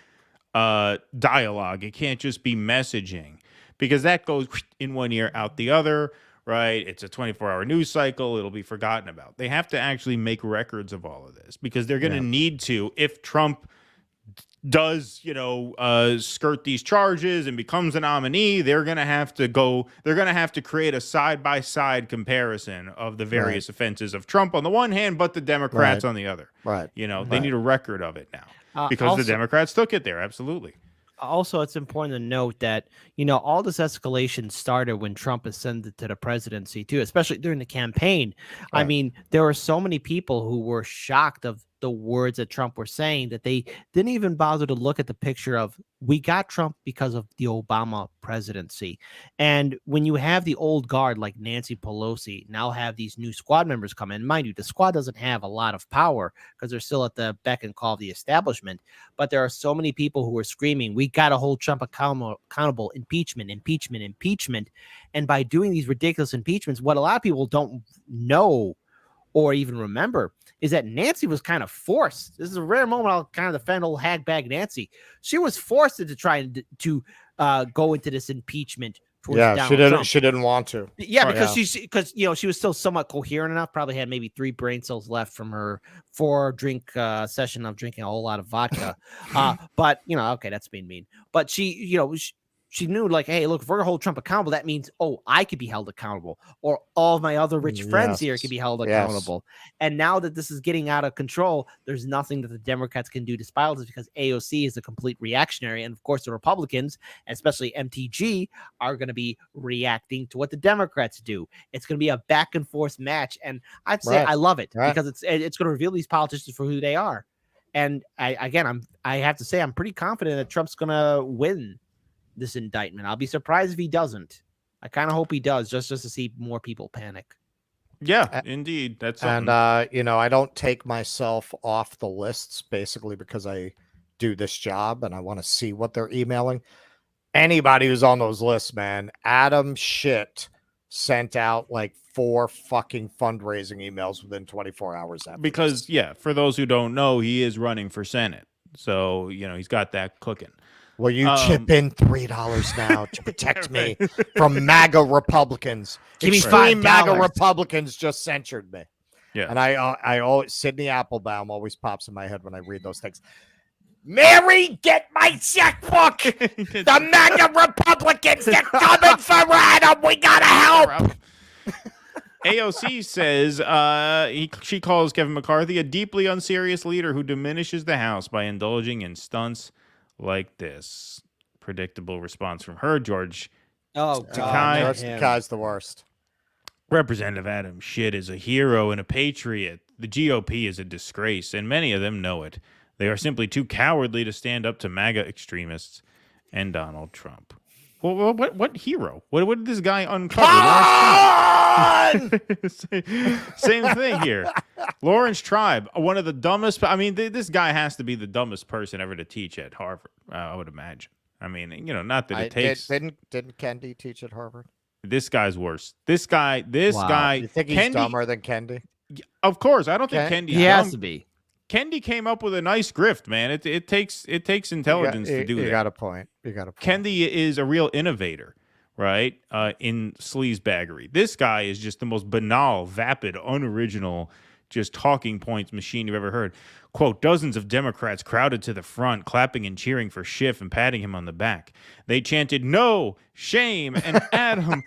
dialogue. It can't just be messaging, because that goes in one ear, out the other, right? It's a 24-hour news cycle. It'll be forgotten about. They have to actually make records of all of this because they're going to need to, if Trump does skirt these charges and becomes a nominee, they're going to have to create a side-by-side comparison of the various offenses of Trump on the one hand, but the Democrats on the other. Right. They need a record of it now because the Democrats took it there. Absolutely. Also, it's important to note that, all this escalation started when Trump ascended to the presidency too, especially during the campaign. Right. I mean, there were so many people who were shocked of the words that Trump were saying that they didn't even bother to look at the picture of, we got Trump because of the Obama presidency. And when you have the old guard like Nancy Pelosi now have these new squad members come in, mind you, the squad doesn't have a lot of power because they're still at the beck and call of the establishment. But there are so many people who are screaming, we got to hold Trump accountable, impeachment, impeachment, impeachment. And by doing these ridiculous impeachments, what a lot of people don't know or even remember is that Nancy was kind of forced. This is a rare moment I'll kind of defend old hagbag Nancy. She was forced to try to go into this impeachment. She didn't want to. Yeah, because she was still somewhat coherent enough. Probably had maybe 3 brain cells left from her 4-drink session of drinking a whole lot of vodka. But okay, that's being mean. But she she knew, like, hey, look, if we're gonna hold Trump accountable, that means, oh, I could be held accountable, or all of my other rich friends here could be held accountable. And now that this is getting out of control, there's nothing that the Democrats can do to spiral this, because AOC is a complete reactionary, and of course the Republicans, especially MTG, are going to be reacting to what the Democrats do. It's going to be a back and forth match, and I'd say I love it because it's going to reveal these politicians for who they are. And I have to say I'm pretty confident that Trump's going to win this indictment. I'll be surprised if he doesn't. I kind of hope he does, just to see more people panic. Yeah, indeed. That's something. And I don't take myself off the lists basically because I do this job and I want to see what they're emailing. Anybody who's on those lists, man, Adam Schiff sent out like 4 fucking fundraising emails within 24 hours after. Because for those who don't know, he is running for Senate. So, he's got that cooking. Will you chip in $3 now to protect me from MAGA Republicans? Give me Extreme $5. MAGA Republicans just censured me. Yeah, and I always, Sidney Applebaum always pops in my head when I read those things. Mary, get my checkbook. The MAGA Republicans, they're coming for Adam. We gotta help. AOC says she calls Kevin McCarthy a deeply unserious leader who diminishes the House by indulging in stunts like this. Predictable response from her. George Takei's the worst. Representative Adam Schiff is a hero and a patriot. The GOP is a disgrace, and many of them know it. They are simply too cowardly to stand up to MAGA extremists and Donald Trump. Well, what hero? What did this guy uncover? Same thing here. Lawrence Tribe, one of the dumbest. I mean, this guy has to be the dumbest person ever to teach at Harvard. I would imagine. I mean, not that it takes. Didn't Kendi teach at Harvard? This guy's worse. This guy. You think he's dumber than Kendi? Of course, I don't think Kendi. He has to be. Kendi came up with a nice grift, man. It takes intelligence to do that. You got a point. Kendi is a real innovator, right? In sleazebaggery. This guy is just the most banal, vapid, unoriginal, just talking points machine you've ever heard. Quote, dozens of Democrats crowded to the front, clapping and cheering for Schiff and patting him on the back. They chanted, no, shame, and Adam,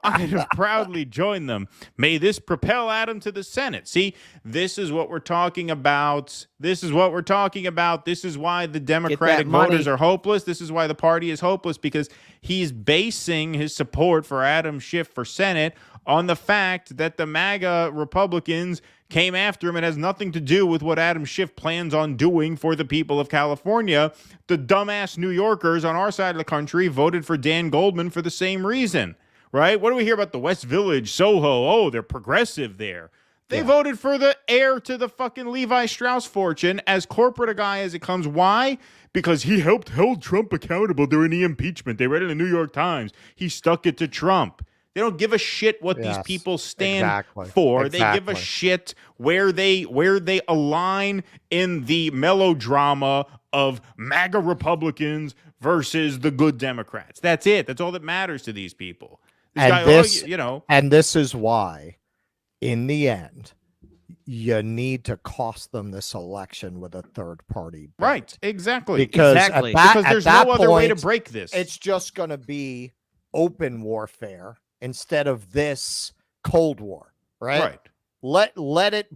I'd have proudly joined them. May this propel Adam to the Senate. See, this is what we're talking about. This is why the Democratic voters are hopeless. This is why the party is hopeless, because he's basing his support for Adam Schiff for Senate on the fact that the MAGA Republicans came after him. It has nothing to do with what Adam Schiff plans on doing for the people of California. The dumbass New Yorkers on our side of the country voted for Dan Goldman for the same reason, right? What do we hear about the West Village, Soho? Oh, they're progressive there. They voted for the heir to the fucking Levi Strauss fortune, as corporate a guy as it comes. Why? Because he helped hold Trump accountable during the impeachment. They read it in the New York Times. He stuck it to Trump. They don't give a shit what these people stand for. Exactly. They give a shit where they align in the melodrama of MAGA Republicans versus the good Democrats. That's it. That's all that matters to these people. And this is why, in the end, you need to cost them this election with a third party. Right. Exactly. Because there's no other way to break this. It's just going to be open warfare instead of this Cold War, right? Let it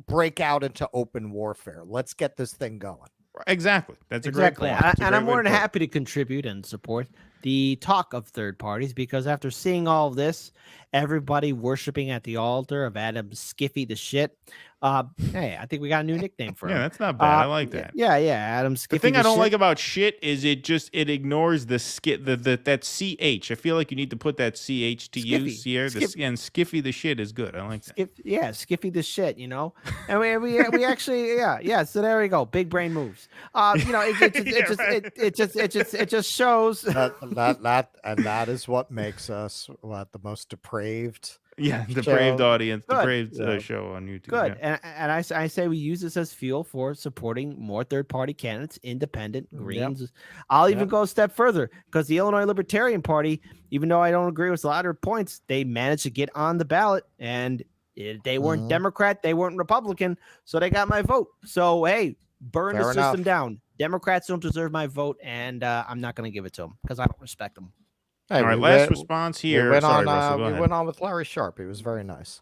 break out into open warfare. Let's get this thing going. Exactly. That's exactly. And I'm more than happy to contribute and support the talk of third parties, because after seeing all of this, everybody worshiping at the altar of Adam Skiffy the shit. Hey, I think we got a new nickname for him. Yeah, that's not bad. I like that. Yeah, Adam Skiffy. The thing I don't like about shit is it ignores the that CH. I feel like you need to put that CH to use here. And Skiffy the shit is good. I like that. Skiffy the shit, And we actually, so there we go. Big brain moves. It just shows that is what makes us the most depraved. Depraved audience, depraved show on YouTube. Good, and I say we use this as fuel for supporting more third-party candidates, independent, Greens. I'll even go a step further, because the Illinois Libertarian Party, even though I don't agree with a lot of their points, they managed to get on the ballot, and they weren't Democrat, they weren't Republican, so they got my vote. So hey, burn the system down. Democrats don't deserve my vote, and I'm not going to give it to them because I don't respect them. Hey, all right, last response here. We went Sorry, on. Russell, go we ahead. went on with Larry Sharp. He was very nice.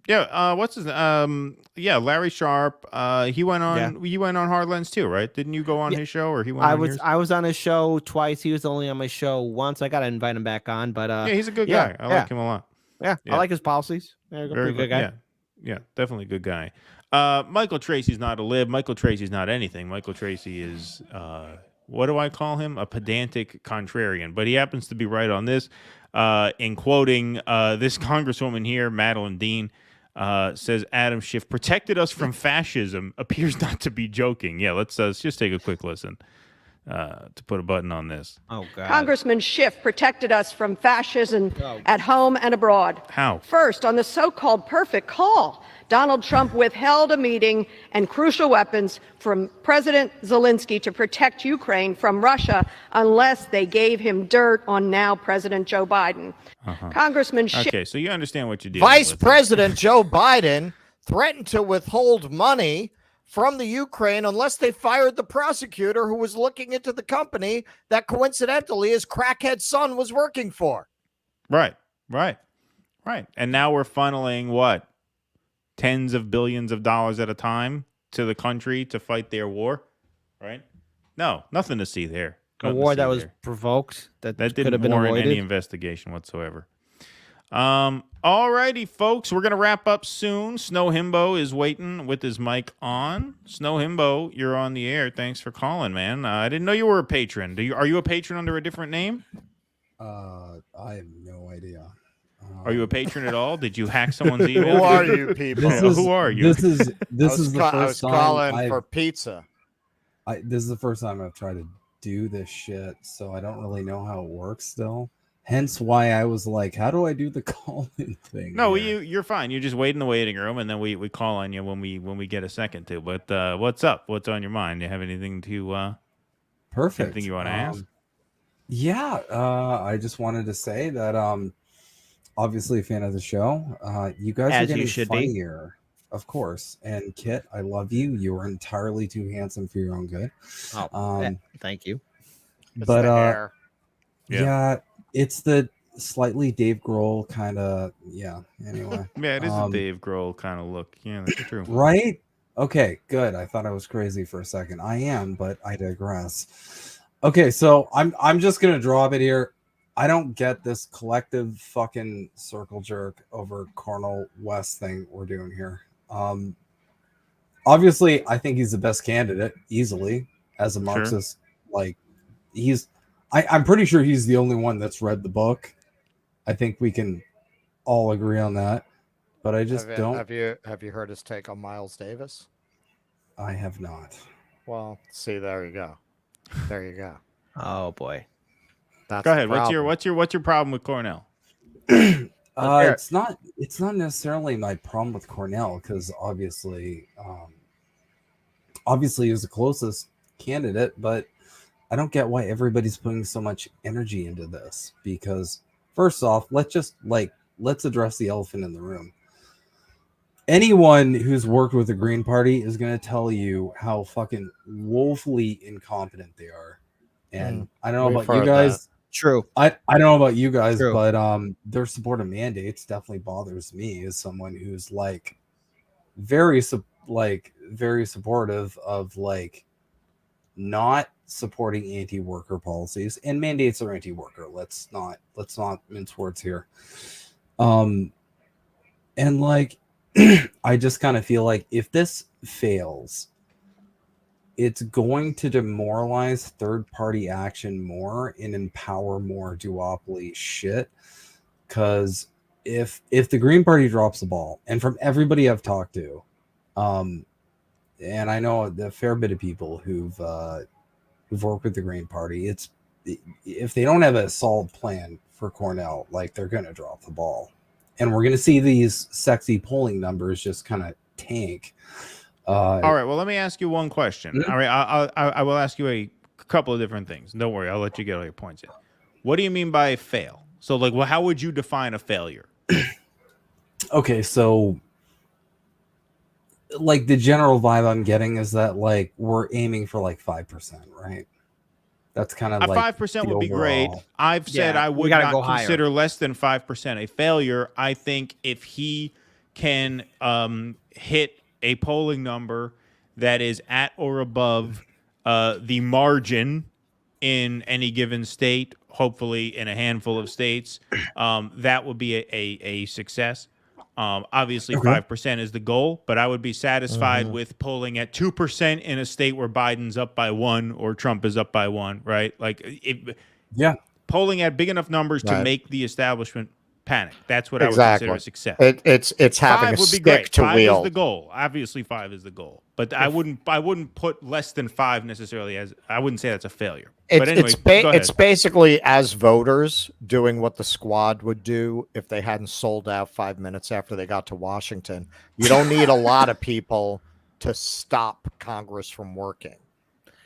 Yeah. What's his? Larry Sharp. He went on. Yeah. He went on Hardlands too, right? Didn't you go on his show, or he went? I was on his show twice. He was only on my show once. I got to invite him back on, but yeah, he's a good guy. I like him a lot. Yeah, I like his policies. Yeah, pretty good guy. Yeah, definitely a good guy. Michael Tracy's not a lib. Michael Tracy's not anything. Michael Tracy is what do I call him? A pedantic contrarian. But he happens to be right on this. In quoting this congresswoman here, Madeline Dean, says Adam Schiff protected us from fascism. Appears not to be joking. Yeah, let's just take a quick listen to put a button on this. Oh, God. Congressman Schiff protected us from fascism at home and abroad. How? First, on the so-called perfect call, Donald Trump withheld a meeting and crucial weapons from President Zelensky to protect Ukraine from Russia unless they gave him dirt on now President Joe Biden. Congressman Schiff. Okay, so you understand what you did. Vice President Joe Biden threatened to withhold money from the Ukraine unless they fired the prosecutor who was looking into the company that coincidentally his crackhead son was working for. Right. And now we're funneling what? Tens of billions of dollars at a time to the country to fight their war, right? No, nothing to see there. A war that was provoked that could didn't have been warrant avoided. any investigation whatsoever. All righty, folks, we're gonna wrap up soon. Snow Himbo is waiting with his mic on. Snow Himbo, you're on the air. Thanks for calling, man. I didn't know you were a patron. Are you a patron under a different name? I have no idea. Are you a patron at all? Did you hack someone's email? Who are you people? Who are you? This is the first time I was calling for pizza. This is the first time I've tried to do this shit, so I don't really know how it works still. Hence why I was like, how do I do the call-in thing? No, you're fine. You just wait in the waiting room, and then we call on you when we get a second to. But what's up? What's on your mind? Do you have anything to Perfect. Anything you want to ask? Yeah, I just wanted to say that obviously a fan of the show. You guys As are getting you should funnier, of course. And Kit, I love you. You are entirely too handsome for your own good. Thank you. But yeah, it's the slightly Dave Grohl kind of anyway. Yeah, it is a Dave Grohl kind of look. Yeah, that's true. Right? Okay, good. I thought I was crazy for a second. I am, but I digress. Okay, so I'm just gonna drop it here. I don't get this collective fucking circle jerk over Cornel West thing we're doing here. Obviously, I think he's the best candidate easily as a Marxist. Like I'm pretty sure he's the only one that's read the book. I think we can all agree on that. But I just don't. Have you heard his take on Miles Davis? I have not. Well, see, there you go. There you go. Oh boy. That's Go ahead. What's your problem with Cornel? It's not necessarily my problem with Cornel because obviously he's the closest candidate, but I don't get why everybody's putting so much energy into this. Because first off, let's address the elephant in the room. Anyone who's worked with the Green Party is going to tell you how fucking woefully incompetent they are. And I don't know about you guys. True. I don't know about you guys, True. but their support of mandates definitely bothers me as someone who's very supportive of not supporting anti-worker policies, and mandates are anti-worker. Let's not mince words here. And I just kind of feel like if this fails, it's going to demoralize third-party action more and empower more duopoly shit. Because if the Green Party drops the ball, and from everybody I've talked to, and I know a fair bit of people who've worked with the Green Party, if they don't have a solid plan for Cornel, they're gonna drop the ball, and we're gonna see these sexy polling numbers just kind of tank. All right. Well, let me ask you one question. All right. I will ask you a couple of different things. Don't worry. I'll let you get all your points in. What do you mean by fail? So, how would you define a failure? Okay. So like the general vibe I'm getting is that like we're aiming for like 5%, right? That's kind of like 5% would be great. I've said I would not consider less than 5% a failure. I think if he can hit a polling number that is at or above the margin in any given state, hopefully in a handful of states, that would be a success. Obviously, 5% is the goal, but I would be satisfied with polling at 2% in a state where Biden's up by 1 or Trump is up by 1, right? Like, polling at big enough numbers to make the establishment panic. That's what I would consider a success. It's having 5 a would be stick great. to 5 wield. is the goal. Obviously, 5 is the goal, but I wouldn't put less than 5 necessarily as. I wouldn't say that's a failure. But anyway, It's basically as voters doing what the squad would do if they hadn't sold out 5 minutes after they got to Washington. You don't need a lot of people to stop Congress from working.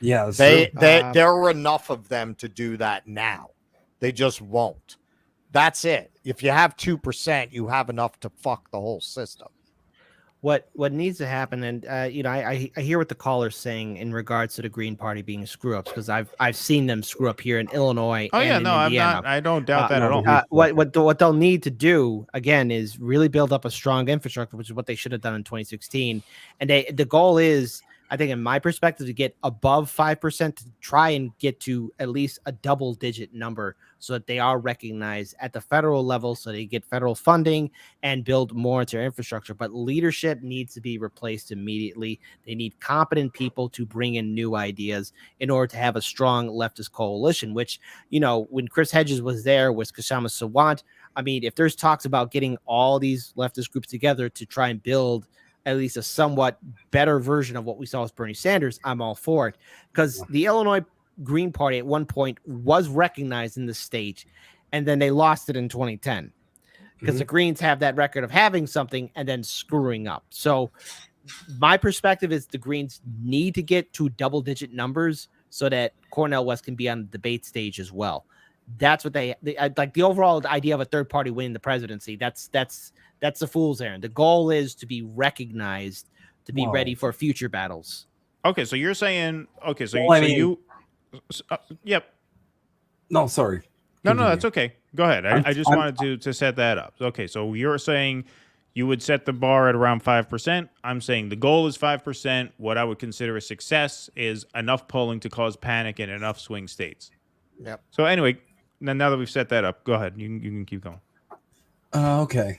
Yeah, there are enough of them to do that now. They just won't. That's it. If you have 2%, you have enough to fuck the whole system. What needs to happen, and I hear what the caller's saying in regards to the Green Party being screw ups, because I've seen them screw up here in Illinois. Oh and yeah, in no, Indiana. I'm not. I don't doubt that at all. What they'll need to do again is really build up a strong infrastructure, which is what they should have done in 2016. And the goal is, I think, in my perspective, to get above 5%, to try and get to at least a double-digit number, so that they are recognized at the federal level, so they get federal funding and build more into their infrastructure. But leadership needs to be replaced immediately. They need competent people to bring in new ideas in order to have a strong leftist coalition, which, when Chris Hedges was there with Kshama Sawant, I mean, if there's talks about getting all these leftist groups together to try and build at least a somewhat better version of what we saw with Bernie Sanders, I'm all for it. Because the Illinois Green Party at one point was recognized in the state, and then they lost it in 2010 because the Greens have that record of having something and then screwing up. So my perspective is the Greens need to get to double-digit numbers so that Cornel West can be on the debate stage as well. That's what they like. The overall idea of a third party winning the presidency, that's the fool's errand. The goal is to be recognized, to be ready for future battles. Okay, so you're saying yep. No, sorry. No, that's okay. Go ahead. I just wanted to set that up. Okay, so you're saying you would set the bar at around 5%. I'm saying the goal is 5%. What I would consider a success is enough polling to cause panic in enough swing states. Yep. So anyway, now that we've set that up, go ahead. You can keep going. Okay.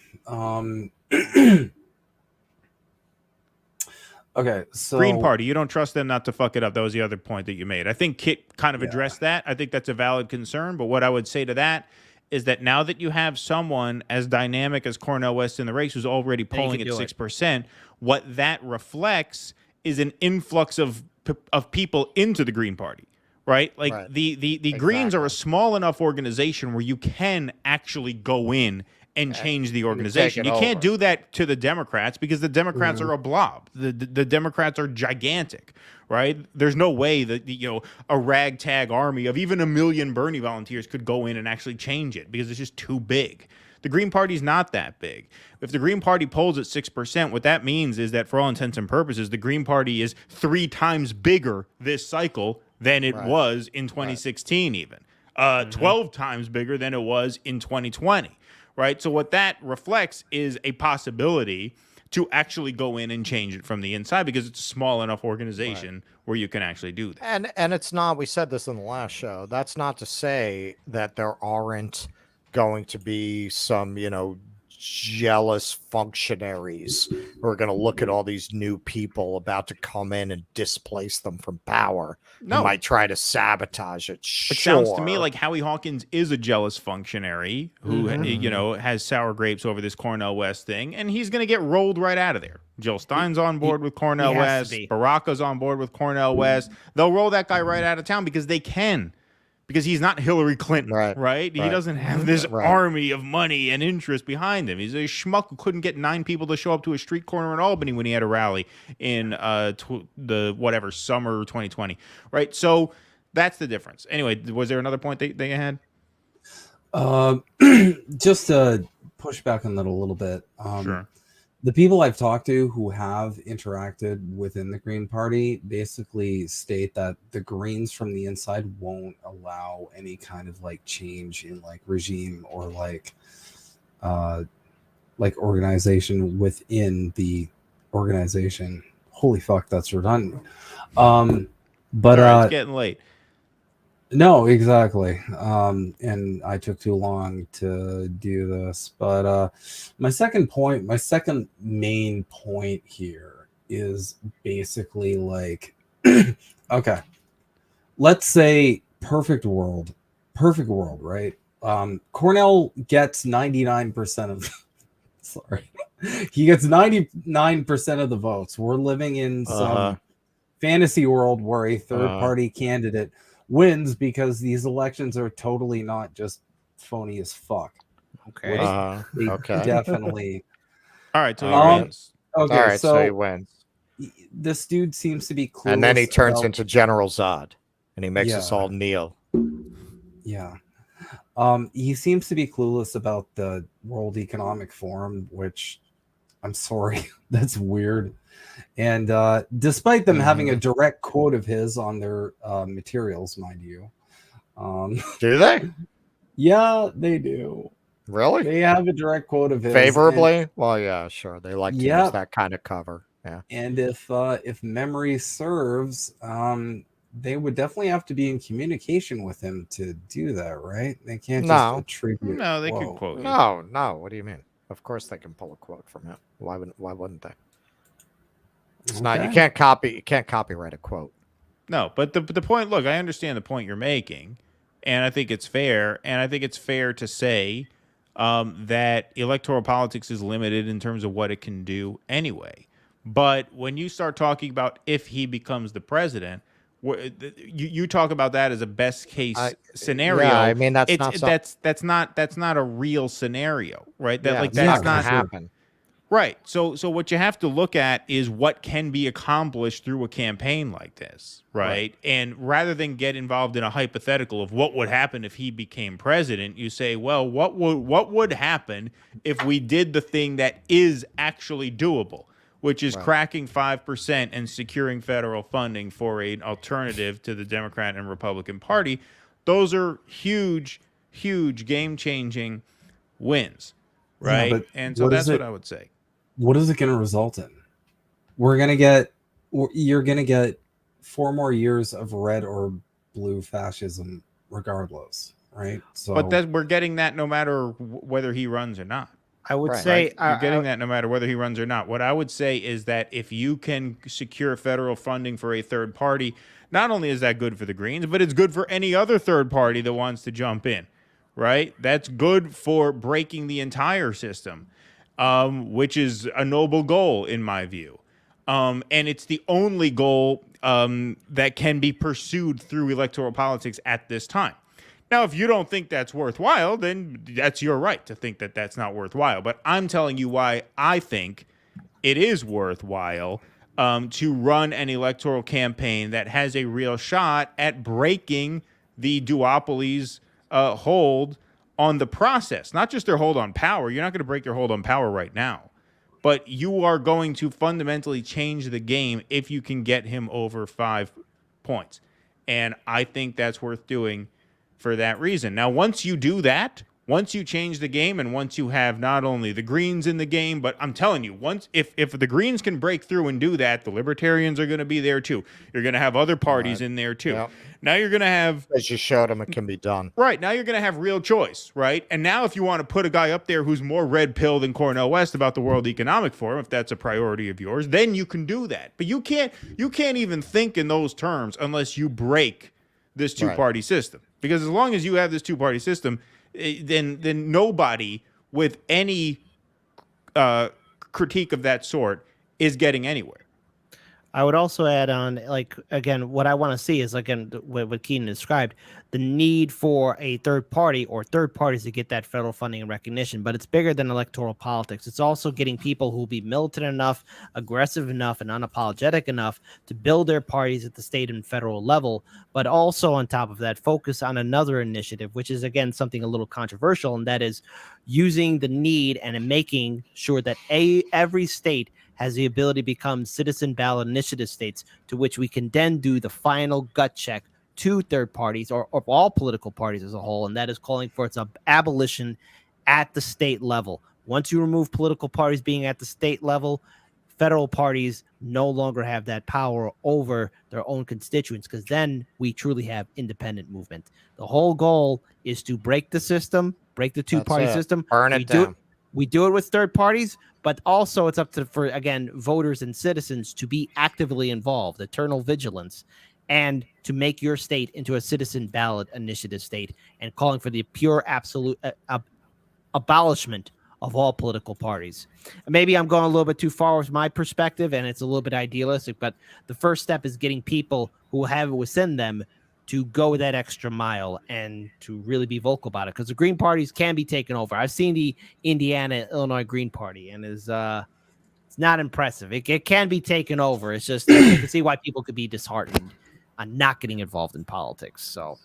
Okay, so Green Party, you don't trust them not to fuck it up. That was the other point that you made. I think Kit kind of addressed that. I think that's a valid concern. But what I would say to that is that now that you have someone as dynamic as Cornel West in the race who's already polling at 6%, what that reflects is an influx of people into the Green Party. Right? Like the Greens are a small enough organization where you can actually go in and change the organization. You can't do that to the Democrats because the Democrats are a blob. The Democrats are gigantic, right? There's no way that a ragtag army of even 1 million Bernie volunteers could go in and actually change it because it's just too big. The Green Party's not that big. If the Green Party polls at 6%, what that means is that for all intents and purposes, the Green Party is 3 times bigger this cycle than it was in 2016 even. 12 times bigger than it was in 2020. Right. So what that reflects is a possibility to actually go in and change it from the inside because it's a small enough organization where you can actually do that. And it's not, we said this in the last show, that's not to say that there aren't going to be some, jealous functionaries who are going to look at all these new people about to come in and displace them from power. No, might try to sabotage it. It sounds to me like Howie Hawkins is a jealous functionary who, has sour grapes over this Cornel West thing, and he's going to get rolled right out of there. Jill Stein's on board with Cornel West. Baraka's on board with Cornel West. They'll roll that guy right out of town because they can. Because he's not Hillary Clinton, right? He doesn't have this army of money and interest behind him. He's a schmuck who couldn't get 9 people to show up to a street corner in Albany when he had a rally in the summer 2020, right? So that's the difference. Anyway, was there another point they had? Just to push back on that a little bit. Sure. The people I've talked to who have interacted within the Green Party basically state that the Greens from the inside won't allow any kind of like change in like regime or like organization within the organization. Holy fuck, that's redundant. But it's getting late. No, exactly. And I took too long to do this. But my second main point here is basically like, okay, let's say perfect world, right? Cornel gets 99% of, sorry, he gets 99% of the votes. We're living in some fantasy world where a third party candidate wins because these elections are totally not just phony as fuck. Okay. They definitely. All right, so he wins. Okay, all right, so he wins. This dude seems to be clueless. And then he turns into General Zod, and he makes us all kneel. Yeah. He seems to be clueless about the World Economic Forum, which I'm sorry, that's weird. And despite them having a direct quote of his on their materials, mind you. Do they? Yeah, they do. Really? They have a direct quote of his. Favorably? Well, yeah, sure. They like to use that kind of cover. Yeah. And if memory serves, they would definitely have to be in communication with him to do that, right? They can't just attribute. No, they could quote you. No. What do you mean? Of course they can pull a quote from him. Why wouldn't they? It's not. You can't copyright a quote. No, but the point. Look, I understand the point you're making, and I think it's fair. And I think it's fair to say that electoral politics is limited in terms of what it can do anyway. But when you start talking about if he becomes the president, you talk about that as a best case scenario. Yeah, I mean that's not a real scenario, right? That's not going to happen. Right. So what you have to look at is what can be accomplished through a campaign like this, right? And rather than get involved in a hypothetical of what would happen if he became president, you say, well, what would happen if we did the thing that is actually doable, which is cracking 5% and securing federal funding for an alternative to the Democrat and Republican Party. Those are huge, huge game-changing wins, right? Yeah, and so that's what I would say. What is it going to result in? You're going to get 4 more years of red or blue fascism regardless, right? So, but we're getting that no matter whether he runs or not. I would say you're getting that no matter whether he runs or not. What I would say is that if you can secure federal funding for a third party, not only is that good for the Greens, but it's good for any other third party that wants to jump in, right? That's good for breaking the entire system. Which is a noble goal in my view. And it's the only goal that can be pursued through electoral politics at this time. Now, if you don't think that's worthwhile, then that's your right to think that that's not worthwhile. But I'm telling you why I think it is worthwhile to run an electoral campaign that has a real shot at breaking the duopoly's hold on the process, not just their hold on power. You're not going to break their hold on power right now, but you are going to fundamentally change the game if you can get him over 5 points. And I think that's worth doing for that reason. Now, once you do that, once you change the game and once you have not only the Greens in the game, but I'm telling you, if the Greens can break through and do that, the Libertarians are going to be there too. You're going to have other parties in there too. Yep. Now you're going to have... As you showed them, it can be done. Right. Now you're going to have real choice, right? And now if you want to put a guy up there who's more red-pilled than Cornel West about the World Economic Forum, if that's a priority of yours, then you can do that. But you can't even think in those terms unless you break this two-party system. Because as long as you have this two-party system, then nobody with any critique of that sort is getting anywhere. I would also add on, like, again, what I want to see is, again, what Keenan described, the need for a third party or third parties to get that federal funding and recognition. But it's bigger than electoral politics. It's also getting people who will be militant enough, aggressive enough, and unapologetic enough to build their parties at the state and federal level. But also, on top of that, focus on another initiative, which is, again, something a little controversial, and that is using the need and making sure that every state has the ability to become citizen ballot initiative states, to which we can then do the final gut check to third parties or all political parties as a whole, and that is calling for its abolition at the state level. Once you remove political parties being at the state level, federal parties no longer have that power over their own constituents, because then we truly have independent movement. The whole goal is to break the system, break the two-party system. Burn it down. We do it with third parties, but also it's up to, for again, voters and citizens to be actively involved, eternal vigilance, and to make your state into a citizen ballot initiative state, and calling for the pure absolute abolishment of all political parties. Maybe I'm going a little bit too far with my perspective, and it's a little bit idealistic, but the first step is getting people who have it within them to go that extra mile and to really be vocal about it, because the Green parties can be taken over. I've seen the Indiana, Illinois Green Party, and it's not impressive. It can be taken over. It's just you can see why people could be disheartened on not getting involved in politics. So,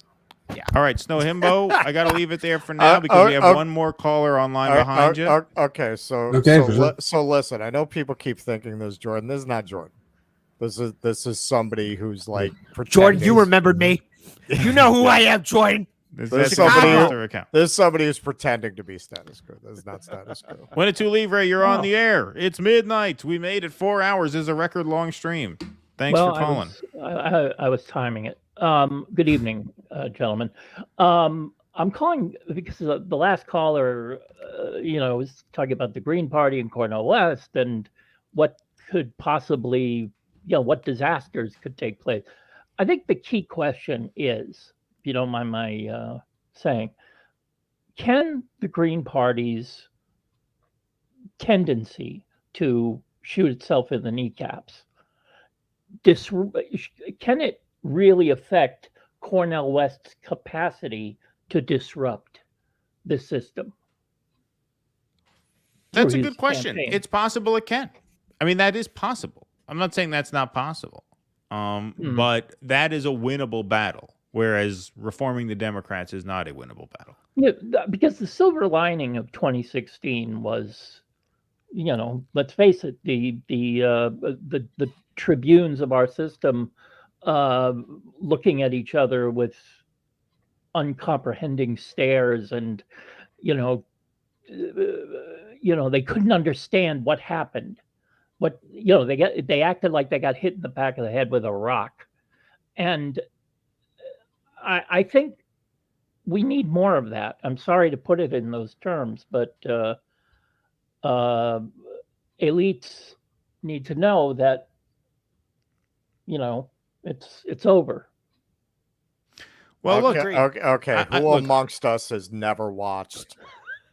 yeah. All right, Snow Himbo, I got to leave it there for now because we have one more caller online behind you. Okay, so listen, I know people keep thinking this is Jordan. This is not Jordan. This is somebody who's like Jordan. You remembered me. You know who I am, Jordan. There's somebody who's pretending to be status quo. That's not status quo. When two Livre, you're on the air. It's midnight. We made it 4 hours. Is a record long stream. Thanks for calling. I was timing it. Good evening, gentlemen. I'm calling because the last caller, was talking about the Green Party and Cornel West and what could possibly, what disasters could take place. I think the key question is, if you don't mind my saying, can the Green Party's tendency to shoot itself in the kneecaps, can it really affect Cornel West's capacity to disrupt the system? That's a good question. It's possible it can. I mean, that is possible. I'm not saying that's not possible. But that is a winnable battle, whereas reforming the Democrats is not a winnable battle. Yeah, because the silver lining of 2016 was, let's face it, the tribunes of our system looking at each other with uncomprehending stares, and they couldn't understand what happened. But they acted like they got hit in the back of the head with a rock, and I think we need more of that. I'm sorry to put it in those terms, but elites need to know that it's over. Well, okay. Who amongst us has never watched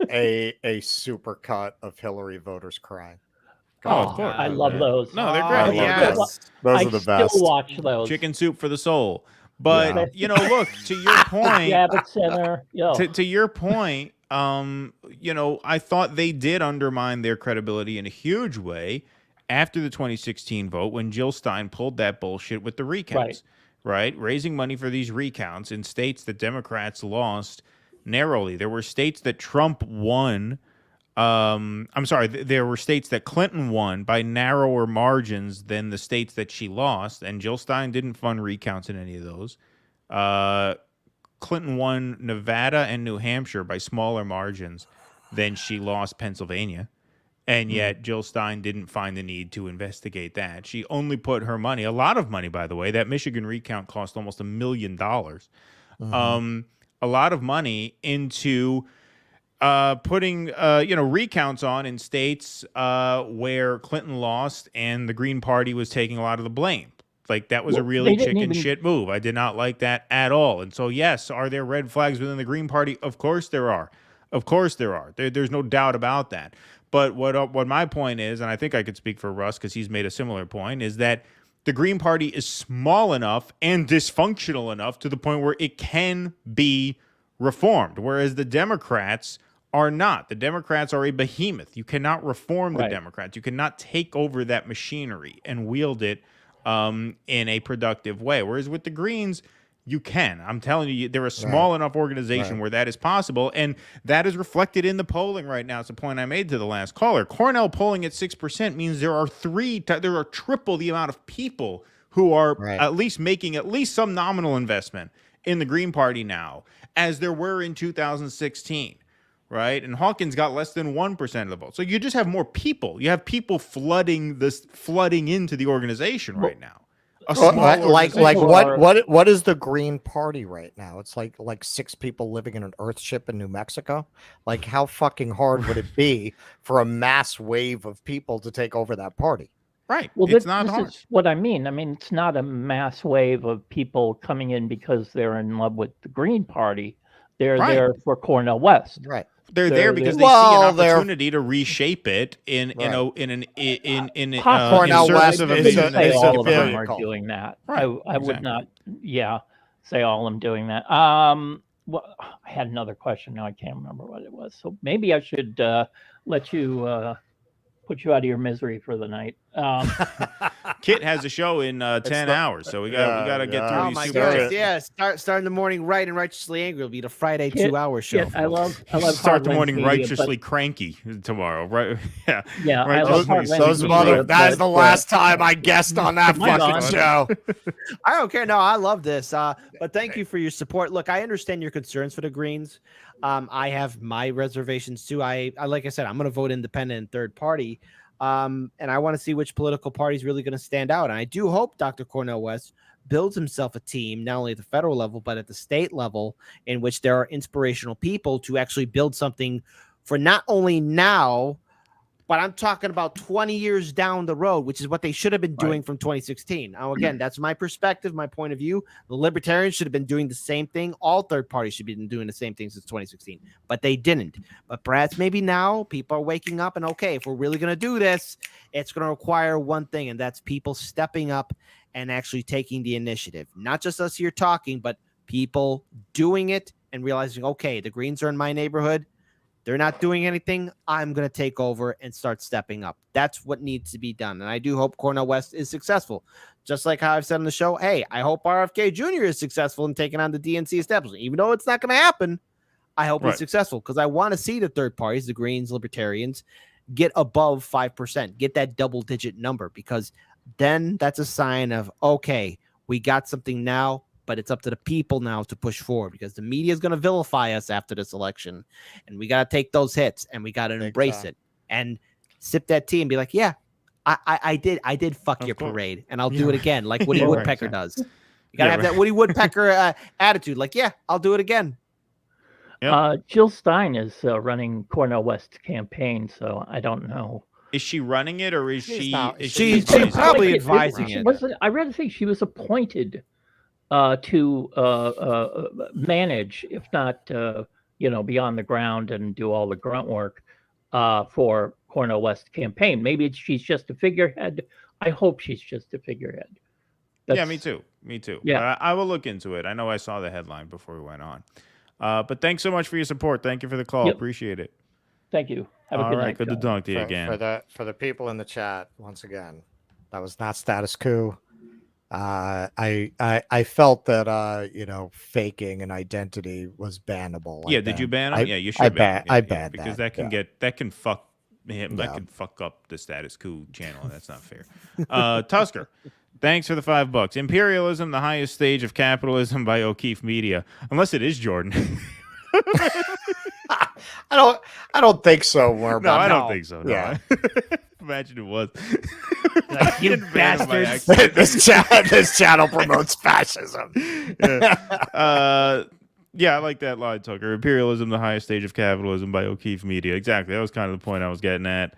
a supercut of Hillary voters crying? Of course. I love those. No, they're great. Those are the best. I still watch those. Chicken soup for the soul. But look, to your point, Javits Center. To your point, I thought they did undermine their credibility in a huge way after the 2016 vote when Jill Stein pulled that bullshit with the recounts. Right? Raising money for these recounts in states that Democrats lost narrowly. There were states that Trump won. There were states that Clinton won by narrower margins than the states that she lost, and Jill Stein didn't fund recounts in any of those. Clinton won Nevada and New Hampshire by smaller margins than she lost Pennsylvania, and yet Jill Stein didn't find the need to investigate that. She only put her money, a lot of money, by the way. That Michigan recount cost almost $1 million. A lot of money into putting recounts on in states where Clinton lost and the Green Party was taking a lot of the blame. Like, that was a really chicken shit move. I did not like that at all. And so, yes, are there red flags within the Green Party? Of course there are. Of course there are. There's no doubt about that. But what my point is, and I think I could speak for Russ because he's made a similar point, is that the Green Party is small enough and dysfunctional enough to the point where it can be reformed, whereas the Democrats are not. The Democrats are a behemoth. You cannot reform the Democrats. You cannot take over that machinery and wield it in a productive way. Whereas with the Greens, you can. I'm telling you, they're a small enough organization where that is possible, and that is reflected in the polling right now. It's a point I made to the last caller. Cornel polling at 6% means there are triple the amount of people who are at least making at least some nominal investment in the Green Party now, as there were in 2016. Right, and Hawkins got less than 1% of the vote. So you just have more people. You have people flooding into the organization right now. What is the Green Party right now? It's like 6 people living in an Earthship in New Mexico. Like, how fucking hard would it be for a mass wave of people to take over that party? Right. Well, it's not hard. This is what I mean. I mean, it's not a mass wave of people coming in because they're in love with the Green Party. They're there for Cornel West. Right. They're there because they see an opportunity to reshape it in Cornel service of a vision. All of them are doing that. I would not, say all of them doing that. Well, I had another question. Now I can't remember what it was. So maybe I should let you put you out of your misery for the night. Kit has a show in 10 hours, so we got to get through these super chats. Yeah, start in the morning right and righteously angry. It'll be the Friday 2-hour show. I love start the morning righteously cranky tomorrow, right? Yeah. That is the last time I guessed on that fucking show. I don't care. No, I love this. But thank you for your support. Look, I understand your concerns for the Greens. I have my reservations too. I like I said, I'm going to vote independent and third party. And I want to see which political party is really going to stand out. And I do hope Dr. Cornel West builds himself a team, not only at the federal level, but at the state level, in which there are inspirational people to actually build something for not only now, but I'm talking about 20 years down the road, which is what they should have been doing from 2016. Now, again, that's my perspective, my point of view. The Libertarians should have been doing the same thing. All third parties should have been doing the same thing since 2016, but they didn't. But perhaps maybe now people are waking up and, okay, if we're really going to do this, it's going to require one thing, and that's people stepping up and actually taking the initiative. Not just us here talking, but people doing it and realizing, okay, the Greens are in my neighborhood. They're not doing anything. I'm going to take over and start stepping up. That's what needs to be done. And I do hope Cornel West is successful. Just like how I've said on the show, hey, I hope RFK Jr. is successful in taking on the DNC establishment. Even though it's not going to happen, I hope he's successful because I want to see the third parties, the Greens, Libertarians, get above 5%, get that double-digit number, because then that's a sign of, okay, we got something now, but it's up to the people now to push forward, because the media is going to vilify us after this election, and we got to take those hits and we got to embrace it and sip that tea and be like, yeah, I did fuck your parade, and I'll do it again, like Woody Woodpecker does. You got to have that Woody Woodpecker attitude, like, yeah, I'll do it again. Jill Stein is running Cornel West's campaign, so I don't know. Is she running it, or is she? She's probably advising it. I read a thing. She was appointed to manage, if not beyond the ground and do all the grunt work for Cornel West's campaign. Maybe she's just a figurehead. I hope she's just a figurehead. Me too. Yeah, I will look into it. I know I saw the headline before we went on. But thanks so much for your support. Thank you for the call. Appreciate it. Thank you. Have a good night. Good to talk to you again. For the people in the chat, once again, that was not status quo. I felt that faking an identity was bannable. Yeah, did you ban them? You should. I banned because that can fuck him. That can fuck up the status quo channel. That's not fair. Tusker, thanks for the $5. Imperialism, the highest stage of capitalism, by O'Keefe Media. Unless it is Jordan. I don't think so. I don't think so. No. Yeah. Imagine it was. Like, you bastards. This channel promotes fascism. I like that line, Tucker. Imperialism, the highest stage of capitalism, by O'Keefe Media. Exactly. That was kind of the point I was getting at.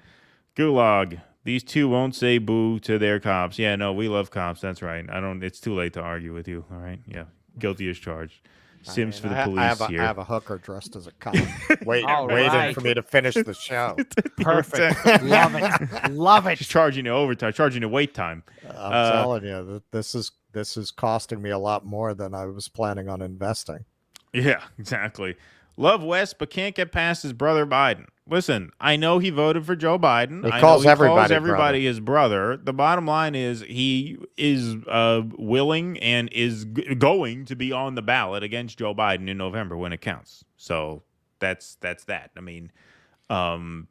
Gulag. These two won't say boo to their cops. Yeah, no, we love cops. That's right. It's too late to argue with you. All right. Yeah. Guilty as charged. Sims for the police here. I have a hooker dressed as a cop, waiting for me to finish the show. Perfect. Love it. Love it. She's charging you overtime, charging you wait time. I'm telling you, this is costing me a lot more than I was planning on investing. Yeah, exactly. Love West, but can't get past his brother Biden. Listen, I know he voted for Joe Biden. He calls everybody his brother. The bottom line is he is willing and is going to be on the ballot against Joe Biden in November when it counts. So that's that. I mean, to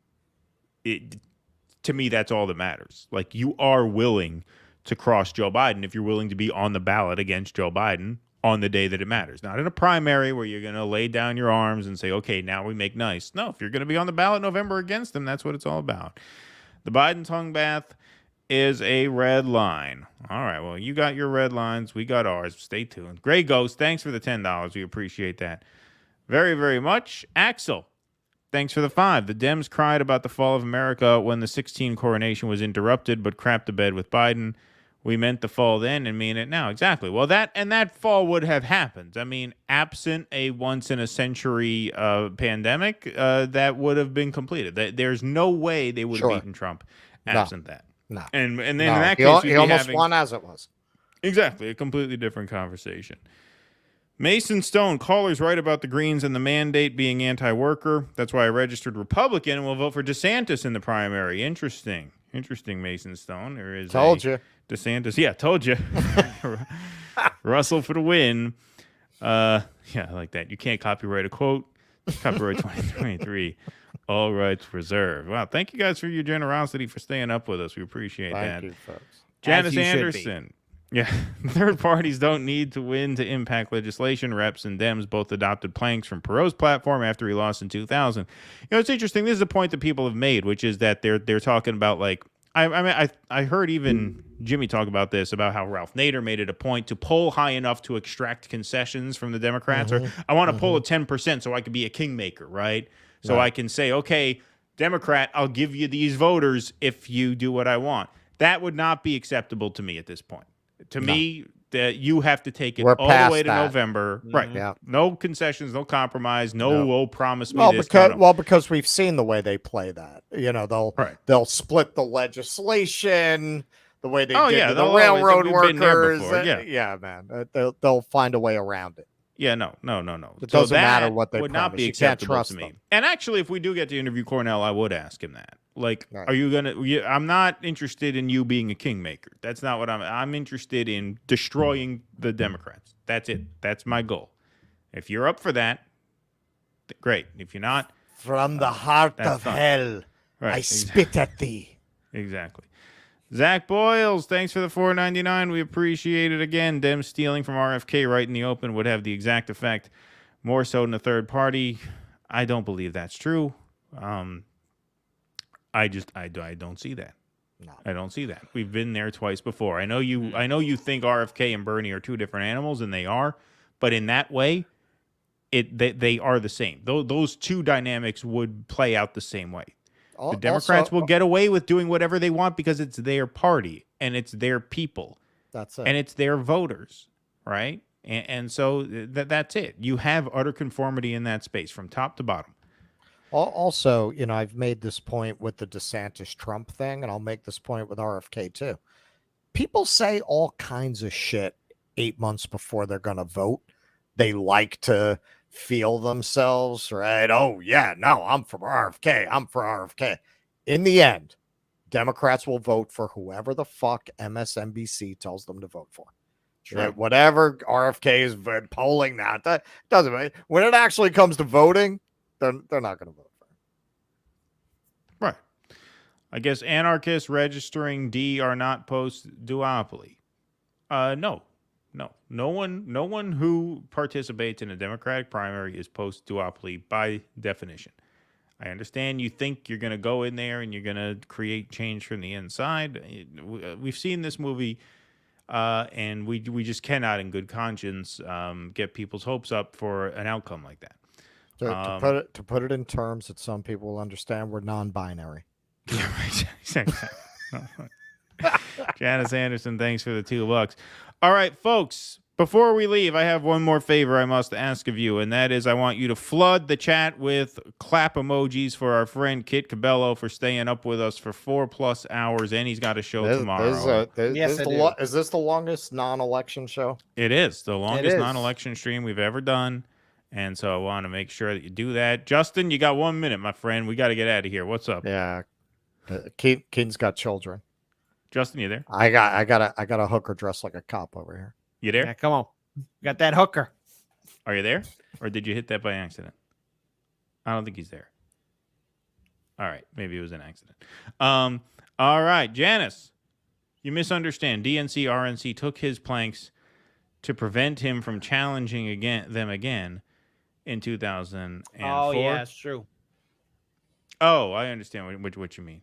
me, that's all that matters. Like, you are willing to cross Joe Biden if you're willing to be on the ballot against Joe Biden on the day that it matters. Not in a primary where you're going to lay down your arms and say, okay, now we make nice. No, if you're going to be on the ballot in November against them, that's what it's all about. The Biden tongue bath is a red line. All right, well, you got your red lines. We got ours. Stay tuned. Gray Ghost, thanks for the $10. We appreciate that very, very much. Axel, thanks for the $5. The Dems cried about the fall of America when the 16 coronation was interrupted, but crapped the bed with Biden. We meant the fall then and mean it now. Exactly. Well, that fall would have happened. I mean, absent a once-in-a-century pandemic, that would have been completed. There's no way they would have beaten Trump absent that. No. And then in that case, he almost won as it was. Exactly. A completely different conversation. Mason Stone, callers right about the Greens and the mandate being anti-worker. That's why I registered Republican and will vote for DeSantis in the primary. Interesting, Mason Stone. There is told you. DeSantis. Yeah, told you. Russell for the win. Yeah, I like that. You can't copyright a quote. Copyright 2023. All rights reserved. Wow, thank you guys for your generosity for staying up with us. We appreciate that. Thank you, folks. Janice Anderson. Yeah, third parties don't need to win to impact legislation. Reps and Dems both adopted planks from Perot's platform after he lost in 2000. You know, it's interesting. This is a point that people have made, which is that they're talking about, like, I heard even Jimmy talk about this, about how Ralph Nader made it a point to poll high enough to extract concessions from the Democrats. Or I want to poll at 10% so I could be a kingmaker, right? So I can say, okay, Democrat, I'll give you these voters if you do what I want. That would not be acceptable to me at this point. To me, that you have to take it all the way to November. Right. Yeah. No concessions, no compromise, no promise me this. Because we've seen the way they play that. You know, they'll split the legislation the way they did to the railroad workers. Yeah, man. They'll find a way around it. Yeah, no. It doesn't matter what they would promise. Not be you can't acceptable trust to me. them. And actually, if we do get to interview Cornel, I would ask him that. Like, are you gonna? I'm not interested in you being a kingmaker. That's not what I'm interested in destroying the Democrats. That's it. That's my goal. If you're up for that, great. If you're not, from the heart of hell, I spit at thee. Exactly. Zach Boyles, thanks for the $4.99. We appreciate it again. Dem stealing from RFK right in the open would have the exact effect, more so than a third party. I don't believe that's true. I don't see that. No. I don't see that. We've been there twice before. I know you think RFK and Bernie are two different animals, and they are, but in that way, they are the same. Those two dynamics would play out the same way. The Democrats will get away with doing whatever they want because it's their party and it's their people. That's it. And it's their voters, right? And so that's it. You have utter conformity in that space from top to bottom. Also, you know, I've made this point with the DeSantis-Trump thing, and I'll make this point with RFK too. People say all kinds of shit 8 months before they're going to vote. They like to feel themselves, right? Oh, yeah, no, I'm for RFK. I'm for RFK. In the end, Democrats will vote for whoever the fuck MSNBC tells them to vote for. Sure. Right? Whatever RFK is polling now, that doesn't matter. When it actually comes to voting, they're not going to vote for it. Right. I guess anarchists registering D are not post-duopoly. No. No one who participates in a Democratic primary is post-duopoly by definition. I understand you think you're going to go in there and you're going to create change from the inside. We've seen this movie, and we just cannot, in good conscience, get people's hopes up for an outcome like that. To put it in terms that some people will understand, we're non-binary. Yeah, right. Janice Anderson, thanks for the $2. All right, folks, Before we leave, I have one more favor I must ask of you, and that is I want you to flood the chat with clap emojis for our friend Kit Cabello for staying up with us for 4+ hours, and he's got a show tomorrow. Is this the longest non-election show? It is the longest non-election stream we've ever done, and so I want to make sure that you do that. Justin, you got 1 minute, my friend. We got to get out of here. What's up? Yeah, Keen's got children. Justin, you there? I got a hooker dressed like a cop over here. You there? Yeah, come on. Got that hooker. Are you there? Or did you hit that by accident? I don't think he's there. All right. Maybe it was an accident. All right. Janice, you misunderstand. DNC RNC took his planks to prevent him from challenging them again in 2004. Oh, yeah, it's true. Oh, I understand what you mean.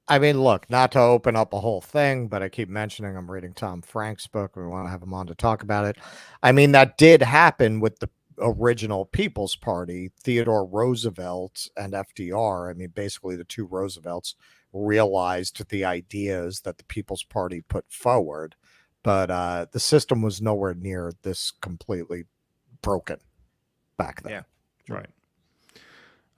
I mean, look, not to open up a whole thing, but I keep mentioning I'm reading Tom Frank's book. We want to have him on to talk about it. I mean, that did happen with the original People's Party, Theodore Roosevelt and FDR. I mean, basically the two Roosevelts realized the ideas that the People's Party put forward, but the system was nowhere near this completely broken back then. Yeah, right.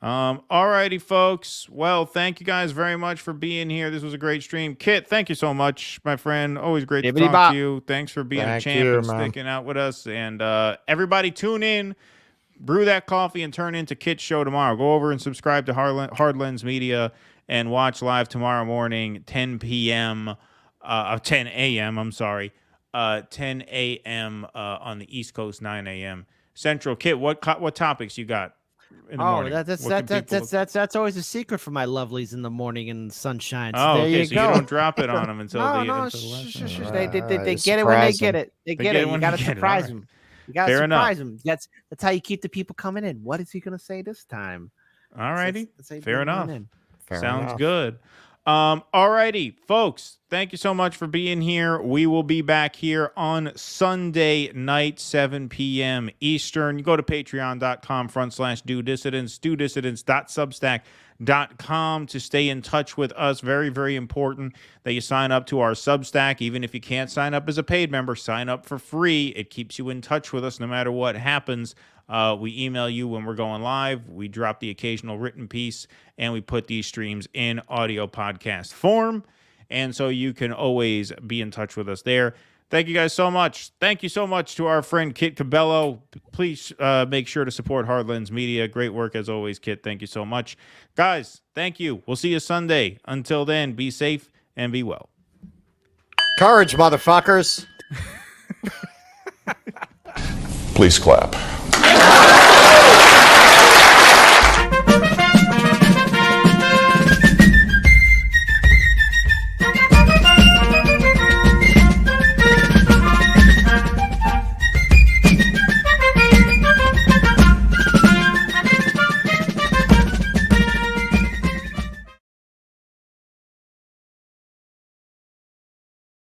All righty, folks. Well, thank you guys very much for being here. This was a great stream. Kit, thank you so much, my friend. Always great to talk to you. Thanks for being a champ and sticking out with us. And everybody tune in, brew that coffee, and turn into Kit's show tomorrow. Go over and subscribe to Hard Lens Media and watch live tomorrow morning, 10 a.m., I'm sorry, 10 a.m. On the East Coast, 9 a.m. Central. Kit, what topics you got? In the morning? That's always a secret for my lovelies in the morning and sunshine. So oh, there okay. you so go. you don't drop it on them until no, they get it when they get it. They get it. You got to surprise them. You got to surprise them. That's how you keep the people coming in. What is he going to say this time? All righty. Fair enough. Sounds enough. good. All righty, folks. Thank you so much for being here. We will be back here on Sunday night, 7 p.m. Eastern. You go to patreon.com/DoDissidents, DoDissidents.substack.com to stay in touch with us. Very, very important that you sign up to our Substack. Even if you can't sign up as a paid member, sign up for free. It keeps you in touch with us no matter what happens. We email you when we're going live. We drop the occasional written piece, and we put these streams in audio podcast form. And so you can always be in touch with us there. Thank you guys so much. Thank you so much to our friend Kit Cabello. Please make sure to support Hard Lens Media. Great work as always, Kit. Thank you so much. Guys, thank you. We'll see you Sunday. Until then, be safe and be well. Courage, motherfuckers. Please clap.